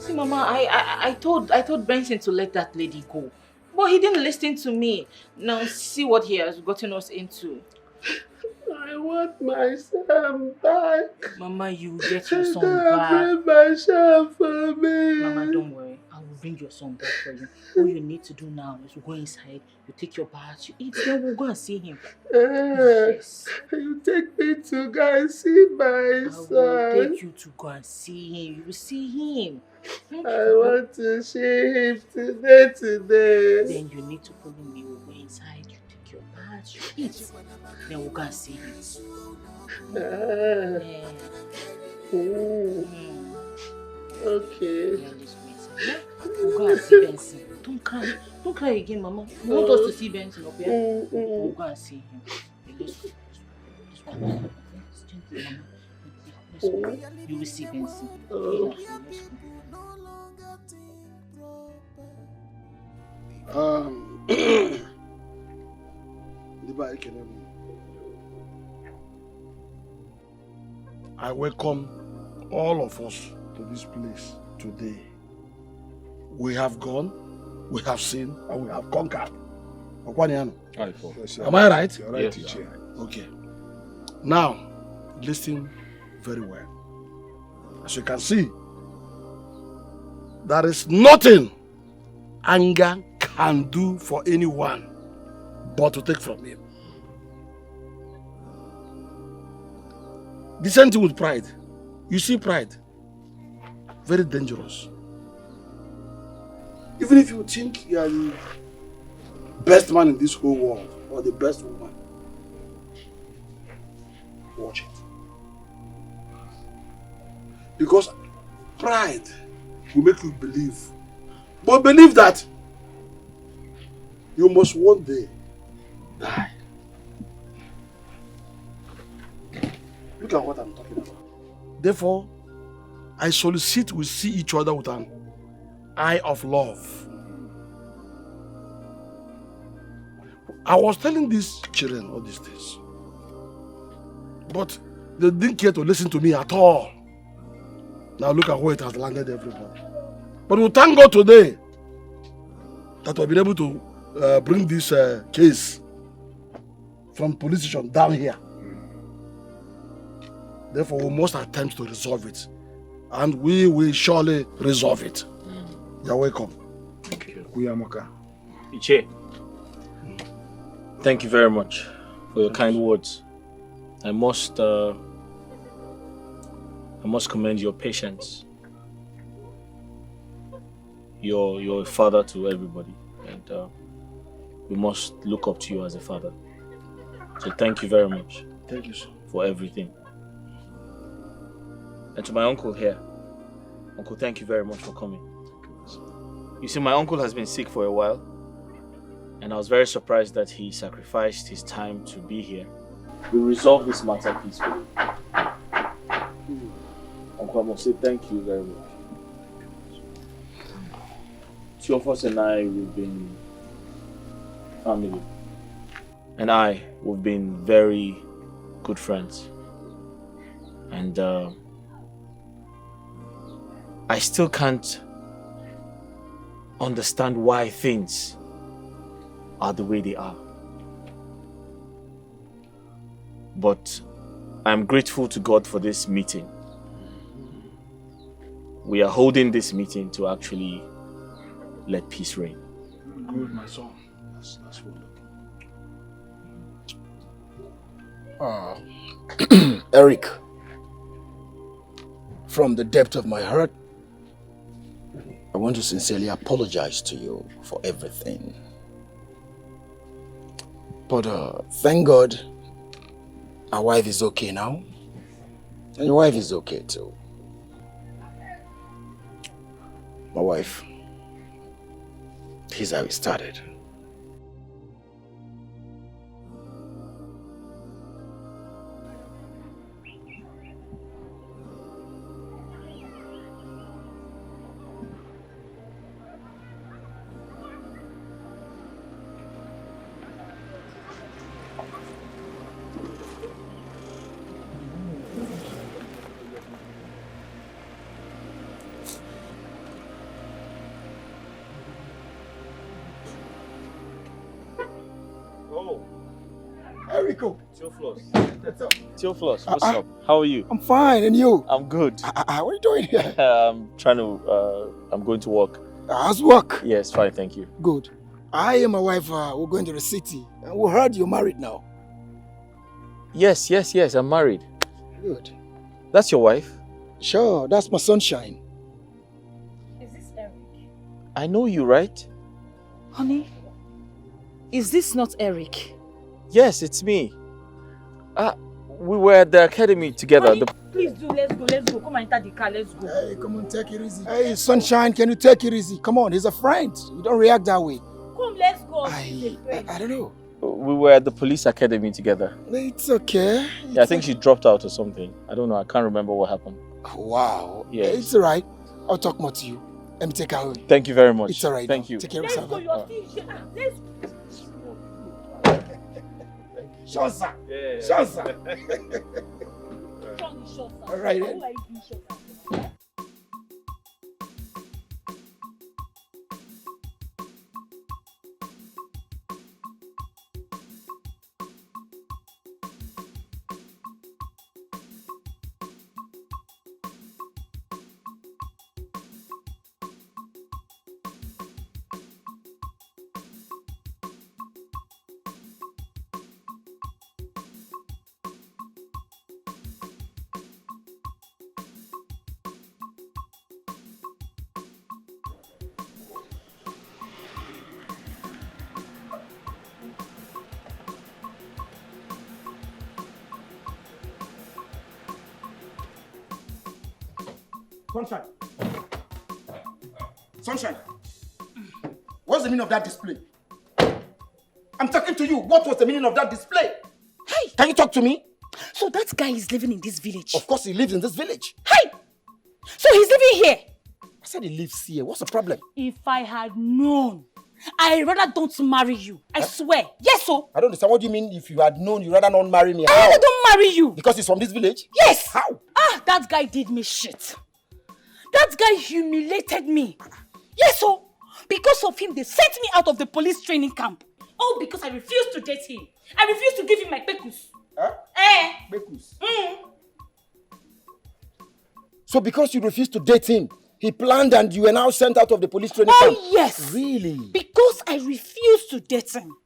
See, Mama, I told Benson to let that lady go. But he didn't listen to me. Now see what he has gotten us into. I want my son back. Mama, you get your son back. Bring my son for me. Mama, don't worry. I will bring your son back for you. All you need to do now is to go inside, you take your bath, you eat, then we'll go and see him. Yes. You take me to go and see my son. I will take you to go and see him. You will see him. I want to see him today. Then you need to follow me. We'll go inside, you take your bath, you eat, then we'll go and see him. Okay. We'll go and see Benson. Don't cry. Don't cry again, Mama. You want us to see Benson up here? We'll go and see him. Let's go. Let's go. You will see Benson. Let's go. I welcome all of us to this place today. We have gone, we have seen, and we have conquered. Am I right? You're right, teacher. Okay. Now, listen very well. As you can see, there is nothing anger can do for anyone but to take from him. The same thing with pride. You see pride, very dangerous. Even if you think you are the best man in this whole world or the best woman, watch it. Because pride will make you believe. But believe that you must one day die. Look at what I'm talking about. Therefore, I solicit we see each other with an eye of love. I was telling these children all these things, but they didn't care to listen to me at all. Now look at where it has landed everybody. But we thank God today that we've been able to bring this case from police station down here. Therefore, we must attempt to resolve it. And we will surely resolve it. You're welcome. Thank you. Iche, thank you very much for your kind words. I must commend your patience. You're a father to everybody, and we must look up to you as a father. So thank you very much. Thank you, sir. For everything. And to my uncle here, Uncle, thank you very much for coming. You see, my uncle has been sick for a while, and I was very surprised that he sacrificed his time to be here. We resolved this matter peacefully. Uncle, I must say thank you very much. Two of us and I, we've been family. And we've been very good friends. And I still can't understand why things are the way they are. But I'm grateful to God for this meeting. We are holding this meeting to actually let peace reign. Good, my son. That's wonderful. Eric, from the depth of my heart, I want to sincerely apologize to you for everything. But thank God, our wife is okay now. And your wife is okay too. My wife, here's how it started. Theophilus, what's up? How are you? I'm fine, and you? I'm good. What are you doing here? I'm going to work. How's work? Yes, fine, thank you. Good. I and my wife, we're going to the city. And we heard you're married now. Yes, I'm married. Good. That's your wife? Sure, that's my sunshine. Is this Eric? I know you, right? Honey, is this not Eric? Yes, it's me. We were at the academy together. Honey, please do, let's go. Come and enter the car, let's go. Hey, come on, take it easy. Hey, sunshine, can you take it easy? Come on, he's a friend. You don't react that way. Come, let's go. I don't know. We were at the police academy together. It's okay. Yeah, I think she dropped out or something. I don't know, I can't remember what happened. Wow. Yes. It's all right. I'll talk more to you. Let me take her away. Thank you very much. It's all right. Thank you. Take care of Let's yourself. go, you're still here. Let's go. Shosa. Yeah. Shosa. All right then. Sunshine. Sunshine. What's the meaning of that display? I'm talking to you. What was the meaning of that display? Hey! Can you talk to me? So that guy is living in this village? Of course he lives in this village. Hey! So he's living here? said he lives here. What's the problem? If I had known, I rather don't marry you. I swear. Yes, so. I don't understand. What do you mean if you had known you rather not marry me? I rather don't marry you. Because he's from this village? Yes. How? That guy did me shit. That guy humiliated me. Yes, so. Because of him, they sent me out of the police training camp. All because I refused to date him. I refused to give him my pekus. Huh? Pekus. So because you refused to date him, he planned and you were now sent out of the police training camp? Oh, yes. Really? Because I refused to date him.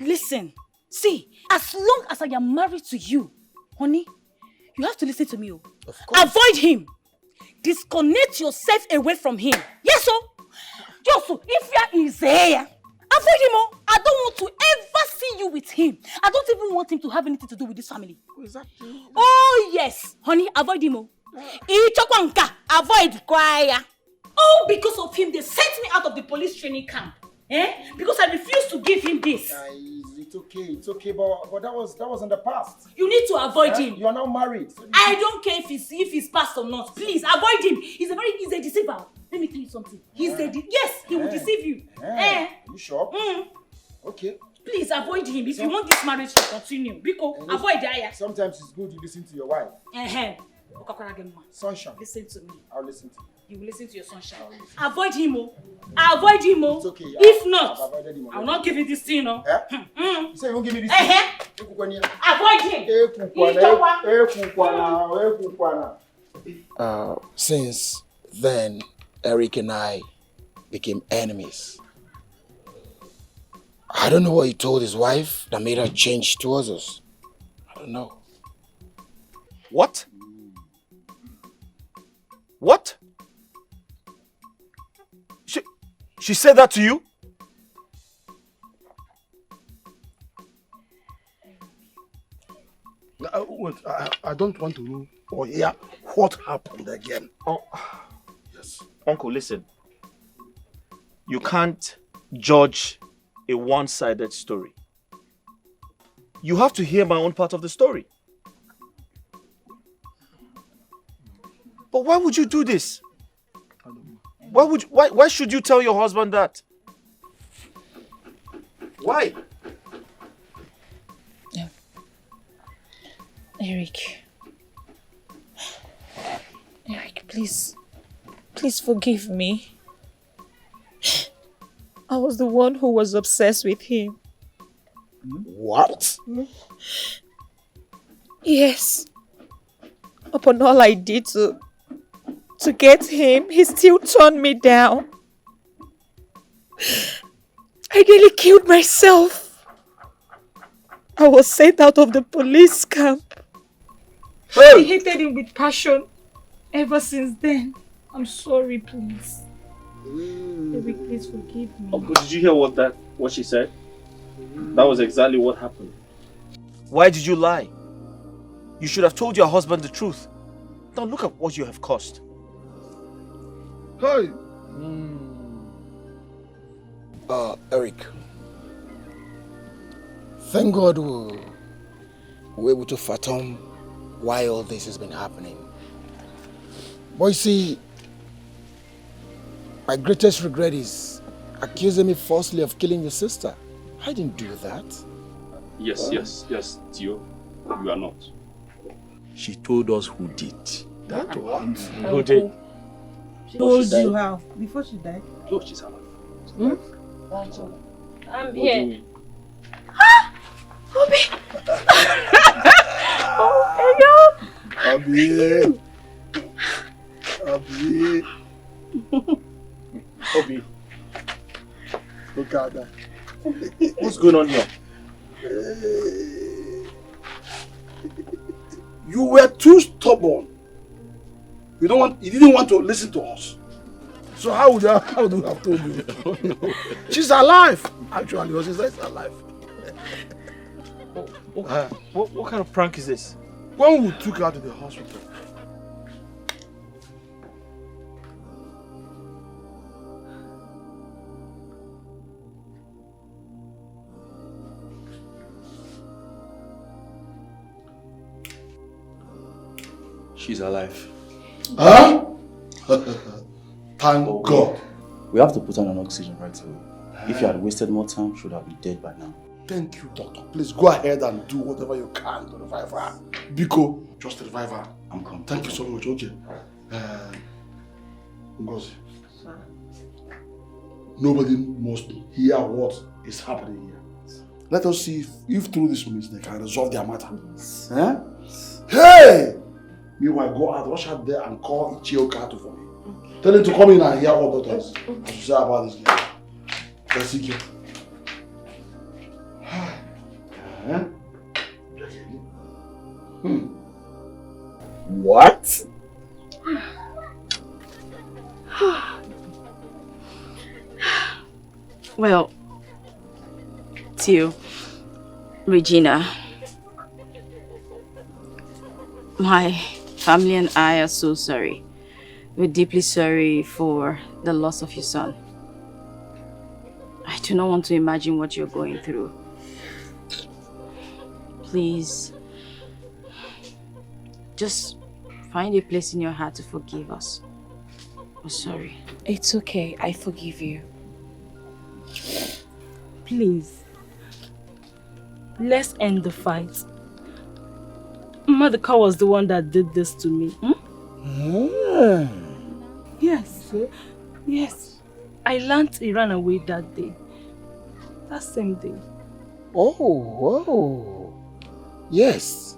Listen, see, as long as I am married to you, honey, you have to listen to me. Of course. Avoid him. Disconnect yourself away from him. Yes, sir. Just so, if you is there, avoid him. I don't want to ever see you with him. I don't even want him to have anything to do with this family. Exactly. Oh, yes. Honey, avoid him. Avoid choir. Oh, because of him, they sent me out of the police training camp. Because I refused to give him this. It's okay, but that was in the past. You need to avoid him. You are now married. So I don't care if he's past or not. Please avoid him. He's a deceiver. Let me tell you something. Yes, he will deceive you. You sure? Okay. Please avoid him if you want this marriage to continue. Because avoid Aya. Sometimes it's good you listen to your wife. Sunshine. Listen to me. I'll listen to you. You will listen to your sunshine. Avoid him, Avoid him, It's okay. If not, I will not give you this thing, You say you won't give me this thing? Avoid him. Since then, Eric and I became enemies. I don't know what he told his wife that made her change towards us. I don't know. What? What? She said that to you? Wait, I don't want to know or hear what happened again. Oh, yes. Uncle, listen. You can't judge a one-sided story. You have to hear my own part of the story. But why would you do this? Why should you tell your husband that? Why? Eric, please forgive me. I was the one who was obsessed with him. What? Yes. Upon all I did to get him, he still turned me down. I nearly killed myself. I was sent out of the police camp. I hated him with passion ever since then. I'm sorry, please. Eric, please forgive me. Uncle, did you hear what she said? That was exactly what happened. Why did you lie? You should have told your husband the truth. Now look at what you have caused. Hey! Eric. Thank God we're able to fathom why all this has been happening. But you see, my greatest regret is accusing me falsely of killing your sister. I didn't do that. Yes, Tio. You are not. She told us who did that one. Who did? She told you how? Before she died? No, she's alive. I'm here. Obi! Obi. Look at that. What's going on here? You were too stubborn. You didn't want to listen to us. So how do we have told you? No. She's alive. Actually, your sister is alive. What kind of prank is this? When we took her to the hospital, she's alive. Huh? Thank God. We have to put on an oxygen right away. If you had wasted more time, should have been dead by now. Thank you, doctor. Please go ahead and do whatever you can to revive her. Biko, just revive her. I'm coming. Thank you so much. Okay. Ngozi. Nobody must hear what is happening here. Let us see if through this means they can resolve their matter. Eh? Hey! Meanwhile, go out, rush out there and call Ichioka for me. Okay. Tell him to come in and hear what doctors have to say about this girl. Let's see you. What? Well, Tio, Regina, my family and I are so sorry. We're deeply sorry for the loss of your son. I do not want to imagine what you're going through. Please, just find a place in your heart to forgive us. We're sorry. It's okay. I forgive you. Please, let's end the fight. Maduka was the one that did this to me. Yes. Yes. I learned he ran away that day. That same day. Oh. Yes.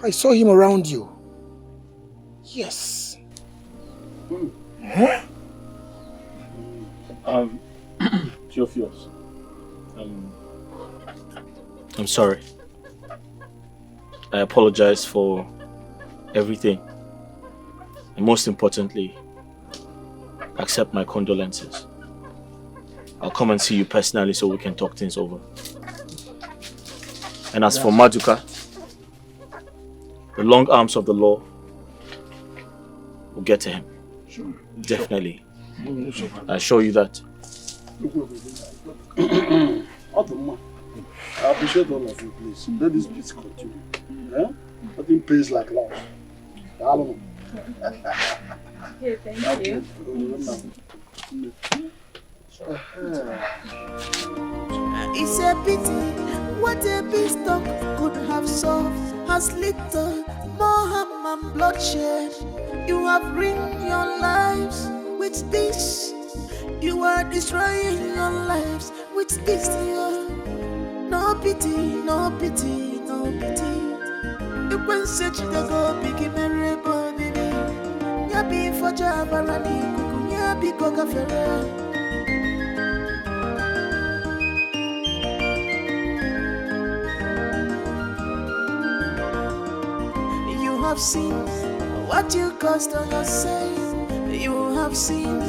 I saw him around you. Yes. Huh? Theophilus. I'm sorry. I apologize for everything. And most importantly, accept my condolences. I'll come and see you personally so we can talk things over. And as for Maduka, the long arms of the law will get to him. Sure. Definitely. I assure you that. I appreciate all of you, please. Let this peace continue. Nothing pays like love. Okay, thank you. It's a pity what a beast dog could have solved has little more harm and bloodshed. You have ruined your lives with this. You are destroying your lives with this. No pity, no pity, no pity. You can say you go big merry baby. Yabi for Jabarani, Yabi Coca Ferrer. You have seen what you caused on yourself. You have seen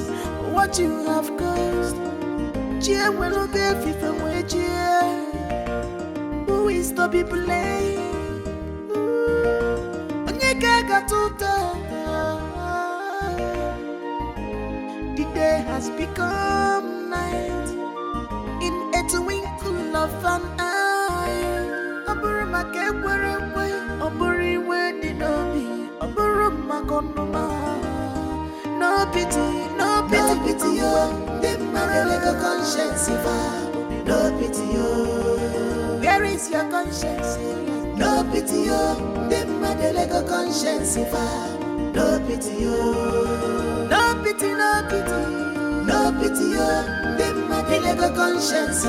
what you have caused. Who is to be blamed? The day has become night in a twinkle of an eye. No pity, no pity, pity, oh. The Marelego conscience, no pity, oh. Where is your conscience? No pity, oh. The Marelego conscience, no pity, oh. No pity, no pity, no pity, oh. The Marelego conscience,